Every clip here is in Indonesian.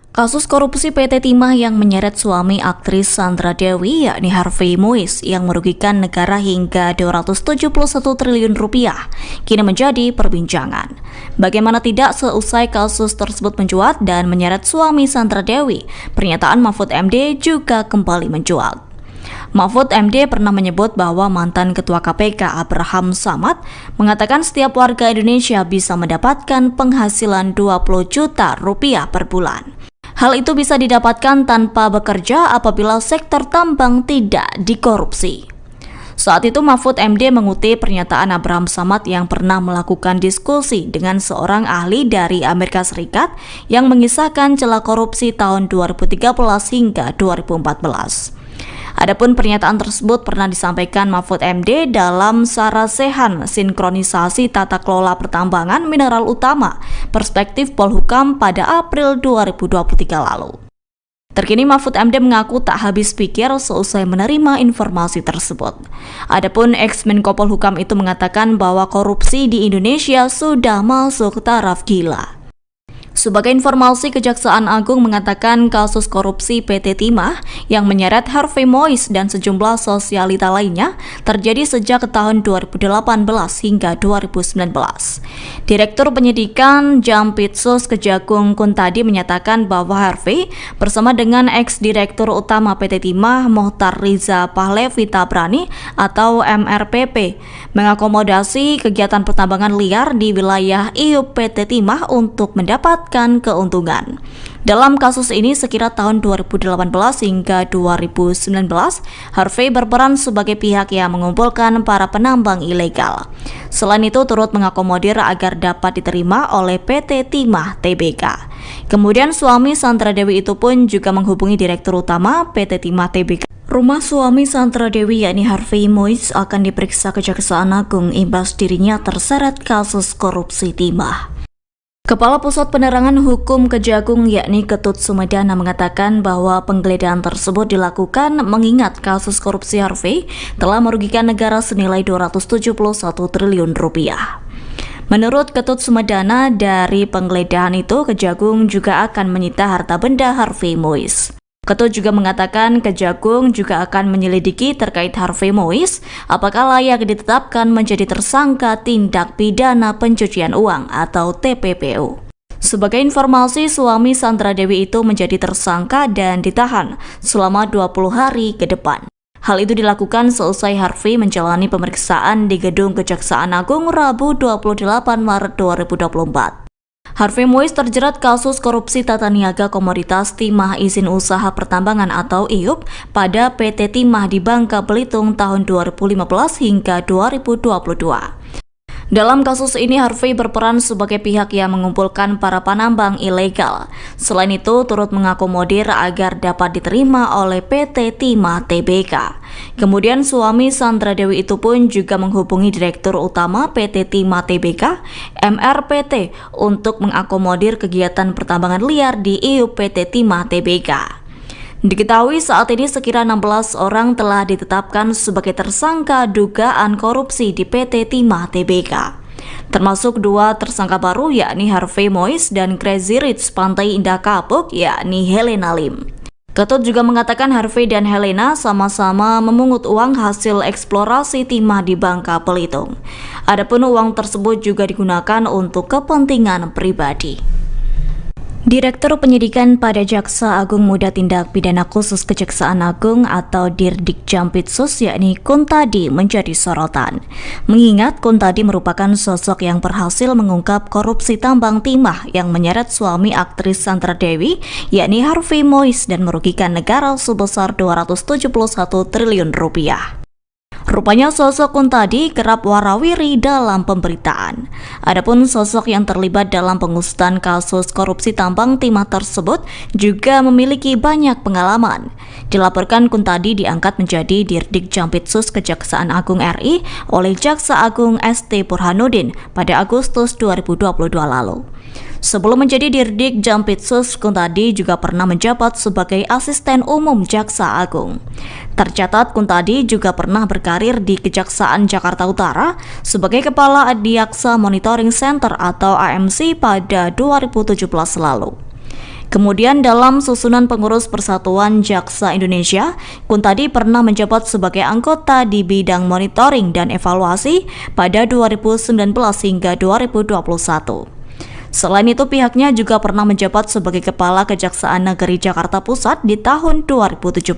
Kasus korupsi PT Timah yang menyeret suami aktris Sandra Dewi yakni Harvey Mois yang merugikan negara hingga 271 triliun rupiah kini menjadi perbincangan. Bagaimana tidak, seusai kasus tersebut mencuat dan menyeret suami Sandra Dewi, pernyataan Mahfud MD juga kembali mencuat. Mahfud MD pernah menyebut bahwa mantan Ketua KPK Abraham Samad mengatakan setiap warga Indonesia bisa mendapatkan penghasilan 20 juta rupiah per bulan. Hal itu bisa didapatkan tanpa bekerja apabila sektor tambang tidak dikorupsi. Saat itu Mahfud MD mengutip pernyataan Abraham Samad yang pernah melakukan diskusi dengan seorang ahli dari Amerika Serikat yang mengisahkan celah korupsi tahun 2013 hingga 2014. Adapun pernyataan tersebut pernah disampaikan Mahfud MD dalam Sarasehan Sinkronisasi Tata Kelola Pertambangan Mineral Utama Perspektif Polhukam pada April 2023 lalu. Terkini Mahfud MD mengaku tak habis pikir seusai menerima informasi tersebut. Adapun ex-Menko Polhukam itu mengatakan bahwa korupsi di Indonesia sudah masuk taraf gila. Sebagai informasi, Kejaksaan Agung mengatakan kasus korupsi PT Timah yang menyeret Harvey Mois dan sejumlah sosialita lainnya terjadi sejak tahun 2018 hingga 2019. Direktur Penyidikan Jampitsus Kejagung Kuntadi menyatakan bahwa Harvey bersama dengan ex-direktur utama PT Timah Mohtar Riza Pahlevi Tabrani atau MRPP mengakomodasi kegiatan pertambangan liar di wilayah IUP PT Timah untuk mendapat keuntungan. Dalam kasus ini sekira tahun 2018 hingga 2019, Harvey berperan sebagai pihak yang mengumpulkan para penambang ilegal. Selain itu turut mengakomodir agar dapat diterima oleh PT Timah Tbk. Kemudian suami Sandra Dewi itu pun juga menghubungi Direktur Utama PT Timah Tbk. Rumah suami Sandra Dewi yakni Harvey Mois akan diperiksa Kejaksaan Agung imbas dirinya terseret kasus korupsi timah. Kepala Pusat Penerangan Hukum Kejagung yakni Ketut Sumedana mengatakan bahwa penggeledahan tersebut dilakukan mengingat kasus korupsi Harvey telah merugikan negara senilai 271 triliun rupiah. Menurut Ketut Sumedana, dari penggeledahan itu Kejagung juga akan menyita harta benda Harvey Mois. Ketut juga mengatakan Kejagung juga akan menyelidiki terkait Harvey Mois apakah layak ditetapkan menjadi tersangka tindak pidana pencucian uang atau TPPU. Sebagai informasi, suami Sandra Dewi itu menjadi tersangka dan ditahan selama 20 hari ke depan. Hal itu dilakukan seusai Harvey menjalani pemeriksaan di Gedung Kejaksaan Agung Rabu 28 Maret 2024. Harvey Mois terjerat kasus korupsi tata niaga komoditas timah izin usaha pertambangan atau IUP pada PT Timah di Bangka Belitung tahun 2015 hingga 2022. Dalam kasus ini Harvey berperan sebagai pihak yang mengumpulkan para penambang ilegal. Selain itu turut mengakomodir agar dapat diterima oleh PT Timah Tbk. Kemudian suami Sandra Dewi itu pun juga menghubungi Direktur Utama PT Timah Tbk, MRPT, untuk mengakomodir kegiatan pertambangan liar di IUP PT Timah Tbk. Diketahui saat ini sekira 16 orang telah ditetapkan sebagai tersangka dugaan korupsi di PT Timah Tbk. Termasuk 2 tersangka baru yakni Harvey Mois dan Crazy Rich Pantai Indah Kapuk yakni Helena Lim. Ketut juga mengatakan Harvey dan Helena sama-sama memungut uang hasil eksplorasi timah di Bangka Belitung. Adapun uang tersebut juga digunakan untuk kepentingan pribadi. Direktur Penyidikan pada Jaksa Agung Muda Tindak Pidana Khusus Kejaksaan Agung atau Dirdik Jampitsus yakni Kuntadi menjadi sorotan. Mengingat Kuntadi merupakan sosok yang berhasil mengungkap korupsi tambang timah yang menyeret suami aktris Sandra Dewi yakni Harvey Mois dan merugikan negara sebesar 271 triliun rupiah. Rupanya sosok Kuntadi kerap warawiri dalam pemberitaan. Adapun sosok yang terlibat dalam pengusutan kasus korupsi tambang timah tersebut juga memiliki banyak pengalaman. Dilaporkan Kuntadi diangkat menjadi Dirdik Jampitsus Kejaksaan Agung RI oleh Jaksa Agung ST Burhanuddin pada Agustus 2022 lalu. Sebelum menjadi Dirdik Jampitsus, Kuntadi juga pernah menjabat sebagai Asisten Umum Jaksa Agung. Tercatat Kuntadi juga pernah berkarir di Kejaksaan Jakarta Utara sebagai Kepala Adiaksa Monitoring Center atau AMC pada 2017 lalu. Kemudian dalam susunan pengurus Persatuan Jaksa Indonesia, Kuntadi pernah menjabat sebagai anggota di bidang monitoring dan evaluasi pada 2019 hingga 2021. Selain itu, pihaknya juga pernah menjabat sebagai Kepala Kejaksaan Negeri Jakarta Pusat di tahun 2017.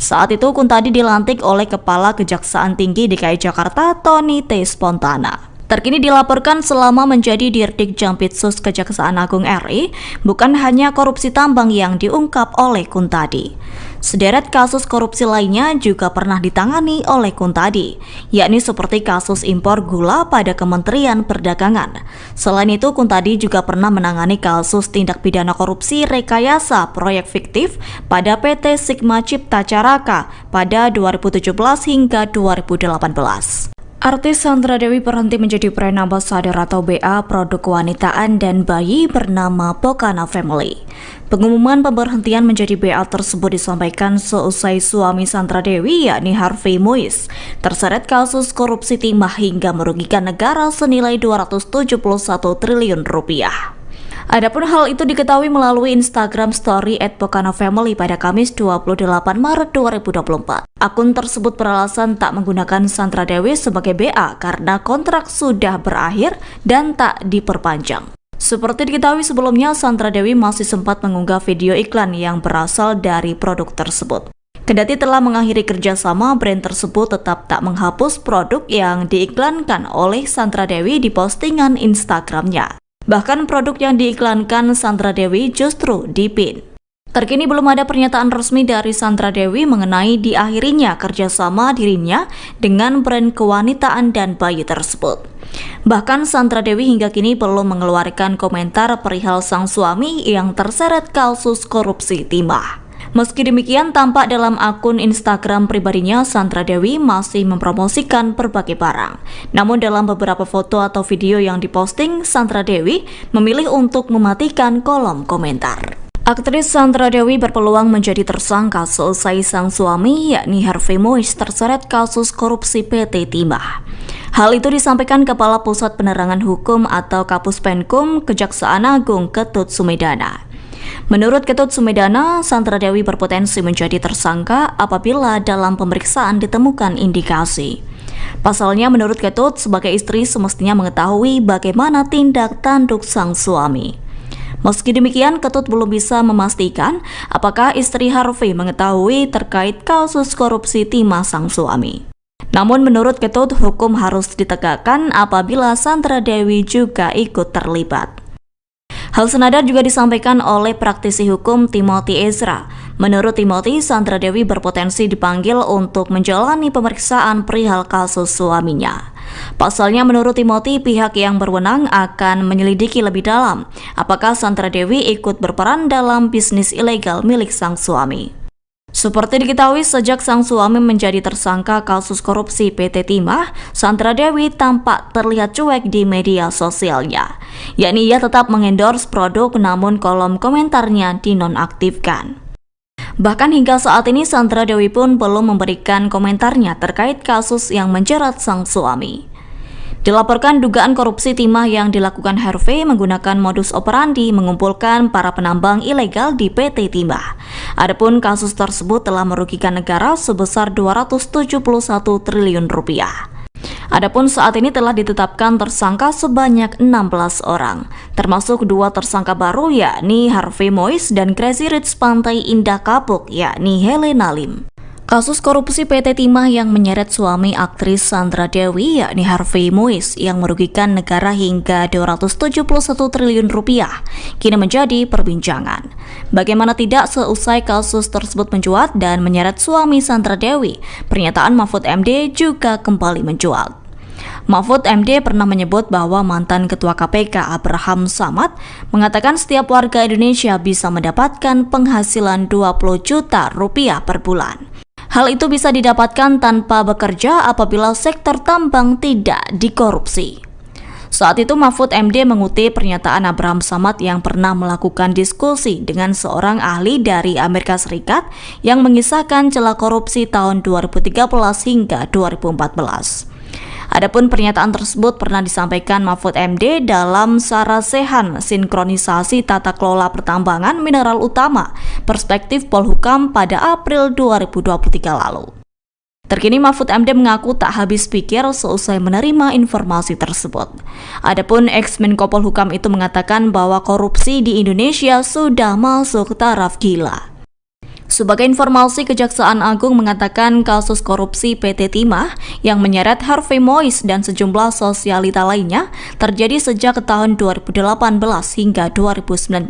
Saat itu, Kuntadi dilantik oleh Kepala Kejaksaan Tinggi DKI Jakarta, Tony T. Spontana. Terkini dilaporkan selama menjadi Dirdik Jampitsus Kejaksaan Agung RI, bukan hanya korupsi tambang yang diungkap oleh Kuntadi. Sederet kasus korupsi lainnya juga pernah ditangani oleh Kuntadi, yakni seperti kasus impor gula pada Kementerian Perdagangan. Selain itu, Kuntadi juga pernah menangani kasus tindak pidana korupsi rekayasa proyek fiktif pada PT Sigma Cipta Caraka pada 2017 hingga 2018. Artis Sandra Dewi berhenti menjadi brand ambassador atau BA produk kewanitaan dan bayi bernama Pokana Family. Pengumuman pemberhentian menjadi BA tersebut disampaikan seusai suami Sandra Dewi, yakni Harvey Moise, terseret kasus korupsi timah hingga merugikan negara senilai 271 triliun rupiah. Adapun hal itu diketahui melalui Instagram Story @PokanaFamily pada Kamis 28 Maret 2024. Akun tersebut beralasan tak menggunakan Sandra Dewi sebagai BA karena kontrak sudah berakhir dan tak diperpanjang. Seperti diketahui sebelumnya, Sandra Dewi masih sempat mengunggah video iklan yang berasal dari produk tersebut. Kendati telah mengakhiri kerjasama, brand tersebut tetap tak menghapus produk yang diiklankan oleh Sandra Dewi di postingan Instagramnya. Bahkan produk yang diiklankan Sandra Dewi justru dipin. Terkini belum ada pernyataan resmi dari Sandra Dewi mengenai diakhirinya kerjasama dirinya dengan brand kewanitaan dan bayi tersebut. Bahkan Sandra Dewi hingga kini belum mengeluarkan komentar perihal sang suami yang terseret kasus korupsi timah. Meski demikian, tampak dalam akun Instagram pribadinya, Sandra Dewi masih mempromosikan berbagai barang. Namun dalam beberapa foto atau video yang diposting, Sandra Dewi memilih untuk mematikan kolom komentar. Aktris Sandra Dewi berpeluang menjadi tersangka seusai sang suami, yakni Harvey Moise, terseret kasus korupsi PT Timah. Hal itu disampaikan Kepala Pusat Penerangan Hukum atau Kapus Penkum Kejaksaan Agung Ketut Sumedana. Menurut Ketut Sumedana, Sandra Dewi berpotensi menjadi tersangka apabila dalam pemeriksaan ditemukan indikasi. Pasalnya, menurut Ketut, sebagai istri semestinya mengetahui bagaimana tindak tanduk sang suami. Meski demikian, Ketut belum bisa memastikan apakah istri Harvey mengetahui terkait kasus korupsi timah sang suami. Namun menurut Ketut, hukum harus ditegakkan apabila Sandra Dewi juga ikut terlibat. Hal senada juga disampaikan oleh praktisi hukum Timothy Ezra. Menurut Timothy, Sandra Dewi berpotensi dipanggil untuk menjalani pemeriksaan perihal kasus suaminya. Pasalnya, menurut Timothy, pihak yang berwenang akan menyelidiki lebih dalam apakah Sandra Dewi ikut berperan dalam bisnis ilegal milik sang suami. Seperti diketahui, sejak sang suami menjadi tersangka kasus korupsi PT Timah, Sandra Dewi tampak terlihat cuek di media sosialnya. Yakni ia tetap mengendorse produk namun kolom komentarnya dinonaktifkan. Bahkan hingga saat ini Sandra Dewi pun belum memberikan komentarnya terkait kasus yang menjerat sang suami. Dilaporkan dugaan korupsi timah yang dilakukan Harvey menggunakan modus operandi mengumpulkan para penambang ilegal di PT Timah. Adapun kasus tersebut telah merugikan negara sebesar 271 triliun rupiah. Adapun saat ini telah ditetapkan tersangka sebanyak 16 orang, termasuk dua tersangka baru yakni Harvey Moise dan Crazy Rich Pantai Indah Kapuk yakni Helena Lim. Kasus korupsi PT Timah yang menyeret suami aktris Sandra Dewi yakni Harvey Moise yang merugikan negara hingga 271 triliun rupiah kini menjadi perbincangan. Bagaimana tidak, seusai kasus tersebut mencuat dan menyeret suami Sandra Dewi, pernyataan Mahfud MD juga kembali mencuat. Mahfud MD pernah menyebut bahwa mantan Ketua KPK Abraham Samad mengatakan setiap warga Indonesia bisa mendapatkan penghasilan 20 juta rupiah per bulan. Hal itu bisa didapatkan tanpa bekerja apabila sektor tambang tidak dikorupsi. Saat itu Mahfud MD mengutip pernyataan Abraham Samad yang pernah melakukan diskusi dengan seorang ahli dari Amerika Serikat yang mengisahkan celah korupsi tahun 2013 hingga 2014. Adapun pernyataan tersebut pernah disampaikan Mahfud MD dalam Sarasehan Sinkronisasi Tata Kelola Pertambangan Mineral Utama Perspektif Polhukam pada April 2023 lalu. Terkini Mahfud MD mengaku tak habis pikir seusai menerima informasi tersebut. Adapun ex-Menko Polhukam itu mengatakan bahwa korupsi di Indonesia sudah masuk taraf gila. Sebagai informasi, Kejaksaan Agung mengatakan kasus korupsi PT Timah yang menyeret Harvey Mois dan sejumlah sosialita lainnya terjadi sejak tahun 2018 hingga 2019.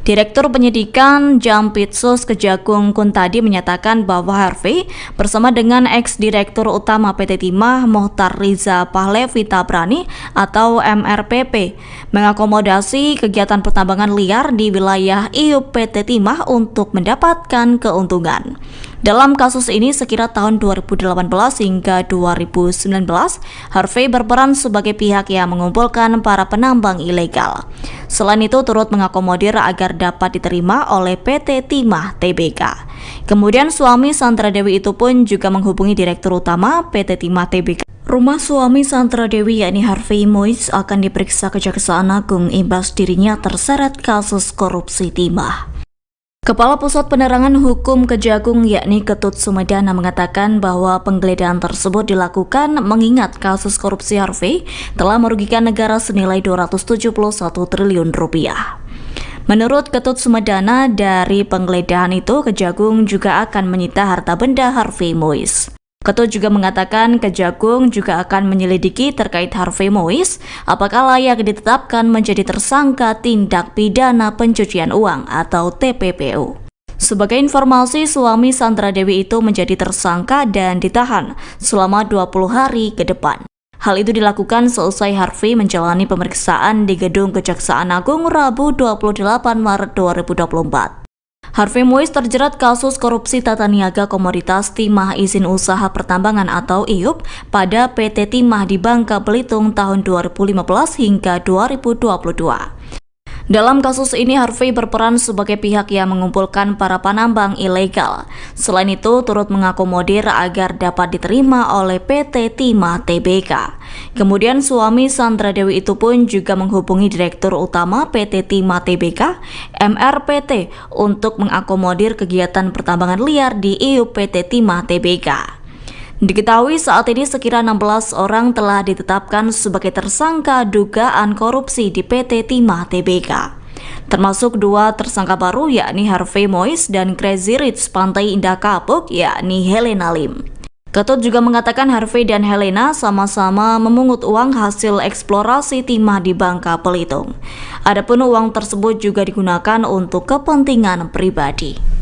Direktur Penyidikan Jampitsus Kejagung Kuntadi menyatakan bahwa Harvey bersama dengan ex-direktur utama PT Timah Mohtar Riza Pahlevi Tabrani atau MRPP mengakomodasi kegiatan pertambangan liar di wilayah IUP PT Timah untuk mendapat keuntungan. Dalam kasus ini sekira tahun 2018 hingga 2019, Harvey berperan sebagai pihak yang mengumpulkan para penambang ilegal. Selain itu turut mengakomodir agar dapat diterima oleh PT Timah Tbk. Kemudian suami Sandra Dewi itu pun juga menghubungi Direktur Utama PT Timah Tbk. Rumah suami Sandra Dewi yakni Harvey Mois akan diperiksa Kejaksaan Agung imbas dirinya terseret kasus korupsi timah. Kepala Pusat Penerangan Hukum Kejagung yakni Ketut Sumedana mengatakan bahwa penggeledahan tersebut dilakukan mengingat kasus korupsi Harvey telah merugikan negara senilai 271 triliun rupiah. Menurut Ketut Sumedana, dari penggeledahan itu Kejagung juga akan menyita harta benda Harvey Mois. Ketut juga mengatakan Kejagung juga akan menyelidiki terkait Harvey Mois apakah layak ditetapkan menjadi tersangka tindak pidana pencucian uang atau TPPU. Sebagai informasi, suami Sandra Dewi itu menjadi tersangka dan ditahan selama 20 hari ke depan. Hal itu dilakukan seusai Harvey menjalani pemeriksaan di Gedung Kejaksaan Agung Rabu 28 Maret 2024. Harvey Mois terjerat kasus korupsi tata niaga komoditas timah izin usaha pertambangan atau IUP pada PT Timah di Bangka Belitung tahun 2015 hingga 2022. Dalam kasus ini Harvey berperan sebagai pihak yang mengumpulkan para penambang ilegal. Selain itu turut mengakomodir agar dapat diterima oleh PT Timah Tbk. Kemudian suami Sandra Dewi itu pun juga menghubungi Direktur Utama PT Timah Tbk, MRPT, untuk mengakomodir kegiatan pertambangan liar di IUP PT Timah Tbk. Diketahui saat ini sekira 16 orang telah ditetapkan sebagai tersangka dugaan korupsi di PT Timah Tbk. Termasuk 2 tersangka baru yakni Harvey Mois dan Crazy Rich Pantai Indah Kapuk yakni Helena Lim. Ketut juga mengatakan Harvey dan Helena sama-sama memungut uang hasil eksplorasi timah di Bangka Belitung. Adapun uang tersebut juga digunakan untuk kepentingan pribadi.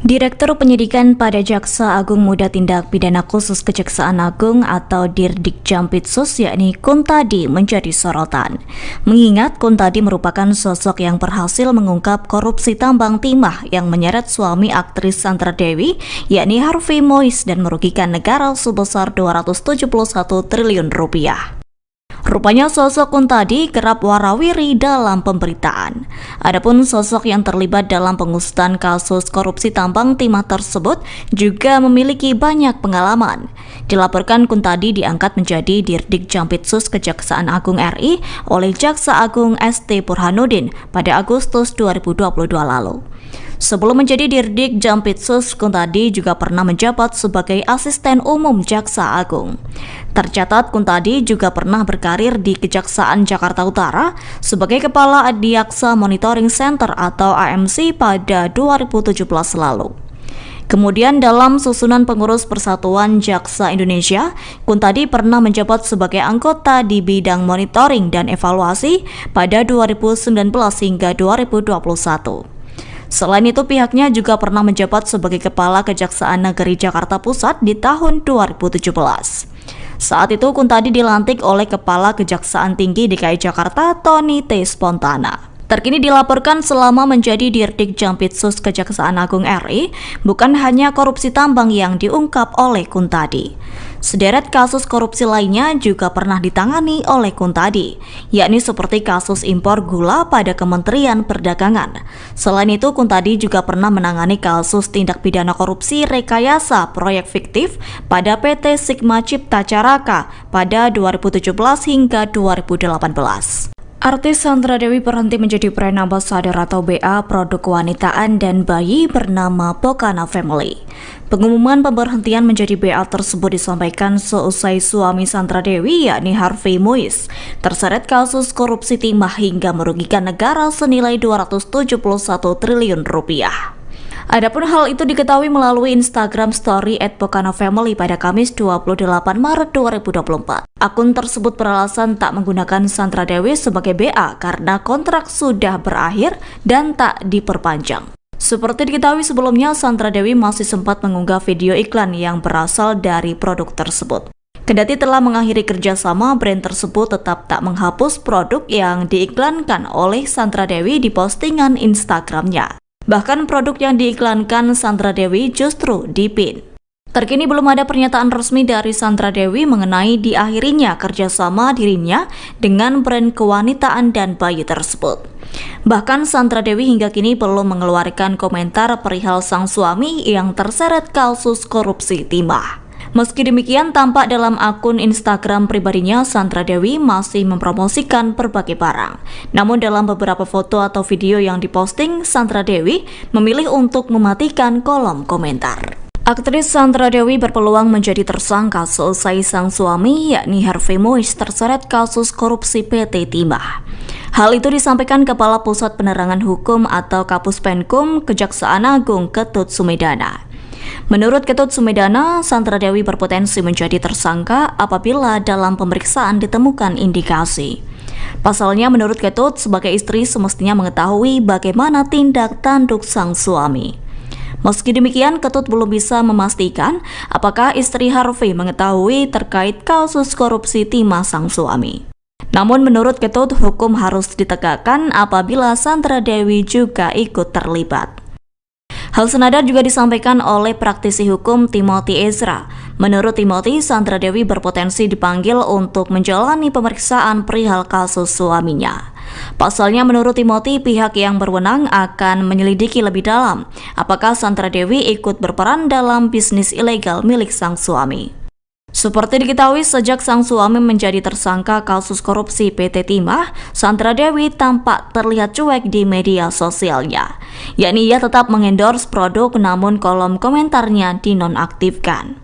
Direktur Penyidikan pada Jaksa Agung Muda Tindak Pidana Khusus Kejaksaan Agung atau Dirdik Jampitsus yakni Kuntadi menjadi sorotan. Mengingat Kuntadi merupakan sosok yang berhasil mengungkap korupsi tambang timah yang menyeret suami aktris Sandra Dewi yakni Harvey Mois dan merugikan negara sebesar 271 triliun rupiah. Rupanya sosok Kuntadi kerap warawiri dalam pemberitaan. Adapun sosok yang terlibat dalam pengusutan kasus korupsi tambang timah tersebut juga memiliki banyak pengalaman. Dilaporkan Kuntadi diangkat menjadi Dirdik Jampitsus Kejaksaan Agung RI oleh Jaksa Agung ST Burhanuddin pada Agustus 2022 lalu. Sebelum menjadi Dirdik Jampitsus, Kuntadi juga pernah menjabat sebagai Asisten Umum Jaksa Agung. Tercatat Kuntadi juga pernah berkarir di Kejaksaan Jakarta Utara sebagai Kepala Adiaksa Monitoring Center atau AMC pada 2017 lalu. Kemudian dalam susunan pengurus Persatuan Jaksa Indonesia, Kuntadi pernah menjabat sebagai anggota di bidang monitoring dan evaluasi pada 2019 hingga 2021. Selain itu pihaknya juga pernah menjabat sebagai Kepala Kejaksaan Negeri Jakarta Pusat di tahun 2017. Saat itu Kuntadi dilantik oleh Kepala Kejaksaan Tinggi DKI Jakarta Tony T. Spontana. Terkini dilaporkan selama menjadi Dirdik Jampitsus Kejaksaan Agung RI, bukan hanya korupsi tambang yang diungkap oleh Kuntadi. Sederet kasus korupsi lainnya juga pernah ditangani oleh Kuntadi, yakni seperti kasus impor gula pada Kementerian Perdagangan. Selain itu, Kuntadi juga pernah menangani kasus tindak pidana korupsi rekayasa proyek fiktif pada PT Sigma Cipta Caraka pada 2017 hingga 2018. Artis Sandra Dewi berhenti menjadi brand ambassador atau BA produk kewanitaan dan bayi bernama Pokana Family. Pengumuman pemberhentian menjadi BA tersebut disampaikan seusai suami Sandra Dewi yakni Harvey Moise terseret kasus korupsi timah hingga merugikan negara senilai 271 triliun rupiah. Adapun hal itu diketahui melalui Instagram Story @pokanafamily pada Kamis 28 Maret 2024. Akun tersebut beralasan tak menggunakan Sandra Dewi sebagai BA karena kontrak sudah berakhir dan tak diperpanjang. Seperti diketahui sebelumnya, Sandra Dewi masih sempat mengunggah video iklan yang berasal dari produk tersebut. Kendati telah mengakhiri kerjasama, brand tersebut tetap tak menghapus produk yang diiklankan oleh Sandra Dewi di postingan Instagramnya. Bahkan produk yang diiklankan Sandra Dewi justru dipin. Terkini belum ada pernyataan resmi dari Sandra Dewi mengenai diakhirinya kerjasama dirinya dengan brand kewanitaan dan bayi tersebut. Bahkan Sandra Dewi hingga kini belum mengeluarkan komentar perihal sang suami yang terseret kasus korupsi timah. Meski demikian, tampak dalam akun Instagram pribadinya, Sandra Dewi masih mempromosikan berbagai barang. Namun dalam beberapa foto atau video yang diposting, Sandra Dewi memilih untuk mematikan kolom komentar. Aktris Sandra Dewi berpeluang menjadi tersangka seusai sang suami yakni Harvey Moise terseret kasus korupsi PT Timah. Hal itu disampaikan Kepala Pusat Penerangan Hukum atau Kapus Penkum Kejaksaan Agung Ketut Sumedana. Menurut Ketut Sumedana, Sandra Dewi berpotensi menjadi tersangka apabila dalam pemeriksaan ditemukan indikasi. Pasalnya, menurut Ketut, sebagai istri semestinya mengetahui bagaimana tindak tanduk sang suami. Meski demikian, Ketut belum bisa memastikan apakah istri Harvey mengetahui terkait kasus korupsi timah sang suami. Namun menurut Ketut, hukum harus ditegakkan apabila Sandra Dewi juga ikut terlibat. Hal senada juga disampaikan oleh praktisi hukum Timothy Ezra. Menurut Timothy, Sandra Dewi berpotensi dipanggil untuk menjalani pemeriksaan perihal kasus suaminya. Pasalnya menurut Timothy, pihak yang berwenang akan menyelidiki lebih dalam apakah Sandra Dewi ikut berperan dalam bisnis ilegal milik sang suami. Seperti diketahui, sejak sang suami menjadi tersangka kasus korupsi PT Timah, Sandra Dewi tampak terlihat cuek di media sosialnya. Yakni ia tetap mengendorse produk namun kolom komentarnya dinonaktifkan.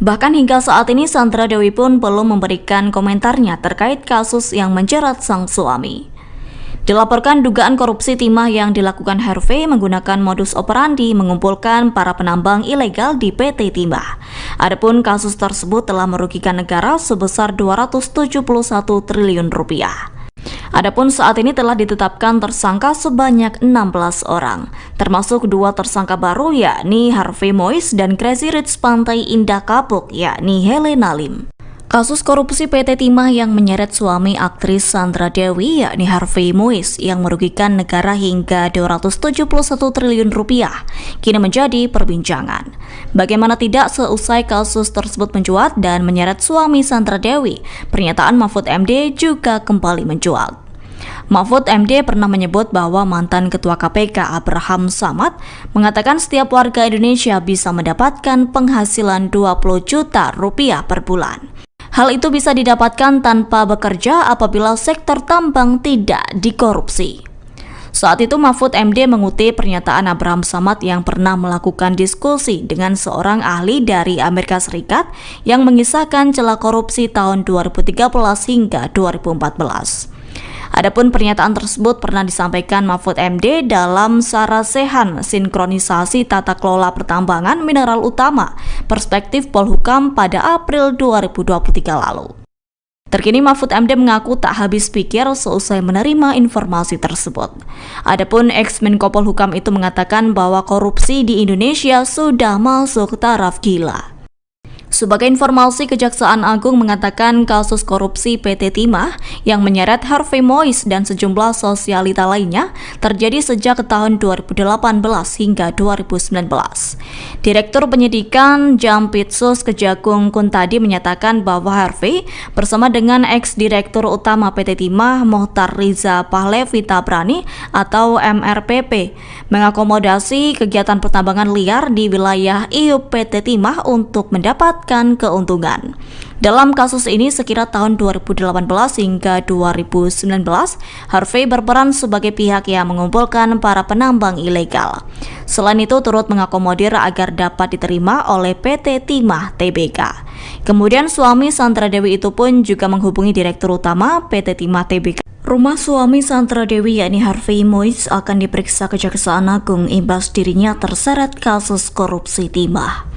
Bahkan hingga saat ini Sandra Dewi pun belum memberikan komentarnya terkait kasus yang menjerat sang suami. Dilaporkan dugaan korupsi timah yang dilakukan Harvey menggunakan modus operandi mengumpulkan para penambang ilegal di PT Timah. Adapun kasus tersebut telah merugikan negara sebesar 271 triliun rupiah. Adapun saat ini telah ditetapkan tersangka sebanyak 16 orang, termasuk 2 tersangka baru yakni Harvey Moise dan Crazy Rich Pantai Indah Kapuk yakni Helena Lim. Kasus korupsi PT Timah yang menyeret suami aktris Sandra Dewi yakni Harvey Moise yang merugikan negara hingga 271 triliun rupiah kini menjadi perbincangan. Bagaimana tidak, seusai kasus tersebut mencuat dan menyeret suami Sandra Dewi, pernyataan Mahfud MD juga kembali mencuat. Mahfud MD pernah menyebut bahwa mantan Ketua KPK Abraham Samad mengatakan setiap warga Indonesia bisa mendapatkan penghasilan 20 juta rupiah per bulan. Hal itu bisa didapatkan tanpa bekerja apabila sektor tambang tidak dikorupsi. Saat itu Mahfud MD mengutip pernyataan Abraham Samad yang pernah melakukan diskusi dengan seorang ahli dari Amerika Serikat yang mengisahkan celah korupsi tahun 2013 hingga 2014. Adapun pernyataan tersebut pernah disampaikan Mahfud MD dalam Sarasehan Sinkronisasi Tata Kelola Pertambangan Mineral Utama Perspektif Polhukam pada April 2023 lalu. Terkini Mahfud MD mengaku tak habis pikir seusai menerima informasi tersebut. Adapun ex-Menko Polhukam itu mengatakan bahwa korupsi di Indonesia sudah masuk taraf gila. Sebagai informasi, Kejaksaan Agung mengatakan kasus korupsi PT Timah yang menyeret Harvey Mois dan sejumlah sosialita lainnya terjadi sejak tahun 2018 hingga 2019. Direktur Penyidikan Jampitsus Kejagung Kuntadi menyatakan bahwa Harvey bersama dengan ex-direktur utama PT Timah Mohtar Riza Pahlevi Tabrani atau MRPP mengakomodasi kegiatan pertambangan liar di wilayah IUP PT Timah untuk mendapatkan keuntungan. Dalam kasus ini sekira tahun 2018 hingga 2019, Harvey berperan sebagai pihak yang mengumpulkan para penambang ilegal. Selain itu turut mengakomodir agar dapat diterima oleh PT Timah Tbk. Kemudian suami Sandra Dewi itu pun juga menghubungi Direktur Utama PT Timah Tbk. Rumah suami Sandra Dewi yakni Harvey Mois akan diperiksa Kejaksaan Agung imbas dirinya terseret kasus korupsi timah.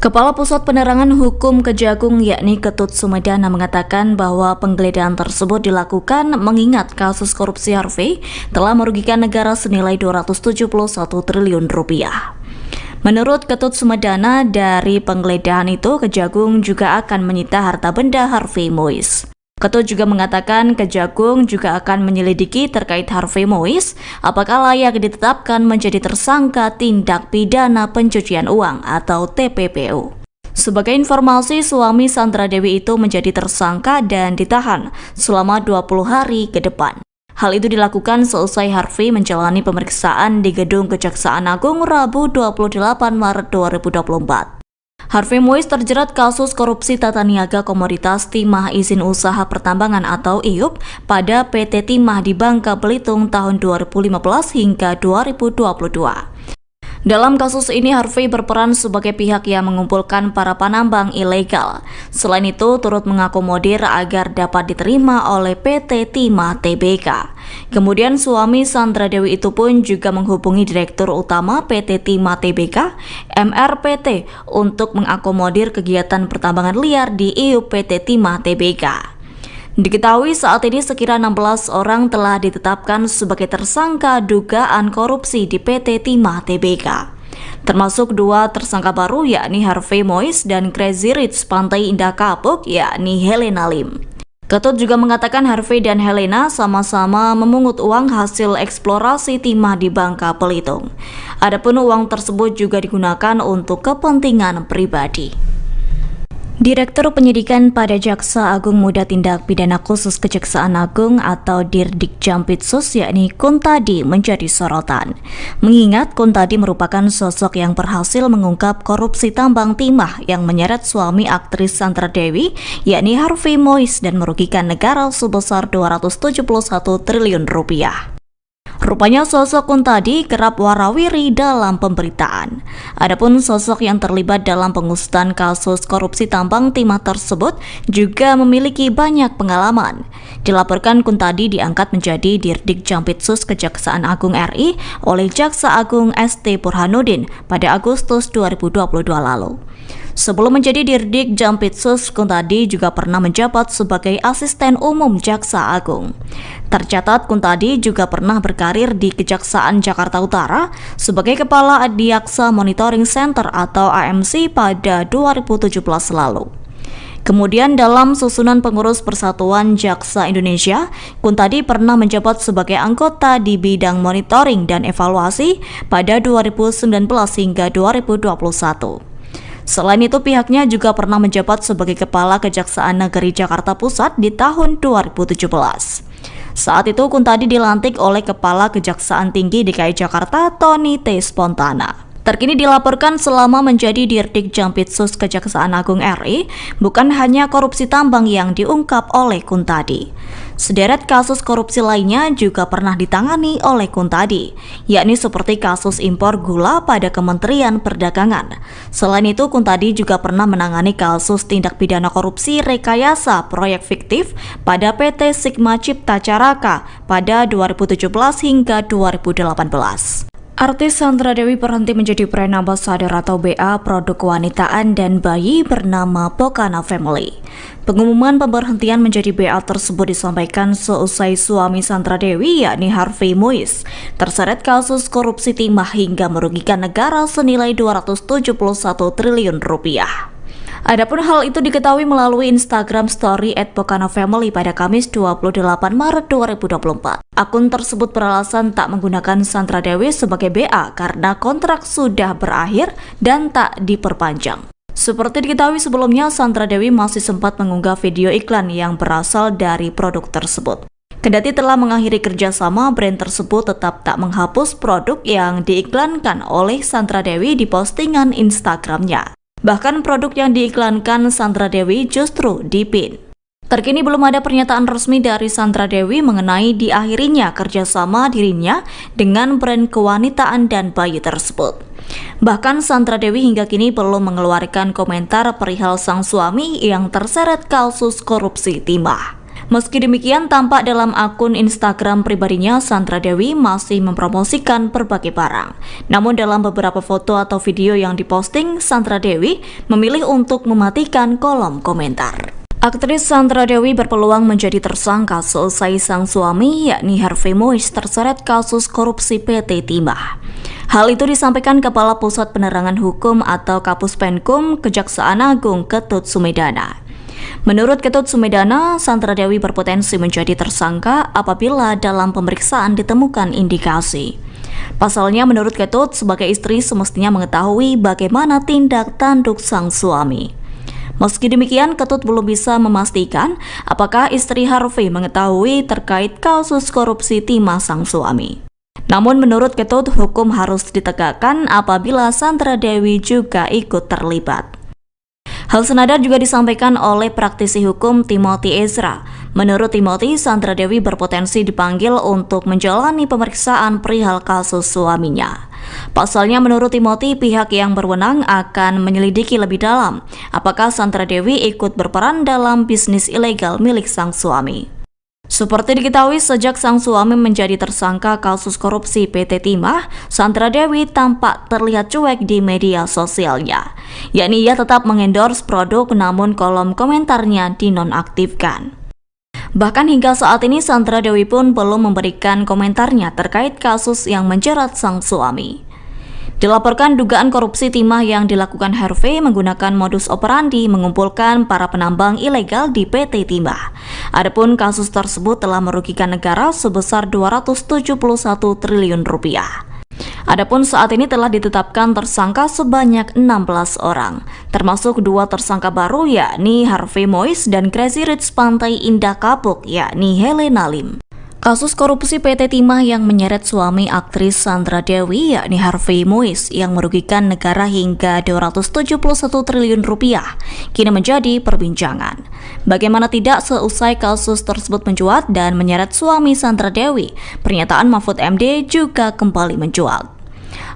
Kepala Pusat Penerangan Hukum Kejagung yakni Ketut Sumedana mengatakan bahwa penggeledahan tersebut dilakukan mengingat kasus korupsi Harvey telah merugikan negara senilai 271 triliun rupiah. Menurut Ketut Sumedana, dari penggeledahan itu Kejagung juga akan menyita harta benda Harvey Mois. Ketut juga mengatakan Kejagung juga akan menyelidiki terkait Harvey Mois apakah layak ditetapkan menjadi tersangka tindak pidana pencucian uang atau TPPU. Sebagai informasi, suami Sandra Dewi itu menjadi tersangka dan ditahan selama 20 hari ke depan. Hal itu dilakukan seusai Harvey menjalani pemeriksaan di Gedung Kejaksaan Agung Rabu 28 Maret 2024. Harvey Mois terjerat kasus korupsi tata niaga komoditas timah izin usaha pertambangan atau IUP pada PT Timah di Bangka Belitung tahun 2015 hingga 2022. Dalam kasus ini, Harvey berperan sebagai pihak yang mengumpulkan para penambang ilegal. Selain itu, turut mengakomodir agar dapat diterima oleh PT Timah Tbk. Kemudian suami Sandra Dewi itu pun juga menghubungi Direktur Utama PT Timah Tbk, MRPT, untuk mengakomodir kegiatan pertambangan liar di IUP PT Timah Tbk. Diketahui saat ini sekira 16 orang telah ditetapkan sebagai tersangka dugaan korupsi di PT Timah Tbk. Termasuk 2 tersangka baru yakni Harvey Mois dan Crazy Rich Pantai Indah Kapuk yakni Helena Lim. Ketut juga mengatakan Harvey dan Helena sama-sama memungut uang hasil eksplorasi timah di Bangka Belitung. Adapun uang tersebut juga digunakan untuk kepentingan pribadi. Direktur Penyidikan pada Jaksa Agung Muda Tindak Pidana Khusus Kejaksaan Agung atau Dirdik Jampitsus yakni Kuntadi menjadi sorotan. Mengingat Kuntadi merupakan sosok yang berhasil mengungkap korupsi tambang timah yang menyeret suami aktris Sandra Dewi yakni Harvey Mois dan merugikan negara sebesar 271 triliun rupiah. Rupanya sosok Kuntadi kerap warawiri dalam pemberitaan. Adapun sosok yang terlibat dalam pengusutan kasus korupsi tambang timah tersebut juga memiliki banyak pengalaman. Dilaporkan Kuntadi diangkat menjadi Dirdik Jampitsus Kejaksaan Agung RI oleh Jaksa Agung ST Burhanuddin pada Agustus 2022 lalu. Sebelum menjadi Dirdik Jampitsus, Kuntadi juga pernah menjabat sebagai Asisten Umum Jaksa Agung. Tercatat Kuntadi juga pernah berkarir di Kejaksaan Jakarta Utara sebagai Kepala Adiaksa Monitoring Center atau AMC pada 2017 lalu. Kemudian dalam susunan pengurus Persatuan Jaksa Indonesia, Kuntadi pernah menjabat sebagai anggota di bidang monitoring dan evaluasi pada 2019 hingga 2021. Selain itu, pihaknya juga pernah menjabat sebagai Kepala Kejaksaan Negeri Jakarta Pusat di tahun 2017. Saat itu, Kuntadi dilantik oleh Kepala Kejaksaan Tinggi DKI Jakarta, Tony T. Spontana. Terkini dilaporkan selama menjadi Dirdik Jampitsus Kejaksaan Agung RI, bukan hanya korupsi tambang yang diungkap oleh Kuntadi. Sederet kasus korupsi lainnya juga pernah ditangani oleh Kuntadi, yakni seperti kasus impor gula pada Kementerian Perdagangan. Selain itu, Kuntadi juga pernah menangani kasus tindak pidana korupsi rekayasa proyek fiktif pada PT Sigma Cipta Caraka pada 2017 hingga 2018. Artis Sandra Dewi berhenti menjadi brand ambassador atau BA produk kewanitaan dan bayi bernama Pokana Family. Pengumuman pemberhentian menjadi BA tersebut disampaikan seusai suami Sandra Dewi yakni Harvey Mois terseret kasus korupsi timah hingga merugikan negara senilai 271 triliun rupiah. Adapun hal itu diketahui melalui Instagram Story @Pokano_Family pada Kamis 28 Maret 2024. Akun tersebut beralasan tak menggunakan Sandra Dewi sebagai BA karena kontrak sudah berakhir dan tak diperpanjang. Seperti diketahui sebelumnya, Sandra Dewi masih sempat mengunggah video iklan yang berasal dari produk tersebut. Kendati telah mengakhiri kerjasama, brand tersebut tetap tak menghapus produk yang diiklankan oleh Sandra Dewi di postingan Instagramnya. Bahkan produk yang diiklankan Sandra Dewi justru dipin. Terkini belum ada pernyataan resmi dari Sandra Dewi mengenai diakhirinya kerjasama dirinya dengan brand kewanitaan dan bayi tersebut. Bahkan Sandra Dewi hingga kini belum mengeluarkan komentar perihal sang suami yang terseret kasus korupsi timah. Meski demikian, tampak dalam akun Instagram pribadinya, Sandra Dewi masih mempromosikan berbagai barang. Namun dalam beberapa foto atau video yang diposting, Sandra Dewi memilih untuk mematikan kolom komentar. Aktris Sandra Dewi berpeluang menjadi tersangka seusai sang suami, yakni Harvey Mois, terseret kasus korupsi PT Timah. Hal itu disampaikan Kepala Pusat Penerangan Hukum atau Kapus Penkum Kejaksaan Agung Ketut Sumedana. Menurut Ketut Sumedana, Sandra Dewi berpotensi menjadi tersangka apabila dalam pemeriksaan ditemukan indikasi. Pasalnya, menurut Ketut, sebagai istri semestinya mengetahui bagaimana tindak tanduk sang suami. Meski demikian, Ketut belum bisa memastikan apakah istri Harvey mengetahui terkait kasus korupsi timah sang suami. Namun menurut Ketut, hukum harus ditegakkan apabila Sandra Dewi juga ikut terlibat. Hal senada juga disampaikan oleh praktisi hukum Timothy Ezra. Menurut Timothy, Sandra Dewi berpotensi dipanggil untuk menjalani pemeriksaan perihal kasus suaminya. Pasalnya menurut Timothy, pihak yang berwenang akan menyelidiki lebih dalam apakah Sandra Dewi ikut berperan dalam bisnis ilegal milik sang suami. Seperti diketahui, sejak sang suami menjadi tersangka kasus korupsi PT Timah, Sandra Dewi tampak terlihat cuek di media sosialnya. Yakni ia tetap mengendorse produk namun kolom komentarnya dinonaktifkan. Bahkan hingga saat ini Sandra Dewi pun belum memberikan komentarnya terkait kasus yang menjerat sang suami. Dilaporkan dugaan korupsi timah yang dilakukan Harvey menggunakan modus operandi mengumpulkan para penambang ilegal di PT Timah. Adapun kasus tersebut telah merugikan negara sebesar 271 triliun rupiah. Adapun saat ini telah ditetapkan tersangka sebanyak 16 orang, termasuk 2 tersangka baru yakni Harvey Mois dan Crazy Rich Pantai Indah Kapuk yakni Helena Lim. Kasus korupsi PT Timah yang menyeret suami aktris Sandra Dewi yakni Harvey Mois yang merugikan negara hingga 271 triliun rupiah kini menjadi perbincangan. Bagaimana tidak, seusai kasus tersebut mencuat dan menyeret suami Sandra Dewi, pernyataan Mahfud MD juga kembali mencuat.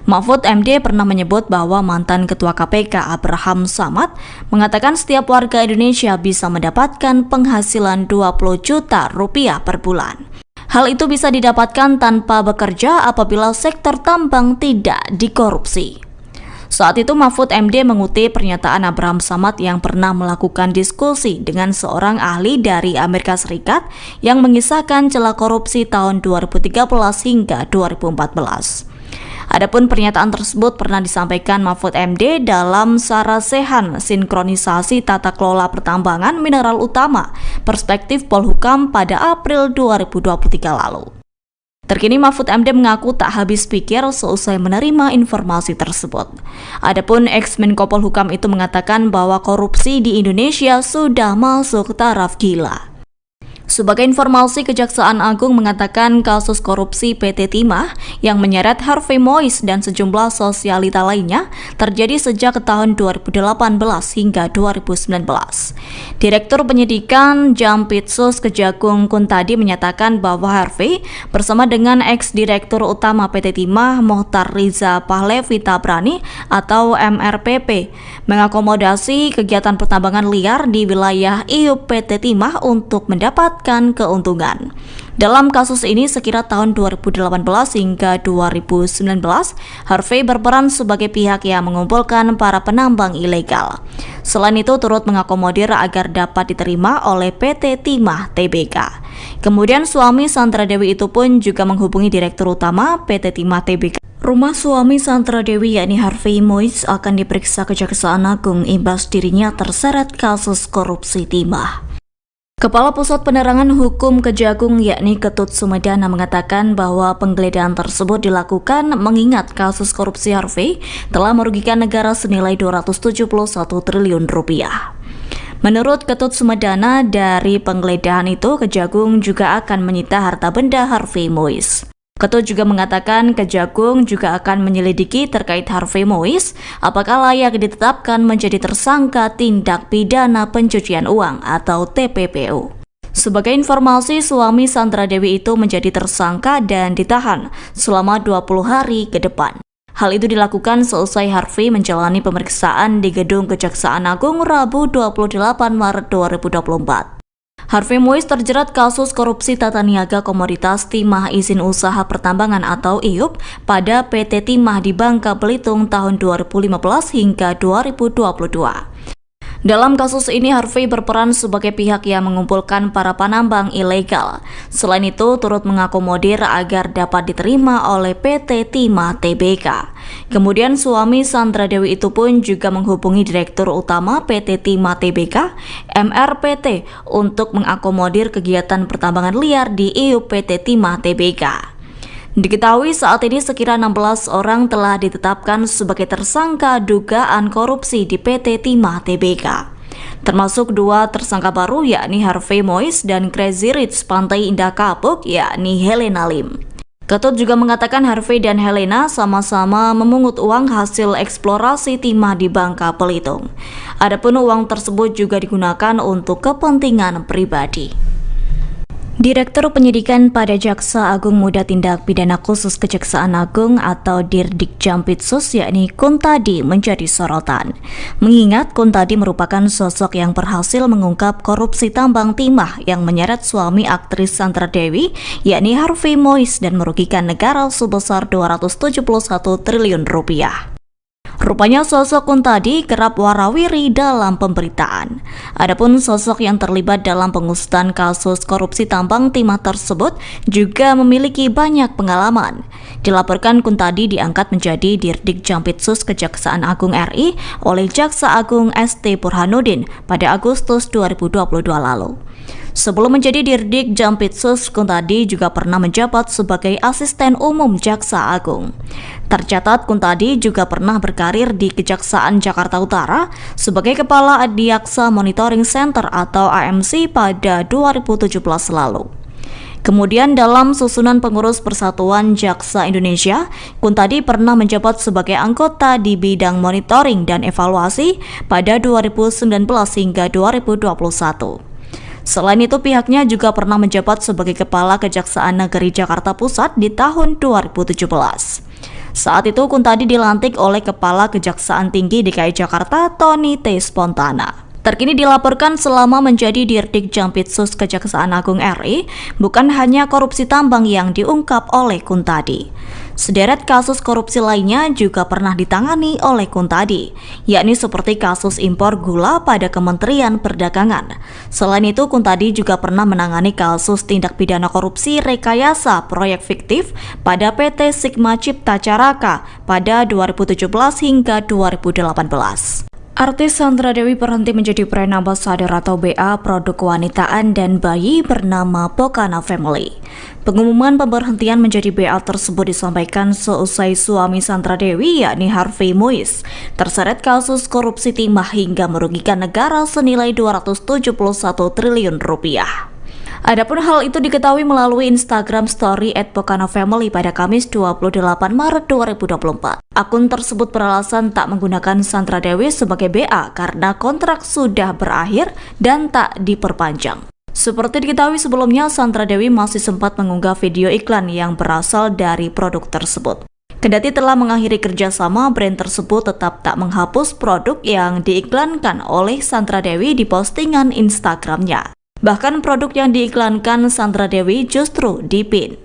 Mahfud MD pernah menyebut bahwa mantan Ketua KPK Abraham Samad mengatakan setiap warga Indonesia bisa mendapatkan penghasilan 20 juta rupiah per bulan. Hal itu bisa didapatkan tanpa bekerja apabila sektor tambang tidak dikorupsi. Saat itu Mahfud MD mengutip pernyataan Abraham Samad yang pernah melakukan diskusi dengan seorang ahli dari Amerika Serikat yang mengisahkan celah korupsi tahun 2013 hingga 2014. Adapun pernyataan tersebut pernah disampaikan Mahfud MD dalam Sarasehan Sinkronisasi Tata Kelola Pertambangan Mineral Utama Perspektif Polhukam pada April 2023 lalu. Terkini Mahfud MD mengaku tak habis pikir seusai menerima informasi tersebut. Adapun ex-Menko Polhukam itu mengatakan bahwa korupsi di Indonesia sudah masuk taraf gila. Sebagai informasi, Kejaksaan Agung mengatakan kasus korupsi PT Timah yang menyeret Harvey Mois dan sejumlah sosialita lainnya terjadi sejak tahun 2018 hingga 2019. Direktur Penyidikan Jampitsus Kejagung Kuntadi menyatakan bahwa Harvey bersama dengan ex-direktur utama PT Timah Mohtar Riza Pahlevi Tabrani atau MRPP mengakomodasi kegiatan pertambangan liar di wilayah IUP PT Timah untuk mendapat keuntungan. Dalam kasus ini sekira tahun 2018 hingga 2019, Harvey berperan sebagai pihak yang mengumpulkan para penambang ilegal. Selain itu turut mengakomodir agar dapat diterima oleh PT Timah Tbk. Kemudian suami Sandra Dewi itu pun juga menghubungi Direktur Utama PT Timah Tbk Rumah suami Sandra Dewi yakni Harvey Mois akan diperiksa Kejaksaan Agung imbas dirinya terseret kasus korupsi timah. Kepala Pusat Penerangan Hukum Kejagung yakni Ketut Sumedana mengatakan bahwa penggeledahan tersebut dilakukan mengingat kasus korupsi Harvey telah merugikan negara senilai 271 triliun rupiah. Menurut Ketut Sumedana, dari penggeledahan itu Kejagung juga akan menyita harta benda Harvey Mois. Ketut juga mengatakan Kejagung juga akan menyelidiki terkait Harvey Mois apakah layak ditetapkan menjadi tersangka tindak pidana pencucian uang atau TPPU. Sebagai informasi, suami Sandra Dewi itu menjadi tersangka dan ditahan selama 20 hari ke depan. Hal itu dilakukan seusai Harvey menjalani pemeriksaan di Gedung Kejaksaan Agung Rabu 28 Maret 2024. Harvey Mois terjerat kasus korupsi tata niaga komoditas timah izin usaha pertambangan atau IUP pada PT Timah di Bangka Belitung tahun 2015 hingga 2022. Dalam kasus ini, Harvey berperan sebagai pihak yang mengumpulkan para penambang ilegal. Selain itu, turut mengakomodir agar dapat diterima oleh PT Timah Tbk. Kemudian suami Sandra Dewi itu pun juga menghubungi Direktur Utama PT Timah Tbk, MRPT, untuk mengakomodir kegiatan pertambangan liar di IUP PT Timah Tbk. Diketahui saat ini sekira 16 orang telah ditetapkan sebagai tersangka dugaan korupsi di PT Timah Tbk. Termasuk 2 tersangka baru yakni Harvey Mois dan Crazy Rich Pantai Indah Kapuk yakni Helena Lim. Ketut juga mengatakan Harvey dan Helena sama-sama memungut uang hasil eksplorasi timah di Bangka Belitung. Adapun uang tersebut juga digunakan untuk kepentingan pribadi. Direktur Penyidikan pada Jaksa Agung Muda Tindak Pidana Khusus Kejaksaan Agung atau Dirdik Jampitsus yakni Kuntadi menjadi sorotan. Mengingat Kuntadi merupakan sosok yang berhasil mengungkap korupsi tambang timah yang menyeret suami aktris Sandra Dewi yakni Harvey Mois dan merugikan negara sebesar 271 triliun rupiah. Rupanya sosok Kuntadi kerap warawiri dalam pemberitaan. Adapun sosok yang terlibat dalam pengusutan kasus korupsi tambang timah tersebut juga memiliki banyak pengalaman. Dilaporkan Kuntadi diangkat menjadi Dirdik Jampitsus Kejaksaan Agung RI oleh Jaksa Agung ST Burhanuddin pada Agustus 2022 lalu. Sebelum menjadi Dirdik Jampitsus, Kuntadi juga pernah menjabat sebagai Asisten Umum Jaksa Agung. Tercatat Kuntadi juga pernah berkarir di Kejaksaan Jakarta Utara sebagai Kepala Adiaksa Monitoring Center atau AMC pada 2017 lalu. Kemudian dalam susunan pengurus Persatuan Jaksa Indonesia, Kuntadi pernah menjabat sebagai anggota di bidang monitoring dan evaluasi pada 2019 hingga 2021. Selain itu, pihaknya juga pernah menjabat sebagai Kepala Kejaksaan Negeri Jakarta Pusat di tahun 2017. Saat itu, Kuntadi dilantik oleh Kepala Kejaksaan Tinggi DKI Jakarta, Tony T. Spontana. Terkini dilaporkan selama menjadi Dirdik Jampitsus Kejaksaan Agung RI, bukan hanya korupsi tambang yang diungkap oleh Kuntadi. Sederet kasus korupsi lainnya juga pernah ditangani oleh Kuntadi, yakni seperti kasus impor gula pada Kementerian Perdagangan. Selain itu, Kuntadi juga pernah menangani kasus tindak pidana korupsi rekayasa proyek fiktif pada PT Sigma Cipta Caraka pada 2017 hingga 2018. Artis Sandra Dewi berhenti menjadi brand ambassador atau BA produk kewanitaan dan bayi bernama Pokana Family. Pengumuman pemberhentian menjadi BA tersebut disampaikan seusai suami Sandra Dewi yakni Harvey Mois terseret kasus korupsi timah hingga merugikan negara senilai 271 triliun rupiah. Adapun hal itu diketahui melalui Instagram Story @pokanafamily pada Kamis 28 Maret 2024. Akun tersebut beralasan tak menggunakan Sandra Dewi sebagai BA karena kontrak sudah berakhir dan tak diperpanjang. Seperti diketahui sebelumnya, Sandra Dewi masih sempat mengunggah video iklan yang berasal dari produk tersebut. Kendati telah mengakhiri kerjasama, brand tersebut tetap tak menghapus produk yang diiklankan oleh Sandra Dewi di postingan Instagramnya. Bahkan produk yang diiklankan Sandra Dewi justru dipin.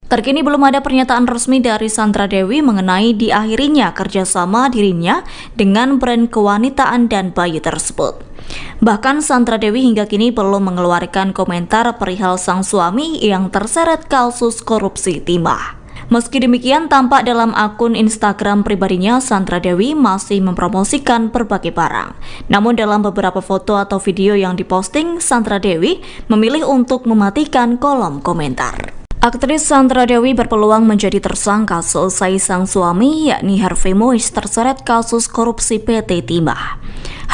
Terkini belum ada pernyataan resmi dari Sandra Dewi mengenai diakhirinya kerjasama dirinya dengan brand kewanitaan dan bayi tersebut. Bahkan Sandra Dewi hingga kini belum mengeluarkan komentar perihal sang suami yang terseret kasus korupsi timah. Meski demikian, tampak dalam akun Instagram pribadinya, Sandra Dewi masih mempromosikan berbagai barang. Namun dalam beberapa foto atau video yang diposting, Sandra Dewi memilih untuk mematikan kolom komentar. Aktris Sandra Dewi berpeluang menjadi tersangka seusai sang suami, yakni Harvey Mois, terseret kasus korupsi PT Timah.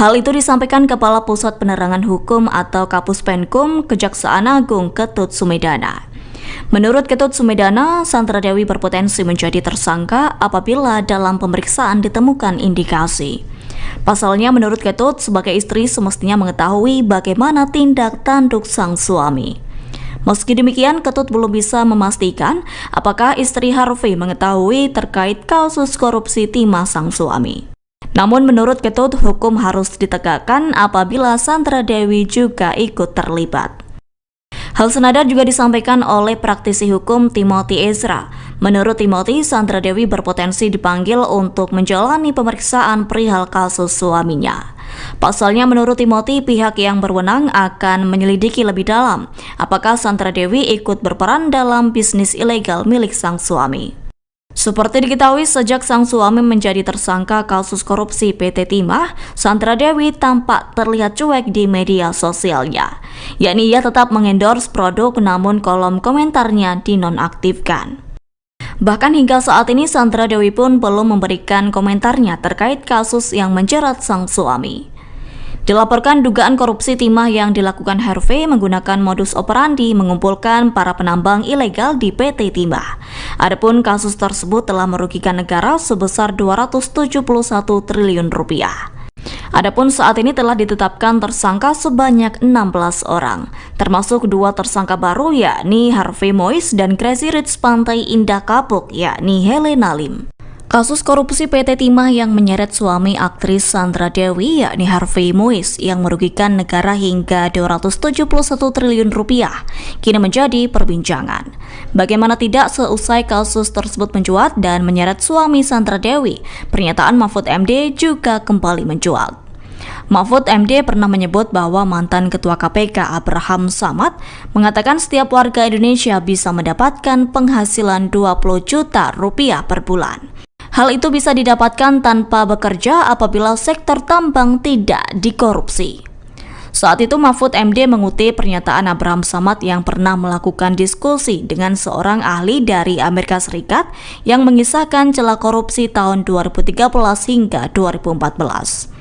Hal itu disampaikan Kepala Pusat Penerangan Hukum atau Kapus Penkum Kejaksaan Agung Ketut Sumedana. Menurut Ketut Sumedana, Sandra Dewi berpotensi menjadi tersangka apabila dalam pemeriksaan ditemukan indikasi. Pasalnya, menurut Ketut, sebagai istri semestinya mengetahui bagaimana tindak tanduk sang suami. Meski demikian, Ketut belum bisa memastikan apakah istri Harvey mengetahui terkait kasus korupsi timah sang suami. Namun menurut Ketut, hukum harus ditegakkan apabila Sandra Dewi juga ikut terlibat. Hal senada juga disampaikan oleh praktisi hukum Timothy Ezra. Menurut Timothy, Sandra Dewi berpotensi dipanggil untuk menjalani pemeriksaan perihal kasus suaminya. Pasalnya, menurut Timothy, pihak yang berwenang akan menyelidiki lebih dalam apakah Sandra Dewi ikut berperan dalam bisnis ilegal milik sang suami. Seperti diketahui, sejak sang suami menjadi tersangka kasus korupsi PT Timah, Sandra Dewi tampak terlihat cuek di media sosialnya. Yakni ia tetap mengendorse produk namun kolom komentarnya dinonaktifkan. Bahkan hingga saat ini Sandra Dewi pun belum memberikan komentarnya terkait kasus yang menjerat sang suami. Dilaporkan dugaan korupsi timah yang dilakukan Harvey menggunakan modus operandi mengumpulkan para penambang ilegal di PT Timah. Adapun kasus tersebut telah merugikan negara sebesar 271 triliun rupiah. Adapun saat ini telah ditetapkan tersangka sebanyak 16 orang, termasuk 2 tersangka baru yakni Harvey Mois dan Crazy Rich Pantai Indah Kapuk yakni Helena Lim. Kasus korupsi PT Timah yang menyeret suami aktris Sandra Dewi yakni Harvey Mois yang merugikan negara hingga 271 triliun rupiah kini menjadi perbincangan. Bagaimana tidak, seusai kasus tersebut mencuat dan menyeret suami Sandra Dewi, pernyataan Mahfud MD juga kembali mencuat. Mahfud MD pernah menyebut bahwa mantan Ketua KPK Abraham Samad mengatakan setiap warga Indonesia bisa mendapatkan penghasilan 20 juta rupiah per bulan. Hal itu bisa didapatkan tanpa bekerja apabila sektor tambang tidak dikorupsi. Saat itu Mahfud MD mengutip pernyataan Abraham Samad yang pernah melakukan diskusi dengan seorang ahli dari Amerika Serikat yang mengisahkan celah korupsi tahun 2013 hingga 2014.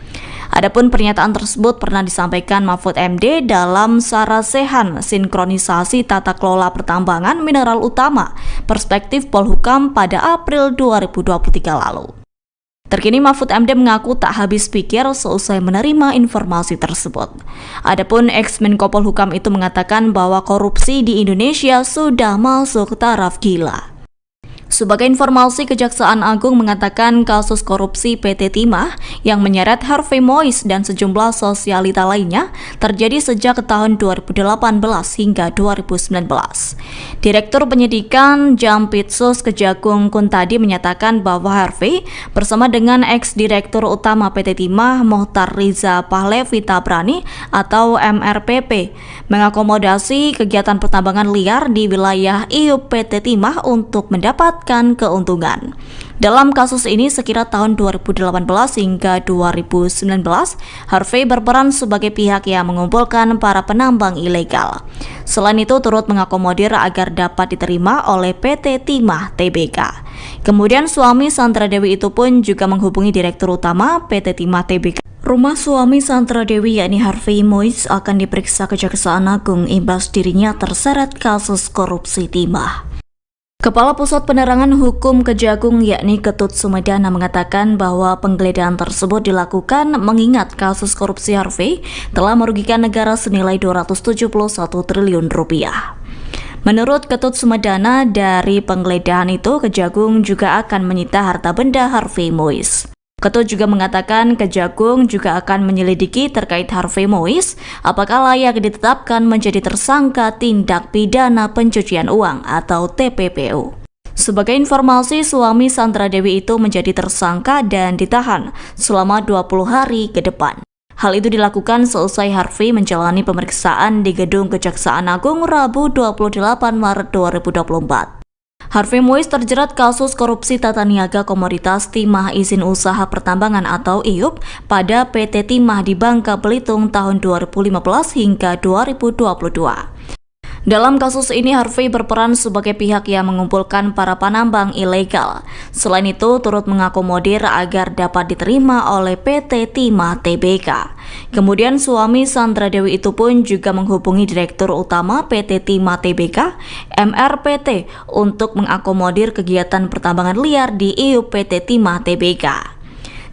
Adapun pernyataan tersebut pernah disampaikan Mahfud MD dalam Sarasehan Sinkronisasi Tata Kelola Pertambangan Mineral Utama Perspektif Polhukam pada April 2023 lalu. Terkini Mahfud MD mengaku tak habis pikir seusai menerima informasi tersebut. Adapun ex-Menko Polhukam itu mengatakan bahwa korupsi di Indonesia sudah masuk taraf gila. Sebagai informasi, Kejaksaan Agung mengatakan kasus korupsi PT Timah yang menyeret Harvey Mois dan sejumlah sosialita lainnya terjadi sejak tahun 2018 hingga 2019. Direktur Penyidikan Jampitsus Kejagung Kuntadi menyatakan bahwa Harvey bersama dengan ex-direktur utama PT Timah Mohtar Riza Pahlevi Tabrani atau MRPP mengakomodasi kegiatan pertambangan liar di wilayah IUP PT Timah untuk mendapat keuntungan. Dalam kasus ini sekira tahun 2018 hingga 2019, Harvey berperan sebagai pihak yang mengumpulkan para penambang ilegal. Selain itu turut mengakomodir agar dapat diterima oleh PT Timah Tbk. Kemudian suami Sandra Dewi itu pun juga menghubungi Direktur Utama PT Timah Tbk. Rumah suami Sandra Dewi yakni Harvey Mois akan diperiksa Kejaksaan Agung imbas dirinya terseret kasus korupsi timah. Kepala Pusat Penerangan Hukum Kejagung yakni Ketut Sumedana mengatakan bahwa penggeledahan tersebut dilakukan mengingat kasus korupsi Harvey telah merugikan negara senilai 271 triliun rupiah. Menurut Ketut Sumedana, dari penggeledahan itu Kejagung juga akan menyita harta benda Harvey Mois. Ketut juga mengatakan Kejagung juga akan menyelidiki terkait Harvey Mois apakah layak ditetapkan menjadi tersangka tindak pidana pencucian uang atau TPPU. Sebagai informasi, suami Sandra Dewi itu menjadi tersangka dan ditahan selama 20 hari ke depan. Hal itu dilakukan seusai Harvey menjalani pemeriksaan di Gedung Kejaksaan Agung Rabu 28 Maret 2024. Harvey Mois terjerat kasus korupsi tata niaga komoditas timah izin usaha pertambangan atau IUP pada PT Timah di Bangka Belitung tahun 2015 hingga 2022. Dalam kasus ini, Harvey berperan sebagai pihak yang mengumpulkan para penambang ilegal. Selain itu, turut mengakomodir agar dapat diterima oleh PT Timah Tbk. Kemudian suami Sandra Dewi itu pun juga menghubungi Direktur Utama PT Timah Tbk, MRPT, untuk mengakomodir kegiatan pertambangan liar di IUP PT Timah Tbk.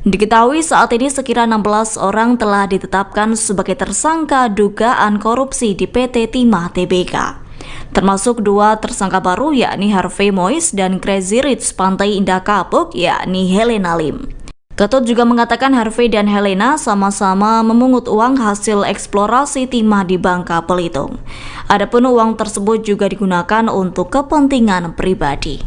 Diketahui saat ini sekira 16 orang telah ditetapkan sebagai tersangka dugaan korupsi di PT Timah Tbk. Termasuk 2 tersangka baru yakni Harvey Mois dan Crazy Rich Pantai Indah Kapuk yakni Helena Lim. Ketut juga mengatakan Harvey dan Helena sama-sama memungut uang hasil eksplorasi timah di Bangka Belitung. Adapun uang tersebut juga digunakan untuk kepentingan pribadi.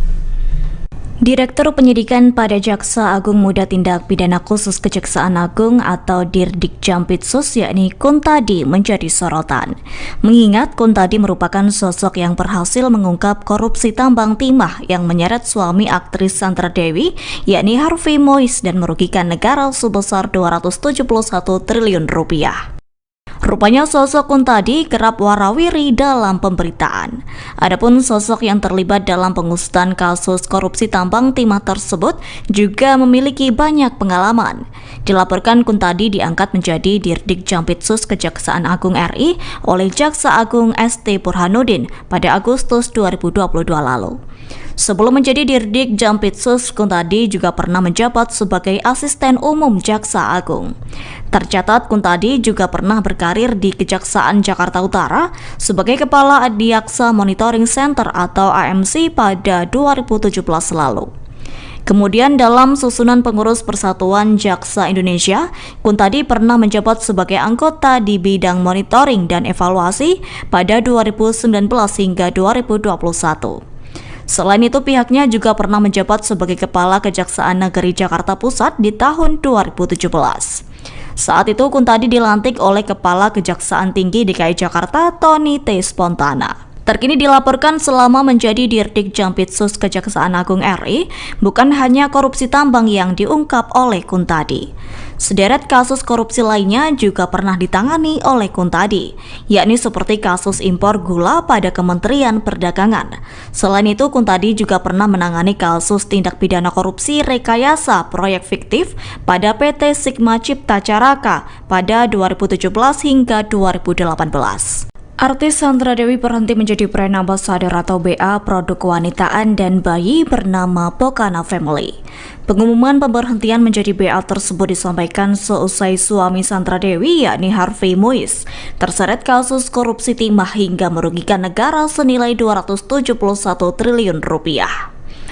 Direktur Penyidikan pada Jaksa Agung Muda Tindak Pidana Khusus Kejaksaan Agung atau Dirdik Jampitsus yakni Kuntadi menjadi sorotan. Mengingat Kuntadi merupakan sosok yang berhasil mengungkap korupsi tambang timah yang menyeret suami aktris Sandra Dewi yakni Harvey Mois dan merugikan negara sebesar 271 triliun rupiah. Rupanya sosok Kuntadi kerap warawiri dalam pemberitaan. Adapun sosok yang terlibat dalam pengusutan kasus korupsi tambang timah tersebut juga memiliki banyak pengalaman. Dilaporkan Kuntadi diangkat menjadi Dirdik Jampitsus Kejaksaan Agung RI oleh Jaksa Agung ST Burhanuddin pada Agustus 2022 lalu. Sebelum menjadi Dirdik Jampitsus, Kuntadi juga pernah menjabat sebagai Asisten Umum Jaksa Agung. Tercatat Kuntadi juga pernah berkarir di Kejaksaan Jakarta Utara sebagai Kepala Adiaksa Monitoring Center atau AMC pada 2017 lalu. Kemudian dalam susunan pengurus Persatuan Jaksa Indonesia, Kuntadi pernah menjabat sebagai anggota di bidang monitoring dan evaluasi pada 2019 hingga 2021. Selain itu, pihaknya juga pernah menjabat sebagai Kepala Kejaksaan Negeri Jakarta Pusat di tahun 2017. Saat itu, Kuntadi dilantik oleh Kepala Kejaksaan Tinggi DKI Jakarta, Tony T. Spontana. Terkini dilaporkan selama menjadi Dirdik Jampitsus Kejaksaan Agung RI, bukan hanya korupsi tambang yang diungkap oleh Kuntadi. Sederet kasus korupsi lainnya juga pernah ditangani oleh Kuntadi, yakni seperti kasus impor gula pada Kementerian Perdagangan. Selain itu, Kuntadi juga pernah menangani kasus tindak pidana korupsi rekayasa proyek fiktif pada PT Sigma Cipta Caraka pada 2017 hingga 2018. Artis Sandra Dewi berhenti menjadi brand ambassador atau BA produk kewanitaan dan bayi bernama Pokana Family. Pengumuman pemberhentian menjadi BA tersebut disampaikan seusai suami Sandra Dewi yakni Harvey Mois terseret kasus korupsi timah hingga merugikan negara senilai 271 triliun rupiah.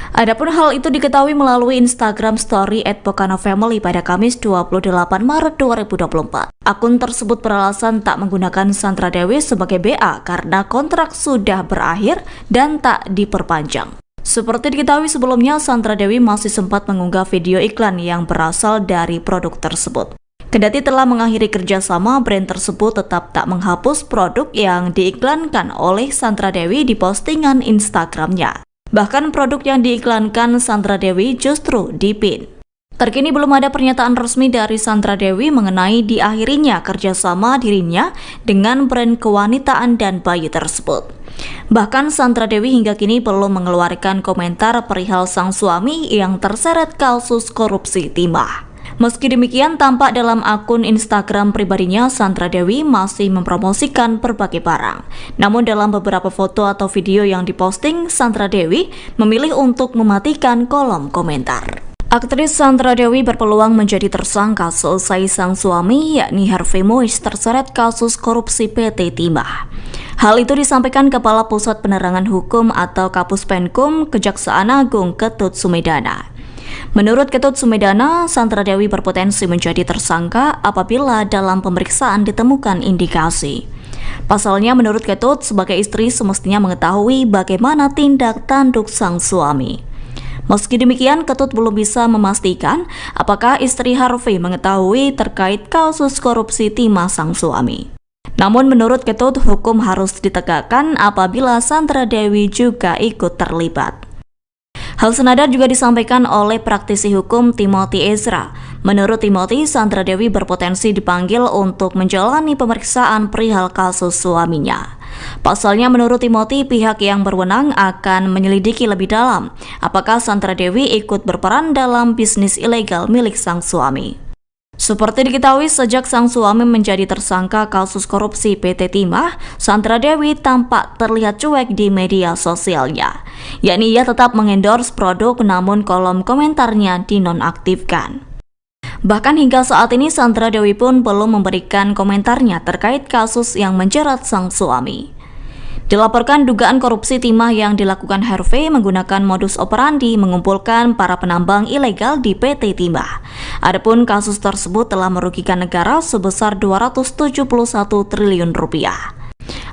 Adapun hal itu diketahui melalui Instagram Story @pokanafamily pada Kamis 28 Maret 2024. Akun tersebut beralasan tak menggunakan Sandra Dewi sebagai BA karena kontrak sudah berakhir dan tak diperpanjang. Seperti diketahui sebelumnya, Sandra Dewi masih sempat mengunggah video iklan yang berasal dari produk tersebut. Kendati telah mengakhiri kerjasama, brand tersebut tetap tak menghapus produk yang diiklankan oleh Sandra Dewi di postingan Instagramnya. Bahkan produk yang diiklankan Sandra Dewi justru dipin. Terkini belum ada pernyataan resmi dari Sandra Dewi mengenai diakhirinya kerjasama dirinya dengan brand kewanitaan dan bayi tersebut. Bahkan Sandra Dewi hingga kini belum mengeluarkan komentar perihal sang suami yang terseret kasus korupsi timah. Meski demikian, tampak dalam akun Instagram pribadinya, Sandra Dewi masih mempromosikan berbagai barang. Namun dalam beberapa foto atau video yang diposting, Sandra Dewi memilih untuk mematikan kolom komentar. Aktris Sandra Dewi berpeluang menjadi tersangka seusai sang suami yakni Harvey Mois terseret kasus korupsi PT Timah. Hal itu disampaikan Kepala Pusat Penerangan Hukum atau Kapus Penkum Kejaksaan Agung Ketut Sumedana. Menurut Ketut Sumedana, Sandra Dewi berpotensi menjadi tersangka apabila dalam pemeriksaan ditemukan indikasi. Pasalnya, menurut Ketut, sebagai istri semestinya mengetahui bagaimana tindak tanduk sang suami. Meski demikian, Ketut belum bisa memastikan apakah istri Harvey mengetahui terkait kasus korupsi timah sang suami. Namun menurut Ketut, hukum harus ditegakkan apabila Sandra Dewi juga ikut terlibat. Hal senada juga disampaikan oleh praktisi hukum Timothy Ezra. Menurut Timothy, Sandra Dewi berpotensi dipanggil untuk menjalani pemeriksaan perihal kasus suaminya. Pasalnya, menurut Timothy, pihak yang berwenang akan menyelidiki lebih dalam apakah Sandra Dewi ikut berperan dalam bisnis ilegal milik sang suami. Seperti diketahui, sejak sang suami menjadi tersangka kasus korupsi PT Timah, Sandra Dewi tampak terlihat cuek di media sosialnya. Yakni ia tetap mengendorse produk namun kolom komentarnya dinonaktifkan. Bahkan hingga saat ini Sandra Dewi pun belum memberikan komentarnya terkait kasus yang menjerat sang suami. Dilaporkan dugaan korupsi timah yang dilakukan Harvey menggunakan modus operandi mengumpulkan para penambang ilegal di PT Timah. Adapun kasus tersebut telah merugikan negara sebesar 271 triliun rupiah.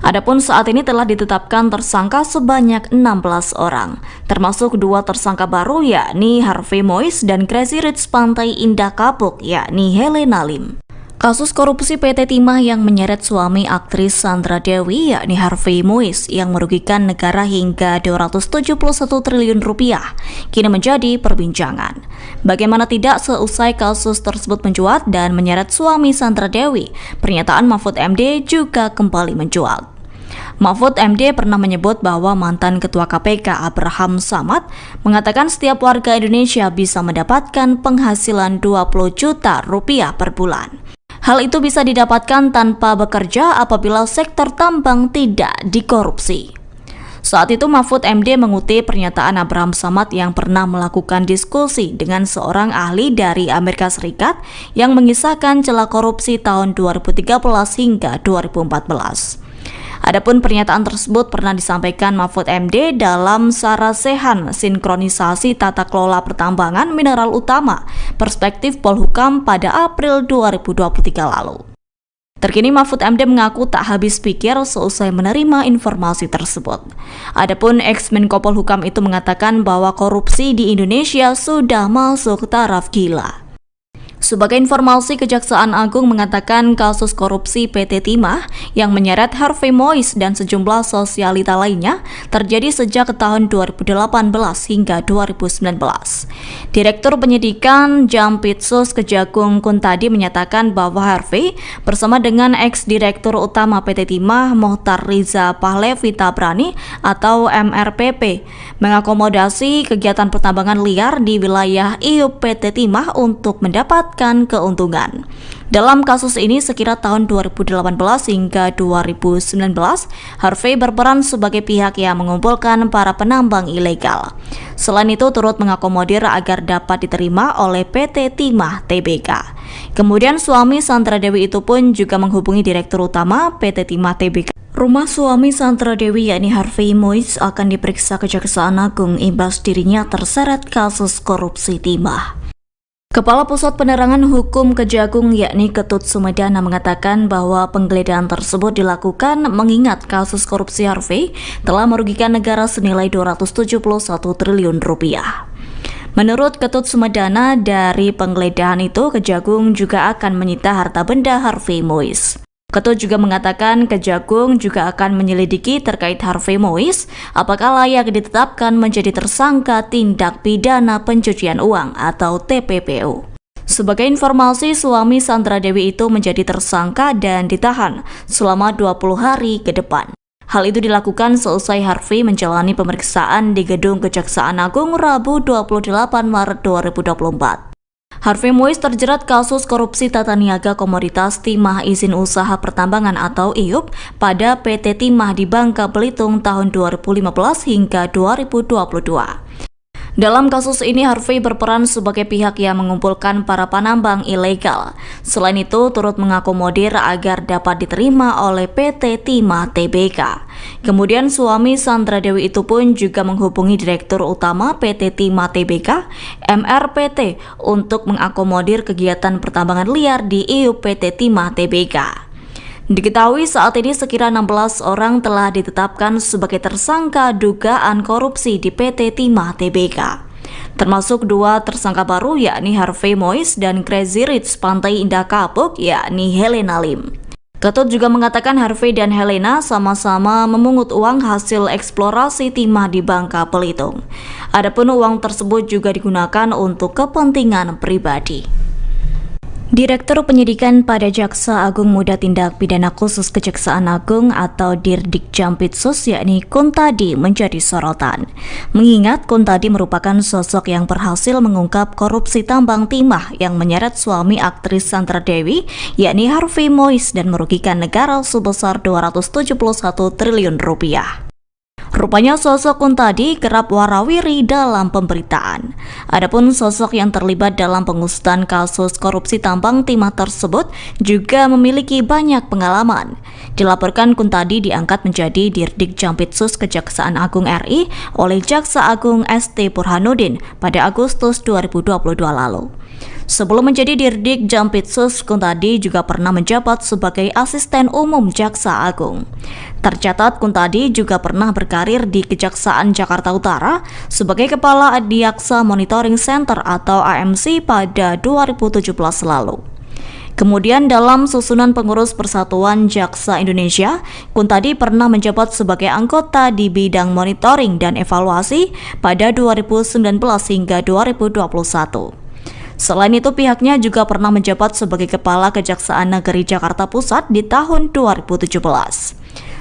Adapun saat ini telah ditetapkan tersangka sebanyak 16 orang, termasuk 2 tersangka baru yakni Harvey Mois dan Crazy Rich Pantai Indah Kapuk yakni Helena Lim. Kasus korupsi PT Timah yang menyeret suami aktris Sandra Dewi yakni Harvey Mois yang merugikan negara hingga 271 triliun rupiah kini menjadi perbincangan. Bagaimana tidak, seusai kasus tersebut mencuat dan menyeret suami Sandra Dewi, pernyataan Mahfud MD juga kembali mencuat. Mahfud MD pernah menyebut bahwa mantan Ketua KPK Abraham Samad mengatakan setiap warga Indonesia bisa mendapatkan penghasilan 20 juta rupiah per bulan. Hal itu bisa didapatkan tanpa bekerja apabila sektor tambang tidak dikorupsi. Saat itu Mahfud MD mengutip pernyataan Abraham Samad yang pernah melakukan diskusi dengan seorang ahli dari Amerika Serikat yang mengisahkan celah korupsi tahun 2013 hingga 2014. Adapun pernyataan tersebut pernah disampaikan Mahfud MD dalam Sarasehan Sinkronisasi Tata Kelola Pertambangan Mineral Utama Perspektif Polhukam pada April 2023 lalu. Terkini Mahfud MD mengaku tak habis pikir seusai menerima informasi tersebut. Adapun ex-Menko Polhukam itu mengatakan bahwa korupsi di Indonesia sudah masuk taraf gila. Sebagai informasi, Kejaksaan Agung mengatakan kasus korupsi PT Timah yang menyeret Harvey Mois dan sejumlah sosialita lainnya terjadi sejak tahun 2018 hingga 2019. Direktur Penyidikan Jampitsus Kejagung Kuntadi menyatakan bahwa Harvey bersama dengan ex-direktur utama PT Timah Mohtar Riza Pahlevi Tabrani atau MRPP mengakomodasi kegiatan pertambangan liar di wilayah IUP PT Timah untuk mendapatkan keuntungan. Dalam kasus ini sekira tahun 2018 hingga 2019, Harvey berperan sebagai pihak yang mengumpulkan para penambang ilegal. Selain itu turut mengakomodir agar dapat diterima oleh PT Timah Tbk. Kemudian suami Sandra Dewi itu pun juga menghubungi Direktur Utama PT Timah Tbk. Rumah suami Sandra Dewi yakni Harvey Mois akan diperiksa Kejaksaan Agung imbas dirinya terseret kasus korupsi timah. Kepala Pusat Penerangan Hukum Kejagung yakni Ketut Sumedana mengatakan bahwa penggeledahan tersebut dilakukan mengingat kasus korupsi Harvey telah merugikan negara senilai 271 triliun rupiah. Menurut Ketut Sumedana, dari penggeledahan itu Kejagung juga akan menyita harta benda Harvey Mois. Ketut juga mengatakan Kejagung juga akan menyelidiki terkait Harvey Mois apakah layak ditetapkan menjadi tersangka tindak pidana pencucian uang atau TPPU. Sebagai informasi, suami Sandra Dewi itu menjadi tersangka dan ditahan selama 20 hari ke depan. Hal itu dilakukan seusai Harvey menjalani pemeriksaan di Gedung Kejaksaan Agung Rabu 28 Maret 2024. Harvey Mois terjerat kasus korupsi tata niaga komoditas timah izin usaha pertambangan atau IUP pada PT Timah di Bangka Belitung tahun 2015 hingga 2022. Dalam kasus ini Harvey berperan sebagai pihak yang mengumpulkan para penambang ilegal. Selain itu turut mengakomodir agar dapat diterima oleh PT Timah Tbk. Kemudian suami Sandra Dewi itu pun juga menghubungi Direktur Utama PT Timah Tbk, MRPT, untuk mengakomodir kegiatan pertambangan liar di IUP PT Timah Tbk. Diketahui saat ini sekira 16 orang telah ditetapkan sebagai tersangka dugaan korupsi di PT Timah Tbk. Termasuk 2 tersangka baru yakni Harvey Mois dan Crazy Rich Pantai Indah Kapuk yakni Helena Lim. Ketut juga mengatakan Harvey dan Helena sama-sama memungut uang hasil eksplorasi timah di Bangka Belitung. Adapun uang tersebut juga digunakan untuk kepentingan pribadi. Direktur Penyidikan pada Jaksa Agung Muda Tindak Pidana Khusus Kejaksaan Agung atau Dirdik Jampitsus yakni Kuntadi menjadi sorotan. Mengingat Kuntadi merupakan sosok yang berhasil mengungkap korupsi tambang timah yang menyeret suami aktris Sandra Dewi yakni Harvey Mois dan merugikan negara sebesar 271 triliun rupiah. Rupanya sosok Kuntadi kerap warawiri dalam pemberitaan. Adapun sosok yang terlibat dalam pengusutan kasus korupsi tambang timah tersebut juga memiliki banyak pengalaman. Dilaporkan Kuntadi diangkat menjadi Dirdik Jampitsus Kejaksaan Agung RI oleh Jaksa Agung ST Burhanuddin pada Agustus 2022 lalu. Sebelum menjadi Dirdik Jampitsus, Kuntadi juga pernah menjabat sebagai Asisten Umum Jaksa Agung. Tercatat Kuntadi juga pernah berkarir di Kejaksaan Jakarta Utara sebagai Kepala Adiaksa Monitoring Center atau AMC pada 2017 lalu. Kemudian dalam susunan pengurus Persatuan Jaksa Indonesia, Kuntadi pernah menjabat sebagai anggota di bidang monitoring dan evaluasi pada 2019 hingga 2021. Selain itu, pihaknya juga pernah menjabat sebagai Kepala Kejaksaan Negeri Jakarta Pusat di tahun 2017.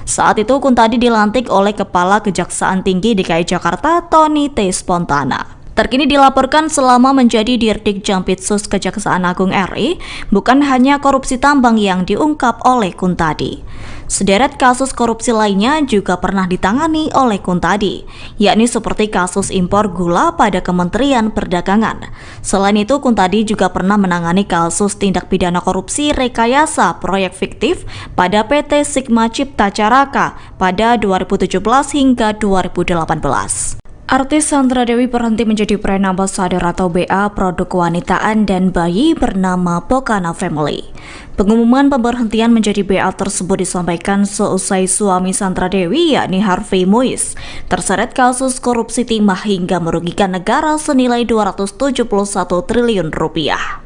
Saat itu, Kuntadi dilantik oleh Kepala Kejaksaan Tinggi DKI Jakarta, Tony T. Spontana. Terkini dilaporkan selama menjadi Dirdik Jampitsus Kejaksaan Agung RI, bukan hanya korupsi tambang yang diungkap oleh Kuntadi. Sederet kasus korupsi lainnya juga pernah ditangani oleh Kuntadi, yakni seperti kasus impor gula pada Kementerian Perdagangan. Selain itu, Kuntadi juga pernah menangani kasus tindak pidana korupsi rekayasa proyek fiktif pada PT Sigma Cipta Caraka pada 2017 hingga 2018. Artis Sandra Dewi berhenti menjadi brand ambassador atau BA produk kewanitaan dan bayi bernama Pokana Family. Pengumuman pemberhentian menjadi BA tersebut disampaikan seusai suami Sandra Dewi yakni Harvey Mois terseret kasus korupsi timah hingga merugikan negara senilai 271 triliun rupiah.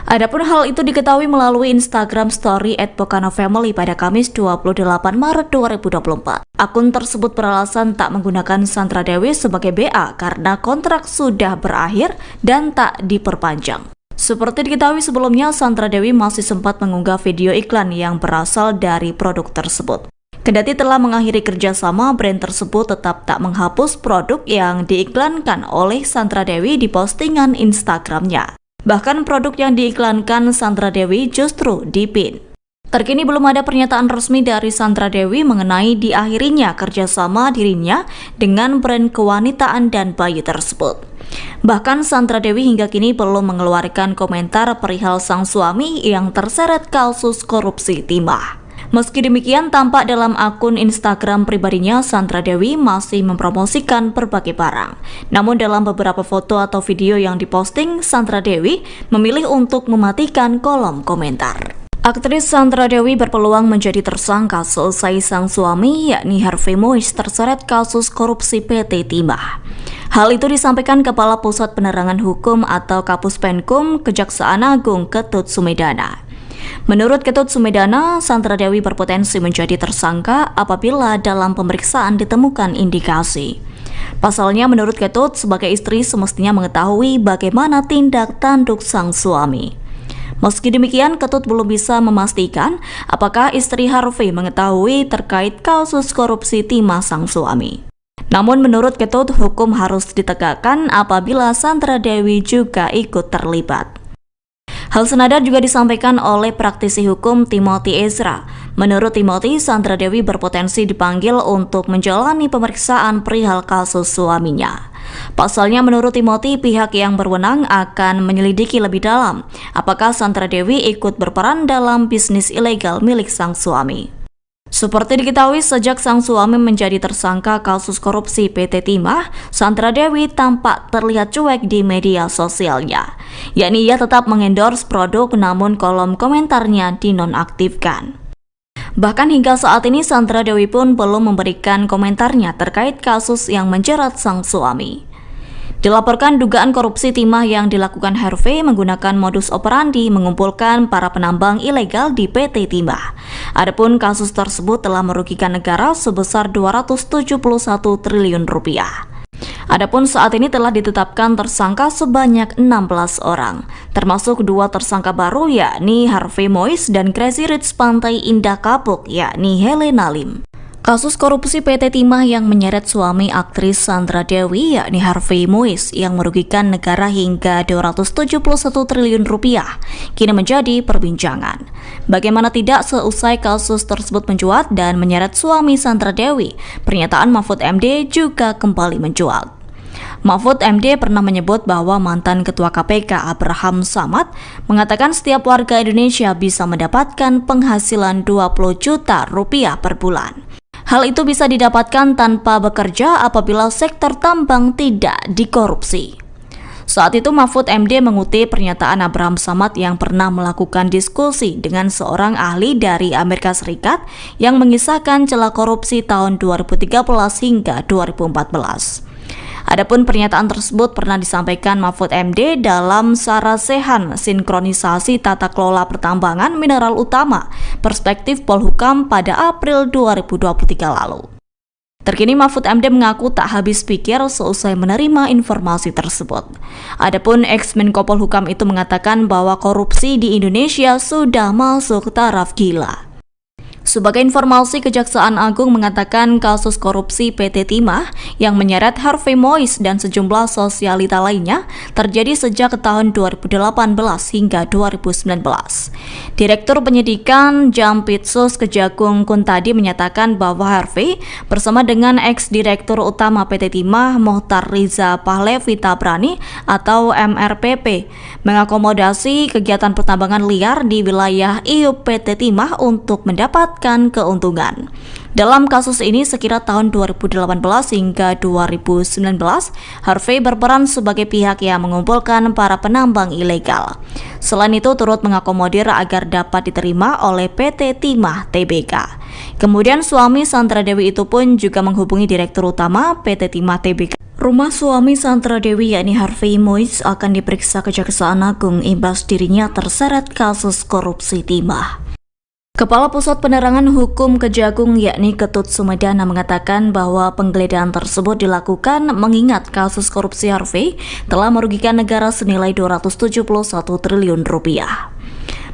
Adapun hal itu diketahui melalui Instagram Story @pokana_family pada Kamis 28 Maret 2024. Akun tersebut beralasan tak menggunakan Sandra Dewi sebagai BA karena kontrak sudah berakhir dan tak diperpanjang. Seperti diketahui sebelumnya, Sandra Dewi masih sempat mengunggah video iklan yang berasal dari produk tersebut. Kendati telah mengakhiri kerjasama, brand tersebut tetap tak menghapus produk yang diiklankan oleh Sandra Dewi di postingan Instagramnya. Bahkan produk yang diiklankan Sandra Dewi justru dipin. Terkini belum ada pernyataan resmi dari Sandra Dewi mengenai diakhirinya kerjasama dirinya dengan brand kewanitaan dan bayi tersebut. Bahkan Sandra Dewi hingga kini belum mengeluarkan komentar perihal sang suami yang terseret kasus korupsi timah. Meski demikian, tampak dalam akun Instagram pribadinya, Sandra Dewi masih mempromosikan berbagai barang. Namun dalam beberapa foto atau video yang diposting, Sandra Dewi memilih untuk mematikan kolom komentar. Aktris Sandra Dewi berpeluang menjadi tersangka seusai sang suami yakni Harvey Mois terseret kasus korupsi PT Timah. Hal itu disampaikan Kepala Pusat Penerangan Hukum atau Kapus Penkum Kejaksaan Agung Ketut Sumedana. Menurut Ketut Sumedana, Sandra Dewi berpotensi menjadi tersangka apabila dalam pemeriksaan ditemukan indikasi. Pasalnya, menurut Ketut, sebagai istri semestinya mengetahui bagaimana tindak tanduk sang suami. Meski demikian, Ketut belum bisa memastikan apakah istri Harvey mengetahui terkait kasus korupsi timah sang suami. Namun menurut Ketut, hukum harus ditegakkan apabila Sandra Dewi juga ikut terlibat. Hal senada juga disampaikan oleh praktisi hukum Timothy Ezra. Menurut Timothy, Sandra Dewi berpotensi dipanggil untuk menjalani pemeriksaan perihal kasus suaminya. Pasalnya, menurut Timothy, pihak yang berwenang akan menyelidiki lebih dalam apakah Sandra Dewi ikut berperan dalam bisnis ilegal milik sang suami. Seperti diketahui, sejak sang suami menjadi tersangka kasus korupsi PT Timah, Sandra Dewi tampak terlihat cuek di media sosialnya. Yakni ia tetap mengendorse produk namun kolom komentarnya dinonaktifkan. Bahkan hingga saat ini Sandra Dewi pun belum memberikan komentarnya terkait kasus yang menjerat sang suami. Dilaporkan dugaan korupsi timah yang dilakukan Harvey menggunakan modus operandi mengumpulkan para penambang ilegal di PT Timah. Adapun kasus tersebut telah merugikan negara sebesar 271 triliun rupiah. Adapun saat ini telah ditetapkan tersangka sebanyak 16 orang, termasuk 2 tersangka baru yakni Harvey Mois dan Crazy Rich Pantai Indah Kapuk yakni Helena Lim. Kasus korupsi PT Timah yang menyeret suami aktris Sandra Dewi yakni Harvey Mois yang merugikan negara hingga 271 triliun rupiah kini menjadi perbincangan. Bagaimana tidak, seusai kasus tersebut mencuat dan menyeret suami Sandra Dewi, pernyataan Mahfud MD juga kembali mencuat. Mahfud MD pernah menyebut bahwa mantan Ketua KPK Abraham Samad mengatakan setiap warga Indonesia bisa mendapatkan penghasilan 20 juta rupiah per bulan. Hal itu bisa didapatkan tanpa bekerja apabila sektor tambang tidak dikorupsi. Saat itu Mahfud MD mengutip pernyataan Abraham Samad yang pernah melakukan diskusi dengan seorang ahli dari Amerika Serikat yang mengisahkan celah korupsi tahun 2013 hingga 2014. Adapun pernyataan tersebut pernah disampaikan Mahfud MD dalam Sarasehan Sinkronisasi Tata Kelola Pertambangan Mineral Utama Perspektif Polhukam pada April 2023 lalu. Terkini Mahfud MD mengaku tak habis pikir seusai menerima informasi tersebut. Adapun ex-Menko Polhukam itu mengatakan bahwa korupsi di Indonesia sudah masuk taraf gila. Sebagai informasi, Kejaksaan Agung mengatakan kasus korupsi PT Timah yang menyeret Harvey Mois dan sejumlah sosialita lainnya terjadi sejak tahun 2018 hingga 2019. Direktur Penyidikan Jampitsus Kejagung Kuntadi menyatakan bahwa Harvey bersama dengan ex-direktur utama PT Timah Mohtar Riza Pahlevi Tabrani atau MRPP mengakomodasi kegiatan pertambangan liar di wilayah IUP PT Timah untuk mendapat keuntungan. Dalam kasus ini sekira tahun 2018 hingga 2019, Harvey berperan sebagai pihak yang mengumpulkan para penambang ilegal. Selain itu turut mengakomodir agar dapat diterima oleh PT Timah Tbk. Kemudian suami Sandra Dewi itu pun juga menghubungi Direktur Utama PT Timah Tbk. Rumah suami Sandra Dewi yakni Harvey Mois akan diperiksa Kejaksaan Agung imbas dirinya terseret kasus korupsi timah. Kepala Pusat Penerangan Hukum Kejagung yakni Ketut Sumedana mengatakan bahwa penggeledahan tersebut dilakukan mengingat kasus korupsi Harvey telah merugikan negara senilai 271 triliun rupiah.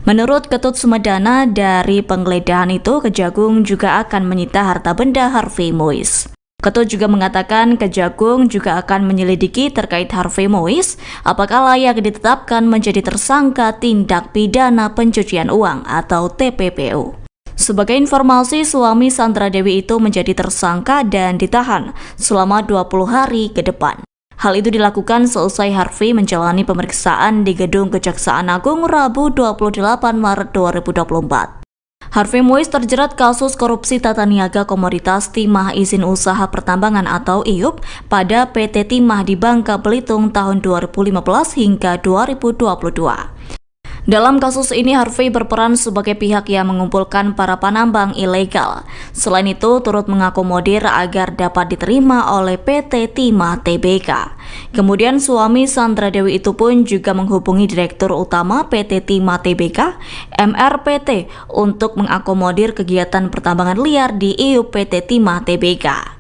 Menurut Ketut Sumedana, dari penggeledahan itu Kejagung juga akan menyita harta benda Harvey Mois. Ketut juga mengatakan Kejagung juga akan menyelidiki terkait Harvey Mois apakah layak ditetapkan menjadi tersangka tindak pidana pencucian uang atau TPPU. Sebagai informasi, suami Sandra Dewi itu menjadi tersangka dan ditahan selama 20 hari ke depan. Hal itu dilakukan seusai Harvey menjalani pemeriksaan di Gedung Kejaksaan Agung Rabu 28 Maret 2024. Harvey Mois terjerat kasus korupsi tata niaga komoditas timah izin usaha pertambangan atau IUP pada PT Timah di Bangka Belitung tahun 2015 hingga 2022. Dalam kasus ini Harvey berperan sebagai pihak yang mengumpulkan para penambang ilegal. Selain itu turut mengakomodir agar dapat diterima oleh PT Timah Tbk. Kemudian suami Sandra Dewi itu pun juga menghubungi Direktur Utama PT Timah Tbk, MRPT, untuk mengakomodir kegiatan pertambangan liar di IUP PT Timah Tbk.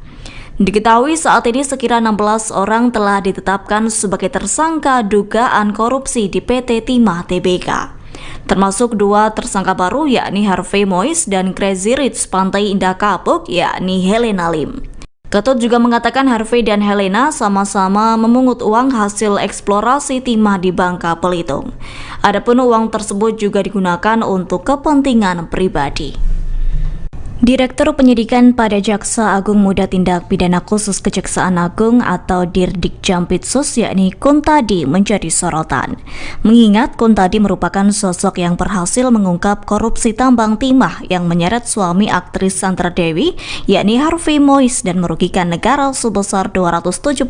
Diketahui saat ini sekira 16 orang telah ditetapkan sebagai tersangka dugaan korupsi di PT Timah Tbk. Termasuk 2 tersangka baru yakni Harvey Mois dan Crazy Rich Pantai Indah Kapuk yakni Helena Lim. Ketut juga mengatakan Harvey dan Helena sama-sama memungut uang hasil eksplorasi timah di Bangka Belitung. Adapun uang tersebut juga digunakan untuk kepentingan pribadi. Direktur Penyidikan pada Jaksa Agung Muda Tindak Pidana Khusus Kejaksaan Agung atau Dirdik Jampitsus yakni Kuntadi menjadi sorotan. Mengingat Kuntadi merupakan sosok yang berhasil mengungkap korupsi tambang timah yang menyeret suami aktris Sandra Dewi yakni Harvey Mois dan merugikan negara sebesar 271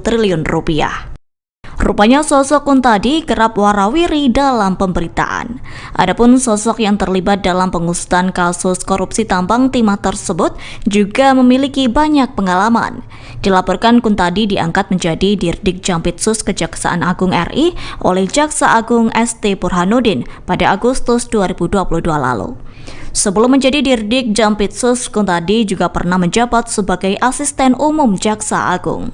triliun rupiah. Rupanya sosok Kuntadi kerap warawiri dalam pemberitaan. Adapun sosok yang terlibat dalam pengusutan kasus korupsi tambang timah tersebut juga memiliki banyak pengalaman. Dilaporkan Kuntadi diangkat menjadi Dirdik Jampitsus Kejaksaan Agung RI oleh Jaksa Agung ST Burhanuddin pada Agustus 2022 lalu. Sebelum menjadi Dirdik Jampitsus, Kuntadi juga pernah menjabat sebagai Asisten Umum Jaksa Agung.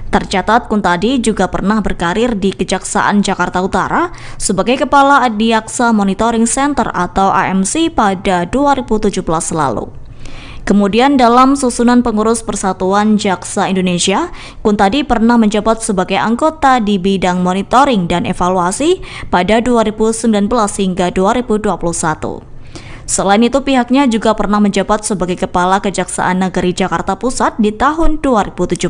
Tercatat Kuntadi juga pernah berkarir di Kejaksaan Jakarta Utara sebagai Kepala Adiaksa Monitoring Center atau AMC pada 2017 lalu. Kemudian dalam susunan pengurus Persatuan Jaksa Indonesia, Kuntadi pernah menjabat sebagai anggota di bidang monitoring dan evaluasi pada 2019 hingga 2021. Selain itu, pihaknya juga pernah menjabat sebagai Kepala Kejaksaan Negeri Jakarta Pusat di tahun 2017.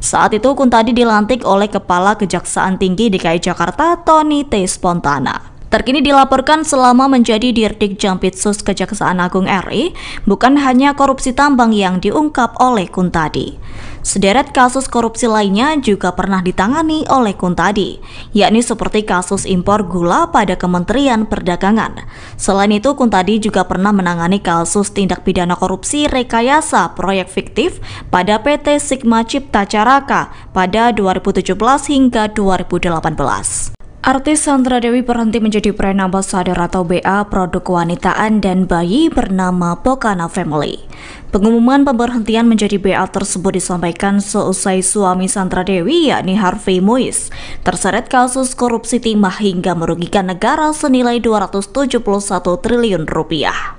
Saat itu, Kuntadi dilantik oleh Kepala Kejaksaan Tinggi DKI Jakarta, Tony T. Spontana. Terkini dilaporkan selama menjadi Dirdik Jampitsus Kejaksaan Agung RI, bukan hanya korupsi tambang yang diungkap oleh Kuntadi. Sederet kasus korupsi lainnya juga pernah ditangani oleh Kuntadi, yakni seperti kasus impor gula pada Kementerian Perdagangan. Selain itu, Kuntadi juga pernah menangani kasus tindak pidana korupsi rekayasa proyek fiktif pada PT Sigma Cipta Caraka pada 2017 hingga 2018. Artis Sandra Dewi berhenti menjadi brand ambassador atau BA produk kewanitaan dan bayi bernama Pokana Family. Pengumuman pemberhentian menjadi BA tersebut disampaikan seusai suami Sandra Dewi, yakni Harvey Moise, terseret kasus korupsi timah hingga merugikan negara senilai 271 triliun rupiah.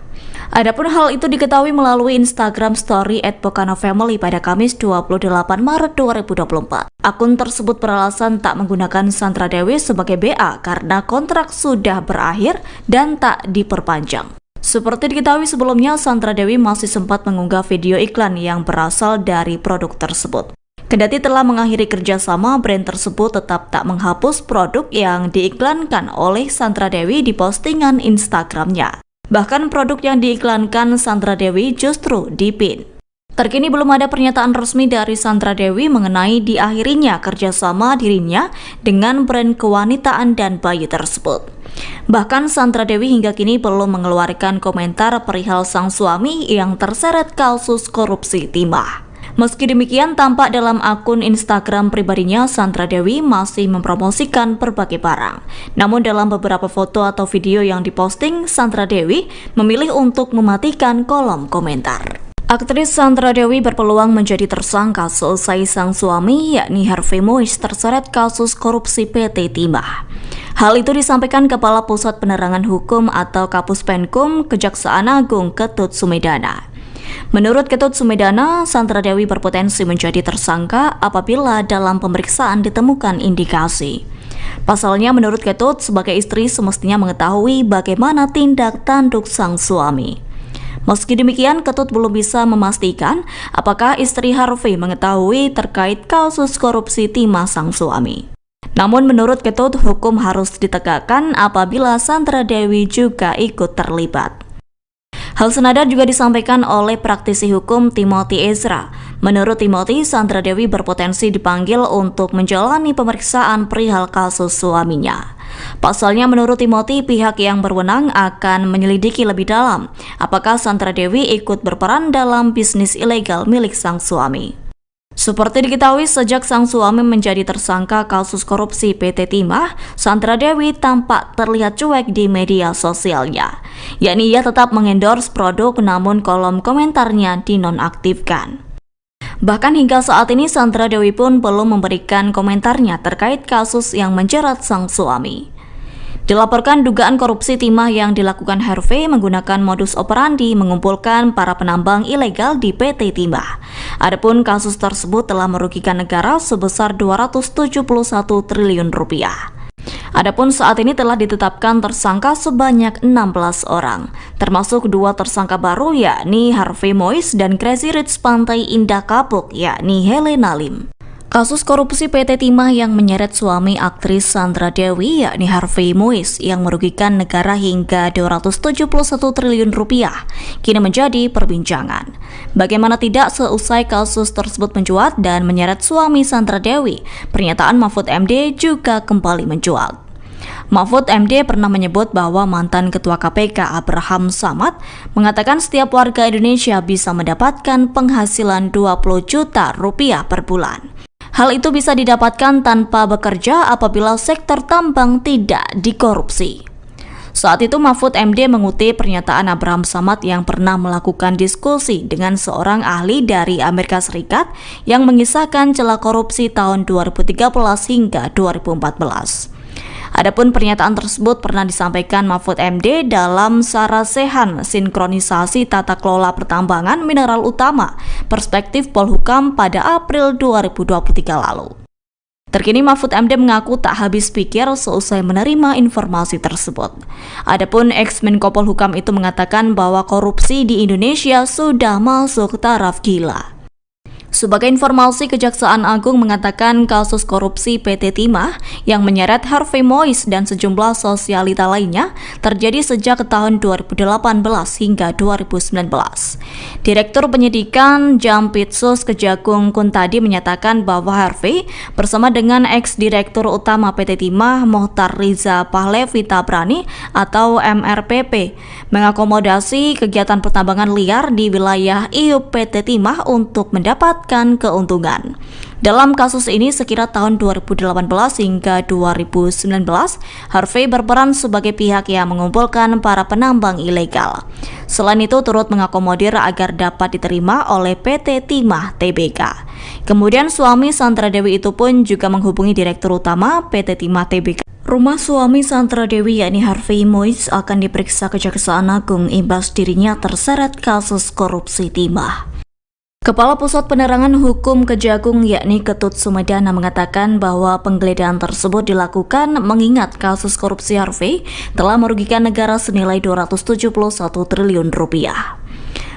Adapun hal itu diketahui melalui Instagram Story @pokana_family pada Kamis 28 Maret 2024. Akun tersebut beralasan tak menggunakan Sandra Dewi sebagai BA karena kontrak sudah berakhir dan tak diperpanjang. Seperti diketahui sebelumnya, Sandra Dewi masih sempat mengunggah video iklan yang berasal dari produk tersebut. Kendati telah mengakhiri kerjasama, brand tersebut tetap tak menghapus produk yang diiklankan oleh Sandra Dewi di postingan Instagramnya. Bahkan produk yang diiklankan Sandra Dewi justru dipin. Terkini belum ada pernyataan resmi dari Sandra Dewi mengenai diakhirinya kerjasama dirinya dengan brand kewanitaan dan bayi tersebut. Bahkan Sandra Dewi hingga kini belum mengeluarkan komentar perihal sang suami yang terseret kasus korupsi timah. Meski demikian, tampak dalam akun Instagram pribadinya, Sandra Dewi masih mempromosikan berbagai barang. Namun dalam beberapa foto atau video yang diposting, Sandra Dewi memilih untuk mematikan kolom komentar. Aktris Sandra Dewi berpeluang menjadi tersangka seusai sang suami, yakni Harvey Moise, terseret kasus korupsi PT Timah. Hal itu disampaikan Kepala Pusat Penerangan Hukum atau Kapus Penkum Kejaksaan Agung Ketut Sumedana. Menurut Ketut Sumedana, Sandra Dewi berpotensi menjadi tersangka apabila dalam pemeriksaan ditemukan indikasi. Pasalnya, menurut Ketut, sebagai istri semestinya mengetahui bagaimana tindak tanduk sang suami. Meski demikian, Ketut belum bisa memastikan apakah istri Harvey mengetahui terkait kasus korupsi timah sang suami. Namun menurut Ketut, hukum harus ditegakkan apabila Sandra Dewi juga ikut terlibat. Hal senada juga disampaikan oleh praktisi hukum Timothy Ezra. Menurut Timothy, Sandra Dewi berpotensi dipanggil untuk menjalani pemeriksaan perihal kasus suaminya. Pasalnya menurut Timothy, pihak yang berwenang akan menyelidiki lebih dalam apakah Sandra Dewi ikut berperan dalam bisnis ilegal milik sang suami. Seperti diketahui, sejak sang suami menjadi tersangka kasus korupsi PT Timah, Sandra Dewi tampak terlihat cuek di media sosialnya. Yakni ia tetap mengendorse produk namun kolom komentarnya dinonaktifkan. Bahkan hingga saat ini Sandra Dewi pun belum memberikan komentarnya terkait kasus yang menjerat sang suami. Dilaporkan dugaan korupsi timah yang dilakukan Harvey menggunakan modus operandi mengumpulkan para penambang ilegal di PT Timah. Adapun kasus tersebut telah merugikan negara sebesar 271 triliun rupiah. Adapun saat ini telah ditetapkan tersangka sebanyak 16 orang, termasuk 2 tersangka baru yakni Harvey Moise dan Crazy Rich Pantai Indah Kapuk yakni Helena Lim. Kasus korupsi PT Timah yang menyeret suami aktris Sandra Dewi yakni Harvey Moise yang merugikan negara hingga 271 triliun rupiah kini menjadi perbincangan. Bagaimana tidak, seusai kasus tersebut mencuat dan menyeret suami Sandra Dewi, pernyataan Mahfud MD juga kembali mencuat. Mahfud MD pernah menyebut bahwa mantan Ketua KPK Abraham Samad mengatakan setiap warga Indonesia bisa mendapatkan penghasilan 20 juta rupiah per bulan. Hal itu bisa didapatkan tanpa bekerja apabila sektor tambang tidak dikorupsi. Saat itu Mahfud MD mengutip pernyataan Abraham Samad yang pernah melakukan diskusi dengan seorang ahli dari Amerika Serikat yang mengisahkan celah korupsi tahun 2013 hingga 2014. Adapun pernyataan tersebut pernah disampaikan Mahfud MD dalam Sarasehan Sinkronisasi Tata Kelola Pertambangan Mineral Utama Perspektif Polhukam pada April 2023 lalu. Terkini Mahfud MD mengaku tak habis pikir seusai menerima informasi tersebut. Adapun ex-Menko Polhukam itu mengatakan bahwa korupsi di Indonesia sudah masuk taraf gila. Sebagai informasi, Kejaksaan Agung mengatakan kasus korupsi PT Timah yang menyeret Harvey Mois dan sejumlah sosialita lainnya terjadi sejak tahun 2018 hingga 2019. Direktur Penyidikan Jampitsus Kejagung Kuntadi menyatakan bahwa Harvey bersama dengan ex-direktur utama PT Timah Mohtar Riza Pahlevi Tabrani atau MRPP mengakomodasi kegiatan pertambangan liar di wilayah IUP PT Timah untuk mendapatkan keuntungan. Dalam kasus ini sekira tahun 2018 hingga 2019, Harvey berperan sebagai pihak yang mengumpulkan para penambang ilegal. Selain itu turut mengakomodir agar dapat diterima oleh PT Timah Tbk. Kemudian suami Sandra Dewi itu pun juga menghubungi Direktur Utama PT Timah Tbk. Rumah suami Sandra Dewi yakni Harvey Mois akan diperiksa Kejaksaan Agung imbas dirinya terseret kasus korupsi timah. Kepala Pusat Penerangan Hukum Kejagung yakni Ketut Sumedana mengatakan bahwa penggeledahan tersebut dilakukan mengingat kasus korupsi Harvey telah merugikan negara senilai 271 triliun rupiah.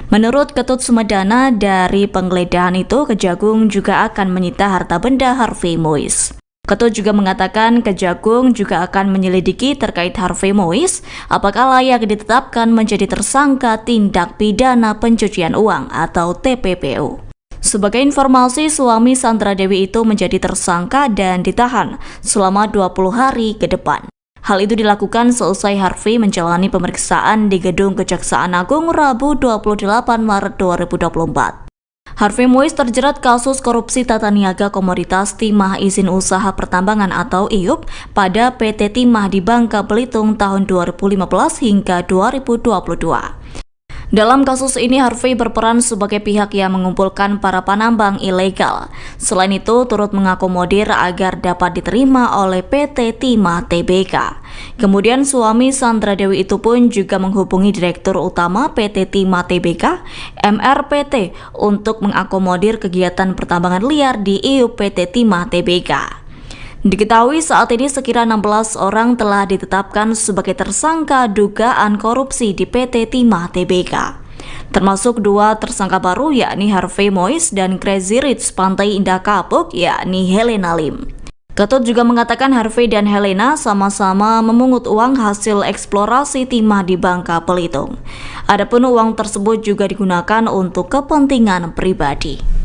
Menurut Ketut Sumedana, dari penggeledahan itu Kejagung juga akan menyita harta benda Harvey Mois. Ketut juga mengatakan Kejagung juga akan menyelidiki terkait Harvey Mois apakah layak ditetapkan menjadi tersangka tindak pidana pencucian uang atau TPPU. Sebagai informasi, suami Sandra Dewi itu menjadi tersangka dan ditahan selama 20 hari ke depan. Hal itu dilakukan seusai Harvey menjalani pemeriksaan di Gedung Kejaksaan Agung Rabu 28 Maret 2024. Harvey Mois terjerat kasus korupsi tata niaga komoditas timah izin usaha pertambangan atau IUP pada PT Timah di Bangka Belitung tahun 2015 hingga 2022. Dalam kasus ini Harvey berperan sebagai pihak yang mengumpulkan para penambang ilegal. Selain itu turut mengakomodir agar dapat diterima oleh PT Timah Tbk. Kemudian suami Sandra Dewi itu pun juga menghubungi Direktur Utama PT Timah Tbk, MRPT, untuk mengakomodir kegiatan pertambangan liar di IUP PT Timah Tbk. Diketahui saat ini sekira 16 orang telah ditetapkan sebagai tersangka dugaan korupsi di PT Timah Tbk. Termasuk 2 tersangka baru yakni Harvey Mois dan Crazy Rich Pantai Indah Kapuk yakni Helena Lim. Ketut juga mengatakan Harvey dan Helena sama-sama memungut uang hasil eksplorasi timah di Bangka Belitung. Adapun uang tersebut juga digunakan untuk kepentingan pribadi.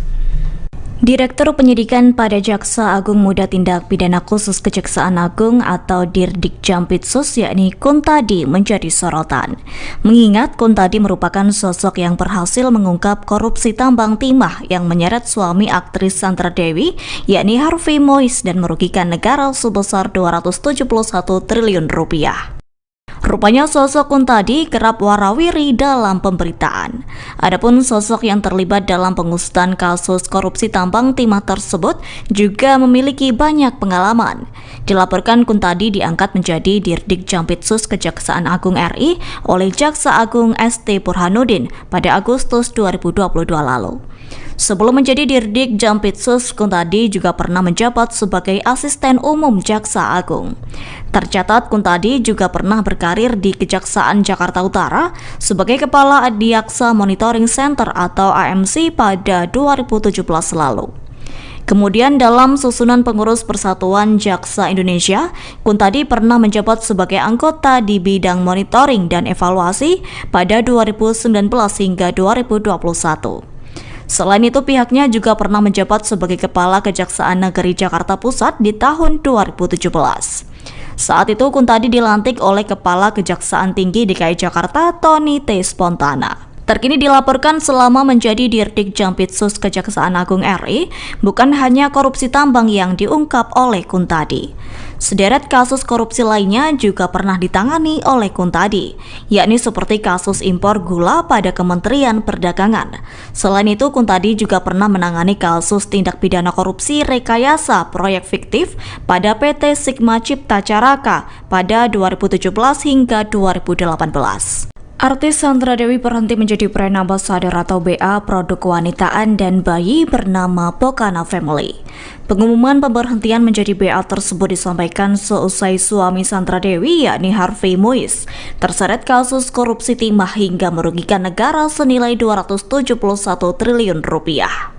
Direktur Penyidikan pada Jaksa Agung Muda Tindak Pidana Khusus Kejaksaan Agung atau Dirdik Jampitsus yakni Kuntadi menjadi sorotan. Mengingat Kuntadi merupakan sosok yang berhasil mengungkap korupsi tambang timah yang menyeret suami aktris Sandra Dewi yakni Harvey Mois dan merugikan negara sebesar 271 triliun rupiah. Rupanya sosok Kuntadi kerap warawiri dalam pemberitaan. Adapun sosok yang terlibat dalam pengusutan kasus korupsi tambang timah tersebut juga memiliki banyak pengalaman. Dilaporkan Kuntadi diangkat menjadi Dirdik Jampitsus Kejaksaan Agung RI oleh Jaksa Agung ST Burhanuddin pada Agustus 2022 lalu. Sebelum menjadi Dirdik Jampitsus, Kuntadi juga pernah menjabat sebagai Asisten Umum Jaksa Agung. Tercatat Kuntadi juga pernah berkarir di Kejaksaan Jakarta Utara sebagai Kepala Adiaksa Monitoring Center atau AMC pada 2017 lalu. Kemudian dalam susunan pengurus Persatuan Jaksa Indonesia, Kuntadi pernah menjabat sebagai anggota di bidang monitoring dan evaluasi pada 2019 hingga 2021. Selain itu pihaknya juga pernah menjabat sebagai Kepala Kejaksaan Negeri Jakarta Pusat di tahun 2017. Saat itu Kuntadi dilantik oleh Kepala Kejaksaan Tinggi DKI Jakarta Tony T. Spontana. Terkini dilaporkan selama menjadi Dirdik Jampitsus Kejaksaan Agung RI, bukan hanya korupsi tambang yang diungkap oleh Kuntadi. Sederet kasus korupsi lainnya juga pernah ditangani oleh Kuntadi, yakni seperti kasus impor gula pada Kementerian Perdagangan. Selain itu, Kuntadi juga pernah menangani kasus tindak pidana korupsi rekayasa proyek fiktif pada PT Sigma Cipta Caraka pada 2017 hingga 2018. Artis Sandra Dewi berhenti menjadi brand ambassador atau BA produk kewanitaan dan bayi bernama Pokana Family. Pengumuman pemberhentian menjadi BA tersebut disampaikan seusai suami Sandra Dewi yakni Harvey Moise terseret kasus korupsi timah hingga merugikan negara senilai 271 triliun rupiah.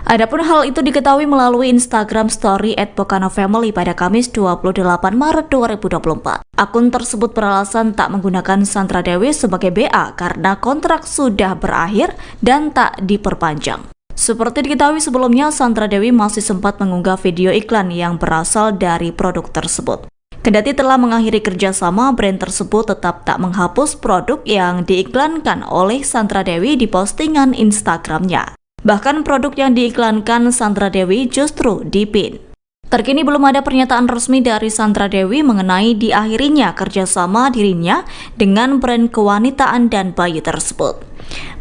Adapun hal itu diketahui melalui Instagram Story @pokana_family pada Kamis 28 Maret 2024. Akun tersebut beralasan tak menggunakan Sandra Dewi sebagai BA karena kontrak sudah berakhir dan tak diperpanjang. Seperti diketahui sebelumnya, Sandra Dewi masih sempat mengunggah video iklan yang berasal dari produk tersebut. Kendati telah mengakhiri kerjasama, brand tersebut tetap tak menghapus produk yang diiklankan oleh Sandra Dewi di postingan Instagramnya. Bahkan produk yang diiklankan Sandra Dewi justru dipin. Terkini belum ada pernyataan resmi dari Sandra Dewi mengenai diakhirinya kerjasama dirinya dengan brand kewanitaan dan bayi tersebut.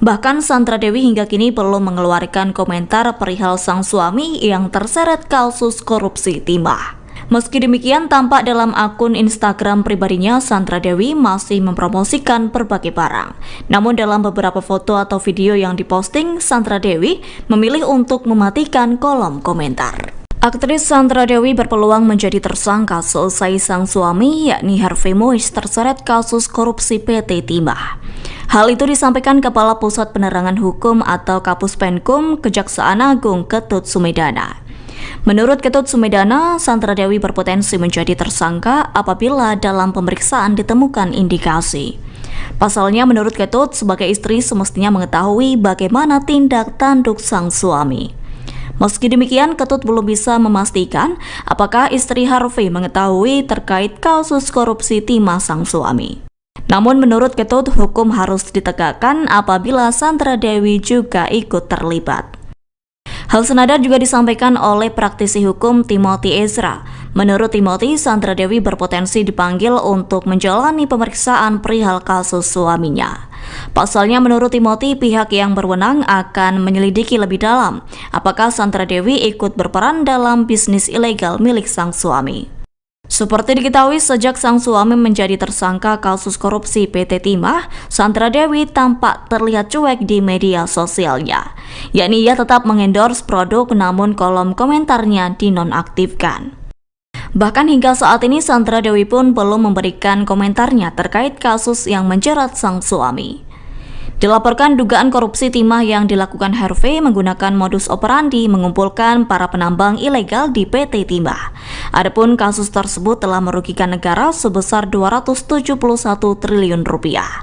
Bahkan Sandra Dewi hingga kini belum mengeluarkan komentar perihal sang suami yang terseret kasus korupsi timah. Meski demikian, tampak dalam akun Instagram pribadinya, Sandra Dewi masih mempromosikan berbagai barang. Namun dalam beberapa foto atau video yang diposting, Sandra Dewi memilih untuk mematikan kolom komentar. Aktris Sandra Dewi berpeluang menjadi tersangka seusai sang suami yakni Harvey Moise terseret kasus korupsi PT Timah. Hal itu disampaikan Kepala Pusat Penerangan Hukum atau Kapus Penkum Kejaksaan Agung Ketut Sumedana. Menurut Ketut Sumedana, Sandra Dewi berpotensi menjadi tersangka apabila dalam pemeriksaan ditemukan indikasi. Pasalnya, menurut Ketut, sebagai istri semestinya mengetahui bagaimana tindak tanduk sang suami. Meski demikian, Ketut belum bisa memastikan apakah istri Harvey mengetahui terkait kasus korupsi timah sang suami. Namun menurut Ketut, hukum harus ditegakkan apabila Sandra Dewi juga ikut terlibat. Hal senada juga disampaikan oleh praktisi hukum Timothy Ezra. Menurut Timothy, Sandra Dewi berpotensi dipanggil untuk menjalani pemeriksaan perihal kasus suaminya. Pasalnya, menurut Timothy, pihak yang berwenang akan menyelidiki lebih dalam apakah Sandra Dewi ikut berperan dalam bisnis ilegal milik sang suami. Seperti diketahui, sejak sang suami menjadi tersangka kasus korupsi PT Timah, Sandra Dewi tampak terlihat cuek di media sosialnya. Yakni ia tetap mengendorse produk namun kolom komentarnya dinonaktifkan. Bahkan hingga saat ini Sandra Dewi pun belum memberikan komentarnya terkait kasus yang menjerat sang suami. Dilaporkan dugaan korupsi timah yang dilakukan Harvey menggunakan modus operandi mengumpulkan para penambang ilegal di PT Timah. Adapun kasus tersebut telah merugikan negara sebesar 271 triliun rupiah.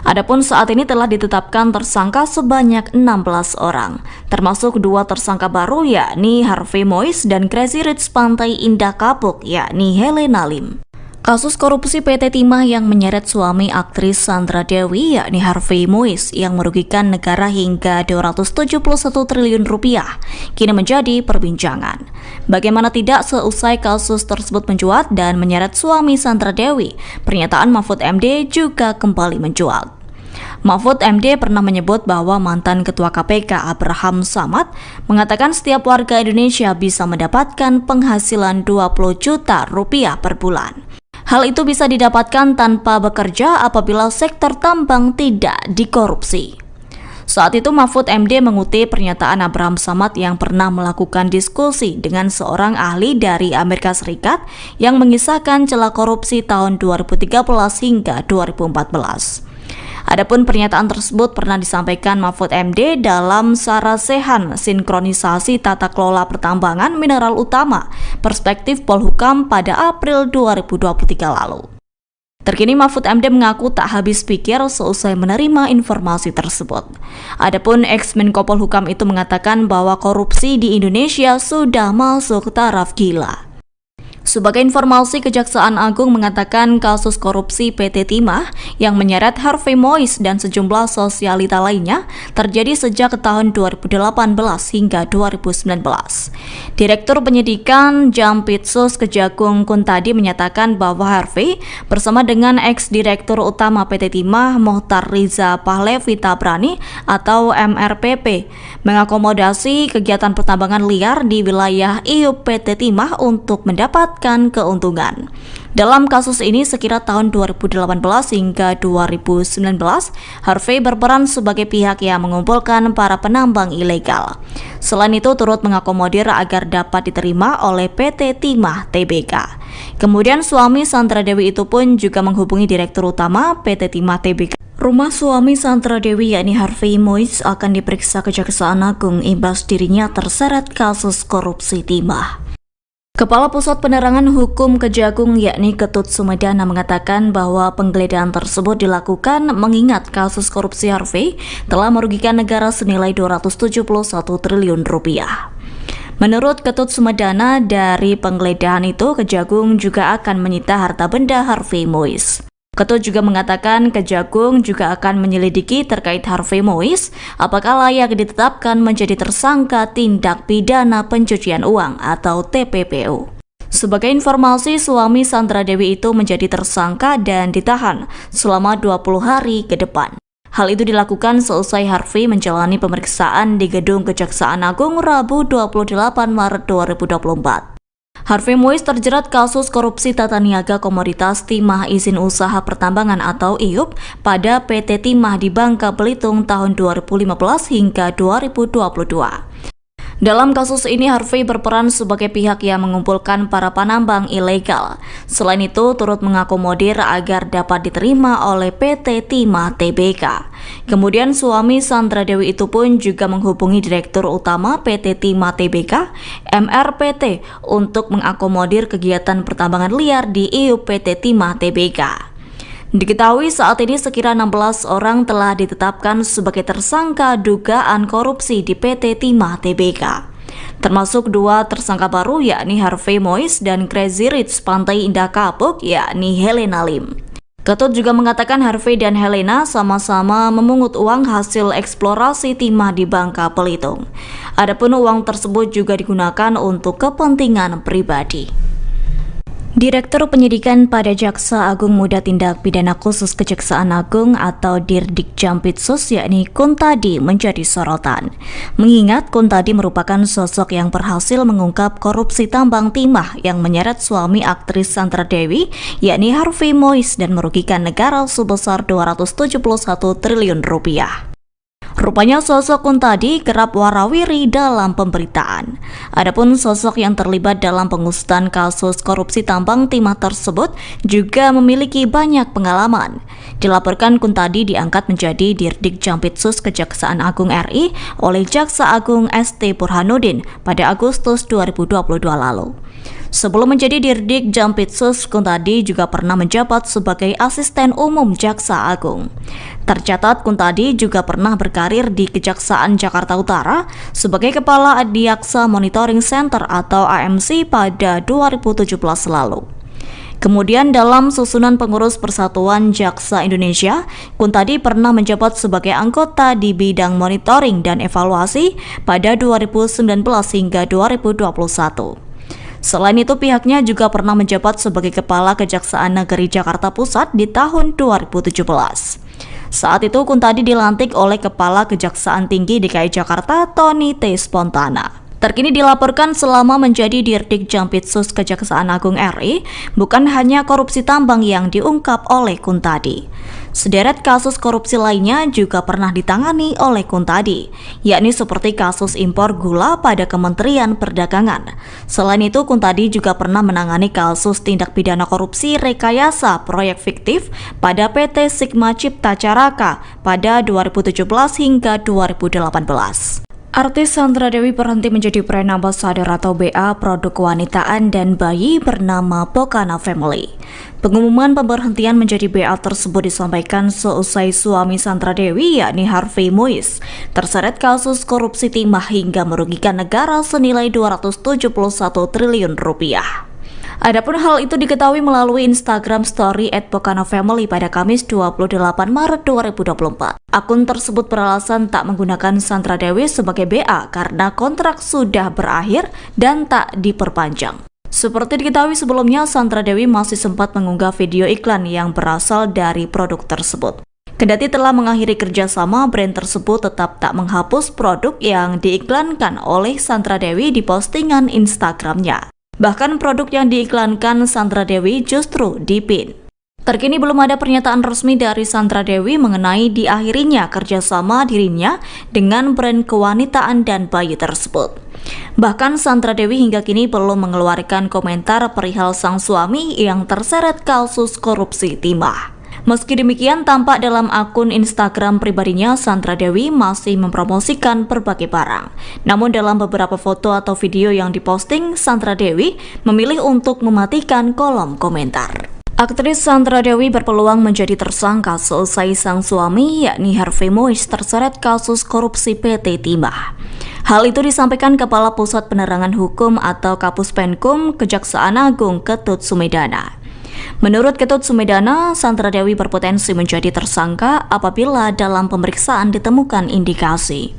Adapun saat ini telah ditetapkan tersangka sebanyak 16 orang, termasuk 2 tersangka baru yakni Harvey Moise dan Crazy Rich Pantai Indah Kapuk yakni Helena Lim. Kasus korupsi PT Timah yang menyeret suami aktris Sandra Dewi yakni Harvey Moise yang merugikan negara hingga 271 triliun rupiah kini menjadi perbincangan. Bagaimana tidak, seusai kasus tersebut mencuat dan menyeret suami Sandra Dewi, pernyataan Mahfud MD juga kembali mencuat. Mahfud MD pernah menyebut bahwa mantan Ketua KPK Abraham Samad mengatakan setiap warga Indonesia bisa mendapatkan penghasilan 20 juta rupiah per bulan. Hal itu bisa didapatkan tanpa bekerja apabila sektor tambang tidak dikorupsi. Saat itu Mahfud MD mengutip pernyataan Abraham Samad yang pernah melakukan diskusi dengan seorang ahli dari Amerika Serikat yang mengisahkan celah korupsi tahun 2013 hingga 2014. Adapun pernyataan tersebut pernah disampaikan Mahfud MD dalam Sarasehan Sinkronisasi Tata Kelola Pertambangan Mineral Utama Perspektif Polhukam pada April 2023 lalu. Terkini Mahfud MD mengaku tak habis pikir seusai menerima informasi tersebut. Adapun ex-Menko Polhukam itu mengatakan bahwa korupsi di Indonesia sudah masuk taraf gila. Sebagai informasi, Kejaksaan Agung mengatakan kasus korupsi PT Timah yang menyeret Harvey Mois dan sejumlah sosialita lainnya terjadi sejak tahun 2018 hingga 2019. Direktur Penyidikan Jampitsus Kejagung Kuntadi menyatakan bahwa Harvey bersama dengan ex-direktur utama PT Timah Mohtar Riza Pahlevi Tabrani atau MRPP mengakomodasi kegiatan pertambangan liar di wilayah IUP PT Timah untuk mendapatkan keuntungan. Dalam kasus ini sekira tahun 2018 hingga 2019, Harvey berperan sebagai pihak yang mengumpulkan para penambang ilegal. Selain itu turut mengakomodir agar dapat diterima oleh PT Timah Tbk. Kemudian suami Sandra Dewi itu pun juga menghubungi Direktur Utama PT Timah Tbk. Rumah suami Sandra Dewi yakni Harvey Mois akan diperiksa Kejaksaan Agung imbas dirinya terseret kasus korupsi timah. Kepala Pusat Penerangan Hukum Kejagung yakni Ketut Sumedana mengatakan bahwa penggeledahan tersebut dilakukan mengingat kasus korupsi Harvey telah merugikan negara senilai 271 triliun rupiah. Menurut Ketut Sumedana, dari penggeledahan itu Kejagung juga akan menyita harta benda Harvey Mois. Ketut juga mengatakan Kejagung juga akan menyelidiki terkait Harvey Mois apakah layak ditetapkan menjadi tersangka tindak pidana pencucian uang atau TPPU. Sebagai informasi, suami Sandra Dewi itu menjadi tersangka dan ditahan selama 20 hari ke depan. Hal itu dilakukan seusai Harvey menjalani pemeriksaan di Gedung Kejaksaan Agung Rabu 28 Maret 2024. Harvey Mois terjerat kasus korupsi tata niaga komoditas timah izin usaha pertambangan atau IUP pada PT Timah di Bangka Belitung tahun 2015 hingga 2022. Dalam kasus ini, Harvey berperan sebagai pihak yang mengumpulkan para penambang ilegal. Selain itu, turut mengakomodir agar dapat diterima oleh PT Timah Tbk. Kemudian suami Sandra Dewi itu pun juga menghubungi Direktur Utama PT Timah Tbk, MRPT, untuk mengakomodir kegiatan pertambangan liar di IUP PT Timah Tbk. Diketahui saat ini sekira 16 orang telah ditetapkan sebagai tersangka dugaan korupsi di PT Timah Tbk. Termasuk 2 tersangka baru yakni Harvey Mois dan Crazy Rich Pantai Indah Kapuk yakni Helena Lim. Ketut juga mengatakan Harvey dan Helena sama-sama memungut uang hasil eksplorasi timah di Bangka Belitung. Adapun uang tersebut juga digunakan untuk kepentingan pribadi. Direktur Penyidikan pada Jaksa Agung Muda Tindak Pidana Khusus Kejaksaan Agung atau Dirdik Jampitsus yakni Kuntadi menjadi sorotan. Mengingat Kuntadi merupakan sosok yang berhasil mengungkap korupsi tambang timah yang menyeret suami aktris Sandra Dewi yakni Harvey Mois dan merugikan negara sebesar 271 triliun rupiah. Rupanya sosok Kuntadi kerap warawiri dalam pemberitaan. Adapun sosok yang terlibat dalam pengusutan kasus korupsi tambang timah tersebut juga memiliki banyak pengalaman. Dilaporkan Kuntadi diangkat menjadi Dirdik Jampitsus Kejaksaan Agung RI oleh Jaksa Agung ST Burhanuddin pada Agustus 2022 lalu. Sebelum menjadi Dirdik Jampitsus, Kuntadi juga pernah menjabat sebagai Asisten Umum Jaksa Agung. Tercatat Kuntadi juga pernah berkarir di Kejaksaan Jakarta Utara sebagai Kepala Adiaksa Monitoring Center atau AMC pada 2017 lalu. Kemudian dalam susunan pengurus Persatuan Jaksa Indonesia, Kuntadi pernah menjabat sebagai anggota di bidang monitoring dan evaluasi pada 2019 hingga 2021. Selain itu, pihaknya juga pernah menjabat sebagai Kepala Kejaksaan Negeri Jakarta Pusat di tahun 2017. Saat itu, Kuntadi dilantik oleh Kepala Kejaksaan Tinggi DKI Jakarta, Tony T. Spontana. Terkini dilaporkan selama menjadi Dirdik Jampitsus Kejaksaan Agung RI, bukan hanya korupsi tambang yang diungkap oleh Kuntadi. Sederet kasus korupsi lainnya juga pernah ditangani oleh Kuntadi, yakni seperti kasus impor gula pada Kementerian Perdagangan. Selain itu, Kuntadi juga pernah menangani kasus tindak pidana korupsi rekayasa proyek fiktif pada PT Sigma Cipta Caraka pada 2017 hingga 2018. Artis Sandra Dewi berhenti menjadi brand ambassador atau BA produk kewanitaan dan bayi bernama Pokana Family. Pengumuman pemberhentian menjadi BA tersebut disampaikan seusai suami Sandra Dewi yakni Harvey Mois terseret kasus korupsi timah hingga merugikan negara senilai 271 triliun rupiah. Adapun hal itu diketahui melalui Instagram Story @pokanovamily pada Kamis 28 Maret 2024. Akun tersebut beralasan tak menggunakan Sandra Dewi sebagai BA karena kontrak sudah berakhir dan tak diperpanjang. Seperti diketahui sebelumnya, Sandra Dewi masih sempat mengunggah video iklan yang berasal dari produk tersebut. Kendati telah mengakhiri kerjasama, brand tersebut tetap tak menghapus produk yang diiklankan oleh Sandra Dewi di postingan Instagramnya. Bahkan produk yang diiklankan Sandra Dewi justru dipin. Terkini belum ada pernyataan resmi dari Sandra Dewi mengenai diakhirinya kerjasama dirinya dengan brand kewanitaan dan bayi tersebut. Bahkan Sandra Dewi hingga kini belum mengeluarkan komentar perihal sang suami yang terseret kasus korupsi timah. Meski demikian, tampak dalam akun Instagram pribadinya, Sandra Dewi masih mempromosikan berbagai barang. Namun dalam beberapa foto atau video yang diposting, Sandra Dewi memilih untuk mematikan kolom komentar. Aktris Sandra Dewi berpeluang menjadi tersangka seusai sang suami, yakni Harvey Mois, terseret kasus korupsi PT Timah. Hal itu disampaikan Kepala Pusat Penerangan Hukum atau Kapus Penkum Kejaksaan Agung Ketut Sumedana. Menurut Ketut Sumedana, Sandra Dewi berpotensi menjadi tersangka apabila dalam pemeriksaan ditemukan indikasi.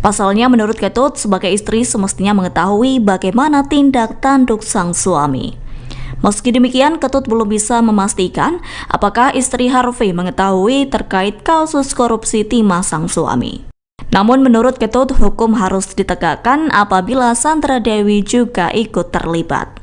Pasalnya, menurut Ketut, sebagai istri semestinya mengetahui bagaimana tindak tanduk sang suami. Meski demikian, Ketut belum bisa memastikan apakah istri Harvey mengetahui terkait kasus korupsi timah sang suami. Namun menurut Ketut, hukum harus ditegakkan apabila Sandra Dewi juga ikut terlibat.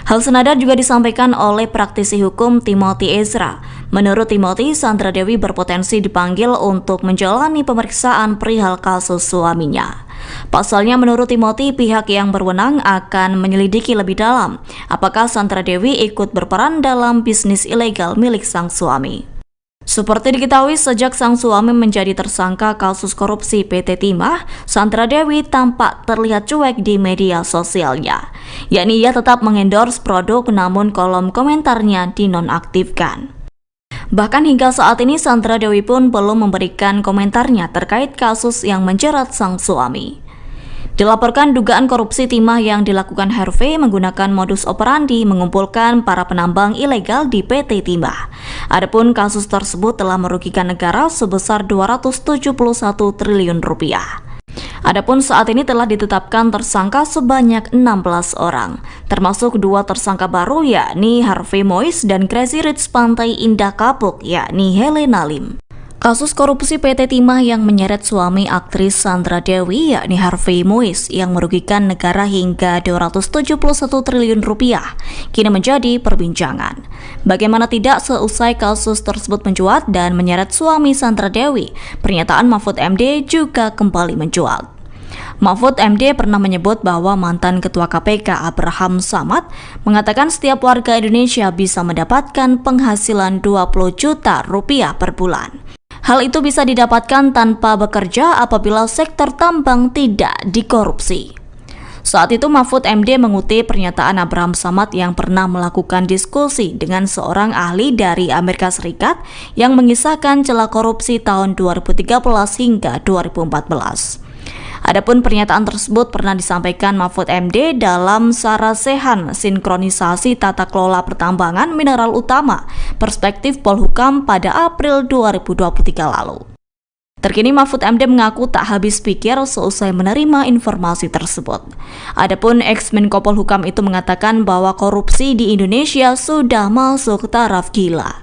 Hal senada juga disampaikan oleh praktisi hukum Timothy Ezra. Menurut Timothy, Sandra Dewi berpotensi dipanggil untuk menjalani pemeriksaan perihal kasus suaminya. Pasalnya, menurut Timothy, pihak yang berwenang akan menyelidiki lebih dalam apakah Sandra Dewi ikut berperan dalam bisnis ilegal milik sang suami. Seperti diketahui, sejak sang suami menjadi tersangka kasus korupsi PT Timah, Sandra Dewi tampak terlihat cuek di media sosialnya. Yakni ia tetap mengendorse produk namun kolom komentarnya dinonaktifkan. Bahkan hingga saat ini Sandra Dewi pun belum memberikan komentarnya terkait kasus yang menjerat sang suami. Dilaporkan dugaan korupsi timah yang dilakukan Harvey menggunakan modus operandi mengumpulkan para penambang ilegal di PT Timah. Adapun kasus tersebut telah merugikan negara sebesar 271 triliun rupiah. Adapun saat ini telah ditetapkan tersangka sebanyak 16 orang, termasuk 2 tersangka baru yakni Harvey Mois dan Crazy Rich Pantai Indah Kapuk yakni Helena Lim. Kasus korupsi PT Timah yang menyeret suami aktris Sandra Dewi yakni Harvey Mois yang merugikan negara hingga 271 triliun rupiah kini menjadi perbincangan. Bagaimana tidak, seusai kasus tersebut mencuat dan menyeret suami Sandra Dewi, pernyataan Mahfud MD juga kembali mencuat. Mahfud MD pernah menyebut bahwa mantan Ketua KPK Abraham Samad mengatakan setiap warga Indonesia bisa mendapatkan penghasilan 20 juta rupiah per bulan. Hal itu bisa didapatkan tanpa bekerja apabila sektor tambang tidak dikorupsi. Saat itu Mahfud MD mengutip pernyataan Abraham Samad yang pernah melakukan diskusi dengan seorang ahli dari Amerika Serikat yang mengisahkan celah korupsi tahun 2013 hingga 2014. Adapun pernyataan tersebut pernah disampaikan Mahfud MD dalam Sarasehan Sinkronisasi Tata Kelola Pertambangan Mineral Utama Perspektif Polhukam pada April 2023 lalu. Terkini Mahfud MD mengaku tak habis pikir seusai menerima informasi tersebut. Adapun ex-Menko Polhukam itu mengatakan bahwa korupsi di Indonesia sudah masuk taraf gila.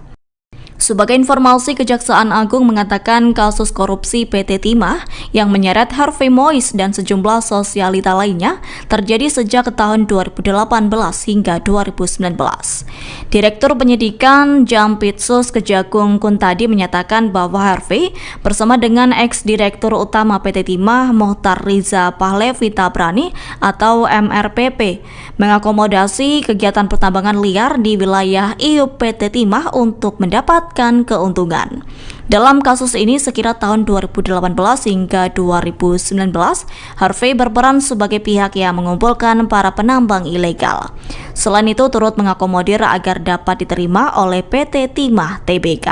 Sebagai informasi, Kejaksaan Agung mengatakan kasus korupsi PT Timah yang menyeret Harvey Mois dan sejumlah sosialita lainnya terjadi sejak tahun 2018 hingga 2019. Direktur Penyidikan Jampitsus Kejagung Kuntadi menyatakan bahwa Harvey bersama dengan ex-direktur utama PT Timah Mohtar Riza Pahlevi Tabrani atau MRPP mengakomodasi kegiatan pertambangan liar di wilayah IUP PT Timah untuk mendapat keuntungan. Dalam kasus ini sekira tahun 2018 hingga 2019, Harvey berperan sebagai pihak yang mengumpulkan para penambang ilegal. Selain itu turut mengakomodir agar dapat diterima oleh PT Timah Tbk.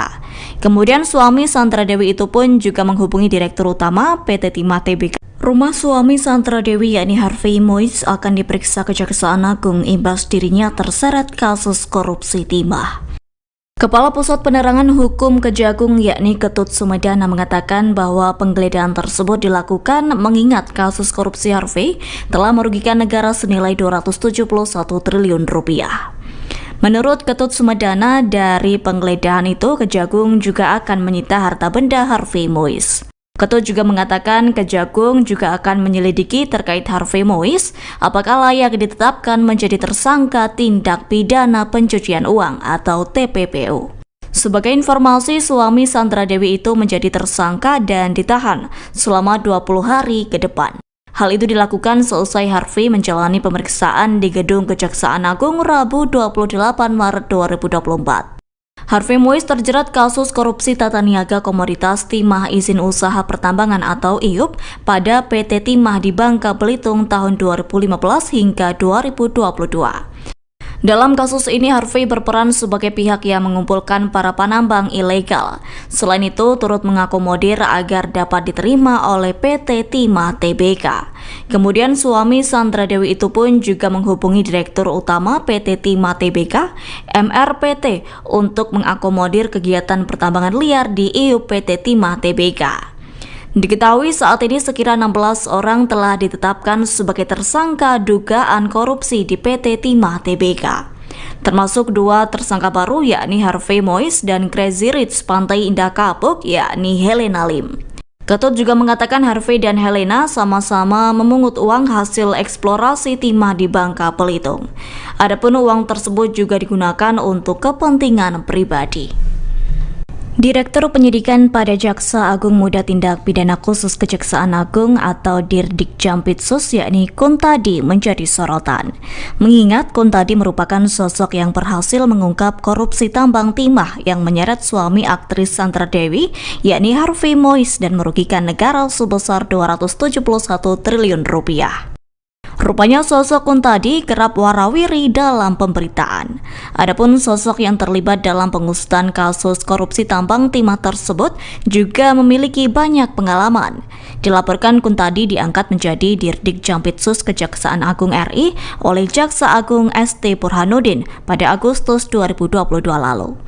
Kemudian suami Sandra Dewi itu pun juga menghubungi Direktur Utama PT Timah Tbk Rumah suami Sandra Dewi yakni Harvey Mois akan diperiksa Kejaksaan Agung imbas dirinya terseret kasus korupsi timah. Kepala Pusat Penerangan Hukum Kejagung yakni Ketut Sumedana mengatakan bahwa penggeledahan tersebut dilakukan mengingat kasus korupsi Harvey telah merugikan negara senilai 271 triliun rupiah. Menurut Ketut Sumedana, dari penggeledahan itu Kejagung juga akan menyita harta benda Harvey Mois. Ketut juga mengatakan Kejagung juga akan menyelidiki terkait Harvey Mois apakah layak ditetapkan menjadi tersangka tindak pidana pencucian uang atau TPPU. Sebagai informasi, suami Sandra Dewi itu menjadi tersangka dan ditahan selama 20 hari ke depan. Hal itu dilakukan seusai Harvey menjalani pemeriksaan di Gedung Kejaksaan Agung Rabu 28 Maret 2024. Harvey Mois terjerat kasus korupsi tata niaga komoditas timah izin usaha pertambangan atau IUP pada PT Timah di Bangka Belitung tahun 2015 hingga 2022. Dalam kasus ini, Harvey berperan sebagai pihak yang mengumpulkan para penambang ilegal. Selain itu, turut mengakomodir agar dapat diterima oleh PT Timah Tbk. Kemudian suami Sandra Dewi itu pun juga menghubungi Direktur Utama PT Timah Tbk, MRPT, untuk mengakomodir kegiatan pertambangan liar di IUP PT Timah Tbk. Diketahui saat ini sekira 16 orang telah ditetapkan sebagai tersangka dugaan korupsi di PT Timah Tbk. Termasuk 2 tersangka baru yakni Harvey Mois dan Crazy Rich Pantai Indah Kapuk yakni Helena Lim. Ketut juga mengatakan Harvey dan Helena sama-sama memungut uang hasil eksplorasi timah di Bangka Belitung. Adapun uang tersebut juga digunakan untuk kepentingan pribadi. Direktur Penyidikan pada Jaksa Agung Muda Tindak Pidana Khusus Kejaksaan Agung atau Dirdik Jampitsus yakni Kuntadi menjadi sorotan. Mengingat Kuntadi merupakan sosok yang berhasil mengungkap korupsi tambang timah yang menyeret suami aktris Sandra Dewi yakni Harvey Mois dan merugikan negara sebesar 271 triliun rupiah. Rupanya sosok Kuntadi kerap warawiri dalam pemberitaan. Adapun sosok yang terlibat dalam pengusutan kasus korupsi tambang timah tersebut juga memiliki banyak pengalaman. Dilaporkan Kuntadi diangkat menjadi Dirdik Jampitsus Kejaksaan Agung RI oleh Jaksa Agung ST Burhanuddin pada Agustus 2022 lalu.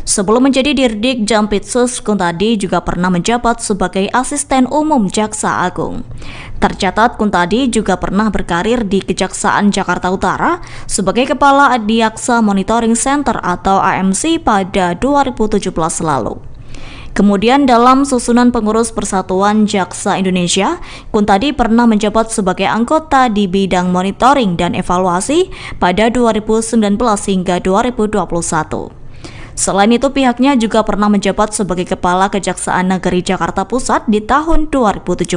Sebelum menjadi Dirdik Jampitsus, Kuntadi juga pernah menjabat sebagai Asisten Umum Jaksa Agung. Tercatat Kuntadi juga pernah berkarir di Kejaksaan Jakarta Utara sebagai Kepala Adiaksa Monitoring Center atau AMC pada 2017 lalu. Kemudian dalam susunan pengurus Persatuan Jaksa Indonesia, Kuntadi pernah menjabat sebagai anggota di bidang monitoring dan evaluasi pada 2019 hingga 2021. Selain itu, pihaknya juga pernah menjabat sebagai Kepala Kejaksaan Negeri Jakarta Pusat di tahun 2017.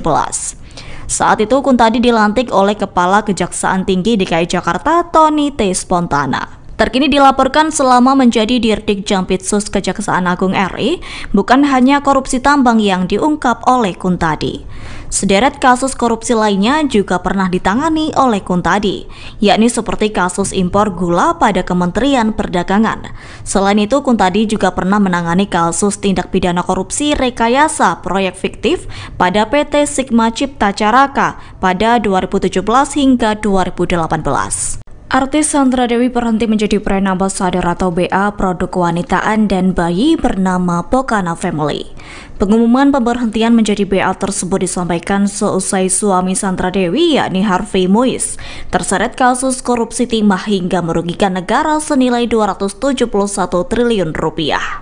Saat itu, Kuntadi dilantik oleh Kepala Kejaksaan Tinggi DKI Jakarta, Tony T. Spontana. Terkini dilaporkan selama menjadi Dirdik Jampitsus Kejaksaan Agung RI, bukan hanya korupsi tambang yang diungkap oleh Kuntadi. Sederet kasus korupsi lainnya juga pernah ditangani oleh Kuntadi, yakni seperti kasus impor gula pada Kementerian Perdagangan. Selain itu, Kuntadi juga pernah menangani kasus tindak pidana korupsi rekayasa proyek fiktif pada PT Sigma Cipta Caraka pada 2017 hingga 2018. Artis Sandra Dewi berhenti menjadi brand ambassador atau BA produk kewanitaan dan bayi bernama Pokana Family. Pengumuman pemberhentian menjadi BA tersebut disampaikan seusai suami Sandra Dewi yakni Harvey Mois terseret kasus korupsi timah hingga merugikan negara senilai 271 triliun rupiah.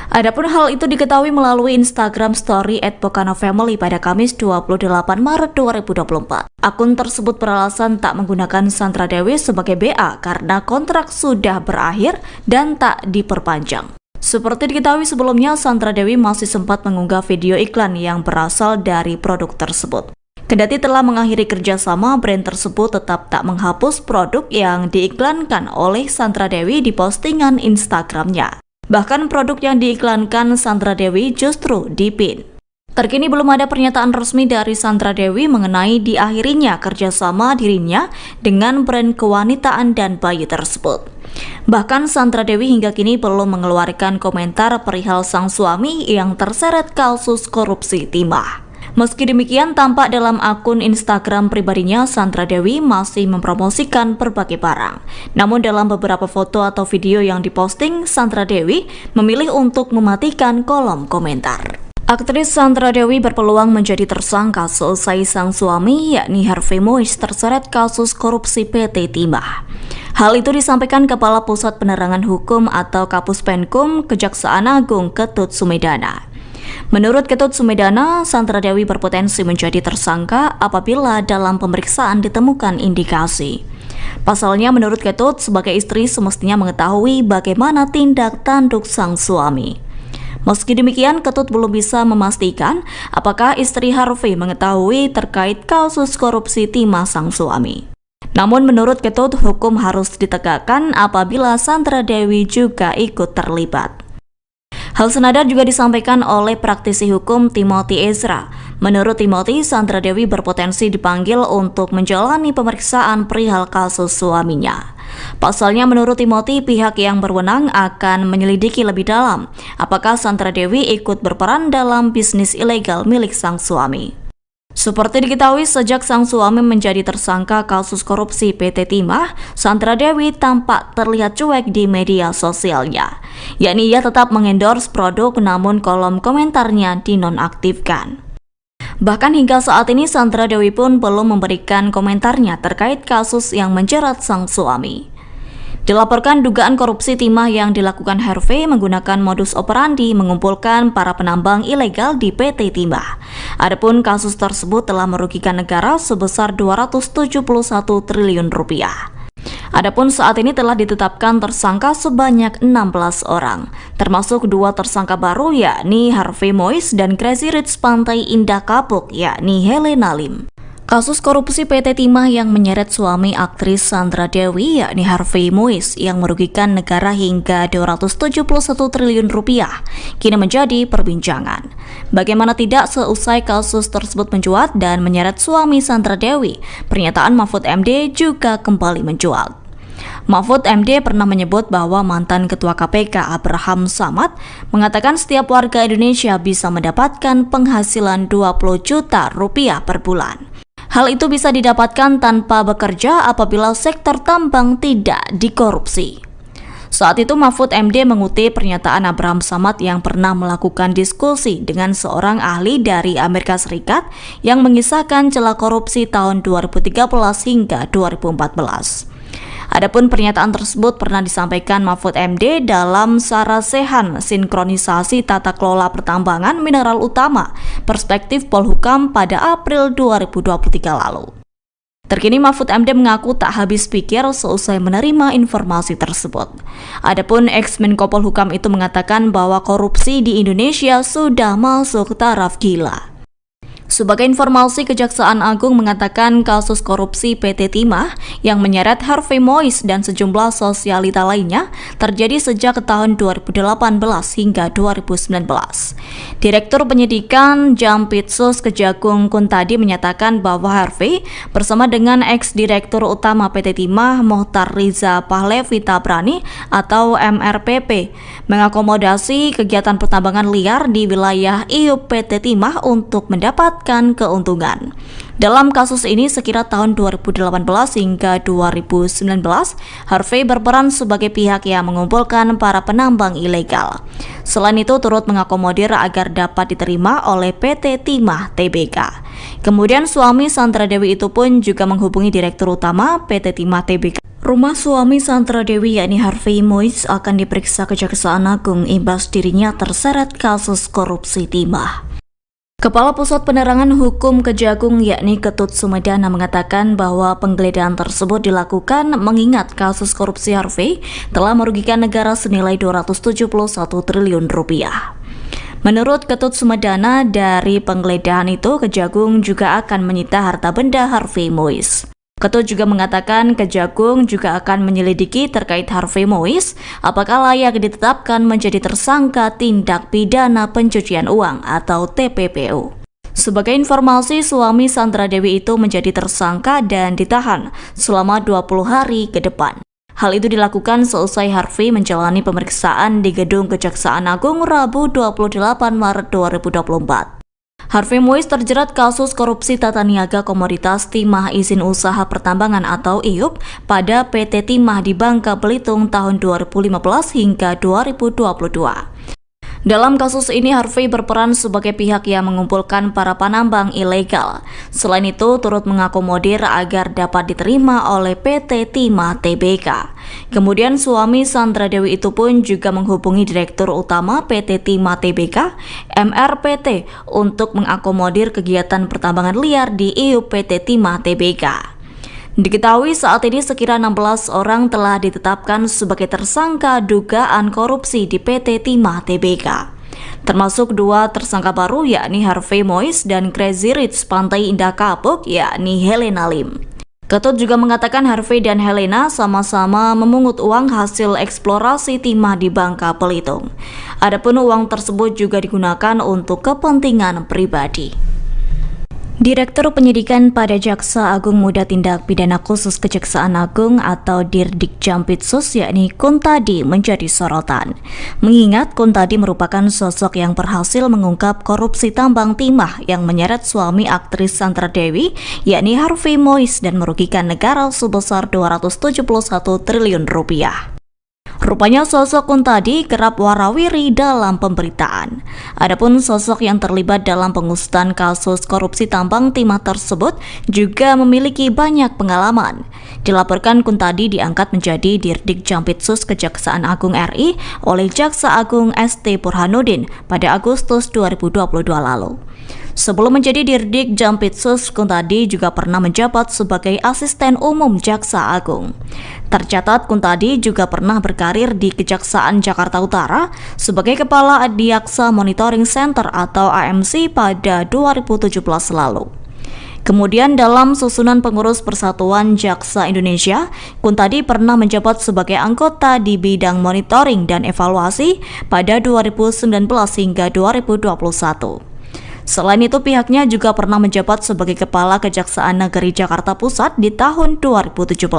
Adapun hal itu diketahui melalui Instagram Story @pokana_family pada Kamis 28 Maret 2024. Akun tersebut beralasan tak menggunakan Sandra Dewi sebagai BA karena kontrak sudah berakhir dan tak diperpanjang. Seperti diketahui sebelumnya, Sandra Dewi masih sempat mengunggah video iklan yang berasal dari produk tersebut. Kendati telah mengakhiri kerjasama, brand tersebut tetap tak menghapus produk yang diiklankan oleh Sandra Dewi di postingan Instagramnya. Bahkan produk yang diiklankan Sandra Dewi justru dipin. Terkini belum ada pernyataan resmi dari Sandra Dewi mengenai diakhirinya kerjasama dirinya dengan brand kewanitaan dan bayi tersebut. Bahkan Sandra Dewi hingga kini belum mengeluarkan komentar perihal sang suami yang terseret kasus korupsi timah. Meski demikian, tampak dalam akun Instagram pribadinya, Sandra Dewi masih mempromosikan berbagai barang. Namun dalam beberapa foto atau video yang diposting, Sandra Dewi memilih untuk mematikan kolom komentar. Aktris Sandra Dewi berpeluang menjadi tersangka seusai sang suami, yakni Harvey Mois, terseret kasus korupsi PT Timah. Hal itu disampaikan Kepala Pusat Penerangan Hukum atau Kapus Penkum Kejaksaan Agung Ketut Sumedana. Menurut Ketut Sumedana, Sandra Dewi berpotensi menjadi tersangka apabila dalam pemeriksaan ditemukan indikasi. Pasalnya, menurut Ketut, sebagai istri semestinya mengetahui bagaimana tindak tanduk sang suami. Meski demikian, Ketut belum bisa memastikan apakah istri Harvey mengetahui terkait kasus korupsi timah sang suami. Namun menurut Ketut, hukum harus ditegakkan apabila Sandra Dewi juga ikut terlibat. Hal senada juga disampaikan oleh praktisi hukum Timothy Ezra. Menurut Timothy, Sandra Dewi berpotensi dipanggil untuk menjalani pemeriksaan perihal kasus suaminya. Pasalnya, menurut Timothy, pihak yang berwenang akan menyelidiki lebih dalam apakah Sandra Dewi ikut berperan dalam bisnis ilegal milik sang suami. Seperti diketahui, sejak sang suami menjadi tersangka kasus korupsi PT Timah, Sandra Dewi tampak terlihat cuek di media sosialnya. Yakni ia tetap mengendorse produk namun kolom komentarnya dinonaktifkan. Bahkan hingga saat ini Sandra Dewi pun belum memberikan komentarnya terkait kasus yang menjerat sang suami. Dilaporkan dugaan korupsi timah yang dilakukan Harvey menggunakan modus operandi mengumpulkan para penambang ilegal di PT Timah. Adapun kasus tersebut telah merugikan negara sebesar 271 triliun rupiah. Adapun saat ini telah ditetapkan tersangka sebanyak 16 orang, termasuk 2 tersangka baru yakni Harvey Mois dan Crazy Rich Pantai Indah Kapuk yakni Helena Lim. Kasus korupsi PT Timah yang menyeret suami aktris Sandra Dewi yakni Harvey Mois yang merugikan negara hingga 271 triliun rupiah kini menjadi perbincangan. Bagaimana tidak, seusai kasus tersebut mencuat dan menyeret suami Sandra Dewi, pernyataan Mahfud MD juga kembali mencuat. Mahfud MD pernah menyebut bahwa mantan Ketua KPK Abraham Samad mengatakan setiap warga Indonesia bisa mendapatkan penghasilan 20 juta rupiah per bulan. Hal itu bisa didapatkan tanpa bekerja apabila sektor tambang tidak dikorupsi. Saat itu Mahfud MD mengutip pernyataan Abraham Samad yang pernah melakukan diskusi dengan seorang ahli dari Amerika Serikat yang mengisahkan celah korupsi tahun 2013 hingga 2014. Adapun pernyataan tersebut pernah disampaikan Mahfud MD dalam Sarasehan Sinkronisasi Tata Kelola Pertambangan Mineral Utama Perspektif Polhukam pada April 2023 lalu. Terkini Mahfud MD mengaku tak habis pikir seusai menerima informasi tersebut. Adapun ex-Menko Polhukam itu mengatakan bahwa korupsi di Indonesia sudah masuk taraf gila. Sebagai informasi, Kejaksaan Agung mengatakan kasus korupsi PT Timah yang menyeret Harvey Mois dan sejumlah sosialita lainnya terjadi sejak tahun 2018 hingga 2019. Direktur Penyidikan Jampitsus Kejagung Kuntadi menyatakan bahwa Harvey bersama dengan ex-direktur utama PT Timah Mohtar Riza Pahlevi Tabrani atau MRPP mengakomodasi kegiatan pertambangan liar di wilayah IUP PT Timah untuk mendapat keuntungan. Dalam kasus ini sekira tahun 2018 hingga 2019, Harvey berperan sebagai pihak yang mengumpulkan para penambang ilegal. Selain itu turut mengakomodir agar dapat diterima oleh PT Timah Tbk. Kemudian suami Sandra Dewi itu pun juga menghubungi Direktur Utama PT Timah Tbk. Rumah suami Sandra Dewi yakni Harvey Mois akan diperiksa Kejaksaan Agung imbas dirinya terseret kasus korupsi timah. Kepala Pusat Penerangan Hukum Kejagung yakni Ketut Sumedana mengatakan bahwa penggeledahan tersebut dilakukan mengingat kasus korupsi Harvey telah merugikan negara senilai 271 triliun rupiah. Menurut Ketut Sumedana, dari penggeledahan itu Kejagung juga akan menyita harta benda Harvey Mois. Ketut juga mengatakan Kejagung juga akan menyelidiki terkait Harvey Mois apakah layak ditetapkan menjadi tersangka tindak pidana pencucian uang atau TPPU. Sebagai informasi, suami Sandra Dewi itu menjadi tersangka dan ditahan selama 20 hari ke depan. Hal itu dilakukan seusai Harvey menjalani pemeriksaan di Gedung Kejaksaan Agung Rabu 28 Maret 2024. Harvey Mois terjerat kasus korupsi tata niaga komoditas timah izin usaha pertambangan atau IUP pada PT Timah di Bangka Belitung tahun 2015 hingga 2022. Dalam kasus ini, Harvey berperan sebagai pihak yang mengumpulkan para penambang ilegal. Selain itu, turut mengakomodir agar dapat diterima oleh PT Timah Tbk. Kemudian suami Sandra Dewi itu pun juga menghubungi Direktur Utama PT Timah Tbk, MRPT, untuk mengakomodir kegiatan pertambangan liar di IUP PT Timah Tbk. Diketahui saat ini sekira 16 orang telah ditetapkan sebagai tersangka dugaan korupsi di PT Timah Tbk. Termasuk 2 tersangka baru yakni Harvey Mois dan Crazy Rich Pantai Indah Kapuk yakni Helena Lim. Ketut juga mengatakan Harvey dan Helena sama-sama memungut uang hasil eksplorasi timah di Bangka Belitung. Adapun uang tersebut juga digunakan untuk kepentingan pribadi. Direktur Penyidikan pada Jaksa Agung Muda Tindak Pidana Khusus Kejaksaan Agung atau Dirdik Jampitsus yakni Kuntadi menjadi sorotan. Mengingat Kuntadi merupakan sosok yang berhasil mengungkap korupsi tambang timah yang menyeret suami aktris Sandra Dewi yakni Harvey Mois dan merugikan negara sebesar 271 triliun rupiah. Rupanya sosok Kuntadi kerap warawiri dalam pemberitaan. Adapun sosok yang terlibat dalam pengusutan kasus korupsi tambang timah tersebut juga memiliki banyak pengalaman. Dilaporkan Kuntadi diangkat menjadi Dirdik Jampitsus Kejaksaan Agung RI oleh Jaksa Agung ST Burhanuddin pada Agustus 2022 lalu. Sebelum menjadi Dirdik Jampitsus, Kuntadi juga pernah menjabat sebagai Asisten Umum Jaksa Agung. Tercatat Kuntadi juga pernah berkarir di Kejaksaan Jakarta Utara sebagai Kepala Adiaksa Monitoring Center atau AMC pada 2017 lalu. Kemudian dalam susunan pengurus Persatuan Jaksa Indonesia, Kuntadi pernah menjabat sebagai anggota di bidang monitoring dan evaluasi pada 2019 hingga 2021. Selain itu, pihaknya juga pernah menjabat sebagai Kepala Kejaksaan Negeri Jakarta Pusat di tahun 2017.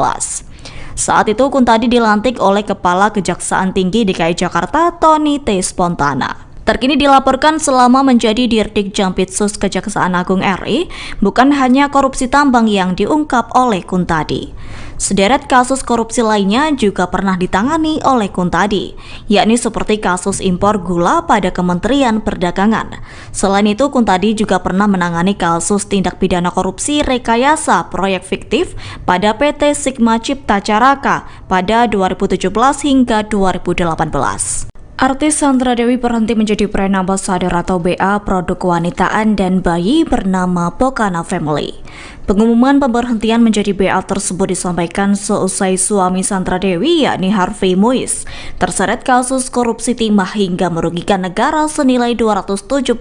Saat itu, Kuntadi dilantik oleh Kepala Kejaksaan Tinggi DKI Jakarta, Tony T. Spontana. Terkini dilaporkan selama menjadi Dirdik Jampitsus Kejaksaan Agung RI, bukan hanya korupsi tambang yang diungkap oleh Kuntadi. Sederet kasus korupsi lainnya juga pernah ditangani oleh Kuntadi, yakni seperti kasus impor gula pada Kementerian Perdagangan. Selain itu, Kuntadi juga pernah menangani kasus tindak pidana korupsi rekayasa proyek fiktif pada PT Sigma Cipta Caraka pada 2017 hingga 2018. Artis Sandra Dewi berhenti menjadi brand ambassador atau BA produk kewanitaan dan bayi bernama Pokana Family. Pengumuman pemberhentian menjadi BA tersebut disampaikan seusai suami Sandra Dewi yakni Harvey Mois terseret kasus korupsi timah hingga merugikan negara senilai 271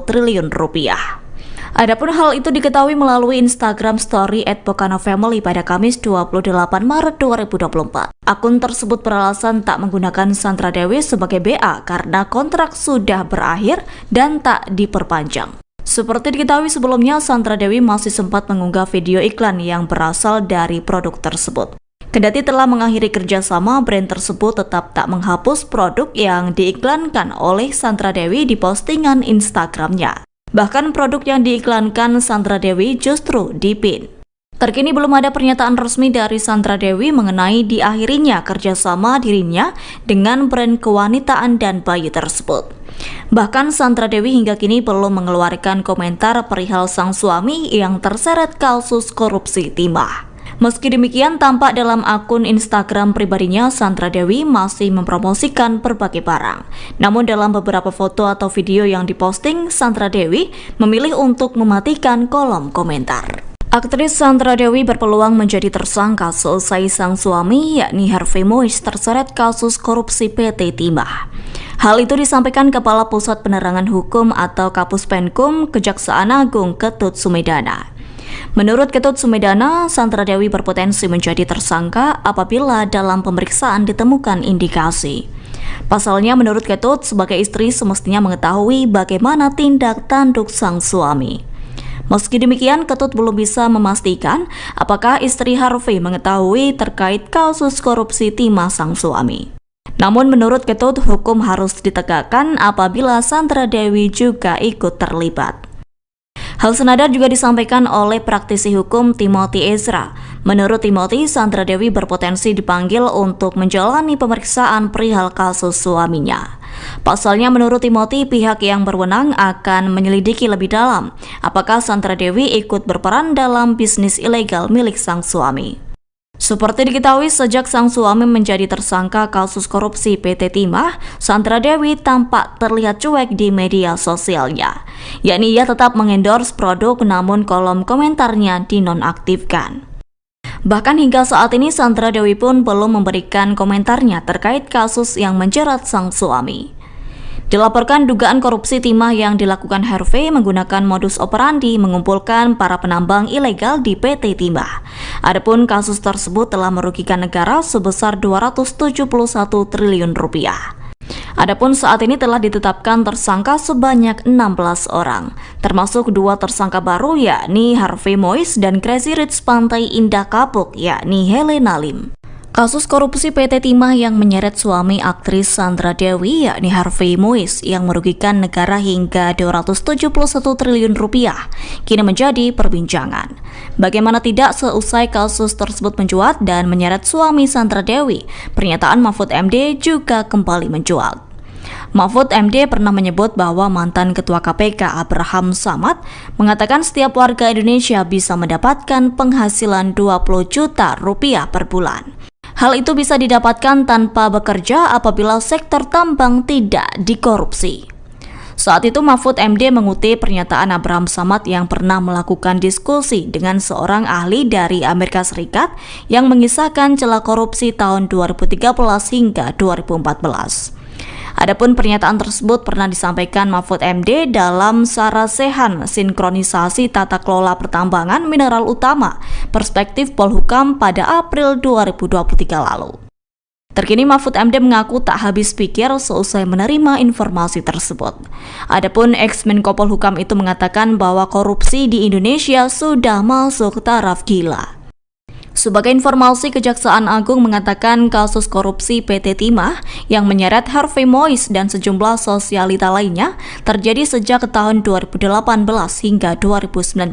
triliun rupiah. Adapun hal itu diketahui melalui Instagram Story @pokanafamily pada Kamis 28 Maret 2024. Akun tersebut beralasan tak menggunakan Sandra Dewi sebagai BA karena kontrak sudah berakhir dan tak diperpanjang. Seperti diketahui sebelumnya, Sandra Dewi masih sempat mengunggah video iklan yang berasal dari produk tersebut. Kendati telah mengakhiri kerjasama, brand tersebut tetap tak menghapus produk yang diiklankan oleh Sandra Dewi di postingan Instagramnya. Bahkan produk yang diiklankan Sandra Dewi justru dipin. Terkini belum ada pernyataan resmi dari Sandra Dewi mengenai diakhirinya kerjasama dirinya dengan brand kewanitaan dan bayi tersebut. Bahkan Sandra Dewi hingga kini belum mengeluarkan komentar perihal sang suami yang terseret kasus korupsi timah. Meski demikian, tampak dalam akun Instagram pribadinya, Sandra Dewi masih mempromosikan berbagai barang. Namun dalam beberapa foto atau video yang diposting, Sandra Dewi memilih untuk mematikan kolom komentar. Aktris Sandra Dewi berpeluang menjadi tersangka seusai sang suami yakni Harvey Mois terseret kasus korupsi PT Timah. Hal itu disampaikan Kepala Pusat Penerangan Hukum atau Kapus Penkum Kejaksaan Agung Ketut Sumedana. Menurut Ketut Sumedana, Sandra Dewi berpotensi menjadi tersangka apabila dalam pemeriksaan ditemukan indikasi. Pasalnya, menurut Ketut, sebagai istri semestinya mengetahui bagaimana tindak tanduk sang suami. Meski demikian, Ketut belum bisa memastikan apakah istri Harvey mengetahui terkait kasus korupsi timah sang suami. Namun menurut Ketut, hukum harus ditegakkan apabila Sandra Dewi juga ikut terlibat. Hal senada juga disampaikan oleh praktisi hukum Timothy Ezra. Menurut Timothy, Sandra Dewi berpotensi dipanggil untuk menjalani pemeriksaan perihal kasus suaminya. Pasalnya, menurut Timothy, pihak yang berwenang akan menyelidiki lebih dalam apakah Sandra Dewi ikut berperan dalam bisnis ilegal milik sang suami. Seperti diketahui, sejak sang suami menjadi tersangka kasus korupsi PT Timah, Sandra Dewi tampak terlihat cuek di media sosialnya. Yakni ia tetap mengendorse produk namun kolom komentarnya dinonaktifkan. Bahkan hingga saat ini Sandra Dewi pun belum memberikan komentarnya terkait kasus yang menjerat sang suami. Dilaporkan dugaan korupsi timah yang dilakukan Harvey menggunakan modus operandi mengumpulkan para penambang ilegal di PT Timah. Adapun kasus tersebut telah merugikan negara sebesar 271 triliun rupiah. Adapun saat ini telah ditetapkan tersangka sebanyak 16 orang, termasuk 2 tersangka baru yakni Harvey Mois dan Crazy Rich Pantai Indah Kapuk yakni Helena Lim. Kasus korupsi PT Timah yang menyeret suami aktris Sandra Dewi yakni Harvey Mois yang merugikan negara hingga 271 triliun rupiah kini menjadi perbincangan. Bagaimana tidak, seusai kasus tersebut mencuat dan menyeret suami Sandra Dewi, pernyataan Mahfud MD juga kembali mencuat. Mahfud MD pernah menyebut bahwa mantan Ketua KPK Abraham Samad mengatakan setiap warga Indonesia bisa mendapatkan penghasilan 20 juta rupiah per bulan. Hal itu bisa didapatkan tanpa bekerja apabila sektor tambang tidak dikorupsi. Saat itu Mahfud MD mengutip pernyataan Abraham Samad yang pernah melakukan diskusi dengan seorang ahli dari Amerika Serikat yang mengisahkan celah korupsi tahun 2013 hingga 2014. Adapun pernyataan tersebut pernah disampaikan Mahfud MD dalam Sarasehan Sinkronisasi Tata Kelola Pertambangan Mineral Utama Perspektif Polhukam pada April 2023 lalu. Terkini Mahfud MD mengaku tak habis pikir seusai menerima informasi tersebut. Adapun ex-Menko Polhukam itu mengatakan bahwa korupsi di Indonesia sudah masuk taraf gila. Sebagai informasi, Kejaksaan Agung mengatakan kasus korupsi PT Timah yang menyeret Harvey Mois dan sejumlah sosialita lainnya terjadi sejak tahun 2018 hingga 2019.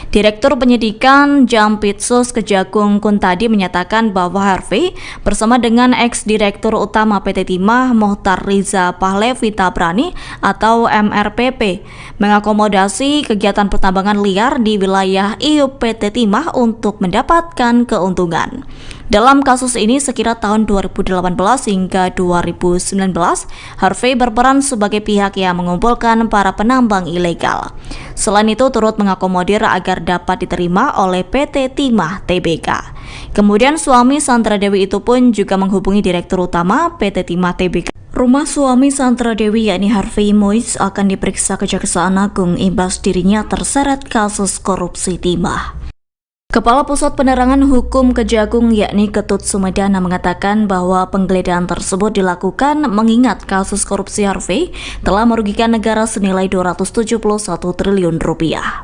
Direktur Penyidikan Jampitsus Kejagung Kuntadi menyatakan bahwa Harvey bersama dengan ex-direktur utama PT Timah Mohtar Riza Pahlevi Tabrani atau MRPP mengakomodasi kegiatan pertambangan liar di wilayah IUP PT Timah untuk mendapat keuntungan. Dalam kasus ini sekira tahun 2018 hingga 2019, Harvey berperan sebagai pihak yang mengumpulkan para penambang ilegal. Selain itu turut mengakomodir agar dapat diterima oleh PT Timah Tbk. Kemudian suami Sandra Dewi itu pun juga menghubungi Direktur Utama PT Timah Tbk. Rumah suami Sandra Dewi yakni Harvey Mois akan diperiksa Kejaksaan Agung imbas dirinya terseret kasus korupsi timah. Kepala Pusat Penerangan Hukum Kejagung yakni Ketut Sumedana mengatakan bahwa penggeledahan tersebut dilakukan mengingat kasus korupsi Harvey telah merugikan negara senilai 271 triliun rupiah.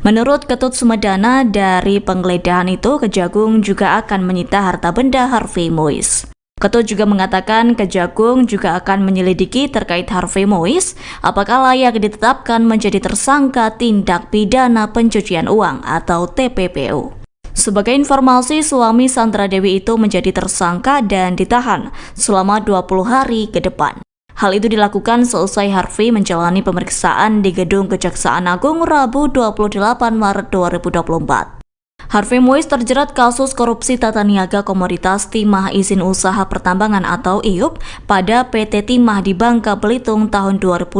Menurut Ketut Sumedana, dari penggeledahan itu Kejagung juga akan menyita harta benda Harvey Mois. Ketut juga mengatakan Kejagung juga akan menyelidiki terkait Harvey Mois apakah layak ditetapkan menjadi tersangka tindak pidana pencucian uang atau TPPU. Sebagai informasi, suami Sandra Dewi itu menjadi tersangka dan ditahan selama 20 hari ke depan. Hal itu dilakukan seusai Harvey menjalani pemeriksaan di Gedung Kejaksaan Agung Rabu 28 Maret 2024. Harvey Mois terjerat kasus korupsi tata niaga komoditas timah izin usaha pertambangan atau IUP pada PT Timah di Bangka Belitung tahun 2015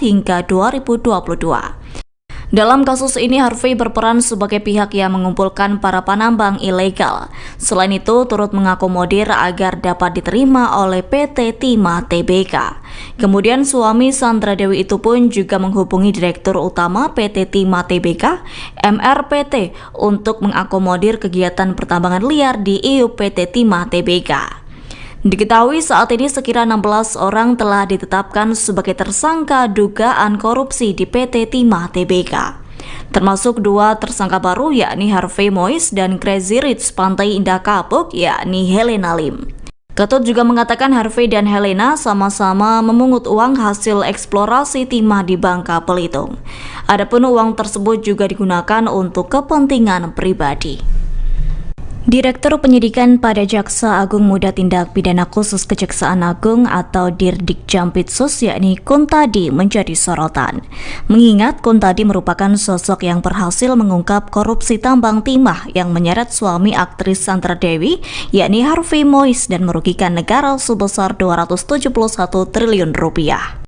hingga 2022. Dalam kasus ini Harvey berperan sebagai pihak yang mengumpulkan para penambang ilegal. Selain itu turut mengakomodir agar dapat diterima oleh PT Timah Tbk. Kemudian suami Sandra Dewi itu pun juga menghubungi Direktur Utama PT Timah Tbk, MRPT, untuk mengakomodir kegiatan pertambangan liar di IUP PT Timah Tbk. Diketahui saat ini sekira 16 orang telah ditetapkan sebagai tersangka dugaan korupsi di PT Timah Tbk. Termasuk 2 tersangka baru yakni Harvey Mois dan Crazy Rich Pantai Indah Kapuk yakni Helena Lim. Ketut juga mengatakan Harvey dan Helena sama-sama memungut uang hasil eksplorasi timah di Bangka Belitung. Adapun uang tersebut juga digunakan untuk kepentingan pribadi. Direktur Penyidikan pada Jaksa Agung Muda Tindak Pidana Khusus Kejaksaan Agung atau Dirdik Jampitsus yakni Kuntadi menjadi sorotan. Mengingat Kuntadi merupakan sosok yang berhasil mengungkap korupsi tambang timah yang menyeret suami aktris Sandra Dewi yakni Harvey Mois dan merugikan negara sebesar 271 triliun rupiah.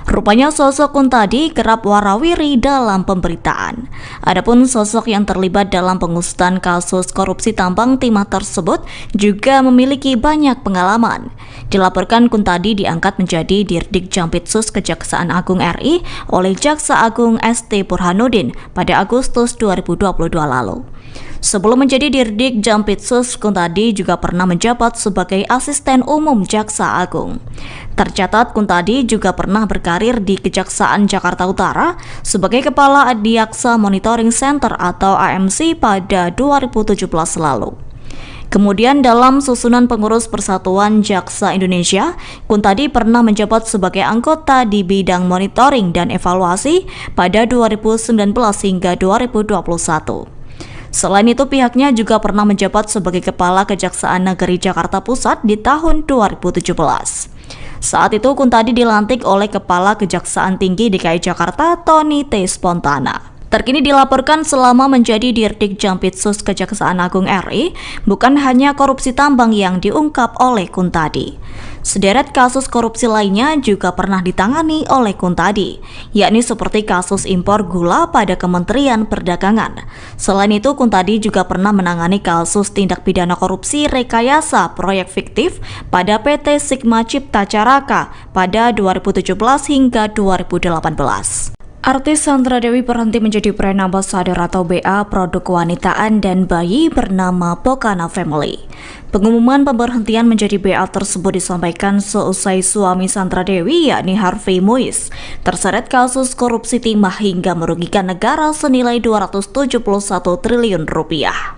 Rupanya sosok Kuntadi kerap warawiri dalam pemberitaan. Adapun sosok yang terlibat dalam pengusutan kasus korupsi tambang timah tersebut juga memiliki banyak pengalaman. Dilaporkan Kuntadi diangkat menjadi Dirdik Jampitsus Kejaksaan Agung RI oleh Jaksa Agung ST Burhanuddin pada Agustus 2022 lalu. Sebelum menjadi Dirdik Jampitsus, Kuntadi juga pernah menjabat sebagai Asisten Umum Jaksa Agung. Tercatat Kuntadi juga pernah berkarir di Kejaksaan Jakarta Utara sebagai Kepala Adiaksa Monitoring Center atau AMC pada 2017 lalu. Kemudian dalam susunan pengurus Persatuan Jaksa Indonesia, Kuntadi pernah menjabat sebagai anggota di bidang monitoring dan evaluasi pada 2019 hingga 2021. Selain itu, pihaknya juga pernah menjabat sebagai Kepala Kejaksaan Negeri Jakarta Pusat di tahun 2017. Saat itu, Kuntadi dilantik oleh Kepala Kejaksaan Tinggi DKI Jakarta, Tony T. Spontana. Terkini dilaporkan selama menjadi Dirdik Jampitsus Kejaksaan Agung RI, bukan hanya korupsi tambang yang diungkap oleh Kuntadi. Sederet kasus korupsi lainnya juga pernah ditangani oleh Kuntadi, yakni seperti kasus impor gula pada Kementerian Perdagangan. Selain itu, Kuntadi juga pernah menangani kasus tindak pidana korupsi rekayasa proyek fiktif pada PT Sigma Cipta Caraka pada 2017 hingga 2018. Artis Sandra Dewi berhenti menjadi brand ambassador atau BA produk kewanitaan dan bayi bernama Pokana Family. Pengumuman pemberhentian menjadi BA tersebut disampaikan seusai suami Sandra Dewi yakni Harvey Mois terseret kasus korupsi timah hingga merugikan negara senilai 271 triliun rupiah.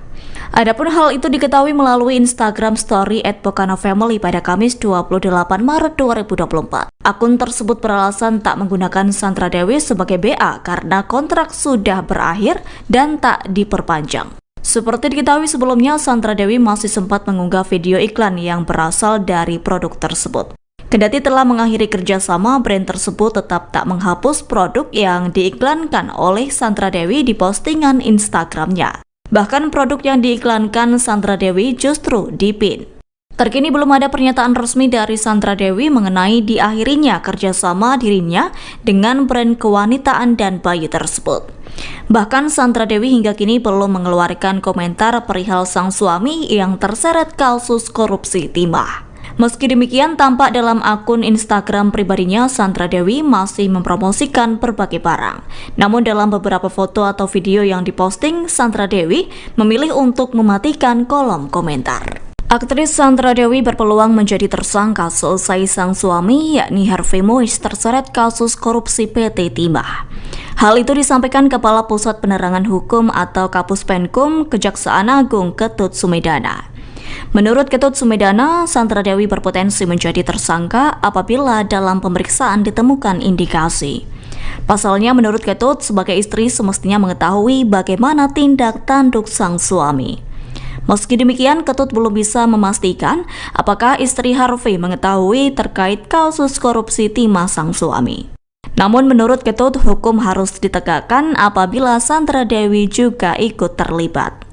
Adapun hal itu diketahui melalui Instagram Story @pokana_family pada Kamis 28 Maret 2024. Akun tersebut beralasan tak menggunakan Sandra Dewi sebagai BA karena kontrak sudah berakhir dan tak diperpanjang. Seperti diketahui sebelumnya, Sandra Dewi masih sempat mengunggah video iklan yang berasal dari produk tersebut. Kendati telah mengakhiri kerjasama, brand tersebut tetap tak menghapus produk yang diiklankan oleh Sandra Dewi di postingan Instagramnya. Bahkan produk yang diiklankan Sandra Dewi justru dipin. Terkini belum ada pernyataan resmi dari Sandra Dewi mengenai diakhirinya kerjasama dirinya dengan brand kewanitaan dan bayi tersebut. Bahkan Sandra Dewi hingga kini belum mengeluarkan komentar perihal sang suami yang terseret kasus korupsi timah. Meski demikian, tampak dalam akun Instagram pribadinya, Sandra Dewi masih mempromosikan berbagai barang. Namun dalam beberapa foto atau video yang diposting, Sandra Dewi memilih untuk mematikan kolom komentar. Aktris Sandra Dewi berpeluang menjadi tersangka seusai sang suami yakni Harvey Mois terseret kasus korupsi PT Timah. Hal itu disampaikan Kepala Pusat Penerangan Hukum atau Kapus Penkum Kejaksaan Agung Ketut Sumedana. Menurut Ketut Sumedana, Sandra Dewi berpotensi menjadi tersangka apabila dalam pemeriksaan ditemukan indikasi. Pasalnya, menurut Ketut, sebagai istri semestinya mengetahui bagaimana tindak tanduk sang suami. Meski demikian, Ketut belum bisa memastikan apakah istri Harvey mengetahui terkait kasus korupsi timah sang suami. Namun menurut Ketut, hukum harus ditegakkan apabila Sandra Dewi juga ikut terlibat.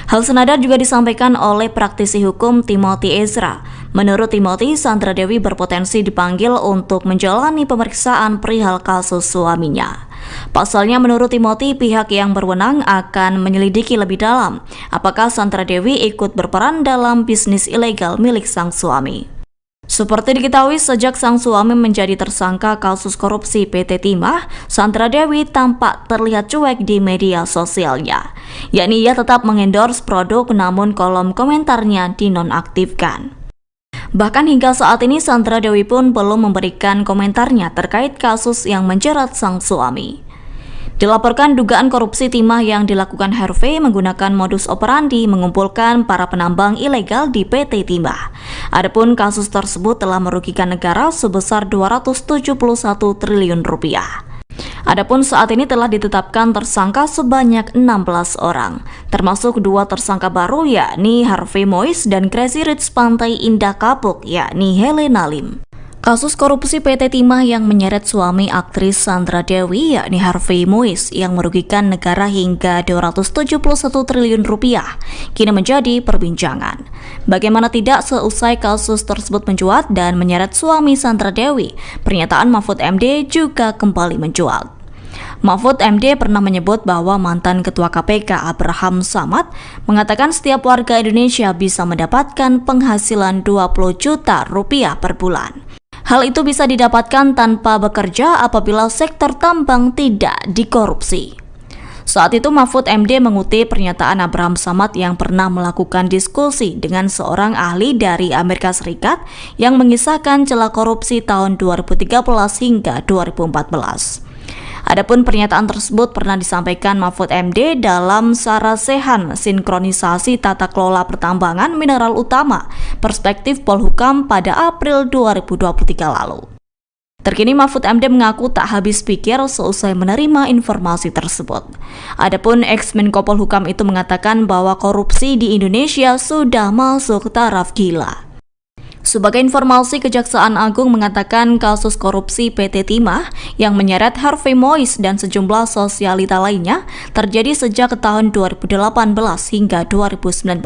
Hal senada juga disampaikan oleh praktisi hukum Timothy Ezra. Menurut Timothy, Sandra Dewi berpotensi dipanggil untuk menjalani pemeriksaan perihal kasus suaminya. Pasalnya menurut Timothy, pihak yang berwenang akan menyelidiki lebih dalam apakah Sandra Dewi ikut berperan dalam bisnis ilegal milik sang suami. Seperti diketahui, sejak sang suami menjadi tersangka kasus korupsi PT Timah, Sandra Dewi tampak terlihat cuek di media sosialnya. Yakni ia tetap mengendorse produk namun kolom komentarnya dinonaktifkan. Bahkan hingga saat ini Sandra Dewi pun belum memberikan komentarnya terkait kasus yang menjerat sang suami. Dilaporkan dugaan korupsi timah yang dilakukan Harvey menggunakan modus operandi mengumpulkan para penambang ilegal di PT Timah. Adapun kasus tersebut telah merugikan negara sebesar 271 triliun rupiah. Adapun saat ini telah ditetapkan tersangka sebanyak 16 orang, termasuk 2 tersangka baru yakni Harvey Mois dan Crazy Rich Pantai Indah Kapuk yakni Helena Lim. Kasus korupsi PT Timah yang menyeret suami aktris Sandra Dewi yakni Harvey Mois yang merugikan negara hingga 271 triliun rupiah kini menjadi perbincangan. Bagaimana tidak, seusai kasus tersebut mencuat dan menyeret suami Sandra Dewi, pernyataan Mahfud MD juga kembali mencuat. Mahfud MD pernah menyebut bahwa mantan Ketua KPK Abraham Samad mengatakan setiap warga Indonesia bisa mendapatkan penghasilan 20 juta rupiah per bulan. Hal itu bisa didapatkan tanpa bekerja apabila sektor tambang tidak dikorupsi. Saat itu Mahfud MD mengutip pernyataan Abraham Samad yang pernah melakukan diskusi dengan seorang ahli dari Amerika Serikat yang mengisahkan celah korupsi tahun 2013 hingga 2014. Adapun pernyataan tersebut pernah disampaikan Mahfud MD dalam Sarasehan Sinkronisasi Tata Kelola Pertambangan Mineral Utama Perspektif Polhukam pada April 2023 lalu. Terkini Mahfud MD mengaku tak habis pikir seusai menerima informasi tersebut. Adapun ex-Menko Polhukam itu mengatakan bahwa korupsi di Indonesia sudah masuk taraf gila. Sebagai informasi, Kejaksaan Agung mengatakan kasus korupsi PT Timah yang menyeret Harvey Mois dan sejumlah sosialita lainnya terjadi sejak tahun 2018 hingga 2019.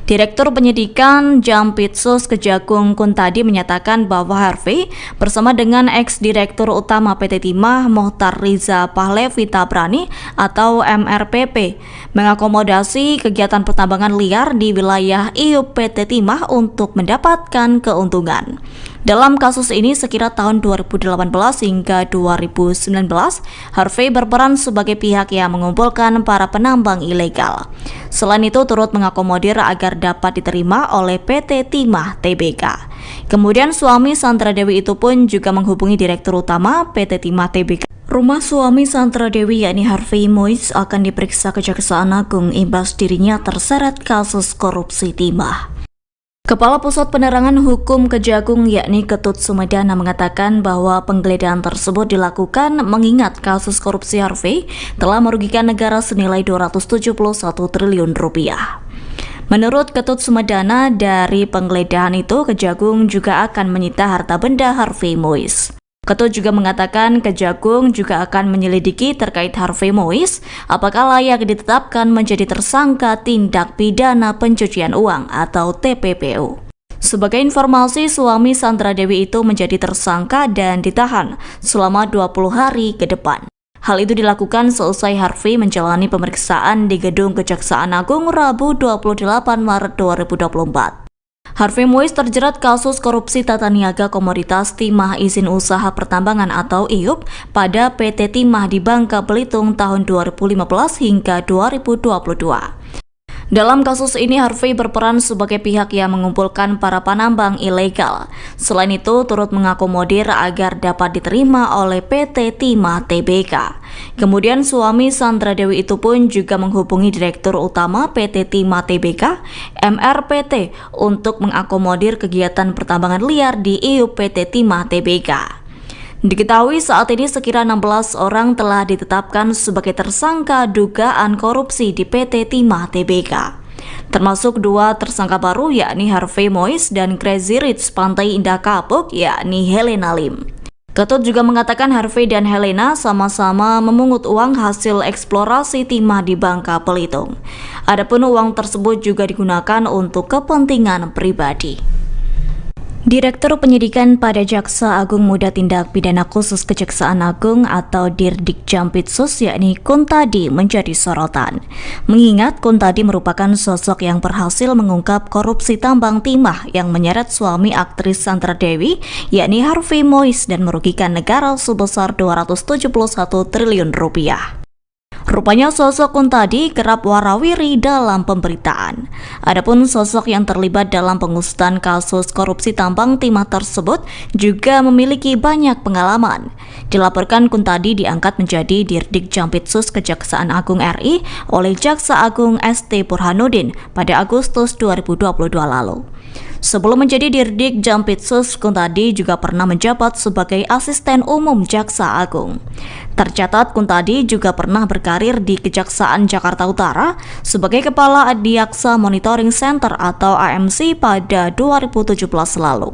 Direktur Penyidikan Jampitsus Kejagung Kuntadi menyatakan bahwa Harvey bersama dengan ex-direktur utama PT Timah Mohtar Riza Pahlevi Tabrani atau MRPP mengakomodasi kegiatan pertambangan liar di wilayah IUP PT Timah untuk mendapatkan keuntungan. Dalam kasus ini sekira tahun 2018 hingga 2019, Harvey berperan sebagai pihak yang mengumpulkan para penambang ilegal. Selain itu turut mengakomodir agar dapat diterima oleh PT Timah Tbk. Kemudian suami Sandra Dewi itu pun juga menghubungi Direktur Utama PT Timah Tbk. Rumah suami Sandra Dewi yakni Harvey Mois akan diperiksa Kejaksaan Agung imbas dirinya terseret kasus korupsi timah. Kepala Pusat Penerangan Hukum Kejagung yakni Ketut Sumedana mengatakan bahwa penggeledahan tersebut dilakukan mengingat kasus korupsi Harvey telah merugikan negara senilai 271 triliun rupiah. Menurut Ketut Sumedana, dari penggeledahan itu Kejagung juga akan menyita harta benda Harvey Mois. Ketut juga mengatakan Kejagung juga akan menyelidiki terkait Harvey Mois apakah layak ditetapkan menjadi tersangka tindak pidana pencucian uang atau TPPU. Sebagai informasi, suami Sandra Dewi itu menjadi tersangka dan ditahan selama 20 hari ke depan. Hal itu dilakukan seusai Harvey menjalani pemeriksaan di Gedung Kejaksaan Agung Rabu 28 Maret 2024. Harvey Mois terjerat kasus korupsi tata niaga komoditas timah izin usaha pertambangan atau IUP pada PT Timah di Bangka Belitung tahun 2015 hingga 2022. Dalam kasus ini Harvey berperan sebagai pihak yang mengumpulkan para penambang ilegal. Selain itu turut mengakomodir agar dapat diterima oleh PT Timah Tbk. Kemudian suami Sandra Dewi itu pun juga menghubungi Direktur Utama PT Timah Tbk, MRPT, untuk mengakomodir kegiatan pertambangan liar di IUP PT Timah Tbk. Diketahui saat ini sekira 16 orang telah ditetapkan sebagai tersangka dugaan korupsi di PT Timah Tbk. Termasuk 2 tersangka baru yakni Harvey Mois dan Crazy Rich Pantai Indah Kapuk yakni Helena Lim. Ketut juga mengatakan Harvey dan Helena sama-sama memungut uang hasil eksplorasi timah di Bangka Belitung. Adapun uang tersebut juga digunakan untuk kepentingan pribadi. Direktur Penyidikan pada Jaksa Agung Muda Tindak Pidana Khusus Kejaksaan Agung atau Dirdik Jampitsus yakni Kuntadi menjadi sorotan. Mengingat Kuntadi merupakan sosok yang berhasil mengungkap korupsi tambang timah yang menyeret suami aktris Sandra Dewi yakni Harvey Mois dan merugikan negara sebesar 271 triliun rupiah. Rupanya sosok Kuntadi kerap warawiri dalam pemberitaan. Adapun sosok yang terlibat dalam pengusutan kasus korupsi tambang timah tersebut juga memiliki banyak pengalaman. Dilaporkan Kuntadi diangkat menjadi Dirdik Jampitsus Kejaksaan Agung RI oleh Jaksa Agung ST Burhanuddin pada Agustus 2022 lalu. Sebelum menjadi Dirdik Jampitsus, Kuntadi juga pernah menjabat sebagai Asisten Umum Jaksa Agung. Tercatat Kuntadi juga pernah berkarir di Kejaksaan Jakarta Utara sebagai Kepala Adiaksa Monitoring Center atau AMC pada 2017 lalu.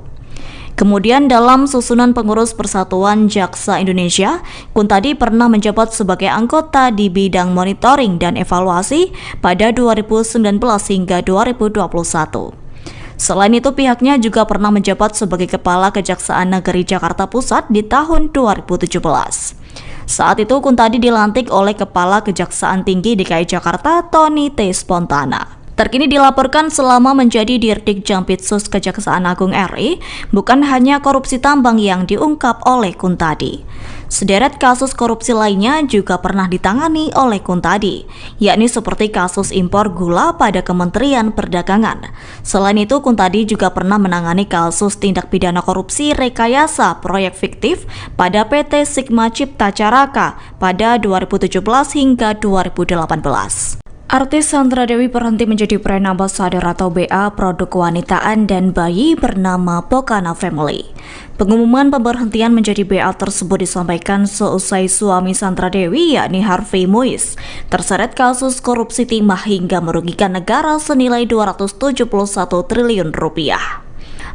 Kemudian dalam susunan pengurus Persatuan Jaksa Indonesia, Kuntadi pernah menjabat sebagai anggota di bidang monitoring dan evaluasi pada 2019 hingga 2021. Selain itu, pihaknya juga pernah menjabat sebagai Kepala Kejaksaan Negeri Jakarta Pusat di tahun 2017. Saat itu, Kuntadi dilantik oleh Kepala Kejaksaan Tinggi DKI Jakarta, Tony T. Spontana. Terkini dilaporkan selama menjadi Dirdik Jampitsus Kejaksaan Agung RI, bukan hanya korupsi tambang yang diungkap oleh Kuntadi. Sederet kasus korupsi lainnya juga pernah ditangani oleh Kuntadi, yakni seperti kasus impor gula pada Kementerian Perdagangan. Selain itu, Kuntadi juga pernah menangani kasus tindak pidana korupsi rekayasa proyek fiktif pada PT Sigma Cipta Caraka pada 2017 hingga 2018. Artis Sandra Dewi berhenti menjadi brand ambassador atau BA produk kewanitaan dan bayi bernama Pokana Family. Pengumuman pemberhentian menjadi BA tersebut disampaikan seusai suami Sandra Dewi yakni Harvey Moise terseret kasus korupsi timah hingga merugikan negara senilai 271 triliun rupiah.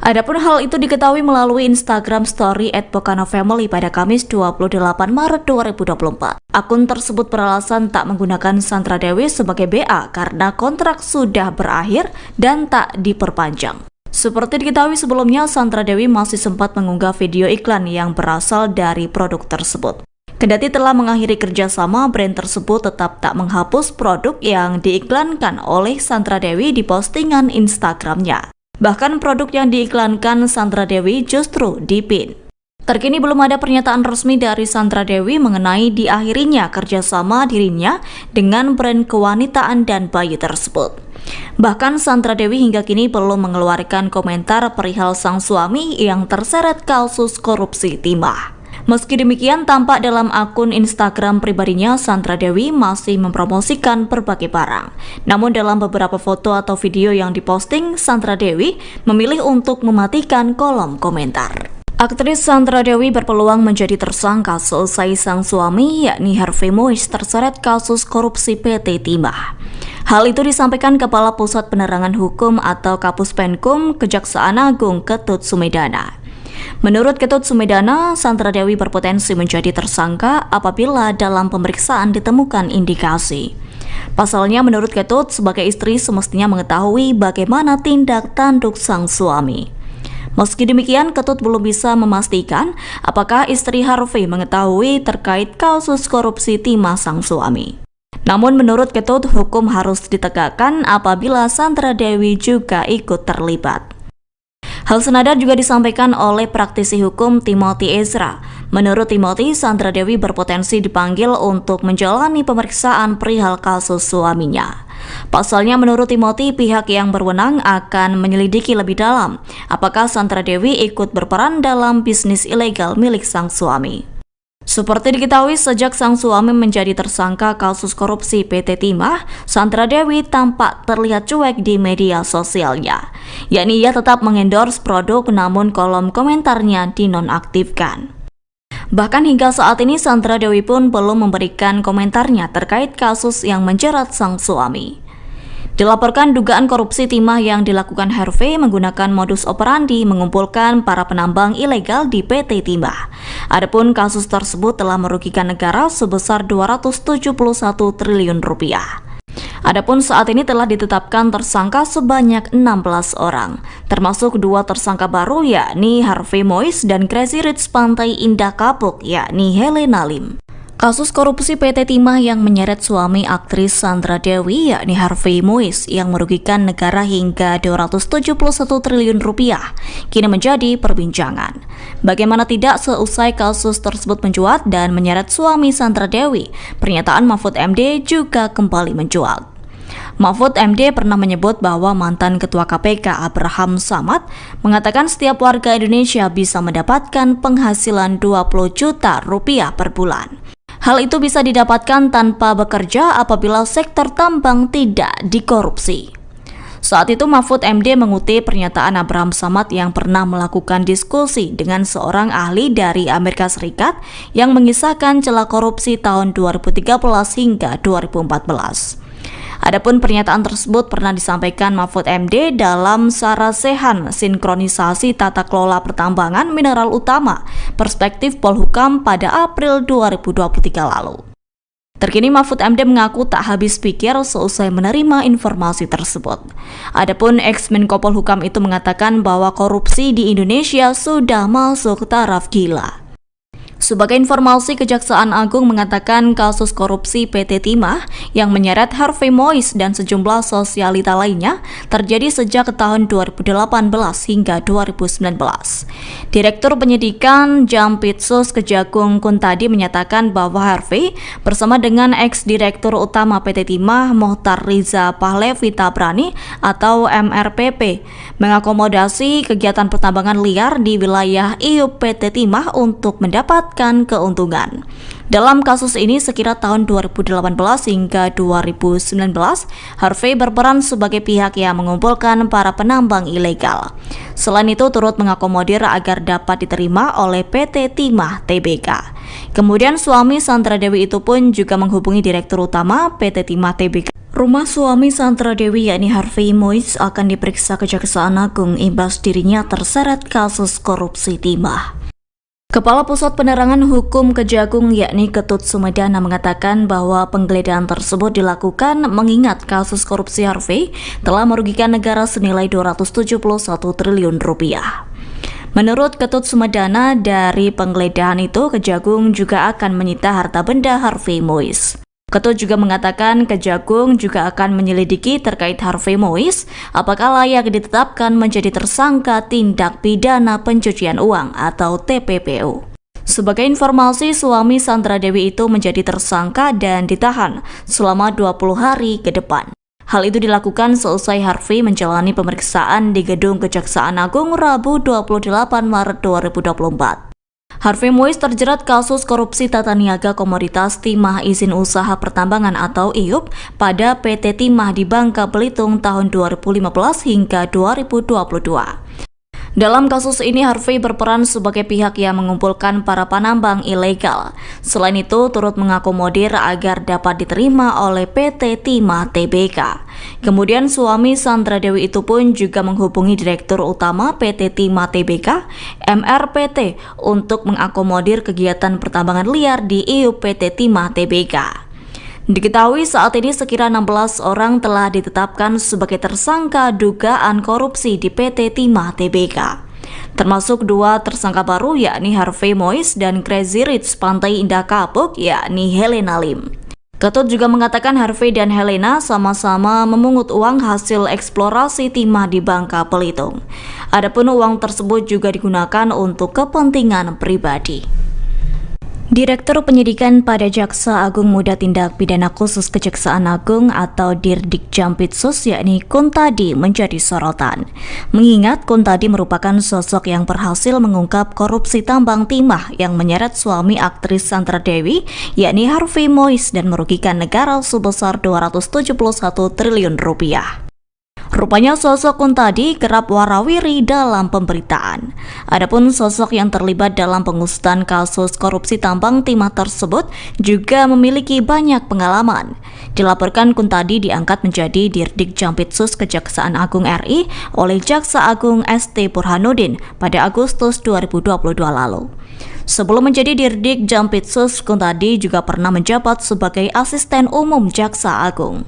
Adapun hal itu diketahui melalui Instagram Story @pokana_family pada Kamis 28 Maret 2024. Akun tersebut beralasan tak menggunakan Sandra Dewi sebagai BA karena kontrak sudah berakhir dan tak diperpanjang. Seperti diketahui sebelumnya, Sandra Dewi masih sempat mengunggah video iklan yang berasal dari produk tersebut. Kendati telah mengakhiri kerjasama, brand tersebut tetap tak menghapus produk yang diiklankan oleh Sandra Dewi di postingan Instagramnya. Bahkan produk yang diiklankan Sandra Dewi justru dipin. Terkini belum ada pernyataan resmi dari Sandra Dewi mengenai diakhirinya kerjasama dirinya dengan brand kewanitaan dan bayi tersebut. Bahkan Sandra Dewi hingga kini belum mengeluarkan komentar perihal sang suami yang terseret kasus korupsi timah. Meski demikian, tampak dalam akun Instagram pribadinya, Sandra Dewi masih mempromosikan berbagai barang. Namun dalam beberapa foto atau video yang diposting, Sandra Dewi memilih untuk mematikan kolom komentar. Aktris Sandra Dewi berpeluang menjadi tersangka seusai sang suami yakni Harvey Moise terseret kasus korupsi PT Timah. Hal itu disampaikan Kepala Pusat Penerangan Hukum atau Kapus Penkum Kejaksaan Agung Ketut Sumedana. Menurut Ketut Sumedana, Sandra Dewi berpotensi menjadi tersangka apabila dalam pemeriksaan ditemukan indikasi. Pasalnya, menurut Ketut, sebagai istri semestinya mengetahui bagaimana tindak tanduk sang suami. Meski demikian, Ketut belum bisa memastikan apakah istri Harvey mengetahui terkait kasus korupsi timah sang suami. Namun menurut Ketut, hukum harus ditegakkan apabila Sandra Dewi juga ikut terlibat. Hal senada juga disampaikan oleh praktisi hukum Timothy Ezra. Menurut Timothy, Sandra Dewi berpotensi dipanggil untuk menjalani pemeriksaan perihal kasus suaminya. Pasalnya, menurut Timothy, pihak yang berwenang akan menyelidiki lebih dalam apakah Sandra Dewi ikut berperan dalam bisnis ilegal milik sang suami. Seperti diketahui, sejak sang suami menjadi tersangka kasus korupsi PT Timah, Sandra Dewi tampak terlihat cuek di media sosialnya. Yakni ia tetap mengendorse produk namun kolom komentarnya dinonaktifkan. Bahkan hingga saat ini Sandra Dewi pun belum memberikan komentarnya terkait kasus yang menjerat sang suami. Dilaporkan dugaan korupsi timah yang dilakukan Harvey menggunakan modus operandi mengumpulkan para penambang ilegal di PT Timah. Adapun kasus tersebut telah merugikan negara sebesar 271 triliun rupiah. Adapun saat ini telah ditetapkan tersangka sebanyak 16 orang, termasuk 2 tersangka baru yakni Harvey Moise dan Crazy Rich Pantai Indah Kapuk yakni Helena Lim. Kasus korupsi PT Timah yang menyeret suami aktris Sandra Dewi yakni Harvey Mois yang merugikan negara hingga 271 triliun rupiah kini menjadi perbincangan. Bagaimana tidak seusai kasus tersebut mencuat dan menyeret suami Sandra Dewi, pernyataan Mahfud MD juga kembali mencuat. Mahfud MD pernah menyebut bahwa mantan Ketua KPK Abraham Samad mengatakan setiap warga Indonesia bisa mendapatkan penghasilan 20 juta rupiah per bulan. Hal itu bisa didapatkan tanpa bekerja apabila sektor tambang tidak dikorupsi. Saat itu Mahfud MD mengutip pernyataan Abraham Samad yang pernah melakukan diskusi dengan seorang ahli dari Amerika Serikat yang mengisahkan celah korupsi tahun 2013 hingga 2014. Adapun pernyataan tersebut pernah disampaikan Mahfud MD dalam Sarasehan Sinkronisasi Tata Kelola Pertambangan Mineral Utama Perspektif Polhukam pada April 2023 lalu. Terkini Mahfud MD mengaku tak habis pikir seusai menerima informasi tersebut. Adapun ex-Menko Polhukam itu mengatakan bahwa korupsi di Indonesia sudah masuk taraf gila. Sebagai informasi, Kejaksaan Agung mengatakan kasus korupsi PT Timah yang menyeret Harvey Mois dan sejumlah sosialita lainnya terjadi sejak tahun 2018 hingga 2019. Direktur Penyidikan Jampitsus Kejagung Kuntadi menyatakan bahwa Harvey bersama dengan ex-direktur utama PT Timah Mohtar Riza Pahlevi Tabrani atau MRPP mengakomodasi kegiatan pertambangan liar di wilayah IUP PT Timah untuk mendapat keuntungan. Dalam kasus ini sekira tahun 2018 hingga 2019, Harvey berperan sebagai pihak yang mengumpulkan para penambang ilegal. Selain itu turut mengakomodir agar dapat diterima oleh PT Timah Tbk. Kemudian suami Sandra Dewi itu pun juga menghubungi Direktur Utama PT Timah Tbk. Rumah suami Sandra Dewi yakni Harvey Mois akan diperiksa Kejaksaan Agung imbas dirinya terseret kasus korupsi timah. Kepala Pusat Penerangan Hukum Kejagung yakni Ketut Sumedana mengatakan bahwa penggeledahan tersebut dilakukan mengingat kasus korupsi Harvey telah merugikan negara senilai 271 triliun rupiah. Menurut Ketut Sumedana, dari penggeledahan itu Kejagung juga akan menyita harta benda Harvey Mois. Ketut juga mengatakan Kejagung juga akan menyelidiki terkait Harvey Mois apakah layak ditetapkan menjadi tersangka tindak pidana pencucian uang atau TPPU. Sebagai informasi, suami Sandra Dewi itu menjadi tersangka dan ditahan selama 20 hari ke depan. Hal itu dilakukan seusai Harvey menjalani pemeriksaan di Gedung Kejaksaan Agung Rabu 28 Maret 2024. Harvey Mois terjerat kasus korupsi tata niaga komoditas timah izin usaha pertambangan atau IUP pada PT Timah di Bangka Belitung tahun 2015 hingga 2022. Dalam kasus ini Harvey berperan sebagai pihak yang mengumpulkan para penambang ilegal. Selain itu turut mengakomodir agar dapat diterima oleh PT Timah Tbk. Kemudian suami Sandra Dewi itu pun juga menghubungi Direktur Utama PT Timah Tbk, MRPT, untuk mengakomodir kegiatan pertambangan liar di IUP PT Timah Tbk. Diketahui saat ini sekira 16 orang telah ditetapkan sebagai tersangka dugaan korupsi di PT Timah Tbk. Termasuk 2 tersangka baru yakni Harvey Mois dan Crazy Rich Pantai Indah Kapuk yakni Helena Lim. Ketut juga mengatakan Harvey dan Helena sama-sama memungut uang hasil eksplorasi timah di Bangka Belitung. Adapun uang tersebut juga digunakan untuk kepentingan pribadi. Direktur Penyidikan pada Jaksa Agung Muda Tindak Pidana Khusus Kejaksaan Agung atau Dirdik Jampitsus yakni Kuntadi menjadi sorotan. Mengingat Kuntadi merupakan sosok yang berhasil mengungkap korupsi tambang timah yang menyeret suami aktris Sandra Dewi yakni Harvey Mois dan merugikan negara sebesar 271 triliun rupiah. Rupanya sosok Kuntadi kerap warawiri dalam pemberitaan. Adapun sosok yang terlibat dalam pengusutan kasus korupsi tambang timah tersebut juga memiliki banyak pengalaman. Dilaporkan Kuntadi diangkat menjadi Dirdik Jampitsus Kejaksaan Agung RI oleh Jaksa Agung ST Burhanuddin pada Agustus 2022 lalu. Sebelum menjadi Dirdik Jampitsus, Kuntadi juga pernah menjabat sebagai Asisten Umum Jaksa Agung.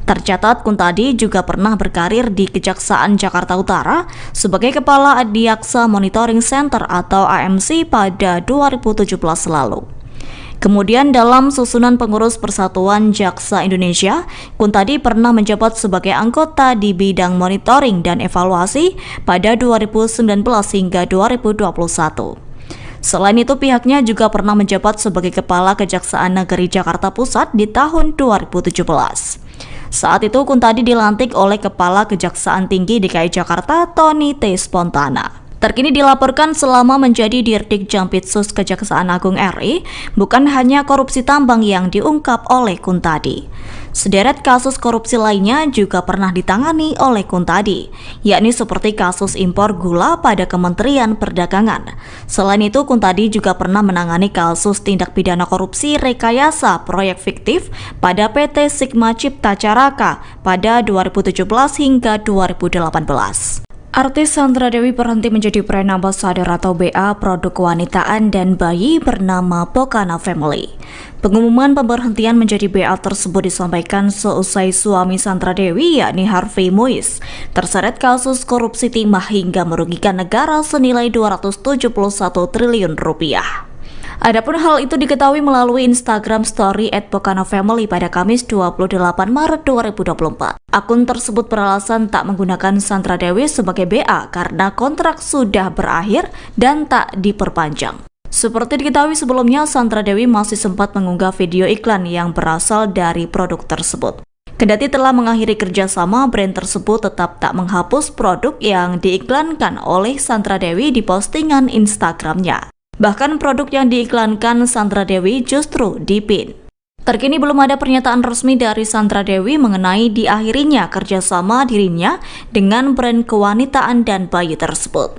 Tercatat Kuntadi juga pernah berkarir di Kejaksaan Jakarta Utara sebagai Kepala Adiaksa Monitoring Center atau AMC pada 2017 lalu. Kemudian dalam susunan pengurus Persatuan Jaksa Indonesia, Kuntadi pernah menjabat sebagai anggota di bidang monitoring dan evaluasi pada 2019 hingga 2021. Selain itu, pihaknya juga pernah menjabat sebagai Kepala Kejaksaan Negeri Jakarta Pusat di tahun 2017. Saat itu, Kuntadi dilantik oleh Kepala Kejaksaan Tinggi DKI Jakarta, Tony T. Spontana. Terkini dilaporkan selama menjadi Dirdik Jampitsus Kejaksaan Agung RI, bukan hanya korupsi tambang yang diungkap oleh Kuntadi. Sederet kasus korupsi lainnya juga pernah ditangani oleh Kuntadi, yakni seperti kasus impor gula pada Kementerian Perdagangan. Selain itu, Kuntadi juga pernah menangani kasus tindak pidana korupsi rekayasa proyek fiktif pada PT Sigma Cipta Caraka pada 2017 hingga 2018. Artis Sandra Dewi berhenti menjadi brand ambassador atau BA produk kewanitaan dan bayi bernama Pokana Family. Pengumuman pemberhentian menjadi BA tersebut disampaikan seusai suami Sandra Dewi, yakni Harvey Moise, terseret kasus korupsi timah hingga merugikan negara senilai 271 triliun rupiah. Adapun hal itu diketahui melalui Instagram Story @PokanaFamily pada Kamis 28 Maret 2024. Akun tersebut beralasan tak menggunakan Sandra Dewi sebagai BA karena kontrak sudah berakhir dan tak diperpanjang. Seperti diketahui sebelumnya, Sandra Dewi masih sempat mengunggah video iklan yang berasal dari produk tersebut. Kendati telah mengakhiri kerjasama, brand tersebut tetap tak menghapus produk yang diiklankan oleh Sandra Dewi di postingan Instagramnya. Bahkan produk yang diiklankan Sandra Dewi justru dipin. Terkini belum ada pernyataan resmi dari Sandra Dewi mengenai diakhirinya kerjasama dirinya dengan brand kewanitaan dan bayi tersebut.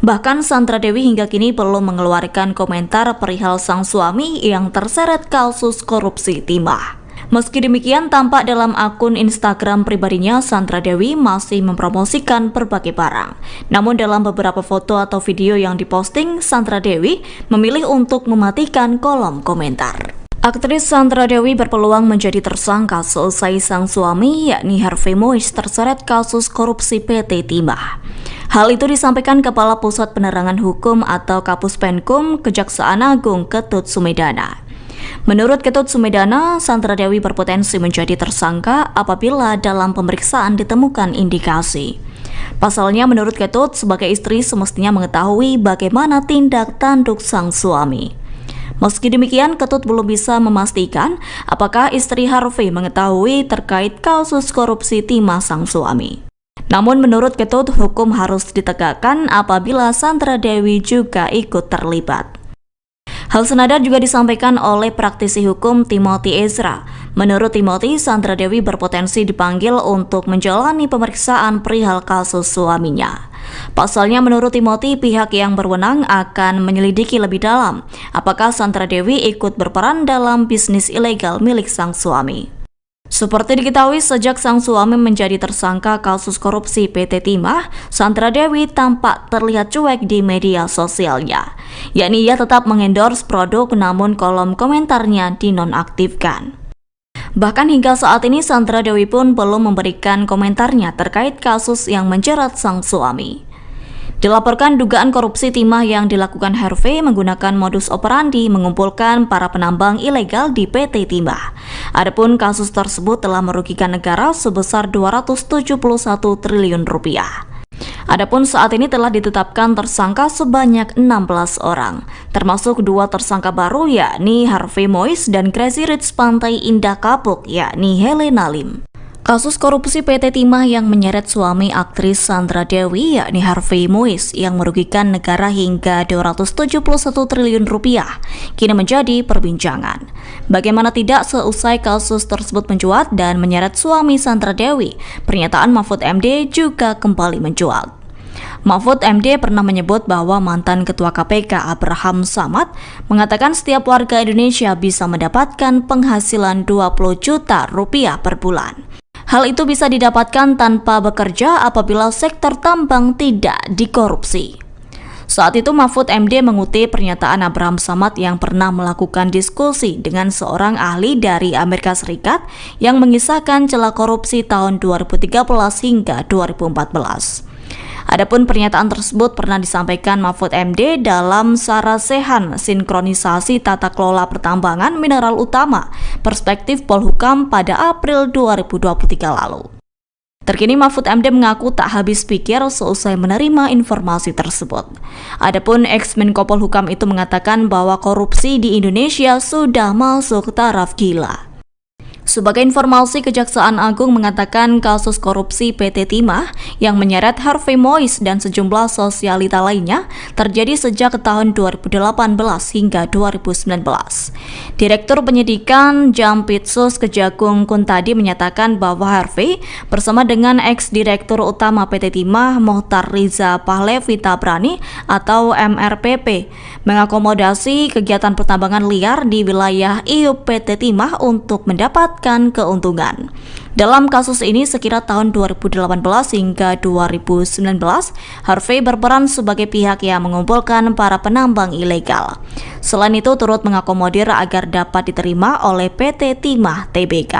Bahkan Sandra Dewi hingga kini belum mengeluarkan komentar perihal sang suami yang terseret kasus korupsi timah. Meski demikian, tampak dalam akun Instagram pribadinya, Sandra Dewi masih mempromosikan berbagai barang. Namun dalam beberapa foto atau video yang diposting, Sandra Dewi memilih untuk mematikan kolom komentar. Aktris Sandra Dewi berpeluang menjadi tersangka seusai sang suami, yakni Harvey Moise, terseret kasus korupsi PT Timah. Hal itu disampaikan Kepala Pusat Penerangan Hukum atau Kapus Penkum Kejaksaan Agung Ketut Sumedana. Menurut Ketut Sumedana, Sandra Dewi berpotensi menjadi tersangka apabila dalam pemeriksaan ditemukan indikasi. Pasalnya, menurut Ketut, sebagai istri semestinya mengetahui bagaimana tindak tanduk sang suami. Meski demikian, Ketut belum bisa memastikan apakah istri Harvey mengetahui terkait kasus korupsi timah sang suami. Namun menurut Ketut, hukum harus ditegakkan apabila Sandra Dewi juga ikut terlibat. Hal senada juga disampaikan oleh praktisi hukum Timothy Ezra. Menurut Timothy, Sandra Dewi berpotensi dipanggil untuk menjalani pemeriksaan perihal kasus suaminya. Pasalnya, menurut Timothy, pihak yang berwenang akan menyelidiki lebih dalam apakah Sandra Dewi ikut berperan dalam bisnis ilegal milik sang suami. Seperti diketahui, sejak sang suami menjadi tersangka kasus korupsi PT Timah, Sandra Dewi tampak terlihat cuek di media sosialnya. Yakni ia tetap mengendorse produk namun kolom komentarnya dinonaktifkan. Bahkan hingga saat ini Sandra Dewi pun belum memberikan komentarnya terkait kasus yang menjerat sang suami. Dilaporkan dugaan korupsi timah yang dilakukan Harvey menggunakan modus operandi mengumpulkan para penambang ilegal di PT Timah. Adapun kasus tersebut telah merugikan negara sebesar 271 triliun rupiah. Adapun saat ini telah ditetapkan tersangka sebanyak 16 orang, termasuk 2 tersangka baru yakni Harvey Moise dan Crazy Rich Pantai Indah Kapuk yakni Helena Lim. Kasus korupsi PT Timah yang menyeret suami aktris Sandra Dewi yakni Harvey Moise yang merugikan negara hingga 271 triliun rupiah kini menjadi perbincangan. Bagaimana tidak, seusai kasus tersebut mencuat dan menyeret suami Sandra Dewi, pernyataan Mahfud MD juga kembali mencuat. Mahfud MD pernah menyebut bahwa mantan Ketua KPK Abraham Samad mengatakan setiap warga Indonesia bisa mendapatkan penghasilan 20 juta rupiah per bulan. Hal itu bisa didapatkan tanpa bekerja apabila sektor tambang tidak dikorupsi. Saat itu Mahfud MD mengutip pernyataan Abraham Samad yang pernah melakukan diskusi dengan seorang ahli dari Amerika Serikat yang mengisahkan celah korupsi tahun 2013 hingga 2014. Adapun pernyataan tersebut pernah disampaikan Mahfud MD dalam Sarasehan Sinkronisasi Tata Kelola Pertambangan Mineral Utama Perspektif Polhukam pada April 2023 lalu. Terkini Mahfud MD mengaku tak habis pikir seusai menerima informasi tersebut. Adapun ex-Menko Polhukam itu mengatakan bahwa korupsi di Indonesia sudah masuk taraf gila. Sebagai informasi, Kejaksaan Agung mengatakan kasus korupsi PT Timah yang menyeret Harvey Mois dan sejumlah sosialita lainnya terjadi sejak tahun 2018 hingga 2019. Direktur Penyidikan Jampitsus Kejagung Kuntadi menyatakan bahwa Harvey bersama dengan ex-direktur utama PT Timah Mohtar Riza Pahlevi Tabrani atau MRPP mengakomodasi kegiatan pertambangan liar di wilayah IUP PT Timah untuk mendapatkan keuntungan. Dalam kasus ini sekira tahun 2018 hingga 2019, Harvey berperan sebagai pihak yang mengumpulkan para penambang ilegal. Selain itu turut mengakomodir agar dapat diterima oleh PT Timah Tbk.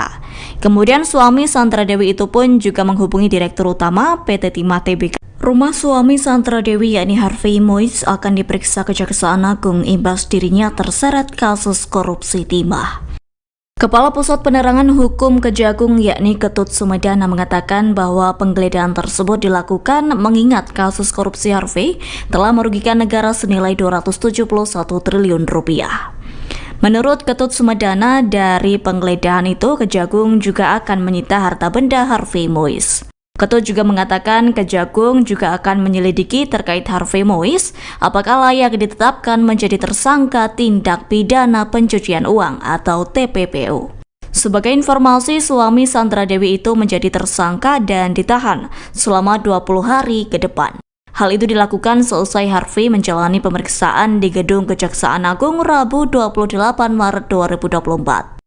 Kemudian suami Sandra Dewi itu pun juga menghubungi Direktur Utama PT Timah Tbk. Rumah suami Sandra Dewi yakni Harvey Mois akan diperiksa Kejaksaan Agung imbas dirinya terseret kasus korupsi timah. Kepala Pusat Penerangan Hukum Kejagung yakni Ketut Sumedana mengatakan bahwa penggeledahan tersebut dilakukan mengingat kasus korupsi Harvey telah merugikan negara senilai 271 triliun rupiah. Menurut Ketut Sumedana, dari penggeledahan itu Kejagung juga akan menyita harta benda Harvey Mois. Ketut juga mengatakan Kejagung juga akan menyelidiki terkait Harvey Mois apakah layak ditetapkan menjadi tersangka tindak pidana pencucian uang atau TPPU. Sebagai informasi, suami Sandra Dewi itu menjadi tersangka dan ditahan selama 20 hari ke depan. Hal itu dilakukan seusai Harvey menjalani pemeriksaan di Gedung Kejaksaan Agung Rabu 28 Maret 2024.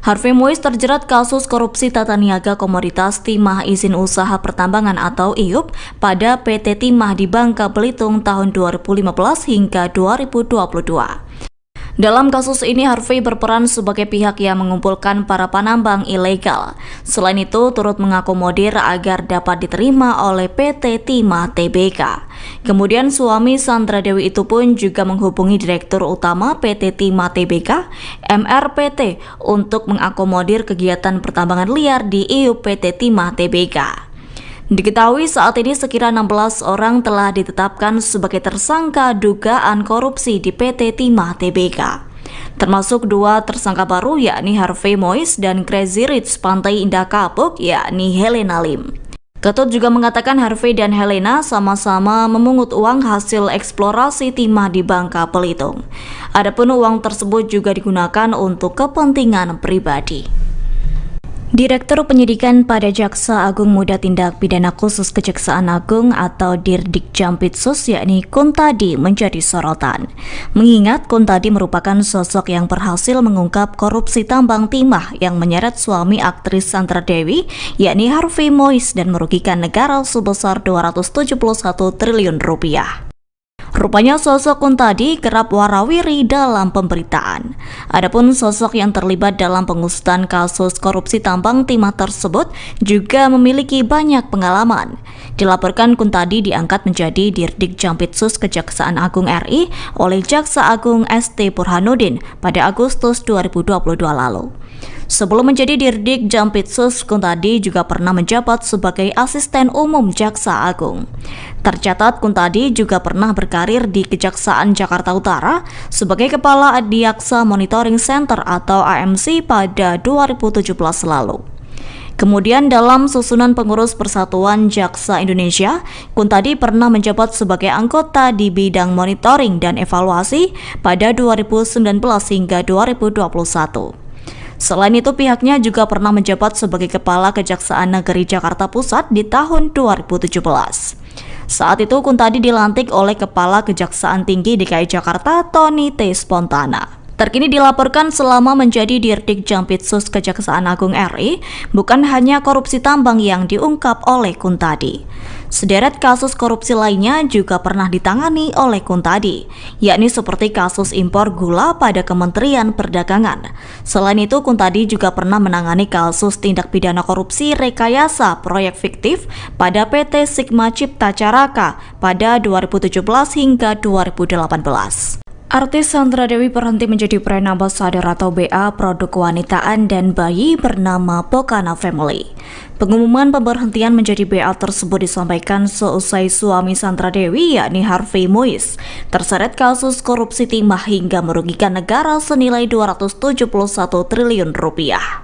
Harvey Mois terjerat kasus korupsi tata niaga komoditas timah izin usaha pertambangan atau IUP pada PT Timah di Bangka Belitung tahun 2015 hingga 2022. Dalam kasus ini, Harvey berperan sebagai pihak yang mengumpulkan para penambang ilegal. Selain itu, turut mengakomodir agar dapat diterima oleh PT Timah Tbk. Kemudian suami Sandra Dewi itu pun juga menghubungi Direktur Utama PT Timah Tbk, MRPT, untuk mengakomodir kegiatan pertambangan liar di IUP PT Timah Tbk. Diketahui saat ini sekira 16 orang telah ditetapkan sebagai tersangka dugaan korupsi di PT Timah Tbk. Termasuk 2 tersangka baru yakni Harvey Mois dan Crazy Rich Pantai Indah Kapuk yakni Helena Lim. Ketut juga mengatakan Harvey dan Helena sama-sama memungut uang hasil eksplorasi timah di Bangka Belitung. Adapun uang tersebut juga digunakan untuk kepentingan pribadi. Direktur Penyidikan pada Jaksa Agung Muda Tindak Pidana Khusus Kejaksaan Agung atau Dirdik Jampitsus yakni Kuntadi menjadi sorotan. Mengingat Kuntadi merupakan sosok yang berhasil mengungkap korupsi tambang timah yang menyeret suami aktris Sandra Dewi yakni Harvey Mois dan merugikan negara sebesar 271 triliun rupiah. Rupanya sosok Kuntadi kerap warawiri dalam pemberitaan. Adapun sosok yang terlibat dalam pengusutan kasus korupsi tambang timah tersebut juga memiliki banyak pengalaman. Dilaporkan Kuntadi diangkat menjadi Dirdik Jampitsus Kejaksaan Agung RI oleh Jaksa Agung ST Burhanuddin pada Agustus 2022 lalu. Sebelum menjadi Dirdik Jampitsus, Kuntadi juga pernah menjabat sebagai Asisten Umum Jaksa Agung. Tercatat Kuntadi juga pernah berkarir di Kejaksaan Jakarta Utara sebagai Kepala Adiaksa Monitoring Center atau AMC pada 2017 lalu. Kemudian dalam susunan pengurus Persatuan Jaksa Indonesia, Kuntadi pernah menjabat sebagai anggota di bidang monitoring dan evaluasi pada 2019 hingga 2021. Selain itu, pihaknya juga pernah menjabat sebagai Kepala Kejaksaan Negeri Jakarta Pusat di tahun 2017. Saat itu, Kuntadi dilantik oleh Kepala Kejaksaan Tinggi DKI Jakarta, Tony T. Spontana. Terkini dilaporkan selama menjadi Dirdik Jampitsus Kejaksaan Agung RI, bukan hanya korupsi tambang yang diungkap oleh Kuntadi. Sederet kasus korupsi lainnya juga pernah ditangani oleh Kuntadi, yakni seperti kasus impor gula pada Kementerian Perdagangan. Selain itu, Kuntadi juga pernah menangani kasus tindak pidana korupsi rekayasa proyek fiktif pada PT Sigma Cipta Caraka pada 2017 hingga 2018. Artis Sandra Dewi berhenti menjadi brand ambassador atau BA produk kewanitaan dan bayi bernama Pokana Family. Pengumuman pemberhentian menjadi BA tersebut disampaikan seusai suami Sandra Dewi, yakni Harvey Moise, terseret kasus korupsi timah hingga merugikan negara senilai 271 triliun rupiah.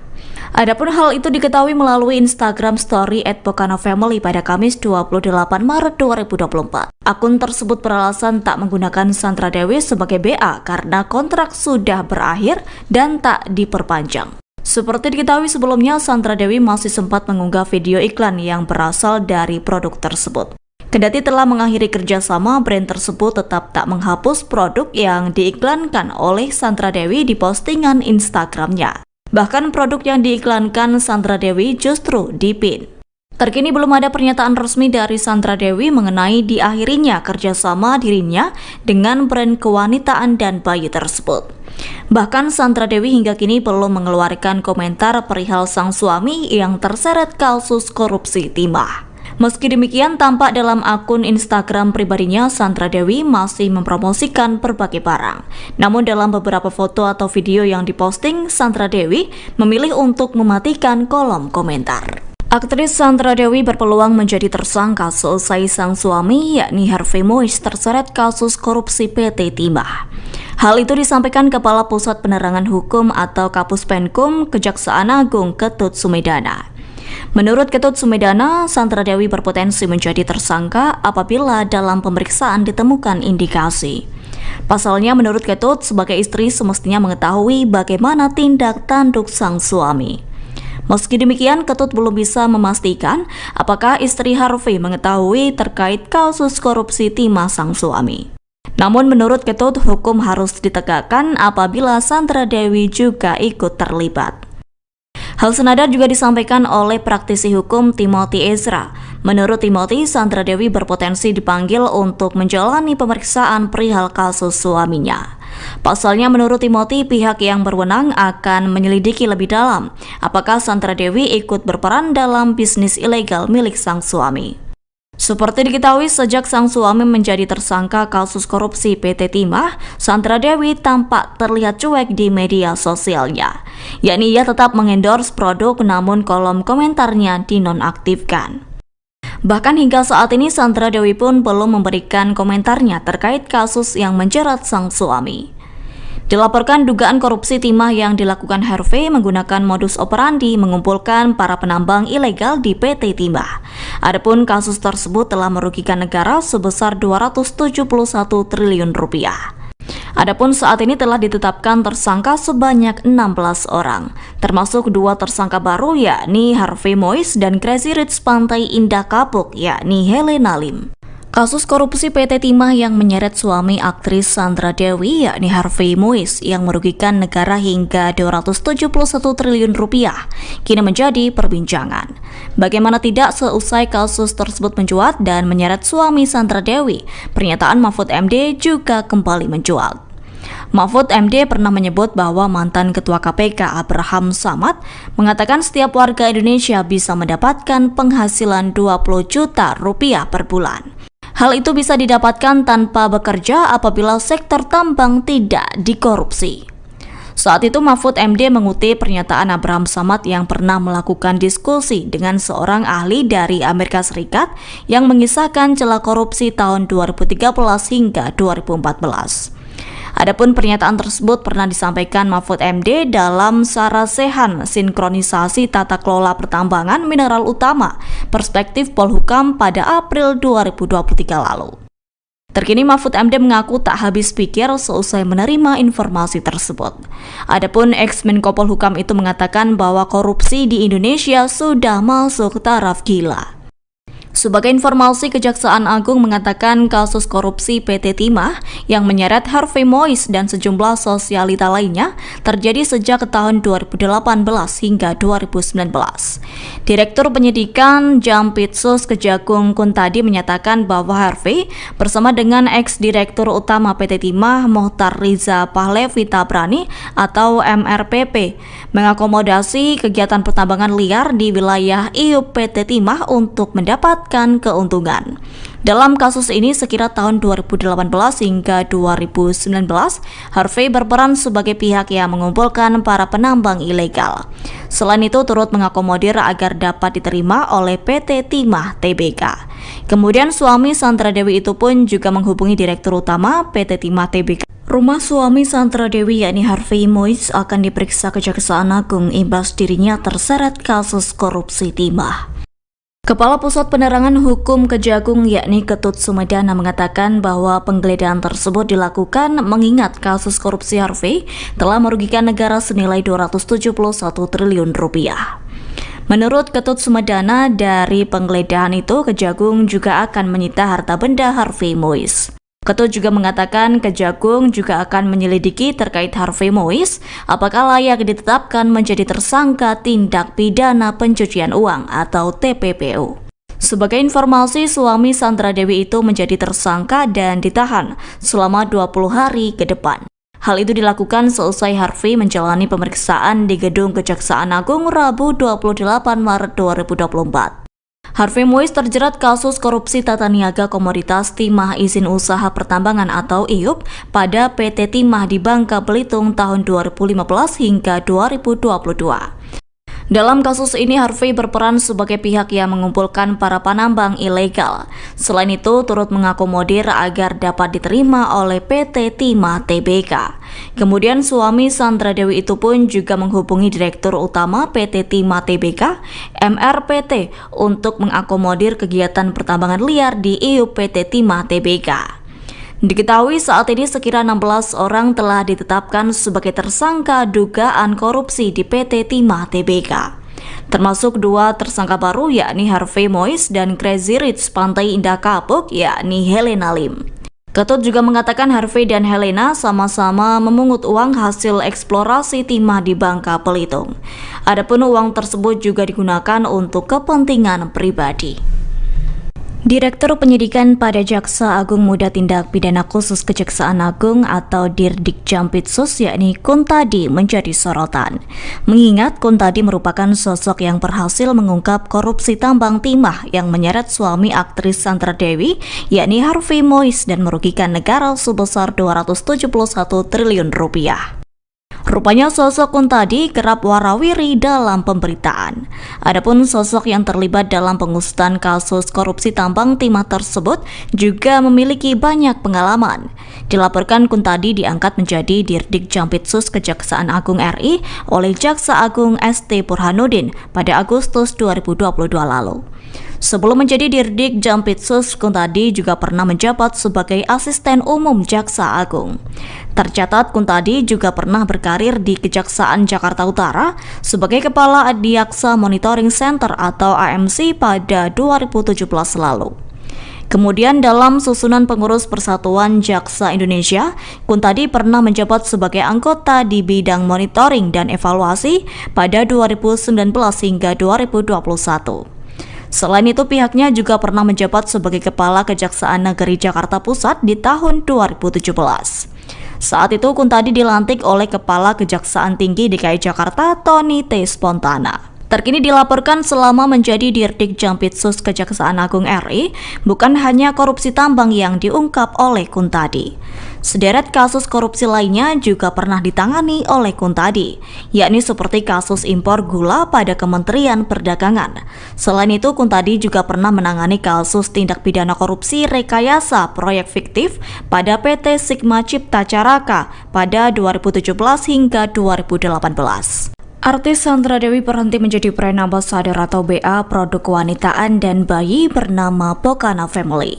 Adapun hal itu diketahui melalui Instagram Story @pokanafamily pada Kamis 28 Maret 2024. Akun tersebut beralasan tak menggunakan Sandra Dewi sebagai BA karena kontrak sudah berakhir dan tak diperpanjang. Seperti diketahui sebelumnya, Sandra Dewi masih sempat mengunggah video iklan yang berasal dari produk tersebut. Kendati telah mengakhiri kerjasama, brand tersebut tetap tak menghapus produk yang diiklankan oleh Sandra Dewi di postingan Instagramnya. Bahkan produk yang diiklankan Sandra Dewi justru dipin. Terkini belum ada pernyataan resmi dari Sandra Dewi mengenai diakhirinya kerjasama dirinya dengan brand kewanitaan dan bayi tersebut. Bahkan Sandra Dewi hingga kini belum mengeluarkan komentar perihal sang suami yang terseret kasus korupsi timah. Meski demikian, tampak dalam akun Instagram pribadinya, Sandra Dewi masih mempromosikan berbagai barang. Namun dalam beberapa foto atau video yang diposting, Sandra Dewi memilih untuk mematikan kolom komentar. Aktris Sandra Dewi berpeluang menjadi tersangka seusai sang suami, yakni Harvey Moise, terseret kasus korupsi PT Timah. Hal itu disampaikan Kepala Pusat Penerangan Hukum atau Kapus Penkum Kejaksaan Agung Ketut Sumedana. Menurut Ketut Sumedana, Sandra Dewi berpotensi menjadi tersangka apabila dalam pemeriksaan ditemukan indikasi. Pasalnya, menurut Ketut, sebagai istri semestinya mengetahui bagaimana tindak tanduk sang suami. Meski demikian, Ketut belum bisa memastikan apakah istri Harvey mengetahui terkait kasus korupsi timah sang suami. Namun menurut Ketut, hukum harus ditegakkan apabila Sandra Dewi juga ikut terlibat. Hal senada juga disampaikan oleh praktisi hukum Timothy Ezra. Menurut Timothy, Sandra Dewi berpotensi dipanggil untuk menjalani pemeriksaan perihal kasus suaminya. Pasalnya, menurut Timothy, pihak yang berwenang akan menyelidiki lebih dalam apakah Sandra Dewi ikut berperan dalam bisnis ilegal milik sang suami. Seperti diketahui, sejak sang suami menjadi tersangka kasus korupsi PT Timah, Sandra Dewi tampak terlihat cuek di media sosialnya. Yakni ia tetap mengendorse produk namun kolom komentarnya dinonaktifkan. Bahkan hingga saat ini Sandra Dewi pun belum memberikan komentarnya terkait kasus yang menjerat sang suami. Dilaporkan dugaan korupsi timah yang dilakukan Harvey menggunakan modus operandi mengumpulkan para penambang ilegal di PT Timah. Adapun kasus tersebut telah merugikan negara sebesar 271 triliun rupiah. Adapun saat ini telah ditetapkan tersangka sebanyak 16 orang, termasuk 2 tersangka baru yakni Harvey Moise dan Crazy Rich Pantai Indah Kapuk yakni Helena Lim. Kasus korupsi PT Timah yang menyeret suami aktris Sandra Dewi yakni Harvey Moise yang merugikan negara hingga 271 triliun rupiah kini menjadi perbincangan. Bagaimana tidak, seusai kasus tersebut mencuat dan menyeret suami Sandra Dewi, pernyataan Mahfud MD juga kembali mencuat. Mahfud MD pernah menyebut bahwa mantan Ketua KPK Abraham Samad mengatakan setiap warga Indonesia bisa mendapatkan penghasilan 20 juta rupiah per bulan. Hal itu bisa didapatkan tanpa bekerja apabila sektor tambang tidak dikorupsi. Saat itu Mahfud MD mengutip pernyataan Abraham Samad yang pernah melakukan diskusi dengan seorang ahli dari Amerika Serikat yang mengisahkan celah korupsi tahun 2013 hingga 2014. Adapun pernyataan tersebut pernah disampaikan Mahfud MD dalam Sarasehan Sinkronisasi Tata Kelola Pertambangan Mineral Utama Perspektif Polhukam pada April 2023 lalu. Terkini Mahfud MD mengaku tak habis pikir seusai menerima informasi tersebut. Adapun ex-Menko Polhukam itu mengatakan bahwa korupsi di Indonesia sudah masuk taraf gila. Sebagai informasi, Kejaksaan Agung mengatakan kasus korupsi PT Timah yang menyeret Harvey Mois dan sejumlah sosialita lainnya terjadi sejak tahun 2018 hingga 2019. Direktur Penyidikan Jampitsus Kejagung Kuntadi menyatakan bahwa Harvey bersama dengan ex-direktur utama PT Timah Mohtar Riza Pahlevi Tabrani atau MRPP mengakomodasi kegiatan pertambangan liar di wilayah IUP PT Timah untuk mendapatkan keuntungan. Dalam kasus ini sekira tahun 2018 hingga 2019, Harvey berperan sebagai pihak yang mengumpulkan para penambang ilegal. Selain itu turut mengakomodir agar dapat diterima oleh PT Timah Tbk. Kemudian suami Sandra Dewi itu pun juga menghubungi Direktur Utama PT Timah Tbk. Rumah suami Sandra Dewi yakni Harvey Mois akan diperiksa Kejaksaan Agung imbas dirinya terseret kasus korupsi timah. Kepala Pusat Penerangan Hukum Kejagung yakni Ketut Sumedana mengatakan bahwa penggeledahan tersebut dilakukan mengingat kasus korupsi Harvey telah merugikan negara senilai 271 triliun rupiah. Menurut Ketut Sumedana, dari penggeledahan itu Kejagung juga akan menyita harta benda Harvey Mois. Ketut juga mengatakan Kejagung juga akan menyelidiki terkait Harvey Mois apakah layak ditetapkan menjadi tersangka tindak pidana pencucian uang atau TPPU. Sebagai informasi, suami Sandra Dewi itu menjadi tersangka dan ditahan selama 20 hari ke depan. Hal itu dilakukan seusai Harvey menjalani pemeriksaan di Gedung Kejaksaan Agung Rabu 28 Maret 2024. Harvey Mois terjerat kasus korupsi tata niaga komoditas timah izin usaha pertambangan atau IUP pada PT Timah di Bangka Belitung tahun 2015 hingga 2022. Dalam kasus ini, Harvey berperan sebagai pihak yang mengumpulkan para penambang ilegal. Selain itu, turut mengakomodir agar dapat diterima oleh PT Timah Tbk. Kemudian suami Sandra Dewi itu pun juga menghubungi Direktur Utama PT Timah Tbk, MRPT, untuk mengakomodir kegiatan pertambangan liar di IUP PT Timah Tbk. Diketahui saat ini sekira 16 orang telah ditetapkan sebagai tersangka dugaan korupsi di PT Timah Tbk. Termasuk 2 tersangka baru yakni Harvey Mois dan Crazy Rich Pantai Indah Kapuk yakni Helena Lim. Ketut juga mengatakan Harvey dan Helena sama-sama memungut uang hasil eksplorasi timah di Bangka Belitung. Adapun uang tersebut juga digunakan untuk kepentingan pribadi. Direktur Penyidikan pada Jaksa Agung Muda Tindak Pidana Khusus Kejaksaan Agung atau Dirdik Jampitsus yakni Kuntadi menjadi sorotan. Mengingat Kuntadi merupakan sosok yang berhasil mengungkap korupsi tambang timah yang menyeret suami aktris Sandra Dewi yakni Harvey Mois dan merugikan negara sebesar 271 triliun rupiah. Rupanya sosok Kuntadi kerap warawiri dalam pemberitaan. Adapun sosok yang terlibat dalam pengusutan kasus korupsi tambang timah tersebut juga memiliki banyak pengalaman. Dilaporkan Kuntadi diangkat menjadi Dirdik Jampitsus Kejaksaan Agung RI oleh Jaksa Agung ST Burhanuddin pada Agustus 2022 lalu. Sebelum menjadi Dirdik Jampitsus, Kuntadi juga pernah menjabat sebagai Asisten Umum Jaksa Agung. Tercatat Kuntadi juga pernah berkarir di Kejaksaan Jakarta Utara sebagai Kepala Adiaksa Monitoring Center atau AMC pada 2017 lalu. Kemudian dalam susunan pengurus Persatuan Jaksa Indonesia, Kuntadi pernah menjabat sebagai anggota di bidang monitoring dan evaluasi pada 2019 hingga 2021. Selain itu, pihaknya juga pernah menjabat sebagai Kepala Kejaksaan Negeri Jakarta Pusat di tahun 2017. Saat itu, Kuntadi dilantik oleh Kepala Kejaksaan Tinggi DKI Jakarta, Tony T. Spontana. Terkini dilaporkan selama menjadi Dirdik Jampitsus Kejaksaan Agung RI, bukan hanya korupsi tambang yang diungkap oleh Kuntadi. Sederet kasus korupsi lainnya juga pernah ditangani oleh Kuntadi, yakni seperti kasus impor gula pada Kementerian Perdagangan. Selain itu, Kuntadi juga pernah menangani kasus tindak pidana korupsi rekayasa proyek fiktif pada PT Sigma Cipta Caraka pada 2017 hingga 2018. Artis Sandra Dewi berhenti menjadi brand ambassador atau BA produk kewanitaan dan bayi bernama Bokana Family.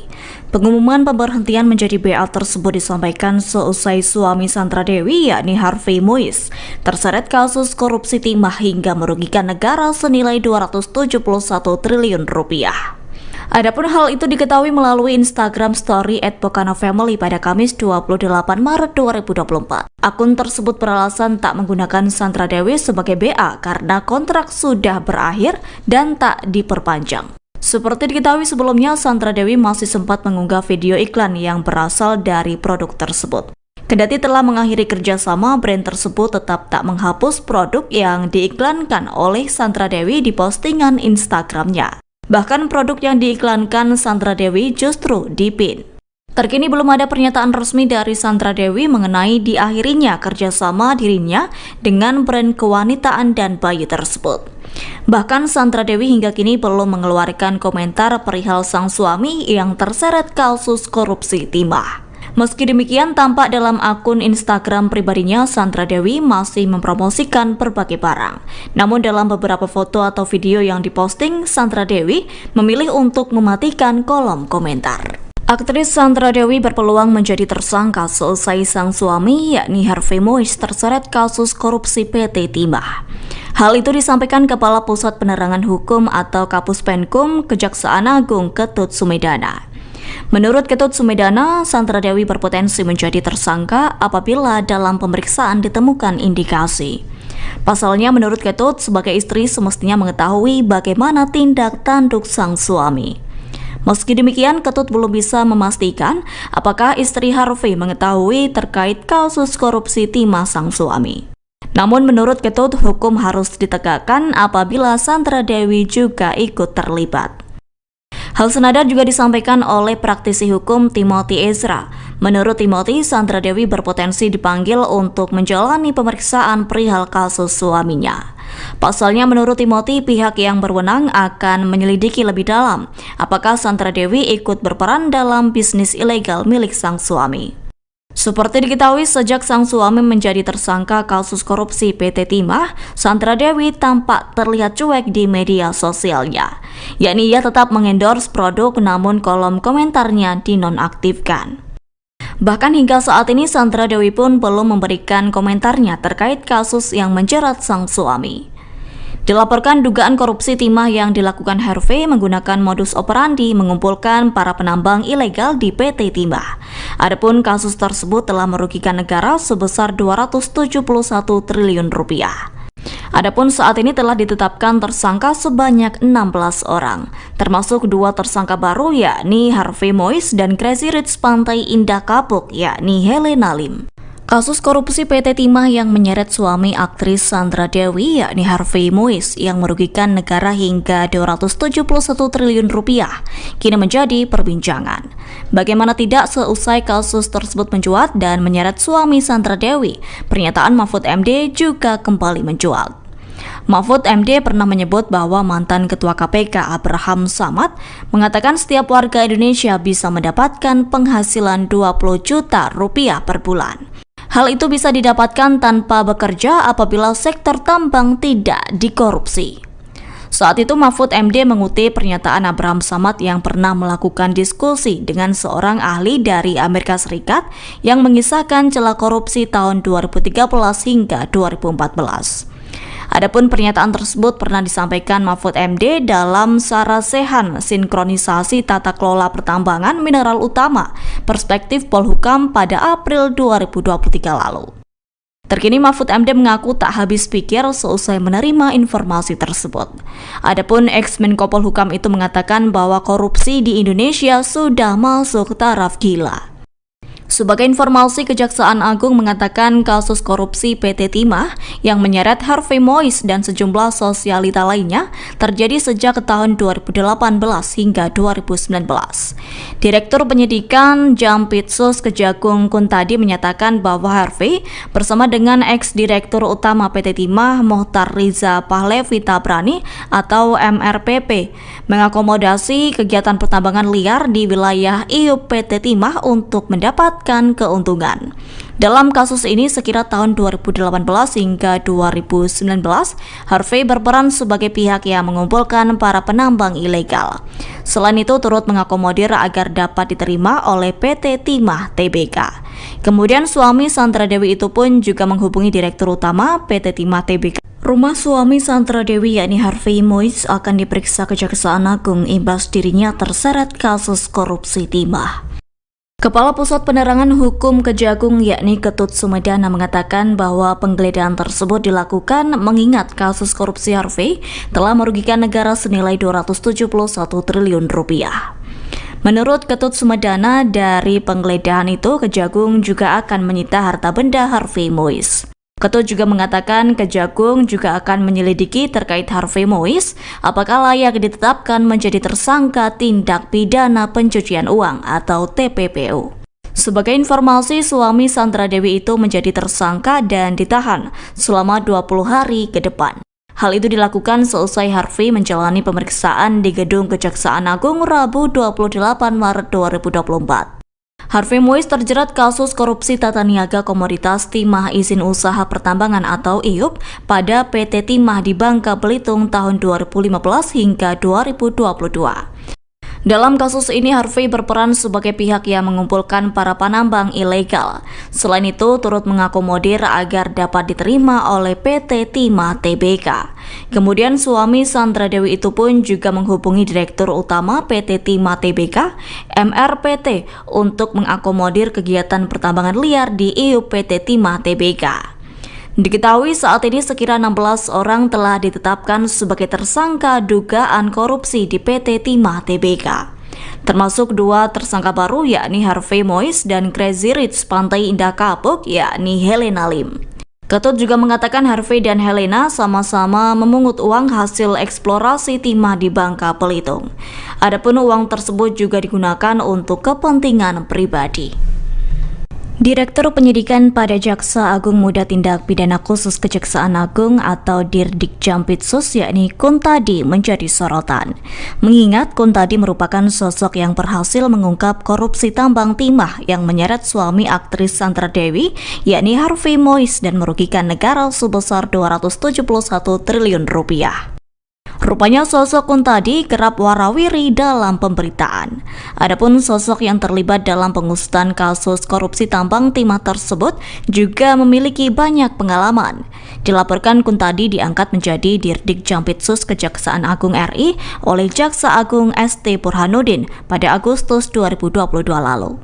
Pengumuman pemberhentian menjadi BA tersebut disampaikan seusai suami Sandra Dewi yakni Harvey Mois terseret kasus korupsi timah hingga merugikan negara senilai 271 triliun rupiah. Adapun hal itu diketahui melalui Instagram Story @pokanovamily pada Kamis 28 Maret 2024. Akun tersebut beralasan tak menggunakan Sandra Dewi sebagai BA karena kontrak sudah berakhir dan tak diperpanjang. Seperti diketahui sebelumnya, Sandra Dewi masih sempat mengunggah video iklan yang berasal dari produk tersebut. Kendati telah mengakhiri kerjasama, brand tersebut tetap tak menghapus produk yang diiklankan oleh Sandra Dewi di postingan Instagramnya. Bahkan produk yang diiklankan Sandra Dewi justru dipin. Terkini belum ada pernyataan resmi dari Sandra Dewi mengenai diakhirinya kerjasama dirinya dengan brand kewanitaan dan bayi tersebut. Bahkan Sandra Dewi hingga kini belum mengeluarkan komentar perihal sang suami yang terseret kasus korupsi timah. Meski demikian, tampak dalam akun Instagram pribadinya, Sandra Dewi masih mempromosikan berbagai barang. Namun dalam beberapa foto atau video yang diposting, Sandra Dewi memilih untuk mematikan kolom komentar. Aktris Sandra Dewi berpeluang menjadi tersangka selesai sang suami, yakni Harvey Mois, terseret kasus korupsi PT Timah. Hal itu disampaikan Kepala Pusat Penerangan Hukum atau Kapus Penkum Kejaksaan Agung Ketut Sumedana. Menurut Ketut Sumedana, Sandra Dewi berpotensi menjadi tersangka apabila dalam pemeriksaan ditemukan indikasi. Pasalnya, menurut Ketut, sebagai istri semestinya mengetahui bagaimana tindak tanduk sang suami. Meski demikian, Ketut belum bisa memastikan apakah istri Harvey mengetahui terkait kasus korupsi timah sang suami. Namun menurut Ketut, hukum harus ditegakkan apabila Sandra Dewi juga ikut terlibat. Hal senada juga disampaikan oleh praktisi hukum Timothy Ezra. Menurut Timothy, Sandra Dewi berpotensi dipanggil untuk menjalani pemeriksaan perihal kasus suaminya. Pasalnya menurut Timothy, pihak yang berwenang akan menyelidiki lebih dalam apakah Sandra Dewi ikut berperan dalam bisnis ilegal milik sang suami. Seperti diketahui, sejak sang suami menjadi tersangka kasus korupsi PT Timah, Sandra Dewi tampak terlihat cuek di media sosialnya. Yakni ia tetap mengendorse produk namun kolom komentarnya dinonaktifkan. Bahkan hingga saat ini Sandra Dewi pun belum memberikan komentarnya terkait kasus yang menjerat sang suami. Dilaporkan dugaan korupsi timah yang dilakukan Harvey menggunakan modus operandi mengumpulkan para penambang ilegal di PT Timah. Adapun kasus tersebut telah merugikan negara sebesar 271 triliun rupiah. Adapun saat ini telah ditetapkan tersangka sebanyak 16 orang, termasuk 2 tersangka baru yakni Harvey Mois dan Crazy Rich Pantai Indah Kapuk yakni Helena Lim. Kasus korupsi PT Timah yang menyeret suami aktris Sandra Dewi yakni Harvey Mois yang merugikan negara hingga 271 triliun rupiah kini menjadi perbincangan. Bagaimana tidak, seusai kasus tersebut mencuat dan menyeret suami Sandra Dewi, pernyataan Mahfud MD juga kembali mencuat. Mahfud MD pernah menyebut bahwa mantan Ketua KPK Abraham Samad mengatakan setiap warga Indonesia bisa mendapatkan penghasilan 20 juta rupiah per bulan. Hal itu bisa didapatkan tanpa bekerja apabila sektor tambang tidak dikorupsi. Saat itu Mahfud MD mengutip pernyataan Abraham Samad yang pernah melakukan diskusi dengan seorang ahli dari Amerika Serikat yang mengisahkan celah korupsi tahun 2013 hingga 2014. Adapun pernyataan tersebut pernah disampaikan Mahfud MD dalam Sarasehan Sinkronisasi Tata Kelola Pertambangan Mineral Utama Perspektif Polhukam pada April 2023 lalu. Terkini Mahfud MD mengaku tak habis pikir seusai menerima informasi tersebut. Adapun ex-Menko Polhukam itu mengatakan bahwa korupsi di Indonesia sudah masuk taraf gila. Sebagai informasi, Kejaksaan Agung mengatakan kasus korupsi PT Timah yang menyeret Harvey Mois dan sejumlah sosialita lainnya terjadi sejak tahun 2018 hingga 2019. Direktur Penyidikan Jampitsus Kejagung Kuntadi menyatakan bahwa Harvey bersama dengan ex-direktur utama PT Timah Mohtar Riza Pahlevi Tabrani atau MRPP mengakomodasi kegiatan pertambangan liar di wilayah IUP PT Timah untuk mendapatkan keuntungan. Dalam kasus ini sekira tahun 2018 hingga 2019, Harvey berperan sebagai pihak yang mengumpulkan para penambang ilegal. Selain itu turut mengakomodir agar dapat diterima oleh PT Timah Tbk. Kemudian suami Sandra Dewi itu pun juga menghubungi Direktur Utama PT Timah Tbk Rumah suami Sandra Dewi yakni Harvey Mois akan diperiksa Kejaksaan Agung imbas dirinya terseret kasus korupsi timah. Kepala Pusat Penerangan Hukum Kejagung yakni Ketut Sumedana mengatakan bahwa penggeledahan tersebut dilakukan mengingat kasus korupsi Harvey telah merugikan negara senilai 271 triliun rupiah. Menurut Ketut Sumedana, dari penggeledahan itu Kejagung juga akan menyita harta benda Harvey Mois. Ketut juga mengatakan Kejagung juga akan menyelidiki terkait Harvey Mois apakah layak ditetapkan menjadi tersangka tindak pidana pencucian uang atau TPPU. Sebagai informasi, suami Sandra Dewi itu menjadi tersangka dan ditahan selama 20 hari ke depan. Hal itu dilakukan seusai Harvey menjalani pemeriksaan di Gedung Kejaksaan Agung Rabu 28 Maret 2024. Harvey Mois terjerat kasus korupsi tata niaga komoditas timah izin usaha pertambangan atau IUP pada PT Timah di Bangka Belitung tahun 2015 hingga 2022. Dalam kasus ini, Harvey berperan sebagai pihak yang mengumpulkan para penambang ilegal. Selain itu, turut mengakomodir agar dapat diterima oleh PT Timah Tbk. Kemudian suami Sandra Dewi itu pun juga menghubungi Direktur Utama PT Timah Tbk, MRPT, untuk mengakomodir kegiatan pertambangan liar di IUP PT Timah Tbk. Diketahui saat ini sekira 16 orang telah ditetapkan sebagai tersangka dugaan korupsi di PT Timah Tbk. Termasuk 2 tersangka baru yakni Harvey Mois dan Crazy Rich Pantai Indah Kapuk yakni Helena Lim. Ketut juga mengatakan Harvey dan Helena sama-sama memungut uang hasil eksplorasi timah di Bangka Belitung. Adapun uang tersebut juga digunakan untuk kepentingan pribadi. Direktur Penyidikan pada Jaksa Agung Muda Tindak Pidana Khusus Kejaksaan Agung atau Dirdik Jampitsus yakni Kuntadi menjadi sorotan. Mengingat Kuntadi merupakan sosok yang berhasil mengungkap korupsi tambang timah yang menyeret suami aktris Sandra Dewi yakni Harvey Mois dan merugikan negara sebesar 271 triliun rupiah. Rupanya sosok Kuntadi kerap warawiri dalam pemberitaan. Adapun sosok yang terlibat dalam pengusutan kasus korupsi tambang timah tersebut juga memiliki banyak pengalaman. Dilaporkan Kuntadi diangkat menjadi Dirdik Jampitsus Kejaksaan Agung RI oleh Jaksa Agung ST Burhanuddin pada Agustus 2022 lalu.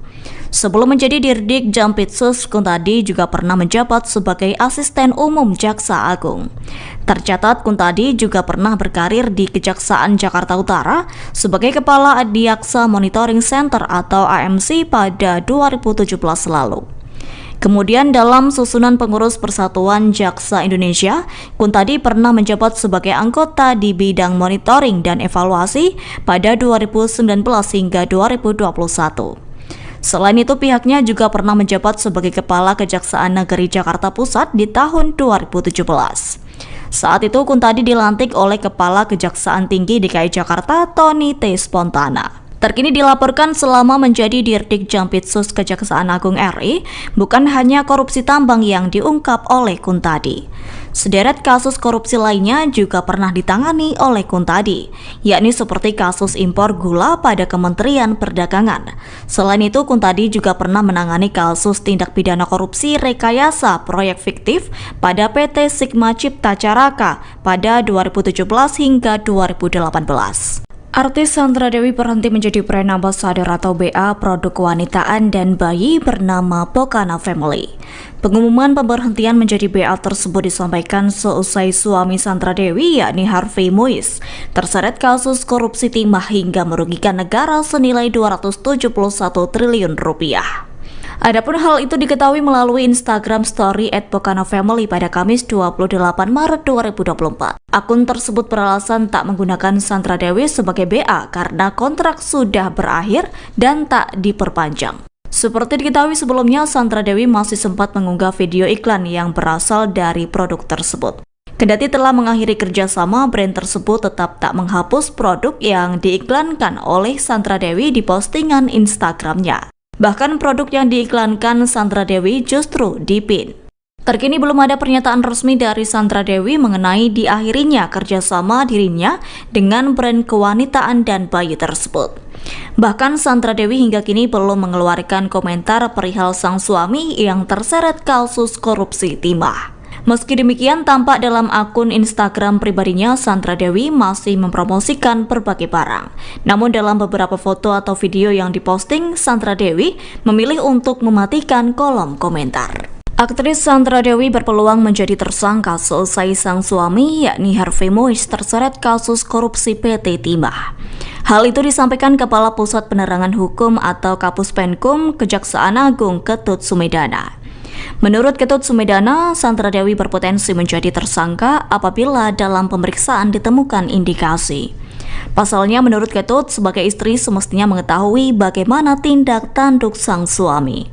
Sebelum menjadi Dirdik Jampitsus, Kuntadi juga pernah menjabat sebagai Asisten Umum Jaksa Agung. Tercatat Kuntadi juga pernah berkarir di Kejaksaan Jakarta Utara sebagai Kepala Adiaksa Monitoring Center atau AMC pada 2017 lalu. Kemudian dalam susunan pengurus Persatuan Jaksa Indonesia, Kuntadi pernah menjabat sebagai anggota di bidang monitoring dan evaluasi pada 2019 hingga 2021. Selain itu, pihaknya juga pernah menjabat sebagai Kepala Kejaksaan Negeri Jakarta Pusat di tahun 2017. Saat itu, Kuntadi dilantik oleh Kepala Kejaksaan Tinggi DKI Jakarta, Tony T. Spontana. Terkini dilaporkan selama menjadi Dirdik Jampitsus Kejaksaan Agung RI, bukan hanya korupsi tambang yang diungkap oleh Kuntadi. Sederet kasus korupsi lainnya juga pernah ditangani oleh Kuntadi, yakni seperti kasus impor gula pada Kementerian Perdagangan. Selain itu, Kuntadi juga pernah menangani kasus tindak pidana korupsi rekayasa proyek fiktif pada PT Sigma Cipta Caraka pada 2017 hingga 2018. Artis Sandra Dewi berhenti menjadi brand ambassador atau BA produk kewanitaan dan bayi bernama Pokana Family. Pengumuman pemberhentian menjadi BA tersebut disampaikan seusai suami Sandra Dewi yakni Harvey Mois terseret kasus korupsi timah hingga merugikan negara senilai 271 triliun rupiah. Adapun hal itu diketahui melalui Instagram Story @pokana_family pada Kamis 28 Maret 2024. Akun tersebut beralasan tak menggunakan Sandra Dewi sebagai BA karena kontrak sudah berakhir dan tak diperpanjang. Seperti diketahui sebelumnya, Sandra Dewi masih sempat mengunggah video iklan yang berasal dari produk tersebut. Kendati telah mengakhiri kerjasama, brand tersebut tetap tak menghapus produk yang diiklankan oleh Sandra Dewi di postingan Instagramnya. Bahkan produk yang diiklankan Sandra Dewi justru dipin. Terkini belum ada pernyataan resmi dari Sandra Dewi mengenai diakhirinya kerjasama dirinya dengan brand kewanitaan dan bayi tersebut. Bahkan Sandra Dewi hingga kini belum mengeluarkan komentar perihal sang suami yang terseret kasus korupsi timah. Meski demikian, tampak dalam akun Instagram pribadinya, Sandra Dewi masih mempromosikan berbagai barang. Namun dalam beberapa foto atau video yang diposting, Sandra Dewi memilih untuk mematikan kolom komentar. Aktris Sandra Dewi berpeluang menjadi tersangka seusai sang suami, yakni Harvey Mois, terseret kasus korupsi PT Timah. Hal itu disampaikan Kepala Pusat Penerangan Hukum atau Kapus Penkum Kejaksaan Agung Ketut Sumedana. Menurut Ketut Sumedana, Sandra Dewi berpotensi menjadi tersangka apabila dalam pemeriksaan ditemukan indikasi. Pasalnya, menurut Ketut, sebagai istri semestinya mengetahui bagaimana tindak tanduk sang suami.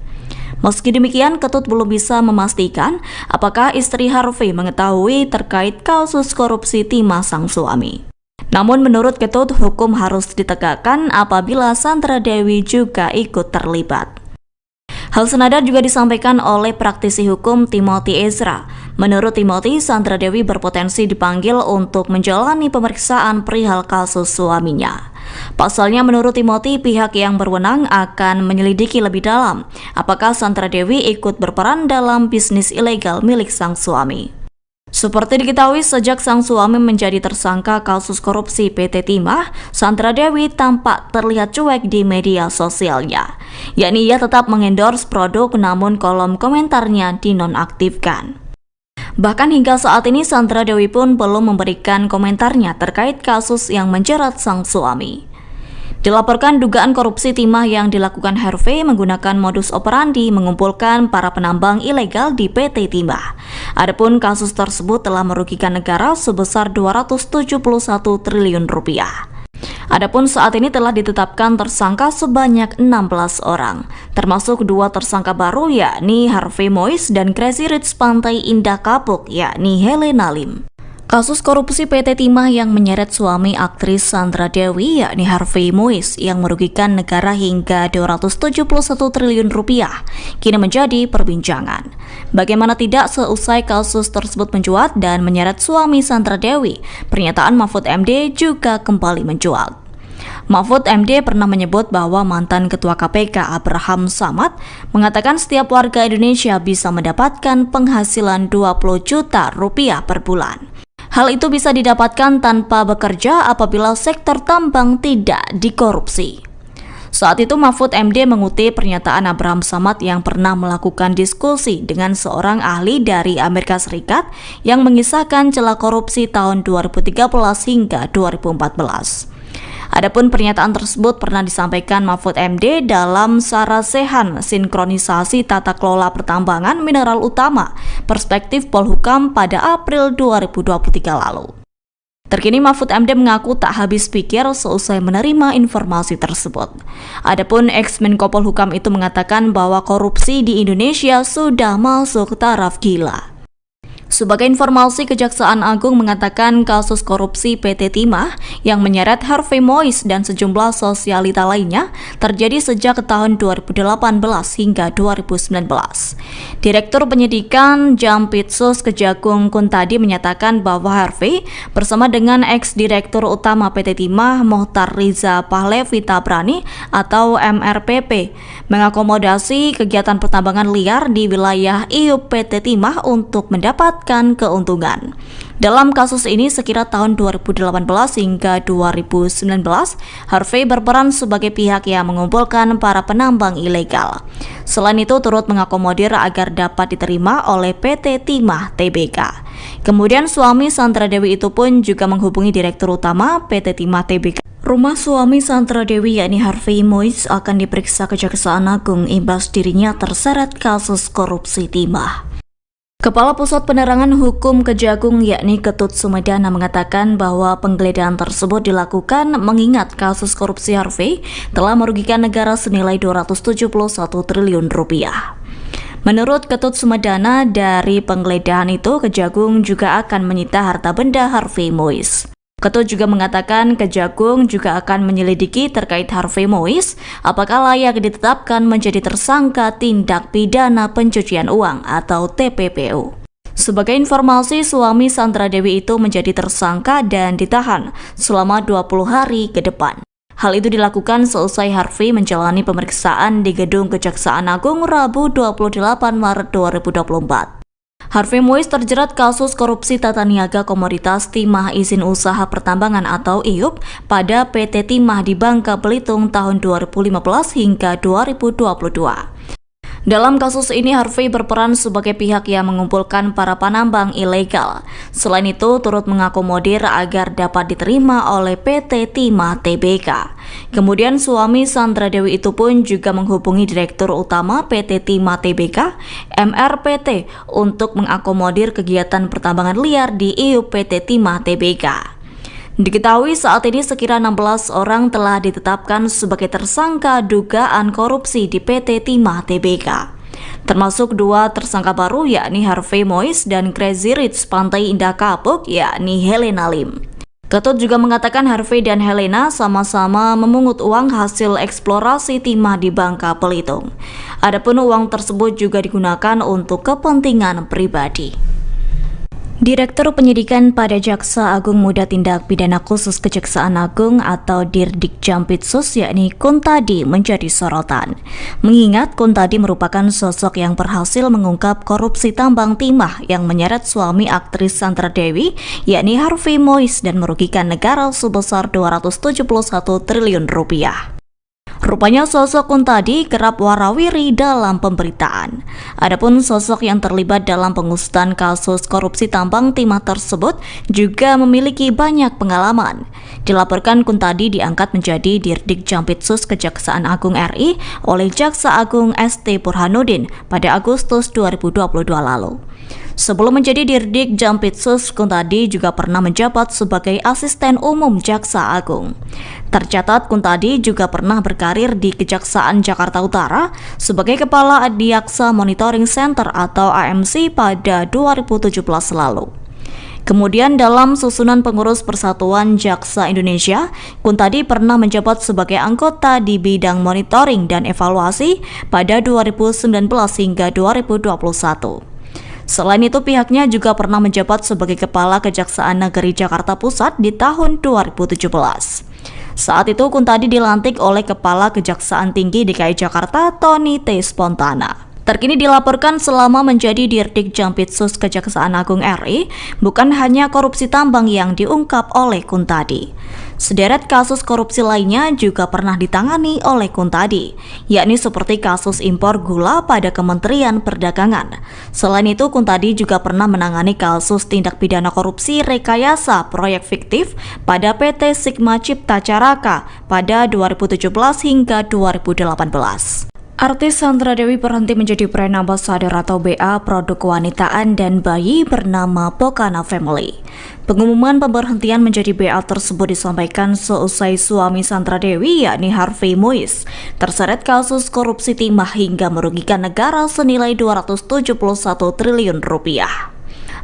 Meski demikian, Ketut belum bisa memastikan apakah istri Harvey mengetahui terkait kasus korupsi timah sang suami. Namun menurut Ketut, hukum harus ditegakkan apabila Sandra Dewi juga ikut terlibat. Hal senada juga disampaikan oleh praktisi hukum Timothy Ezra. Menurut Timothy, Sandra Dewi berpotensi dipanggil untuk menjalani pemeriksaan perihal kasus suaminya. Pasalnya, menurut Timothy, pihak yang berwenang akan menyelidiki lebih dalam apakah Sandra Dewi ikut berperan dalam bisnis ilegal milik sang suami. Seperti diketahui, sejak sang suami menjadi tersangka kasus korupsi PT Timah, Sandra Dewi tampak terlihat cuek di media sosialnya. Yakni ia tetap mengendorse produk namun kolom komentarnya dinonaktifkan. Bahkan hingga saat ini Sandra Dewi pun belum memberikan komentarnya terkait kasus yang menjerat sang suami. Dilaporkan dugaan korupsi timah yang dilakukan Harvey menggunakan modus operandi mengumpulkan para penambang ilegal di PT Timah. Adapun kasus tersebut telah merugikan negara sebesar 271 triliun rupiah. Adapun saat ini telah ditetapkan tersangka sebanyak 16 orang, termasuk 2 tersangka baru yakni Harvey Mois dan Crazy Rich Pantai Indah Kapuk yakni Helena Lim. Kasus korupsi PT Timah yang menyeret suami aktris Sandra Dewi yakni Harvey Mois yang merugikan negara hingga 271 triliun rupiah kini menjadi perbincangan. Bagaimana tidak, seusai kasus tersebut mencuat dan menyeret suami Sandra Dewi, pernyataan Mahfud MD juga kembali mencuat. Mahfud MD pernah menyebut bahwa mantan Ketua KPK Abraham Samad mengatakan setiap warga Indonesia bisa mendapatkan penghasilan 20 juta rupiah per bulan. Hal itu bisa didapatkan tanpa bekerja apabila sektor tambang tidak dikorupsi. Saat itu Mahfud MD mengutip pernyataan Abraham Samad yang pernah melakukan diskusi dengan seorang ahli dari Amerika Serikat yang mengisahkan celah korupsi tahun 2013 hingga 2014. Adapun pernyataan tersebut pernah disampaikan Mahfud MD dalam Sarasehan Sinkronisasi Tata Kelola Pertambangan Mineral Utama Perspektif Polhukam pada April 2023 lalu. Terkini Mahfud MD mengaku tak habis pikir seusai menerima informasi tersebut. Adapun ex-Menko Polhukam itu mengatakan bahwa korupsi di Indonesia sudah masuk taraf gila. Sebagai informasi, Kejaksaan Agung mengatakan kasus korupsi PT Timah yang menyeret Harvey Mois dan sejumlah sosialita lainnya terjadi sejak tahun 2018 hingga 2019. Direktur Penyidikan Jampitsus Kejagung Kuntadi menyatakan bahwa Harvey bersama dengan ex-direktur utama PT Timah Mohtar Riza Pahlevi Tabrani atau MRPP mengakomodasi kegiatan pertambangan liar di wilayah IUP PT Timah untuk mendapat keuntungan. Dalam kasus ini sekira tahun 2018 hingga 2019, Harvey berperan sebagai pihak yang mengumpulkan para penambang ilegal. Selain itu turut mengakomodir agar dapat diterima oleh PT Timah Tbk. Kemudian suami Sandra Dewi itu pun juga menghubungi Direktur Utama PT Timah Tbk. Rumah suami Sandra Dewi yakni Harvey Mois akan diperiksa Kejaksaan Agung imbas dirinya terseret kasus korupsi timah. Kepala Pusat Penerangan Hukum Kejagung yakni Ketut Sumedana mengatakan bahwa penggeledahan tersebut dilakukan mengingat kasus korupsi Harvey telah merugikan negara senilai 271 triliun rupiah. Menurut Ketut Sumedana, dari penggeledahan itu Kejagung juga akan menyita harta benda Harvey Mois. Ketut juga mengatakan Kejagung juga akan menyelidiki terkait Harvey Mois apakah layak ditetapkan menjadi tersangka tindak pidana pencucian uang atau TPPU. Sebagai informasi, suami Sandra Dewi itu menjadi tersangka dan ditahan selama 20 hari ke depan. Hal itu dilakukan seusai Harvey menjalani pemeriksaan di Gedung Kejaksaan Agung Rabu 28 Maret 2024. Harvey Mois terjerat kasus korupsi tata niaga komoditas timah izin usaha pertambangan atau IUP pada PT Timah di Bangka Belitung tahun 2015 hingga 2022. Dalam kasus ini, Harvey berperan sebagai pihak yang mengumpulkan para penambang ilegal. Selain itu, turut mengakomodir agar dapat diterima oleh PT Timah Tbk. Kemudian suami Sandra Dewi itu pun juga menghubungi Direktur Utama PT Timah Tbk, MRPT, untuk mengakomodir kegiatan pertambangan liar di IUP PT Timah Tbk. Diketahui saat ini sekira 16 orang telah ditetapkan sebagai tersangka dugaan korupsi di PT Timah Tbk. Termasuk 2 tersangka baru yakni Harvey Mois dan Crazy Rich Pantai Indah Kapuk yakni Helena Lim. Ketut juga mengatakan Harvey dan Helena sama-sama memungut uang hasil eksplorasi timah di Bangka Belitung. Adapun uang tersebut juga digunakan untuk kepentingan pribadi. Direktur Penyidikan pada Jaksa Agung Muda Tindak Pidana Khusus Kejaksaan Agung atau Dirdik Jampitsus yakni Kuntadi menjadi sorotan. Mengingat Kuntadi merupakan sosok yang berhasil mengungkap korupsi tambang timah yang menyeret suami aktris Sandra Dewi yakni Harvey Mois dan merugikan negara sebesar 271 triliun rupiah. Rupanya sosok Kuntadi kerap warawiri dalam pemberitaan. Adapun sosok yang terlibat dalam pengusutan kasus korupsi tambang timah tersebut juga memiliki banyak pengalaman. Dilaporkan Kuntadi diangkat menjadi Dirdik Jampitsus Kejaksaan Agung RI oleh Jaksa Agung ST Burhanuddin pada Agustus 2022 lalu. Sebelum menjadi Dirdik Jampitsus, Kuntadi juga pernah menjabat sebagai Asisten Umum Jaksa Agung. Tercatat Kuntadi juga pernah berkarir di Kejaksaan Jakarta Utara sebagai Kepala Adiaksa Monitoring Center atau AMC pada 2017 lalu. Kemudian dalam susunan pengurus Persatuan Jaksa Indonesia, Kuntadi pernah menjabat sebagai anggota di bidang monitoring dan evaluasi pada 2019 hingga 2021. Selain itu, pihaknya juga pernah menjabat sebagai Kepala Kejaksaan Negeri Jakarta Pusat di tahun 2017. Saat itu, Kuntadi dilantik oleh Kepala Kejaksaan Tinggi DKI Jakarta, Tony T. Spontana. Terkini dilaporkan selama menjadi Dirdik Jampitsus Kejaksaan Agung RI, bukan hanya korupsi tambang yang diungkap oleh Kuntadi. Sederet kasus korupsi lainnya juga pernah ditangani oleh Kuntadi, yakni seperti kasus impor gula pada Kementerian Perdagangan. Selain itu, Kuntadi juga pernah menangani kasus tindak pidana korupsi rekayasa proyek fiktif pada PT Sigma Cipta Caraka pada 2017 hingga 2018. Artis Sandra Dewi berhenti menjadi brand ambassador atau BA produk kewanitaan dan bayi bernama Pokana Family. Pengumuman pemberhentian menjadi BA tersebut disampaikan seusai suami Sandra Dewi yakni Harvey Mois terseret kasus korupsi timah hingga merugikan negara senilai 271 triliun rupiah.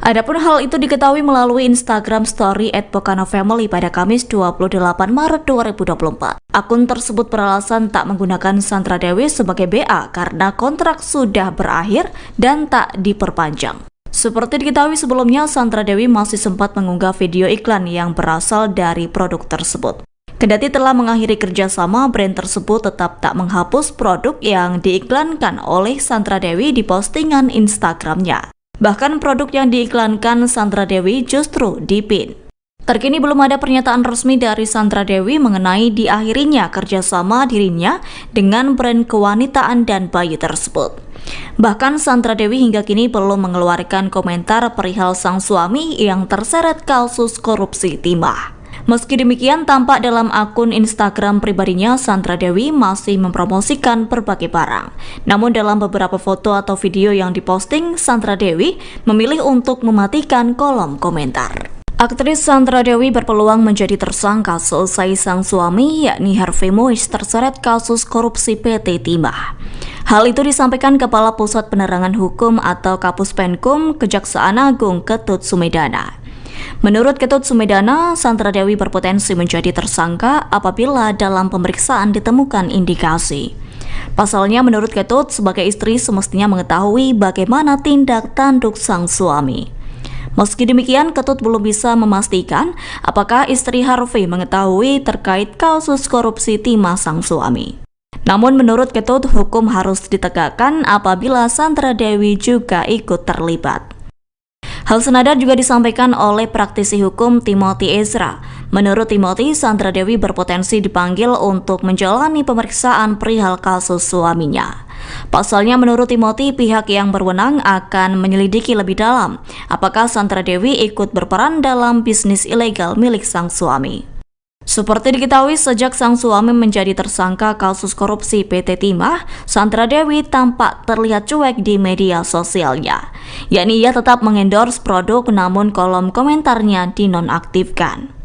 Adapun hal itu diketahui melalui Instagram Story @pokanafamily pada Kamis 28 Maret 2024. Akun tersebut beralasan tak menggunakan Sandra Dewi sebagai BA karena kontrak sudah berakhir dan tak diperpanjang. Seperti diketahui sebelumnya, Sandra Dewi masih sempat mengunggah video iklan yang berasal dari produk tersebut. Kendati telah mengakhiri kerjasama, brand tersebut tetap tak menghapus produk yang diiklankan oleh Sandra Dewi di postingan Instagramnya. Bahkan produk yang diiklankan Sandra Dewi justru dipin. Terkini belum ada pernyataan resmi dari Sandra Dewi mengenai diakhirinya kerjasama dirinya dengan brand kewanitaan dan bayi tersebut. Bahkan Sandra Dewi hingga kini belum mengeluarkan komentar perihal sang suami yang terseret kasus korupsi timah. Meski demikian, tampak dalam akun Instagram pribadinya, Sandra Dewi masih mempromosikan berbagai barang. Namun dalam beberapa foto atau video yang diposting, Sandra Dewi memilih untuk mematikan kolom komentar. Aktris Sandra Dewi berpeluang menjadi tersangka seusai sang suami yakni Harvey Mois terseret kasus korupsi PT Timah. Hal itu disampaikan Kepala Pusat Penerangan Hukum atau Kapus Penkum Kejaksaan Agung Ketut Sumedana. Menurut Ketut Sumedana, Sandra Dewi berpotensi menjadi tersangka apabila dalam pemeriksaan ditemukan indikasi. Pasalnya, menurut Ketut, sebagai istri semestinya mengetahui bagaimana tindak tanduk sang suami. Meski demikian, Ketut belum bisa memastikan apakah istri Harvey mengetahui terkait kasus korupsi timah sang suami. Namun menurut Ketut, hukum harus ditegakkan apabila Sandra Dewi juga ikut terlibat. Hal senada juga disampaikan oleh praktisi hukum Timothy Ezra. Menurut Timothy, Sandra Dewi berpotensi dipanggil untuk menjalani pemeriksaan perihal kasus suaminya. Pasalnya, menurut Timothy, pihak yang berwenang akan menyelidiki lebih dalam apakah Sandra Dewi ikut berperan dalam bisnis ilegal milik sang suami. Seperti diketahui, sejak sang suami menjadi tersangka kasus korupsi PT Timah, Sandra Dewi tampak terlihat cuek di media sosialnya. Yakni ia tetap mengendorse produk namun kolom komentarnya dinonaktifkan.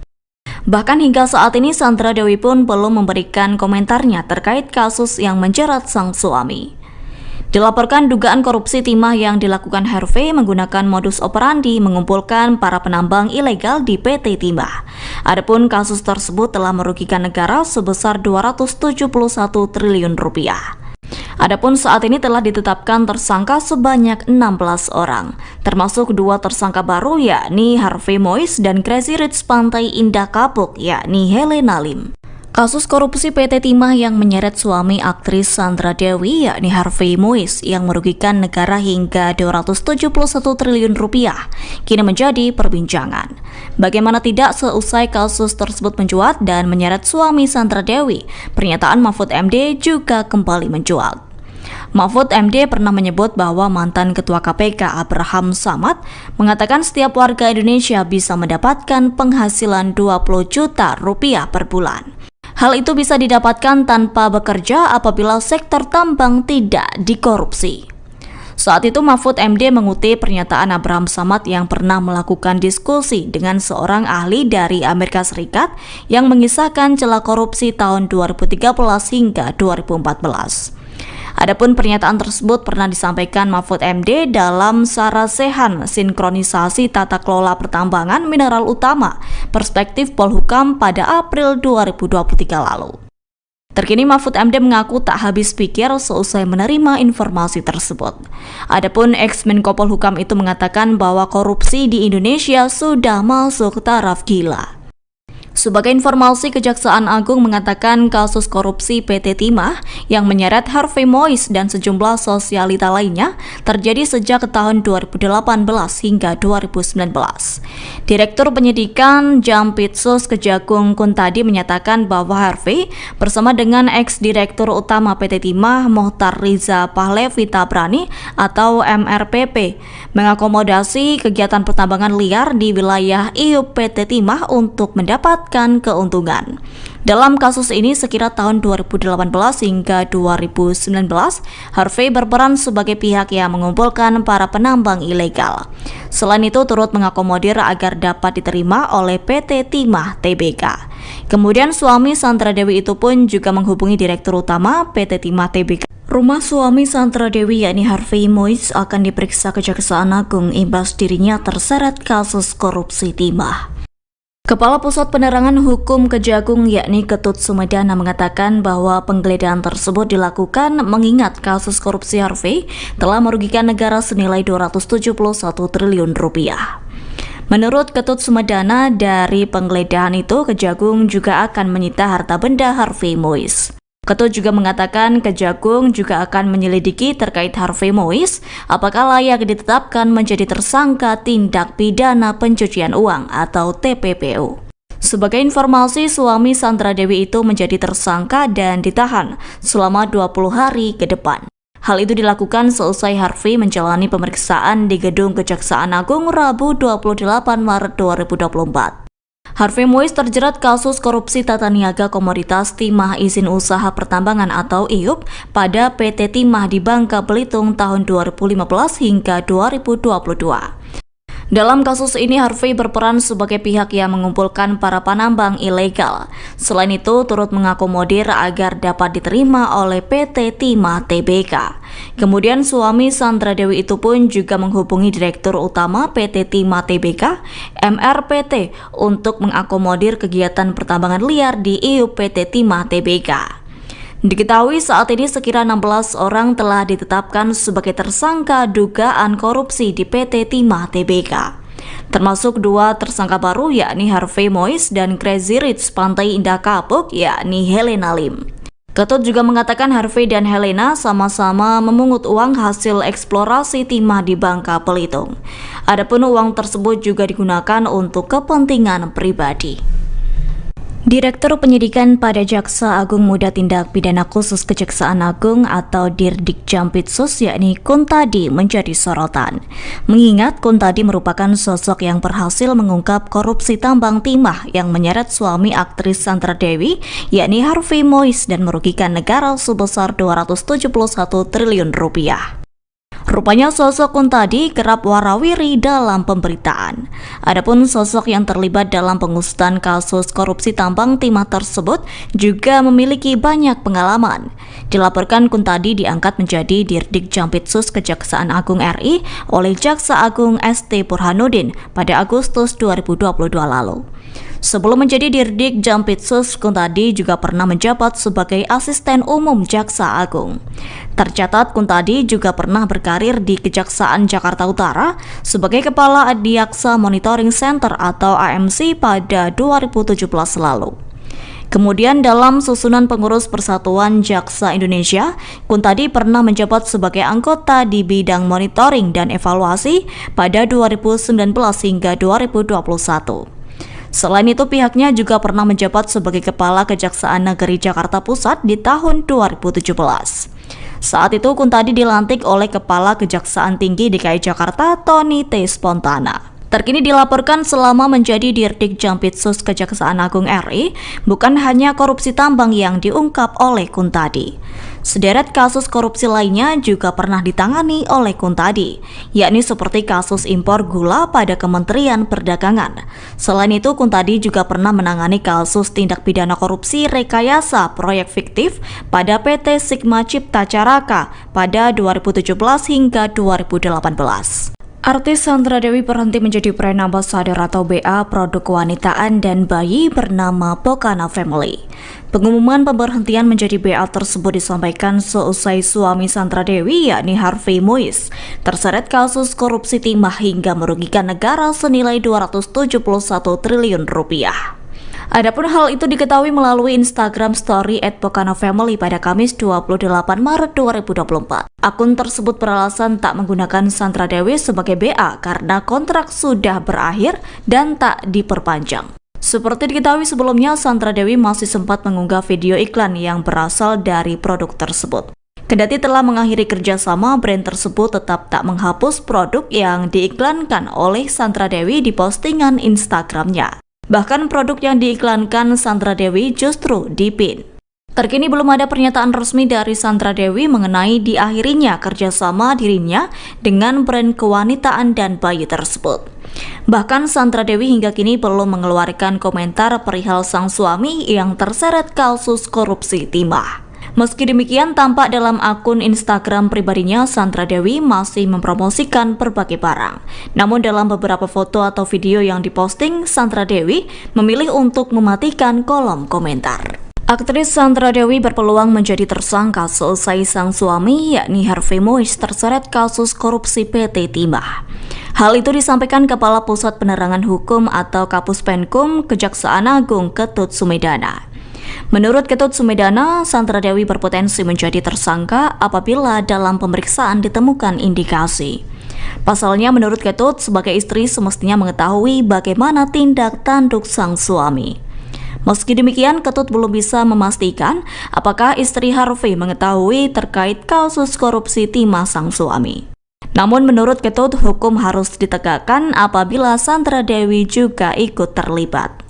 Bahkan hingga saat ini Sandra Dewi pun belum memberikan komentarnya terkait kasus yang menjerat sang suami. Dilaporkan dugaan korupsi timah yang dilakukan Harvey menggunakan modus operandi mengumpulkan para penambang ilegal di PT Timah. Adapun kasus tersebut telah merugikan negara sebesar 271 triliun rupiah. Adapun saat ini telah ditetapkan tersangka sebanyak 16 orang, termasuk 2 tersangka baru yakni Harvey Mois dan Crazy Rich Pantai Indah Kapuk yakni Helena Lim. Kasus korupsi PT Timah yang menyeret suami aktris Sandra Dewi yakni Harvey Mois yang merugikan negara hingga 271 triliun rupiah kini menjadi perbincangan. Bagaimana tidak, seusai kasus tersebut mencuat dan menyeret suami Sandra Dewi, pernyataan Mahfud MD juga kembali mencuat. Mahfud MD pernah menyebut bahwa mantan Ketua KPK Abraham Samad mengatakan setiap warga Indonesia bisa mendapatkan penghasilan 20 juta rupiah per bulan. Hal itu bisa didapatkan tanpa bekerja apabila sektor tambang tidak dikorupsi. Saat itu Mahfud MD mengutip pernyataan Abraham Samad yang pernah melakukan diskusi dengan seorang ahli dari Amerika Serikat yang mengisahkan celah korupsi tahun 2013 hingga 2014. Adapun pernyataan tersebut pernah disampaikan Mahfud MD dalam Sarasehan Sinkronisasi Tata Kelola Pertambangan Mineral Utama Perspektif Polhukam pada April 2023 lalu. Terkini Mahfud MD mengaku tak habis pikir seusai menerima informasi tersebut. Adapun ex-Menko Polhukam itu mengatakan bahwa korupsi di Indonesia sudah masuk taraf gila. Sebagai informasi, Kejaksaan Agung mengatakan kasus korupsi PT Timah yang menyeret Harvey Mois dan sejumlah sosialita lainnya terjadi sejak tahun 2018 hingga 2019. Direktur Penyidikan Jampitsus Kejagung Kuntadi menyatakan bahwa Harvey bersama dengan ex-direktur utama PT Timah Mohtar Riza Pahlevi Tabrani atau MRPP mengakomodasi kegiatan pertambangan liar di wilayah IUP PT Timah untuk mendapat keuntungan. Dalam kasus ini sekira tahun 2018 hingga 2019, Harvey berperan sebagai pihak yang mengumpulkan para penambang ilegal. Selain itu turut mengakomodir agar dapat diterima oleh PT Timah Tbk. Kemudian suami Sandra Dewi itu pun juga menghubungi Direktur Utama PT Timah Tbk. Rumah suami Sandra Dewi yakni Harvey Mois akan diperiksa Kejaksaan Agung imbas dirinya terseret kasus korupsi timah. Kepala Pusat Penerangan Hukum Kejagung yakni Ketut Sumedana mengatakan bahwa penggeledahan tersebut dilakukan mengingat kasus korupsi Harvey telah merugikan negara senilai 271 triliun rupiah. Menurut Ketut Sumedana, dari penggeledahan itu Kejagung juga akan menyita harta benda Harvey Mois. Ketut juga mengatakan Kejagung juga akan menyelidiki terkait Harvey Mois apakah layak ditetapkan menjadi tersangka tindak pidana pencucian uang atau TPPU. Sebagai informasi, suami Sandra Dewi itu menjadi tersangka dan ditahan selama 20 hari ke depan. Hal itu dilakukan seusai Harvey menjalani pemeriksaan di Gedung Kejaksaan Agung Rabu 28 Maret 2024. Harvey Mois terjerat kasus korupsi tata niaga komoditas timah izin usaha pertambangan atau IUP pada PT Timah di Bangka Belitung tahun 2015 hingga 2022. Dalam kasus ini Harvey berperan sebagai pihak yang mengumpulkan para penambang ilegal. Selain itu turut mengakomodir agar dapat diterima oleh PT Timah Tbk. Kemudian suami Sandra Dewi itu pun juga menghubungi Direktur Utama PT Timah Tbk, MRPT, untuk mengakomodir kegiatan pertambangan liar di IUP PT Timah Tbk. Diketahui saat ini sekira 16 orang telah ditetapkan sebagai tersangka dugaan korupsi di PT Timah Tbk. Termasuk 2 tersangka baru yakni Harvey Mois dan Crazy Rich Pantai Indah Kapuk yakni Helena Lim. Ketut juga mengatakan Harvey dan Helena sama-sama memungut uang hasil eksplorasi timah di Bangka Belitung. Adapun uang tersebut juga digunakan untuk kepentingan pribadi. Direktur Penyidikan pada Jaksa Agung Muda Tindak Pidana Khusus Kejaksaan Agung atau Dirdik Jampitsus yakni Kuntadi menjadi sorotan. Mengingat Kuntadi merupakan sosok yang berhasil mengungkap korupsi tambang timah yang menyeret suami aktris Sandra Dewi yakni Harvey Mois dan merugikan negara sebesar 271 triliun rupiah. Rupanya sosok Kuntadi kerap warawiri dalam pemberitaan. Adapun sosok yang terlibat dalam pengusutan kasus korupsi tambang timah tersebut juga memiliki banyak pengalaman. Dilaporkan Kuntadi diangkat menjadi Dirdik Jampitsus Kejaksaan Agung RI oleh Jaksa Agung ST Burhanuddin pada Agustus 2022 lalu. Sebelum menjadi Dirdik Jampitsus, Kuntadi juga pernah menjabat sebagai Asisten Umum Jaksa Agung. Tercatat Kuntadi juga pernah berkarir di Kejaksaan Jakarta Utara sebagai Kepala Adiaksa Monitoring Center atau AMC pada 2017 lalu. Kemudian dalam susunan pengurus Persatuan Jaksa Indonesia, Kuntadi pernah menjabat sebagai anggota di bidang monitoring dan evaluasi pada 2019 hingga 2021. Selain itu, pihaknya juga pernah menjabat sebagai Kepala Kejaksaan Negeri Jakarta Pusat di tahun 2017. Saat itu, Kuntadi dilantik oleh Kepala Kejaksaan Tinggi DKI Jakarta, Tony T. Spontana. Terkini dilaporkan selama menjadi Dirdik Jampitsus Kejaksaan Agung RI, bukan hanya korupsi tambang yang diungkap oleh Kuntadi. Sederet kasus korupsi lainnya juga pernah ditangani oleh Kuntadi, yakni seperti kasus impor gula pada Kementerian Perdagangan. Selain itu, Kuntadi juga pernah menangani kasus tindak pidana korupsi rekayasa proyek fiktif pada PT Sigma Cipta Caraka pada 2017 hingga 2018. Artis Sandra Dewi berhenti menjadi brand ambassador atau BA produk kewanitaan dan bayi bernama Pokana Family. Pengumuman pemberhentian menjadi BA tersebut disampaikan seusai suami Sandra Dewi yakni Harvey Mois terseret kasus korupsi timah hingga merugikan negara senilai 271 triliun rupiah. Adapun hal itu diketahui melalui Instagram Story @PokanaFamily pada Kamis 28 Maret 2024. Akun tersebut beralasan tak menggunakan Sandra Dewi sebagai BA karena kontrak sudah berakhir dan tak diperpanjang. Seperti diketahui sebelumnya, Sandra Dewi masih sempat mengunggah video iklan yang berasal dari produk tersebut. Kendati telah mengakhiri kerjasama, brand tersebut tetap tak menghapus produk yang diiklankan oleh Sandra Dewi di postingan Instagramnya. Bahkan produk yang diiklankan Sandra Dewi justru dipin. Terkini belum ada pernyataan resmi dari Sandra Dewi mengenai diakhirinya kerjasama dirinya dengan brand kewanitaan dan bayi tersebut. Bahkan Sandra Dewi hingga kini belum mengeluarkan komentar perihal sang suami yang terseret kasus korupsi timah. Meski demikian, tampak dalam akun Instagram pribadinya, Sandra Dewi masih mempromosikan berbagai barang. Namun dalam beberapa foto atau video yang diposting, Sandra Dewi memilih untuk mematikan kolom komentar. Aktris Sandra Dewi berpeluang menjadi tersangka seusai sang suami yakni Harvey Mois terseret kasus korupsi PT Timah. Hal itu disampaikan Kepala Pusat Penerangan Hukum atau Kapus Penkum Kejaksaan Agung Ketut Sumedana. Menurut Ketut Sumedana, Sandra Dewi berpotensi menjadi tersangka apabila dalam pemeriksaan ditemukan indikasi. Pasalnya, menurut Ketut, sebagai istri semestinya mengetahui bagaimana tindak tanduk sang suami. Meski demikian, Ketut belum bisa memastikan apakah istri Harvey mengetahui terkait kasus korupsi timah sang suami. Namun menurut Ketut, hukum harus ditegakkan apabila Sandra Dewi juga ikut terlibat.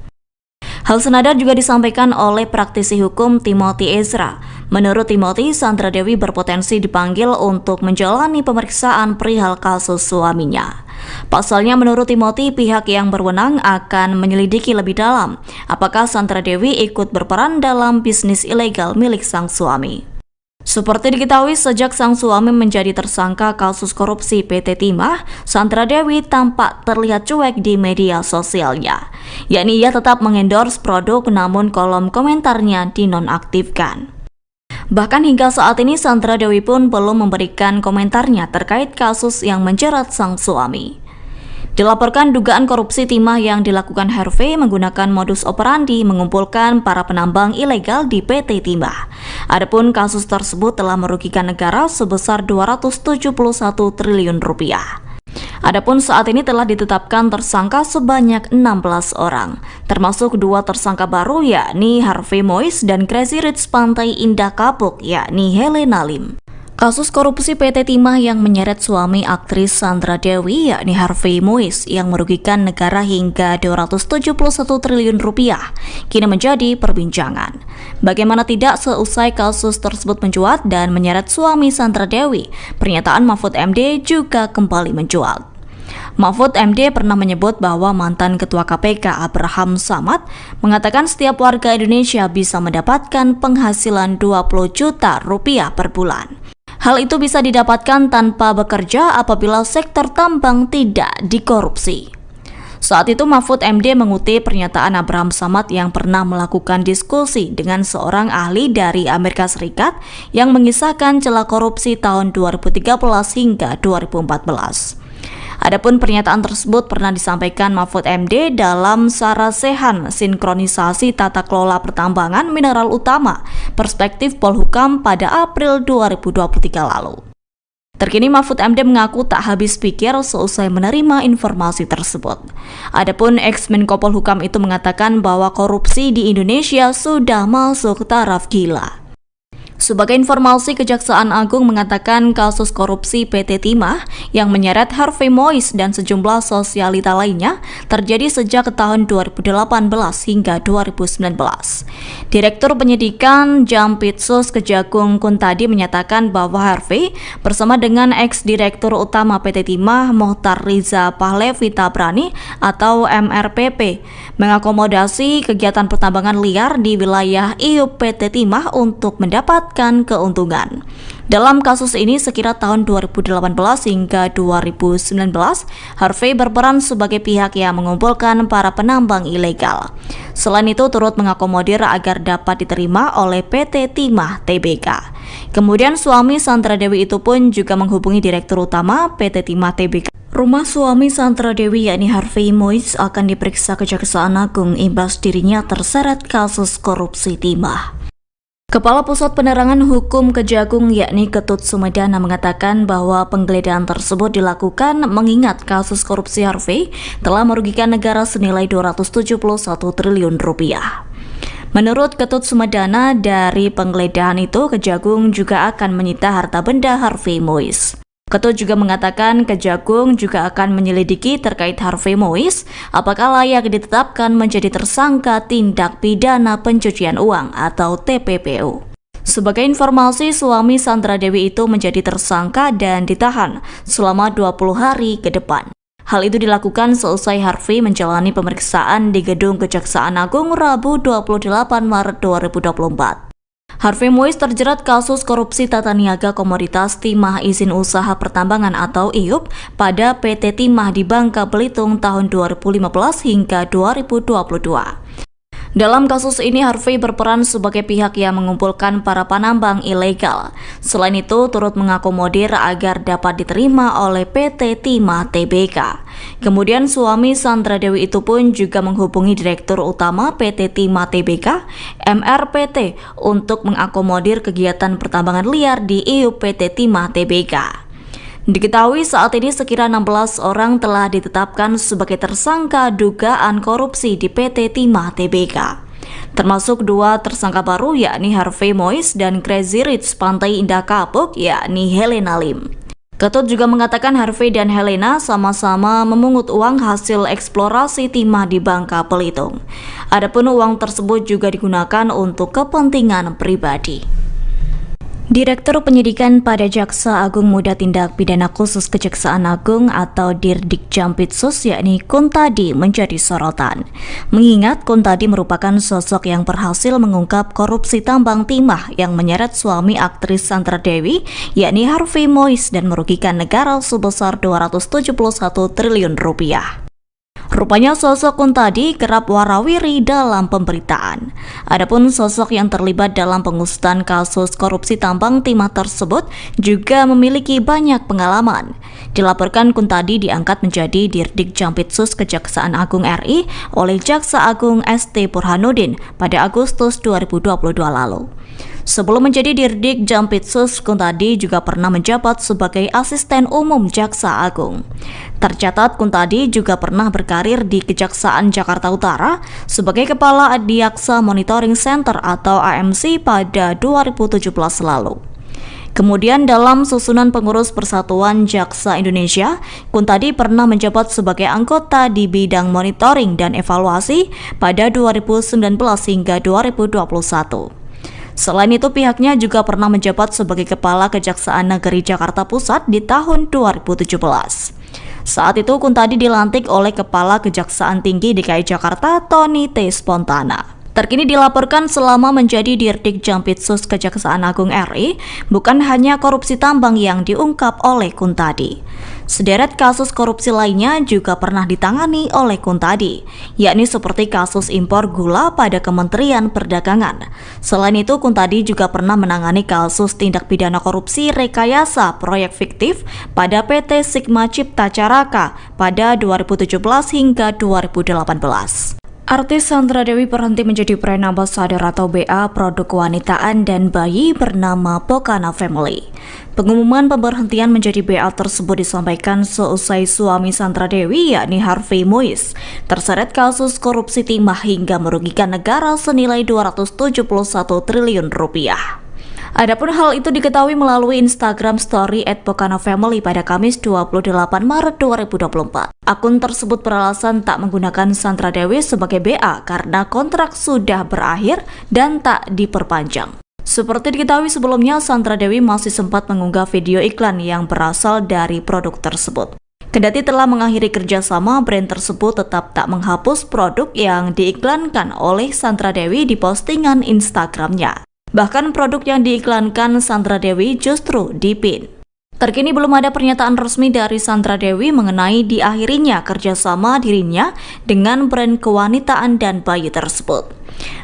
Hal senada juga disampaikan oleh praktisi hukum Timothy Ezra. Menurut Timothy, Sandra Dewi berpotensi dipanggil untuk menjalani pemeriksaan perihal kasus suaminya. Pasalnya, menurut Timothy, pihak yang berwenang akan menyelidiki lebih dalam apakah Sandra Dewi ikut berperan dalam bisnis ilegal milik sang suami. Seperti diketahui, sejak sang suami menjadi tersangka kasus korupsi PT Timah, Sandra Dewi tampak terlihat cuek di media sosialnya. Yakni ia tetap mengendorse produk namun kolom komentarnya dinonaktifkan. Bahkan hingga saat ini Sandra Dewi pun belum memberikan komentarnya terkait kasus yang menjerat sang suami. Dilaporkan dugaan korupsi timah yang dilakukan Harvey menggunakan modus operandi mengumpulkan para penambang ilegal di PT Timah. Adapun kasus tersebut telah merugikan negara sebesar 271 triliun rupiah. Adapun saat ini telah ditetapkan tersangka sebanyak 16 orang, termasuk 2 tersangka baru yakni Harvey Mois dan Crazy Rich Pantai Indah Kapuk yakni Helena Lim. Kasus korupsi PT Timah yang menyeret suami aktris Sandra Dewi yakni Harvey Mois yang merugikan negara hingga 271 triliun rupiah kini menjadi perbincangan. Bagaimana tidak seusai kasus tersebut mencuat dan menyeret suami Sandra Dewi, pernyataan Mahfud MD juga kembali mencuat. Mahfud MD pernah menyebut bahwa mantan Ketua KPK Abraham Samad mengatakan setiap warga Indonesia bisa mendapatkan penghasilan 20 juta rupiah per bulan. Hal itu bisa didapatkan tanpa bekerja apabila sektor tambang tidak dikorupsi. Saat itu Mahfud MD mengutip pernyataan Abraham Samad yang pernah melakukan diskusi dengan seorang ahli dari Amerika Serikat yang mengisahkan celah korupsi tahun 2013 hingga 2014. Adapun pernyataan tersebut pernah disampaikan Mahfud MD dalam Sarasehan Sinkronisasi Tata Kelola Pertambangan Mineral Utama Perspektif Polhukam pada April 2023 lalu. Terkini Mahfud MD mengaku tak habis pikir seusai menerima informasi tersebut. Adapun ex-Menko Polhukam itu mengatakan bahwa korupsi di Indonesia sudah masuk taraf gila. Sebagai informasi, Kejaksaan Agung mengatakan kasus korupsi PT Timah yang menyeret Harvey Mois dan sejumlah sosialita lainnya terjadi sejak tahun 2018 hingga 2019. Direktur Penyidikan Jampitsus Kejagung Kuntadi menyatakan bahwa Harvey bersama dengan ex-direktur utama PT Timah Mohtar Riza Pahlevi Tabrani atau MRPP mengakomodasi kegiatan pertambangan liar di wilayah IUP PT Timah untuk mendapat keuntungan. Dalam kasus ini sekira tahun 2018 hingga 2019, Harvey berperan sebagai pihak yang mengumpulkan para penambang ilegal. Selain itu turut mengakomodir agar dapat diterima oleh PT Timah Tbk. Kemudian suami Sandra Dewi itu pun juga menghubungi Direktur Utama PT Timah Tbk. Rumah suami Sandra Dewi yakni Harvey Mois akan diperiksa Kejaksaan Agung imbas dirinya terseret kasus korupsi timah. Kepala Pusat Penerangan Hukum Kejagung yakni Ketut Sumedana mengatakan bahwa penggeledahan tersebut dilakukan mengingat kasus korupsi Harvey telah merugikan negara senilai 271 triliun rupiah. Menurut Ketut Sumedana, dari penggeledahan itu Kejagung juga akan menyita harta benda Harvey Mois. Ketut juga mengatakan Kejagung juga akan menyelidiki terkait Harvey Mois apakah layak ditetapkan menjadi tersangka tindak pidana pencucian uang atau TPPU. Sebagai informasi, suami Sandra Dewi itu menjadi tersangka dan ditahan selama 20 hari ke depan. Hal itu dilakukan seusai Harvey menjalani pemeriksaan di Gedung Kejaksaan Agung Rabu 28 Maret 2024. Harvey Mois terjerat kasus korupsi tata niaga komoditas timah izin usaha pertambangan atau IUP pada PT Timah di Bangka Belitung tahun 2015 hingga 2022. Dalam kasus ini Harvey berperan sebagai pihak yang mengumpulkan para penambang ilegal. Selain itu turut mengakomodir agar dapat diterima oleh PT Timah Tbk. Kemudian suami Sandra Dewi itu pun juga menghubungi Direktur Utama PT Timah Tbk, MRPT, untuk mengakomodir kegiatan pertambangan liar di IUP PT Timah Tbk. Diketahui saat ini sekira 16 orang telah ditetapkan sebagai tersangka dugaan korupsi di PT Timah Tbk. Termasuk 2 tersangka baru yakni Harvey Mois dan Crazy Rich Pantai Indah Kapuk yakni Helena Lim. Ketut juga mengatakan Harvey dan Helena sama-sama memungut uang hasil eksplorasi timah di Bangka Belitung. Adapun uang tersebut juga digunakan untuk kepentingan pribadi. Direktur Penyidikan pada Jaksa Agung Muda Tindak Pidana Khusus Kejaksaan Agung atau Dirdik Jampitsus yakni Kuntadi menjadi sorotan. Mengingat Kuntadi merupakan sosok yang berhasil mengungkap korupsi tambang timah yang menyeret suami aktris Sandra Dewi yakni Harvey Mois dan merugikan negara sebesar 271 triliun rupiah. Rupanya sosok Kuntadi kerap warawiri dalam pemberitaan. Adapun sosok yang terlibat dalam pengusutan kasus korupsi tambang timah tersebut juga memiliki banyak pengalaman. Dilaporkan Kuntadi diangkat menjadi Dirdik Jampitsus Kejaksaan Agung RI oleh Jaksa Agung ST Burhanuddin pada Agustus 2022 lalu. Sebelum menjadi Dirdik Jampitsus, Kuntadi juga pernah menjabat sebagai Asisten Umum Jaksa Agung. Tercatat Kuntadi juga pernah berkarir di Kejaksaan Jakarta Utara sebagai Kepala Adiaksa Monitoring Center atau AMC pada 2017 lalu. Kemudian dalam susunan pengurus Persatuan Jaksa Indonesia, Kuntadi pernah menjabat sebagai anggota di bidang monitoring dan evaluasi pada 2019 hingga 2021. Selain itu, pihaknya juga pernah menjabat sebagai Kepala Kejaksaan Negeri Jakarta Pusat di tahun 2017. Saat itu, Kuntadi dilantik oleh Kepala Kejaksaan Tinggi DKI Jakarta, Tony T. Spontana. Terkini dilaporkan selama menjadi Dirdik Jampitsus Kejaksaan Agung RI, bukan hanya korupsi tambang yang diungkap oleh Kuntadi. Sederet kasus korupsi lainnya juga pernah ditangani oleh Kuntadi, yakni seperti kasus impor gula pada Kementerian Perdagangan. Selain itu, Kuntadi juga pernah menangani kasus tindak pidana korupsi rekayasa proyek fiktif pada PT Sigma Cipta Caraka pada 2017 hingga 2018. Artis Sandra Dewi berhenti menjadi brand ambassador atau BA produk kewanitaan dan bayi bernama Pokana Family. Pengumuman pemberhentian menjadi BA tersebut disampaikan seusai suami Sandra Dewi yakni Harvey Moise terseret kasus korupsi timah hingga merugikan negara senilai 271 triliun rupiah. Adapun hal itu diketahui melalui Instagram Story @pokanafamily pada Kamis 28 Maret 2024. Akun tersebut beralasan tak menggunakan Sandra Dewi sebagai BA karena kontrak sudah berakhir dan tak diperpanjang. Seperti diketahui sebelumnya, Sandra Dewi masih sempat mengunggah video iklan yang berasal dari produk tersebut. Kendati telah mengakhiri kerjasama, brand tersebut tetap tak menghapus produk yang diiklankan oleh Sandra Dewi di postingan Instagramnya. Bahkan produk yang diiklankan Sandra Dewi justru dipin. Terkini belum ada pernyataan resmi dari Sandra Dewi mengenai diakhirinya kerjasama dirinya dengan brand kewanitaan dan bayi tersebut.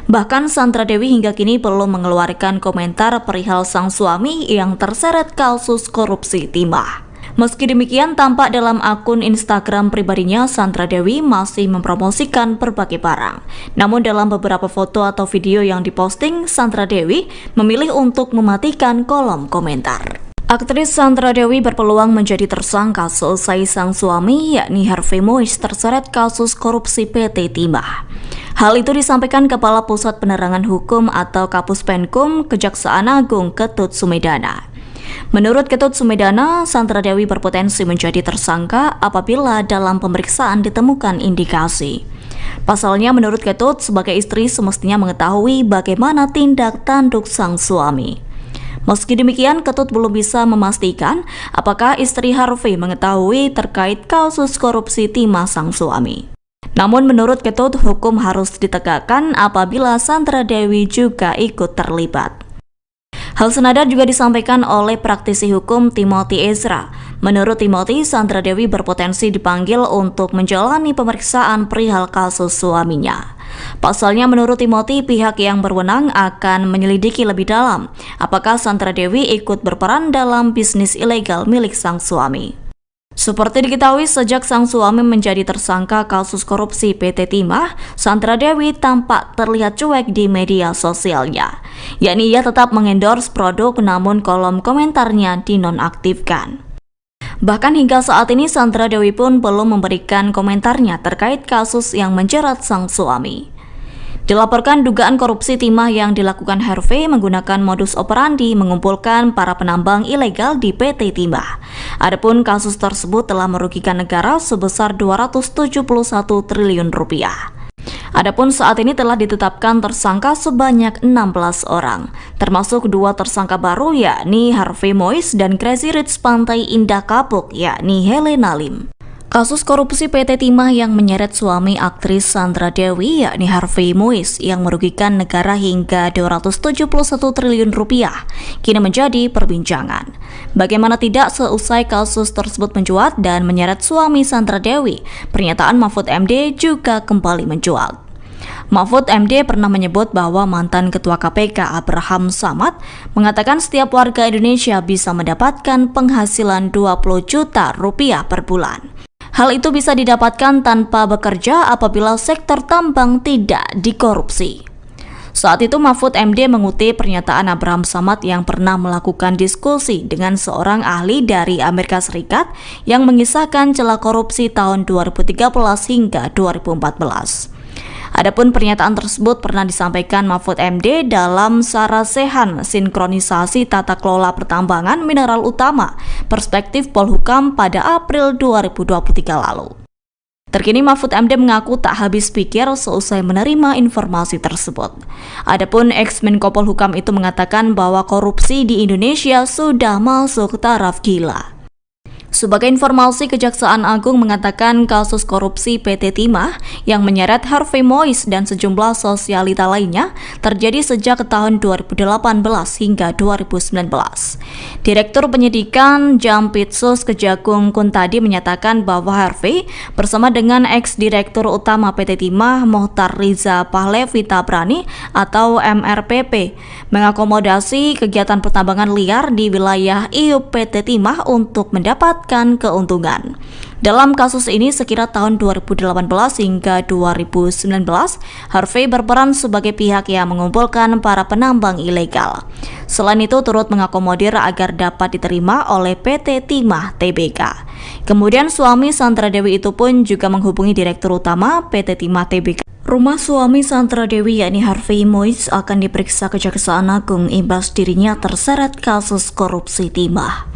Bahkan Sandra Dewi hingga kini belum mengeluarkan komentar perihal sang suami yang terseret kasus korupsi timah. Meski demikian, tampak dalam akun Instagram pribadinya, Sandra Dewi masih mempromosikan berbagai barang. Namun dalam beberapa foto atau video yang diposting, Sandra Dewi memilih untuk mematikan kolom komentar. Aktris Sandra Dewi berpeluang menjadi tersangka seusai sang suami yakni Harvey Moise terseret kasus korupsi PT Timah. Hal itu disampaikan Kepala Pusat Penerangan Hukum atau Kapus Penkum Kejaksaan Agung Ketut Sumedana. Menurut Ketut Sumedana, Sandra Dewi berpotensi menjadi tersangka apabila dalam pemeriksaan ditemukan indikasi. Pasalnya, menurut Ketut, sebagai istri semestinya mengetahui bagaimana tindak tanduk sang suami. Meski demikian, Ketut belum bisa memastikan apakah istri Harvey mengetahui terkait kasus korupsi timah sang suami. Namun menurut Ketut, hukum harus ditegakkan apabila Sandra Dewi juga ikut terlibat. Hal senada juga disampaikan oleh praktisi hukum Timothy Ezra. Menurut Timothy, Sandra Dewi berpotensi dipanggil untuk menjalani pemeriksaan perihal kasus suaminya. Pasalnya menurut Timothy, pihak yang berwenang akan menyelidiki lebih dalam apakah Sandra Dewi ikut berperan dalam bisnis ilegal milik sang suami. Seperti diketahui, sejak sang suami menjadi tersangka kasus korupsi PT Timah, Sandra Dewi tampak terlihat cuek di media sosialnya. Yakni ia tetap mengendorse produk namun kolom komentarnya dinonaktifkan. Bahkan hingga saat ini Sandra Dewi pun belum memberikan komentarnya terkait kasus yang menjerat sang suami. Dilaporkan dugaan korupsi timah yang dilakukan Harvey menggunakan modus operandi mengumpulkan para penambang ilegal di PT Timah. Adapun kasus tersebut telah merugikan negara sebesar 271 triliun rupiah. Adapun saat ini telah ditetapkan tersangka sebanyak 16 orang, termasuk 2 tersangka baru yakni Harvey Moise dan Crazy Rich Pantai Indah Kapuk yakni Helena Lim. Kasus korupsi PT Timah yang menyeret suami aktris Sandra Dewi yakni Harvey Mois yang merugikan negara hingga 271 triliun rupiah kini menjadi perbincangan. Bagaimana tidak, seusai kasus tersebut mencuat dan menyeret suami Sandra Dewi, pernyataan Mahfud MD juga kembali mencuat. Mahfud MD pernah menyebut bahwa mantan Ketua KPK Abraham Samad mengatakan setiap warga Indonesia bisa mendapatkan penghasilan 20 juta rupiah per bulan. Hal itu bisa didapatkan tanpa bekerja apabila sektor tambang tidak dikorupsi. Saat itu Mahfud MD mengutip pernyataan Abraham Samad yang pernah melakukan diskusi dengan seorang ahli dari Amerika Serikat yang mengisahkan celah korupsi tahun 2013 hingga 2014. Adapun pernyataan tersebut pernah disampaikan Mahfud MD dalam Sarasehan Sinkronisasi Tata Kelola Pertambangan Mineral Utama Perspektif Polhukam pada April 2023 lalu. Terkini Mahfud MD mengaku tak habis pikir seusai menerima informasi tersebut. Adapun ex-Menko Polhukam itu mengatakan bahwa korupsi di Indonesia sudah masuk taraf gila. Sebagai informasi, Kejaksaan Agung mengatakan kasus korupsi PT Timah yang menyeret Harvey Mois dan sejumlah sosialita lainnya terjadi sejak tahun 2018 hingga 2019. Direktur Penyidikan Jampitsus Kejagung Kuntadi menyatakan bahwa Harvey bersama dengan ex-direktur utama PT Timah Mohtar Riza Pahlevi Tabrani atau MRPP mengakomodasi kegiatan pertambangan liar di wilayah IUP PT Timah untuk mendapat keuntungan. Dalam kasus ini sekira tahun 2018 hingga 2019, Harvey berperan sebagai pihak yang mengumpulkan para penambang ilegal. Selain itu turut mengakomodir agar dapat diterima oleh PT Timah Tbk. Kemudian suami Sandra Dewi itu pun juga menghubungi Direktur Utama PT Timah Tbk. Rumah suami Sandra Dewi yakni Harvey Mois akan diperiksa Kejaksaan Agung imbas dirinya terseret kasus korupsi timah.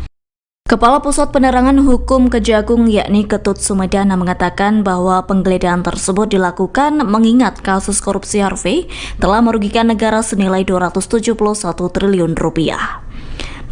Kepala Pusat Penerangan Hukum Kejagung yakni Ketut Sumedana mengatakan bahwa penggeledahan tersebut dilakukan mengingat kasus korupsi Harvey telah merugikan negara senilai 271 triliun rupiah.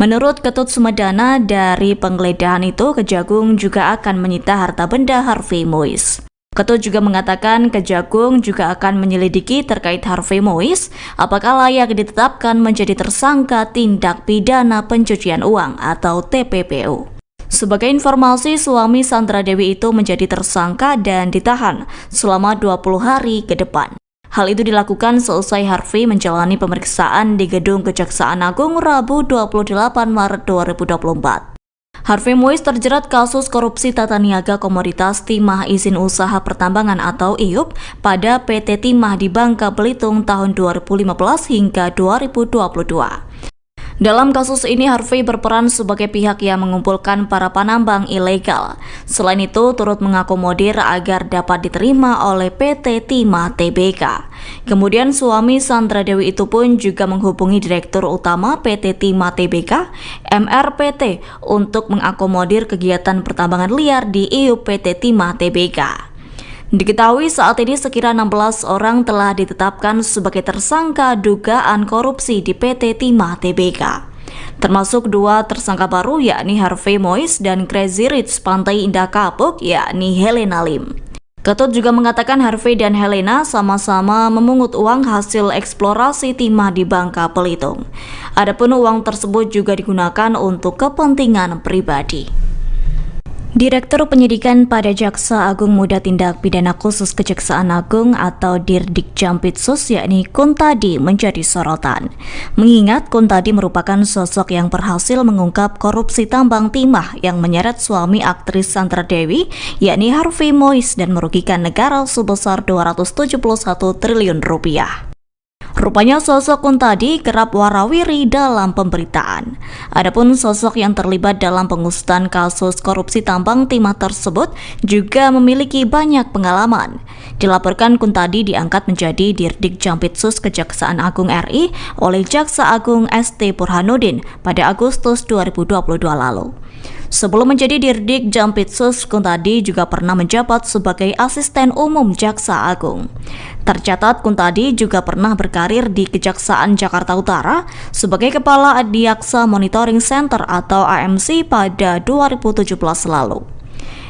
Menurut Ketut Sumedana, dari penggeledahan itu Kejagung juga akan menyita harta benda Harvey Mois. Ketut juga mengatakan Kejagung juga akan menyelidiki terkait Harvey Mois apakah layak ditetapkan menjadi tersangka tindak pidana pencucian uang atau TPPU. Sebagai informasi, suami Sandra Dewi itu menjadi tersangka dan ditahan selama 20 hari ke depan. Hal itu dilakukan seusai Harvey menjalani pemeriksaan di Gedung Kejaksaan Agung Rabu 28 Maret 2024. Harvey Mois terjerat kasus korupsi tata niaga komoditas timah izin usaha pertambangan atau IUP pada PT Timah di Bangka Belitung tahun 2015 hingga 2022. Dalam kasus ini Harvey berperan sebagai pihak yang mengumpulkan para penambang ilegal. Selain itu turut mengakomodir agar dapat diterima oleh PT Timah Tbk. Kemudian suami Sandra Dewi itu pun juga menghubungi Direktur Utama PT Timah Tbk, MRPT, untuk mengakomodir kegiatan pertambangan liar di IUP PT Timah Tbk. Diketahui saat ini sekira 16 orang telah ditetapkan sebagai tersangka dugaan korupsi di PT Timah Tbk. Termasuk 2 tersangka baru yakni Harvey Mois dan Crazy Rich Pantai Indah Kapuk yakni Helena Lim. Ketut juga mengatakan Harvey dan Helena sama-sama memungut uang hasil eksplorasi timah di Bangka Belitung. Adapun uang tersebut juga digunakan untuk kepentingan pribadi. Direktur Penyidikan pada Jaksa Agung Muda Tindak Pidana Khusus Kejaksaan Agung atau Dirdik Jampitsus yakni Kuntadi menjadi sorotan. Mengingat Kuntadi merupakan sosok yang berhasil mengungkap korupsi tambang timah yang menyeret suami aktris Sandra Dewi yakni Harvey Mois dan merugikan negara sebesar 271 triliun rupiah. Rupanya sosok Kuntadi kerap warawiri dalam pemberitaan. Adapun sosok yang terlibat dalam pengusutan kasus korupsi tambang timah tersebut juga memiliki banyak pengalaman. Dilaporkan Kuntadi diangkat menjadi Dirdik Jampitsus Kejaksaan Agung RI oleh Jaksa Agung ST Burhanuddin pada Agustus 2022 lalu. Sebelum menjadi Dirdik Jampitsus, Kuntadi juga pernah menjabat sebagai Asisten Umum Jaksa Agung. Tercatat Kuntadi juga pernah berkarir di Kejaksaan Jakarta Utara sebagai Kepala Adiaksa Monitoring Center atau AMC pada 2017 lalu.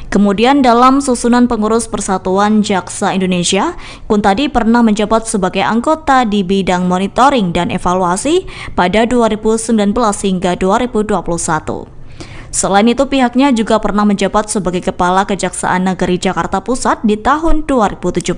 Kemudian dalam susunan pengurus Persatuan Jaksa Indonesia, Kuntadi pernah menjabat sebagai anggota di bidang monitoring dan evaluasi pada 2019 hingga 2021. Selain itu, pihaknya juga pernah menjabat sebagai Kepala Kejaksaan Negeri Jakarta Pusat di tahun 2017.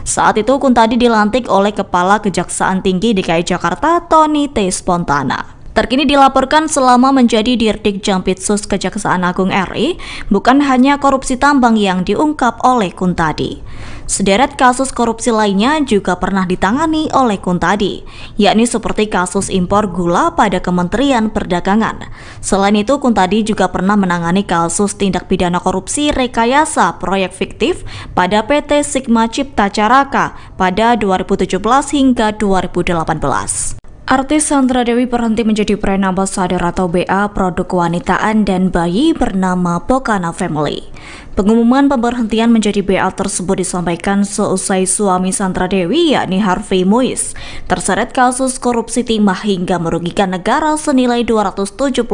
Saat itu, Kuntadi dilantik oleh Kepala Kejaksaan Tinggi DKI Jakarta, Tony T. Spontana. Terkini dilaporkan selama menjadi Dirdik Jampitsus Kejaksaan Agung RI, bukan hanya korupsi tambang yang diungkap oleh Kuntadi. Sederet kasus korupsi lainnya juga pernah ditangani oleh Kuntadi, yakni seperti kasus impor gula pada Kementerian Perdagangan. Selain itu, Kuntadi juga pernah menangani kasus tindak pidana korupsi rekayasa proyek fiktif pada PT Sigma Cipta Caraka pada 2017 hingga 2018. Artis Sandra Dewi berhenti menjadi brand ambassador atau BA produk kewanitaan dan bayi bernama Pokana Family. Pengumuman pemberhentian menjadi BA tersebut disampaikan seusai suami Sandra Dewi, yakni Harvey Moise, terseret kasus korupsi timah hingga merugikan negara senilai 271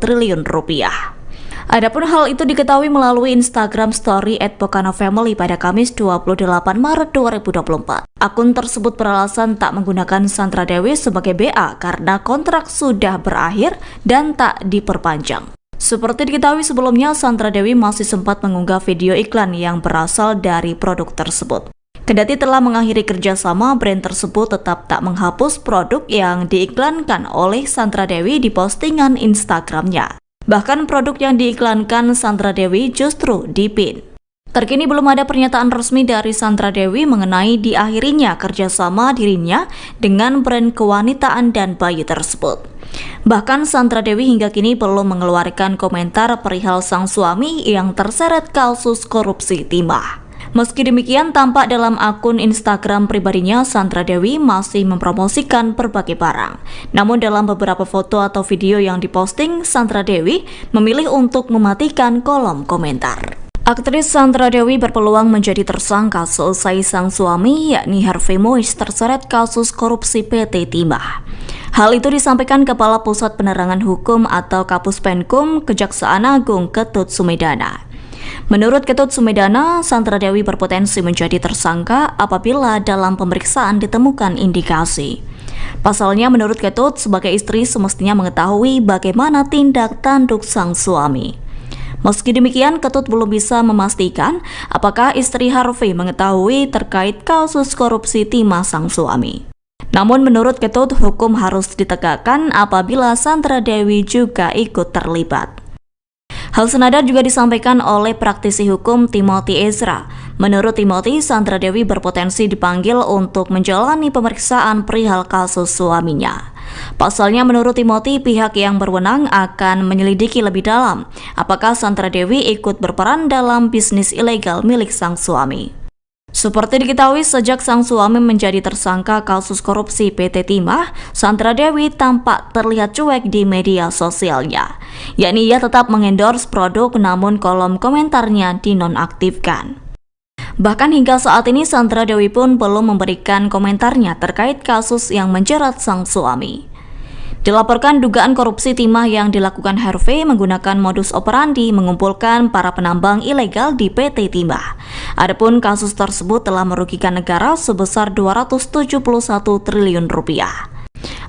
triliun rupiah. Adapun hal itu diketahui melalui Instagram Story @PokanaFamily pada Kamis 28 Maret 2024. Akun tersebut beralasan tak menggunakan Sandra Dewi sebagai BA karena kontrak sudah berakhir dan tak diperpanjang. Seperti diketahui sebelumnya, Sandra Dewi masih sempat mengunggah video iklan yang berasal dari produk tersebut. Kendati telah mengakhiri kerjasama, brand tersebut tetap tak menghapus produk yang diiklankan oleh Sandra Dewi di postingan Instagramnya. Bahkan produk yang diiklankan Sandra Dewi justru dipin. Terkini belum ada pernyataan resmi dari Sandra Dewi mengenai diakhirinya kerjasama dirinya dengan brand kewanitaan dan bayi tersebut. Bahkan Sandra Dewi hingga kini belum mengeluarkan komentar perihal sang suami yang terseret kasus korupsi timah. Meski demikian, tampak dalam akun Instagram pribadinya, Sandra Dewi masih mempromosikan berbagai barang. Namun dalam beberapa foto atau video yang diposting, Sandra Dewi memilih untuk mematikan kolom komentar. Aktris Sandra Dewi berpeluang menjadi tersangka seusai sang suami, yakni Harvey Moise, terseret kasus korupsi PT Timah. Hal itu disampaikan Kepala Pusat Penerangan Hukum atau Kapus Penkum Kejaksaan Agung Ketut Sumedana. Menurut Ketut Sumedana, Sandra Dewi berpotensi menjadi tersangka apabila dalam pemeriksaan ditemukan indikasi. Pasalnya, menurut Ketut, sebagai istri semestinya mengetahui bagaimana tindak tanduk sang suami. Meski demikian, Ketut belum bisa memastikan apakah istri Harvey mengetahui terkait kasus korupsi timah sang suami. Namun menurut Ketut, hukum harus ditegakkan apabila Sandra Dewi juga ikut terlibat. Hal senada juga disampaikan oleh praktisi hukum Timothy Ezra. Menurut Timothy, Sandra Dewi berpotensi dipanggil untuk menjalani pemeriksaan perihal kasus suaminya. Pasalnya, menurut Timothy, pihak yang berwenang akan menyelidiki lebih dalam apakah Sandra Dewi ikut berperan dalam bisnis ilegal milik sang suami. Seperti diketahui, sejak sang suami menjadi tersangka kasus korupsi PT Timah, Sandra Dewi tampak terlihat cuek di media sosialnya. Yakni ia tetap mengendorse produk namun kolom komentarnya dinonaktifkan. Bahkan hingga saat ini Sandra Dewi pun belum memberikan komentarnya terkait kasus yang menjerat sang suami. Dilaporkan dugaan korupsi timah yang dilakukan Harvey menggunakan modus operandi mengumpulkan para penambang ilegal di PT Timah. Adapun kasus tersebut telah merugikan negara sebesar 271 triliun rupiah.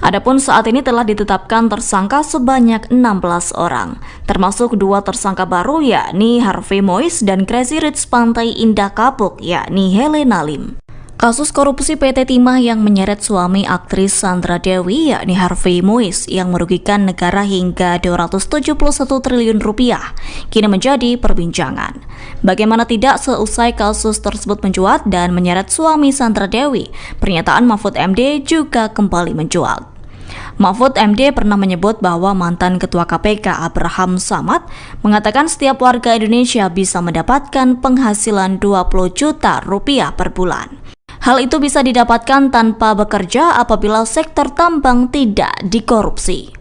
Adapun saat ini telah ditetapkan tersangka sebanyak 16 orang, termasuk 2 tersangka baru yakni Harvey Moise dan Crazy Rich Pantai Indah Kapuk yakni Helena Lim. Kasus korupsi PT Timah yang menyeret suami aktris Sandra Dewi yakni Harvey Moise yang merugikan negara hingga 271 triliun rupiah kini menjadi perbincangan. Bagaimana tidak, seusai kasus tersebut mencuat dan menyeret suami Sandra Dewi, pernyataan Mahfud MD juga kembali mencuat. Mahfud MD pernah menyebut bahwa mantan Ketua KPK Abraham Samad mengatakan setiap warga Indonesia bisa mendapatkan penghasilan 20 juta rupiah per bulan. Hal itu bisa didapatkan tanpa bekerja apabila sektor tambang tidak dikorupsi.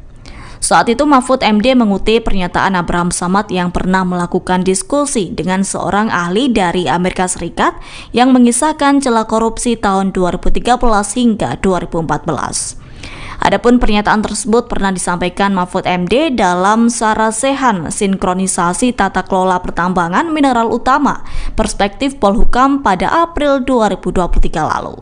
Saat itu Mahfud MD mengutip pernyataan Abraham Samad yang pernah melakukan diskusi dengan seorang ahli dari Amerika Serikat yang mengisahkan celah korupsi tahun 2013 hingga 2014. Adapun pernyataan tersebut pernah disampaikan Mahfud MD dalam Sarasehan Sinkronisasi Tata Kelola Pertambangan Mineral Utama Perspektif Polhukam pada April 2023 lalu.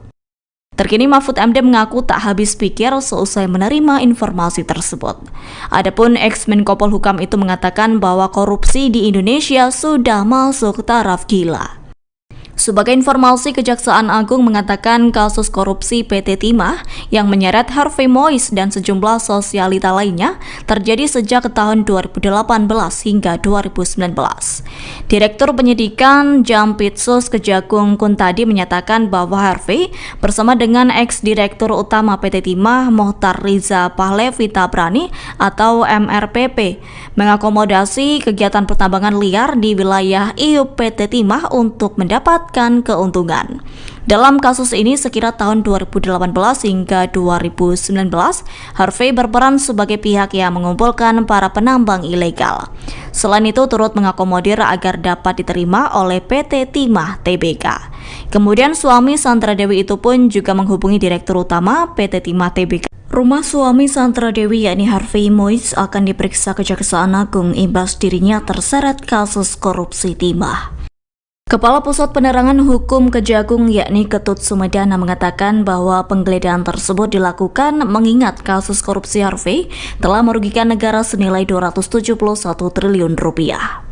Terkini Mahfud MD mengaku tak habis pikir seusai menerima informasi tersebut. Adapun ex-Menko Polhukam itu mengatakan bahwa korupsi di Indonesia sudah masuk taraf gila. Sebagai informasi, Kejaksaan Agung mengatakan kasus korupsi PT Timah yang menyeret Harvey Mois dan sejumlah sosialita lainnya terjadi sejak tahun 2018 hingga 2019. Direktur Penyidikan Jampitsus Kejagung Kuntadi menyatakan bahwa Harvey bersama dengan ex-direktur utama PT Timah Mohtar Riza Pahlevi Tabrani atau MRPP mengakomodasi kegiatan pertambangan liar di wilayah IUP PT Timah untuk mendapat keuntungan. Dalam kasus ini sekira tahun 2018 hingga 2019, Harvey berperan sebagai pihak yang mengumpulkan para penambang ilegal. Selain itu turut mengakomodir agar dapat diterima oleh PT Timah Tbk. Kemudian suami Sandra Dewi itu pun juga menghubungi Direktur Utama PT Timah Tbk. Rumah suami Sandra Dewi yakni Harvey Mois akan diperiksa Kejaksaan Agung imbas dirinya terseret kasus korupsi timah. Kepala Pusat Penerangan Hukum Kejagung yakni Ketut Sumedana mengatakan bahwa penggeledahan tersebut dilakukan mengingat kasus korupsi Harvey telah merugikan negara senilai 271 triliun rupiah.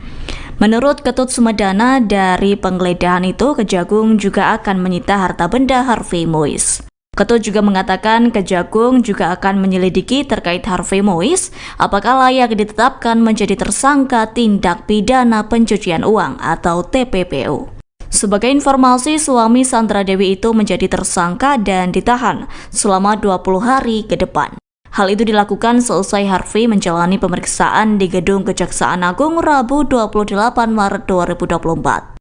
Menurut Ketut Sumedana, dari penggeledahan itu Kejagung juga akan menyita harta benda Harvey Mois. Ketut juga mengatakan Kejagung juga akan menyelidiki terkait Harvey Mois apakah layak ditetapkan menjadi tersangka tindak pidana pencucian uang atau TPPU. Sebagai informasi, suami Sandra Dewi itu menjadi tersangka dan ditahan selama 20 hari ke depan. Hal itu dilakukan seusai Harvey menjalani pemeriksaan di Gedung Kejaksaan Agung Rabu 28 Maret 2024.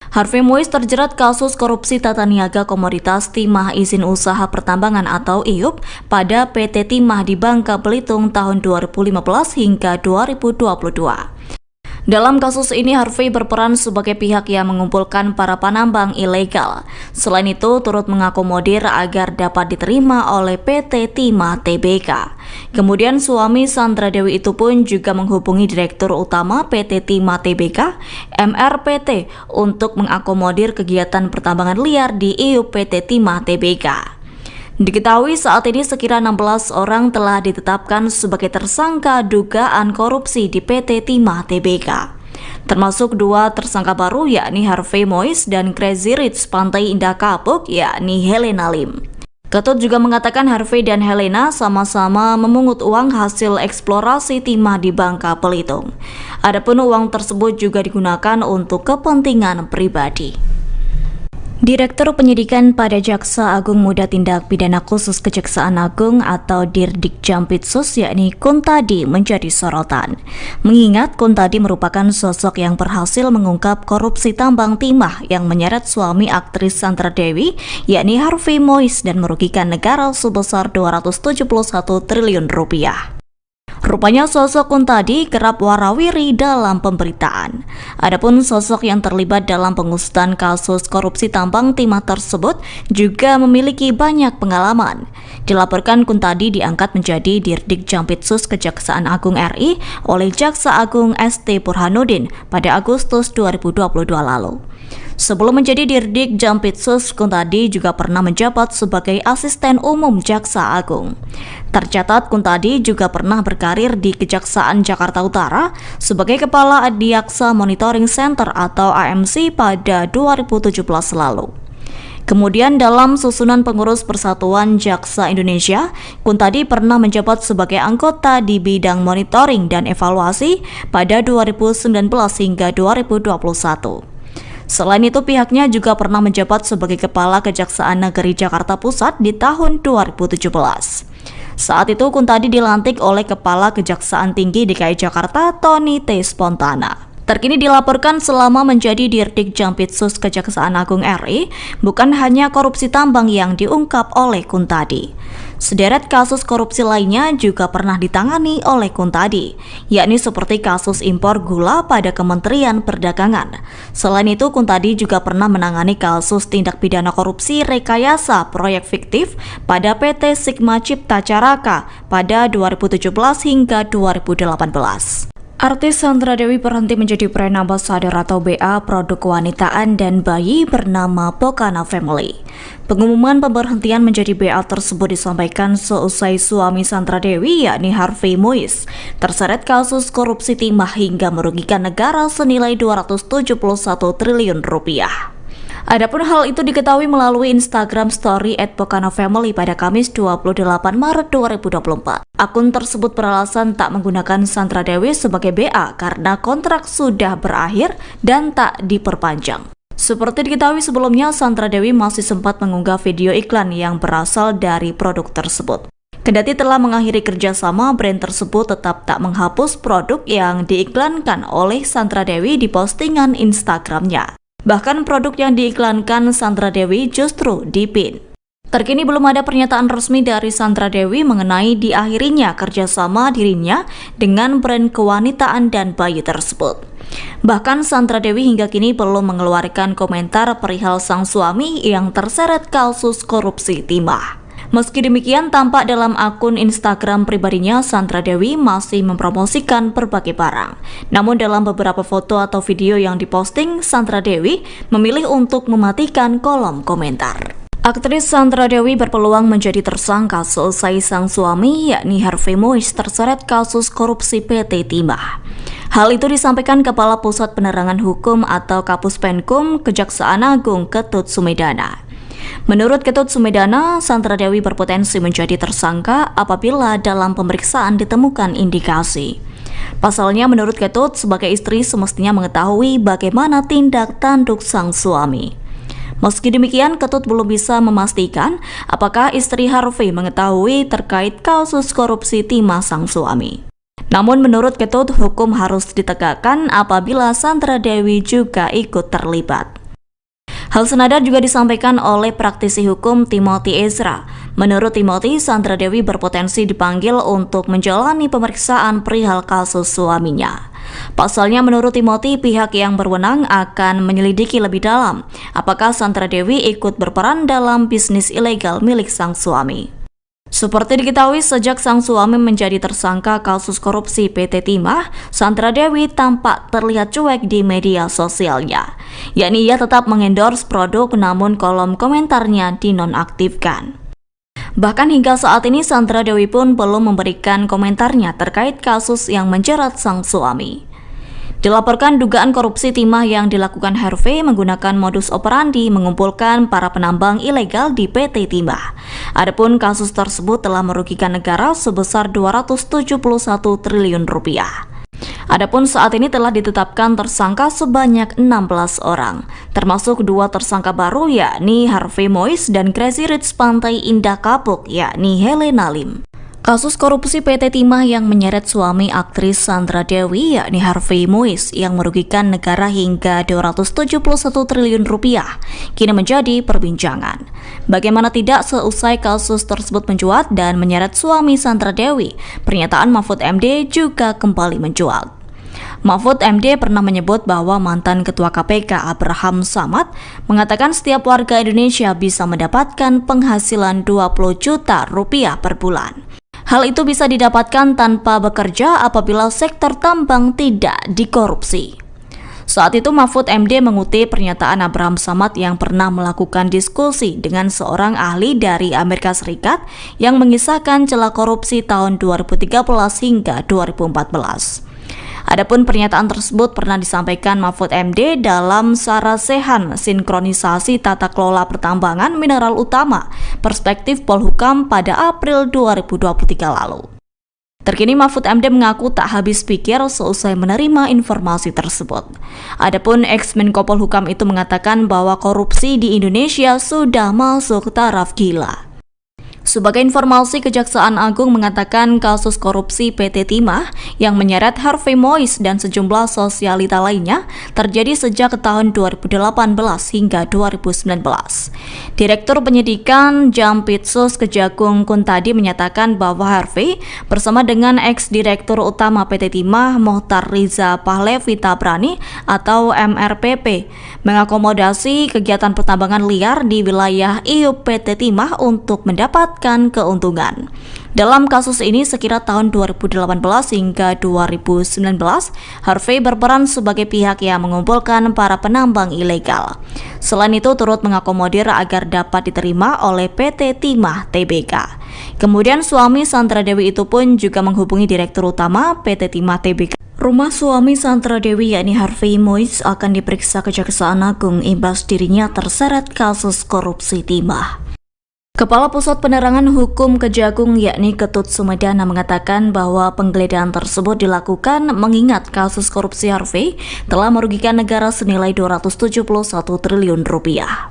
Harvey Mois terjerat kasus korupsi tata niaga komoditas timah izin usaha pertambangan atau IUP pada PT Timah di Bangka Belitung tahun 2015 hingga 2022. Dalam kasus ini Harvey berperan sebagai pihak yang mengumpulkan para penambang ilegal. Selain itu turut mengakomodir agar dapat diterima oleh PT Timah Tbk. Kemudian suami Sandra Dewi itu pun juga menghubungi Direktur Utama PT Timah Tbk, MRPT, untuk mengakomodir kegiatan pertambangan liar di IUP PT Timah Tbk. Diketahui saat ini sekira 16 orang telah ditetapkan sebagai tersangka dugaan korupsi di PT Timah Tbk. Termasuk 2 tersangka baru yakni Harvey Mois dan Crazy Rich Pantai Indah Kapuk yakni Helena Lim. Ketut juga mengatakan Harvey dan Helena sama-sama memungut uang hasil eksplorasi timah di Bangka Belitung. Adapun uang tersebut juga digunakan untuk kepentingan pribadi. Direktur Penyidikan pada Jaksa Agung Muda Tindak Pidana Khusus Kejaksaan Agung atau Dirdik Jampitsus yakni Kuntadi menjadi sorotan. Mengingat Kuntadi merupakan sosok yang berhasil mengungkap korupsi tambang timah yang menyeret suami aktris Sandra Dewi yakni Harvey Mois dan merugikan negara sebesar 271 triliun rupiah. Rupanya sosok Kuntadi kerap warawiri dalam pemberitaan. Adapun sosok yang terlibat dalam pengusutan kasus korupsi tambang timah tersebut juga memiliki banyak pengalaman. Dilaporkan Kuntadi diangkat menjadi Dirdik Jampitsus Kejaksaan Agung RI oleh Jaksa Agung ST Burhanuddin pada Agustus 2022 lalu. Sebelum menjadi Dirdik Jampitsus, Kuntadi juga pernah menjabat sebagai Asisten Umum Jaksa Agung. Tercatat Kuntadi juga pernah berkarir di Kejaksaan Jakarta Utara sebagai Kepala Adiaksa Monitoring Center atau AMC pada 2017 lalu. Kemudian dalam susunan pengurus Persatuan Jaksa Indonesia, Kuntadi pernah menjabat sebagai anggota di bidang monitoring dan evaluasi pada 2019 hingga 2021. Selain itu, pihaknya juga pernah menjabat sebagai Kepala Kejaksaan Negeri Jakarta Pusat di tahun 2017. Saat itu, Kuntadi dilantik oleh Kepala Kejaksaan Tinggi DKI Jakarta, Tony T. Spontana. Terkini dilaporkan selama menjadi Dirdik Jampitsus Kejaksaan Agung RI, bukan hanya korupsi tambang yang diungkap oleh Kuntadi. Sederet kasus korupsi lainnya juga pernah ditangani oleh Kuntadi, yakni seperti kasus impor gula pada Kementerian Perdagangan. Selain itu, Kuntadi juga pernah menangani kasus tindak pidana korupsi rekayasa proyek fiktif pada PT Sigma Cipta Caraka pada 2017 hingga 2018. Artis Sandra Dewi berhenti menjadi brand ambassador atau BA produk kewanitaan dan bayi bernama Pokana Family. Pengumuman pemberhentian menjadi BA tersebut disampaikan seusai suami Sandra Dewi yakni Harvey Moise terseret kasus korupsi timah hingga merugikan negara senilai 271 triliun rupiah. Adapun hal itu diketahui melalui Instagram Story @pokanafamily pada Kamis 28 Maret 2024. Akun tersebut beralasan tak menggunakan Sandra Dewi sebagai BA karena kontrak sudah berakhir dan tak diperpanjang. Seperti diketahui sebelumnya, Sandra Dewi masih sempat mengunggah video iklan yang berasal dari produk tersebut. Kendati telah mengakhiri kerjasama, brand tersebut tetap tak menghapus produk yang diiklankan oleh Sandra Dewi di postingan Instagramnya. Bahkan produk yang diiklankan Sandra Dewi justru dipin. Terkini belum ada pernyataan resmi dari Sandra Dewi mengenai diakhirinya kerjasama dirinya dengan brand kewanitaan dan bayi tersebut. Bahkan Sandra Dewi hingga kini belum mengeluarkan komentar perihal sang suami yang terseret kasus korupsi timah. Meski demikian, tampak dalam akun Instagram pribadinya, Sandra Dewi masih mempromosikan berbagai barang. Namun dalam beberapa foto atau video yang diposting, Sandra Dewi memilih untuk mematikan kolom komentar. Aktris Sandra Dewi berpeluang menjadi tersangka seusai sang suami yakni Harvey Moise terseret kasus korupsi PT Timah. Hal itu disampaikan Kepala Pusat Penerangan Hukum atau Kapus Penkum Kejaksaan Agung Ketut Sumedana. Menurut Ketut Sumedana, Sandra Dewi berpotensi menjadi tersangka apabila dalam pemeriksaan ditemukan indikasi. Pasalnya, menurut Ketut, sebagai istri semestinya mengetahui bagaimana tindak tanduk sang suami. Meski demikian, Ketut belum bisa memastikan apakah istri Harvey mengetahui terkait kasus korupsi timah sang suami. Namun menurut Ketut, hukum harus ditegakkan apabila Sandra Dewi juga ikut terlibat. Hal senada juga disampaikan oleh praktisi hukum Timothy Ezra. Menurut Timothy, Sandra Dewi berpotensi dipanggil untuk menjalani pemeriksaan perihal kasus suaminya. Pasalnya menurut Timothy, pihak yang berwenang akan menyelidiki lebih dalam apakah Sandra Dewi ikut berperan dalam bisnis ilegal milik sang suami. Seperti diketahui, sejak sang suami menjadi tersangka kasus korupsi PT Timah, Sandra Dewi tampak terlihat cuek di media sosialnya. Yakni ia tetap mengendorse produk namun kolom komentarnya dinonaktifkan. Bahkan hingga saat ini Sandra Dewi pun belum memberikan komentarnya terkait kasus yang menjerat sang suami. Dilaporkan dugaan korupsi timah yang dilakukan Harvey menggunakan modus operandi mengumpulkan para penambang ilegal di PT Timah. Adapun kasus tersebut telah merugikan negara sebesar 271 triliun rupiah. Adapun saat ini telah ditetapkan tersangka sebanyak 16 orang, termasuk 2 tersangka baru yakni Harvey Moise dan Crazy Rich Pantai Indah Kapuk yakni Helena Lim. Kasus korupsi PT Timah yang menyeret suami aktris Sandra Dewi yakni Harvey Moise yang merugikan negara hingga 271 triliun rupiah kini menjadi perbincangan. Bagaimana tidak, seusai kasus tersebut mencuat dan menyeret suami Sandra Dewi, pernyataan Mahfud MD juga kembali mencuat. Mahfud MD pernah menyebut bahwa mantan Ketua KPK Abraham Samad mengatakan setiap warga Indonesia bisa mendapatkan penghasilan 20 juta rupiah per bulan. Hal itu bisa didapatkan tanpa bekerja apabila sektor tambang tidak dikorupsi. Saat itu Mahfud MD mengutip pernyataan Abraham Samad yang pernah melakukan diskusi dengan seorang ahli dari Amerika Serikat yang mengisahkan celah korupsi tahun 2013 hingga 2014. Adapun pernyataan tersebut pernah disampaikan Mahfud MD dalam Sarasehan Sinkronisasi Tata Kelola Pertambangan Mineral Utama Perspektif Polhukam pada April 2023 lalu. Terkini Mahfud MD mengaku tak habis pikir seusai menerima informasi tersebut. Adapun ex-Menko Polhukam itu mengatakan bahwa korupsi di Indonesia sudah masuk taraf gila. Sebagai informasi, Kejaksaan Agung mengatakan kasus korupsi PT Timah yang menyeret Harvey Mois dan sejumlah sosialita lainnya terjadi sejak tahun 2018 hingga 2019. Direktur Penyidikan Jampitsus Kejagung Kuntadi menyatakan bahwa Harvey bersama dengan ex-direktur utama PT Timah Mohtar Riza Pahlevi Tabrani atau MRPP mengakomodasi kegiatan pertambangan liar di wilayah IUP PT Timah untuk mendapatkan keuntungan. Dalam kasus ini sekira tahun 2018 hingga 2019, Harvey berperan sebagai pihak yang mengumpulkan para penambang ilegal. Selain itu turut mengakomodir agar dapat diterima oleh PT Timah Tbk. Kemudian suami Sandra Dewi itu pun juga menghubungi Direktur Utama PT Timah Tbk. Rumah suami Sandra Dewi yakni Harvey Mois akan diperiksa Kejaksaan Agung imbas dirinya terseret kasus korupsi timah. Kepala Pusat Penerangan Hukum Kejagung yakni Ketut Sumedana mengatakan bahwa penggeledahan tersebut dilakukan mengingat kasus korupsi Harvey telah merugikan negara senilai 271 triliun rupiah.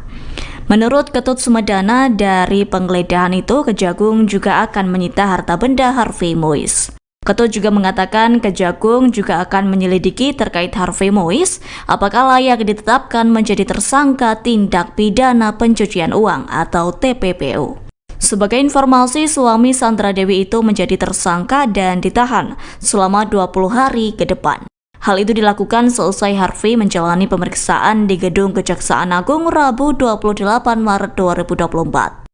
Menurut Ketut Sumedana, dari penggeledahan itu Kejagung juga akan menyita harta benda Harvey Mois. Ketut juga mengatakan Kejagung juga akan menyelidiki terkait Harvey Mois apakah layak ditetapkan menjadi tersangka tindak pidana pencucian uang atau TPPU. Sebagai informasi, suami Sandra Dewi itu menjadi tersangka dan ditahan selama 20 hari ke depan. Hal itu dilakukan seusai Harvey menjalani pemeriksaan di Gedung Kejaksaan Agung Rabu 28 Maret 2024.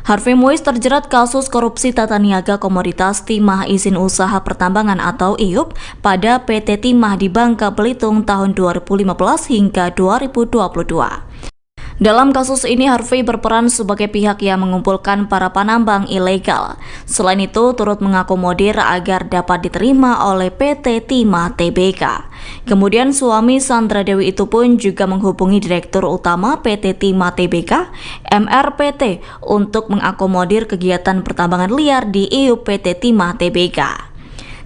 Harvey Mois terjerat kasus korupsi tata niaga komoditas timah izin usaha pertambangan atau IUP pada PT Timah di Bangka Belitung tahun 2015 hingga 2022. Dalam kasus ini, Harvey berperan sebagai pihak yang mengumpulkan para penambang ilegal. Selain itu, turut mengakomodir agar dapat diterima oleh PT Timah Tbk. Kemudian suami Sandra Dewi itu pun juga menghubungi Direktur Utama PT Timah Tbk, MRPT, untuk mengakomodir kegiatan pertambangan liar di IUP PT Timah Tbk.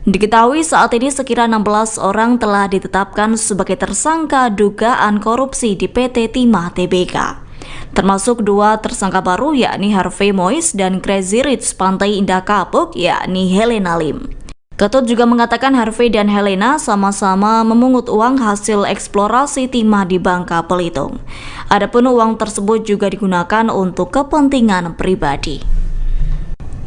Diketahui saat ini sekira 16 orang telah ditetapkan sebagai tersangka dugaan korupsi di PT Timah Tbk. Termasuk 2 tersangka baru yakni Harvey Mois dan Crazy Rich Pantai Indah Kapuk yakni Helena Lim. Ketut juga mengatakan Harvey dan Helena sama-sama memungut uang hasil eksplorasi timah di Bangka Belitung. Adapun uang tersebut juga digunakan untuk kepentingan pribadi.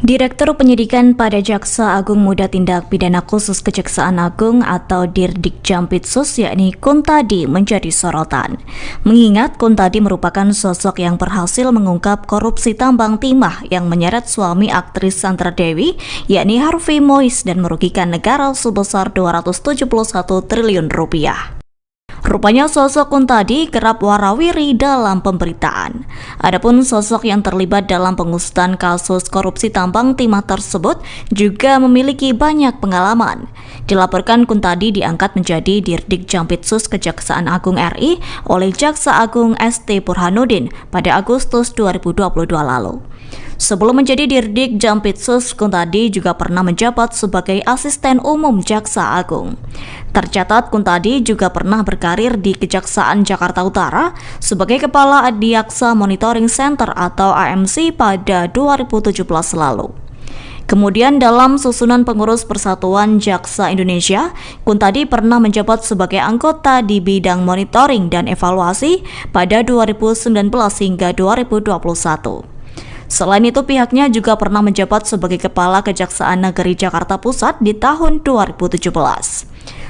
Direktur Penyidikan pada Jaksa Agung Muda Tindak Pidana Khusus Kejaksaan Agung atau Dirdik Jampitsus yakni Kuntadi menjadi sorotan. Mengingat Kuntadi merupakan sosok yang berhasil mengungkap korupsi tambang timah yang menyeret suami aktris Sandra Dewi yakni Harvey Mois dan merugikan negara sebesar 271 triliun rupiah. Rupanya sosok Kuntadi kerap warawiri dalam pemberitaan. Adapun sosok yang terlibat dalam pengusutan kasus korupsi tambang timah tersebut juga memiliki banyak pengalaman. Dilaporkan Kuntadi diangkat menjadi Dirdik Jampitsus Kejaksaan Agung RI oleh Jaksa Agung ST Burhanuddin pada Agustus 2022 lalu. Sebelum menjadi Dirdik Jampitsus, Kuntadi juga pernah menjabat sebagai Asisten Umum Jaksa Agung. Tercatat Kuntadi juga pernah berkarir di Kejaksaan Jakarta Utara sebagai Kepala Adiaksa Monitoring Center atau AMC pada 2017 lalu. Kemudian dalam susunan pengurus Persatuan Jaksa Indonesia, Kuntadi pernah menjabat sebagai anggota di bidang monitoring dan evaluasi pada 2019 hingga 2021. Selain itu, pihaknya juga pernah menjabat sebagai Kepala Kejaksaan Negeri Jakarta Pusat di tahun 2017.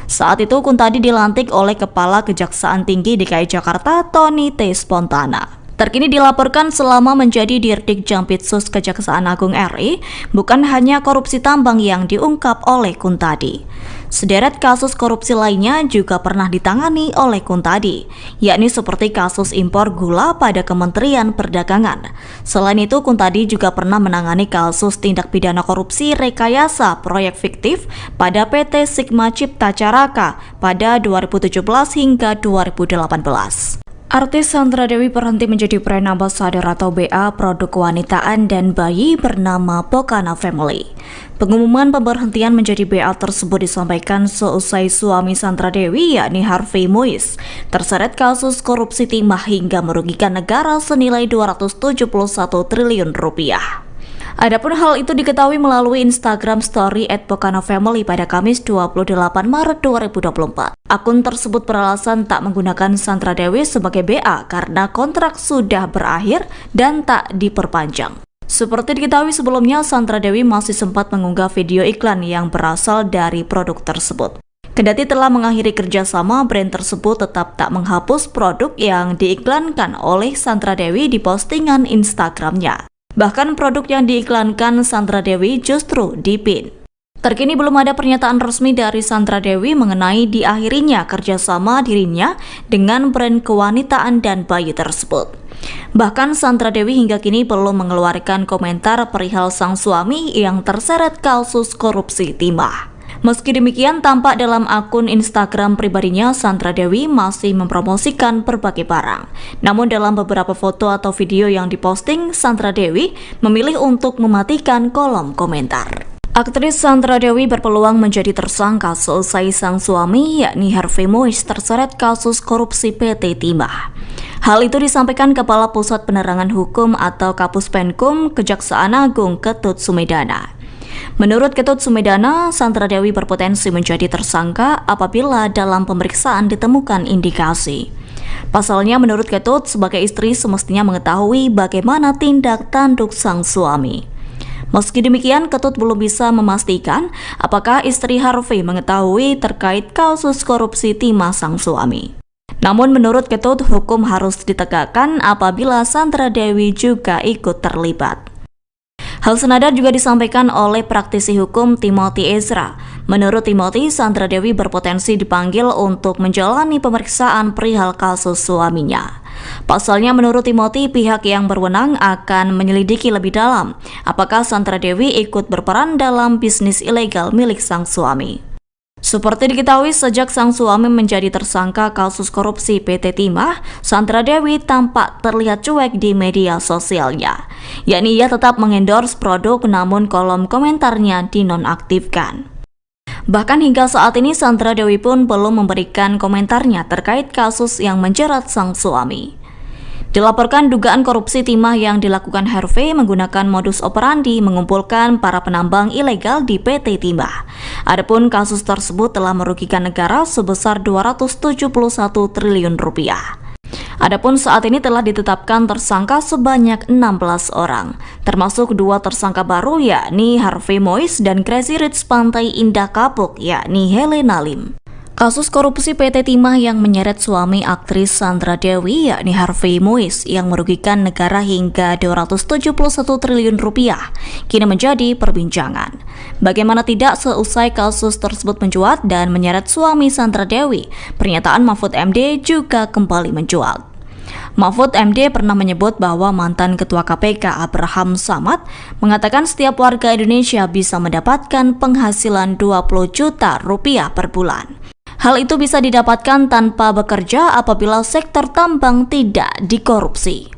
Saat itu Kuntadi dilantik oleh Kepala Kejaksaan Tinggi DKI Jakarta Tony T. Spontana. Terkini dilaporkan selama menjadi Dirdik Jampitsus Kejaksaan Agung RI, bukan hanya korupsi tambang yang diungkap oleh Kuntadi. Sederet kasus korupsi lainnya juga pernah ditangani oleh Kuntadi, yakni seperti kasus impor gula pada Kementerian Perdagangan. Selain itu, Kuntadi juga pernah menangani kasus tindak pidana korupsi rekayasa proyek fiktif pada PT Sigma Cipta Caraka pada 2017 hingga 2018. Artis Sandra Dewi berhenti menjadi brand ambassador atau BA produk wanitaan dan bayi bernama Pokana Family. Pengumuman pemberhentian menjadi BA tersebut disampaikan seusai suami Sandra Dewi yakni Harvey Mois terseret kasus korupsi timah hingga merugikan negara senilai 271 triliun rupiah. Adapun hal itu diketahui melalui Instagram Story @Pokano_Family pada Kamis 28 Maret 2024. Akun tersebut beralasan tak menggunakan Sandra Dewi sebagai BA karena kontrak sudah berakhir dan tak diperpanjang. Seperti diketahui sebelumnya, Sandra Dewi masih sempat mengunggah video iklan yang berasal dari produk tersebut. Kendati telah mengakhiri kerjasama, brand tersebut tetap tak menghapus produk yang diiklankan oleh Sandra Dewi di postingan Instagramnya. Bahkan produk yang diiklankan Sandra Dewi justru dipin. Terkini belum ada pernyataan resmi dari Sandra Dewi mengenai diakhirinya kerjasama dirinya dengan brand kewanitaan dan bayi tersebut. Bahkan Sandra Dewi hingga kini belum mengeluarkan komentar perihal sang suami yang terseret kasus korupsi timah. Meski demikian, tampak dalam akun Instagram pribadinya, Sandra Dewi masih mempromosikan berbagai barang. Namun dalam beberapa foto atau video yang diposting, Sandra Dewi memilih untuk mematikan kolom komentar. Aktris Sandra Dewi berpeluang menjadi tersangka seusai sang suami, yakni Harvey Mois, terseret kasus korupsi PT Timah. Hal itu disampaikan Kepala Pusat Penerangan Hukum atau Kapus Penkum Kejaksaan Agung Ketut Sumedana. Menurut Ketut Sumedana, Sandra Dewi berpotensi menjadi tersangka apabila dalam pemeriksaan ditemukan indikasi. Pasalnya, menurut Ketut, sebagai istri semestinya mengetahui bagaimana tindak tanduk sang suami. Meski demikian, Ketut belum bisa memastikan apakah istri Harvey mengetahui terkait kasus korupsi timah sang suami. Namun menurut Ketut, hukum harus ditegakkan apabila Sandra Dewi juga ikut terlibat. Hal senada juga disampaikan oleh praktisi hukum Timothy Ezra. Menurut Timothy, Sandra Dewi berpotensi dipanggil untuk menjalani pemeriksaan perihal kasus suaminya. Pasalnya, menurut Timothy, pihak yang berwenang akan menyelidiki lebih dalam apakah Sandra Dewi ikut berperan dalam bisnis ilegal milik sang suami. Seperti diketahui, sejak sang suami menjadi tersangka kasus korupsi PT Timah, Sandra Dewi tampak terlihat cuek di media sosialnya. Yakni ia tetap mengendorse produk namun kolom komentarnya dinonaktifkan. Bahkan hingga saat ini Sandra Dewi pun belum memberikan komentarnya terkait kasus yang menjerat sang suami. Dilaporkan dugaan korupsi timah yang dilakukan Harvey menggunakan modus operandi mengumpulkan para penambang ilegal di PT Timah. Adapun kasus tersebut telah merugikan negara sebesar 271 triliun rupiah. Adapun saat ini telah ditetapkan tersangka sebanyak 16 orang, termasuk 2 tersangka baru yakni Harvey Mois dan Crazy Rich Pantai Indah Kapuk yakni Helena Lim. Kasus korupsi PT Timah yang menyeret suami aktris Sandra Dewi yakni Harvey Mois yang merugikan negara hingga 271 triliun rupiah kini menjadi perbincangan. Bagaimana tidak, seusai kasus tersebut mencuat dan menyeret suami Sandra Dewi, pernyataan Mahfud MD juga kembali mencuat. Mahfud MD pernah menyebut bahwa mantan Ketua KPK Abraham Samad mengatakan setiap warga Indonesia bisa mendapatkan penghasilan 20 juta rupiah per bulan. Hal itu bisa didapatkan tanpa bekerja apabila sektor tambang tidak dikorupsi.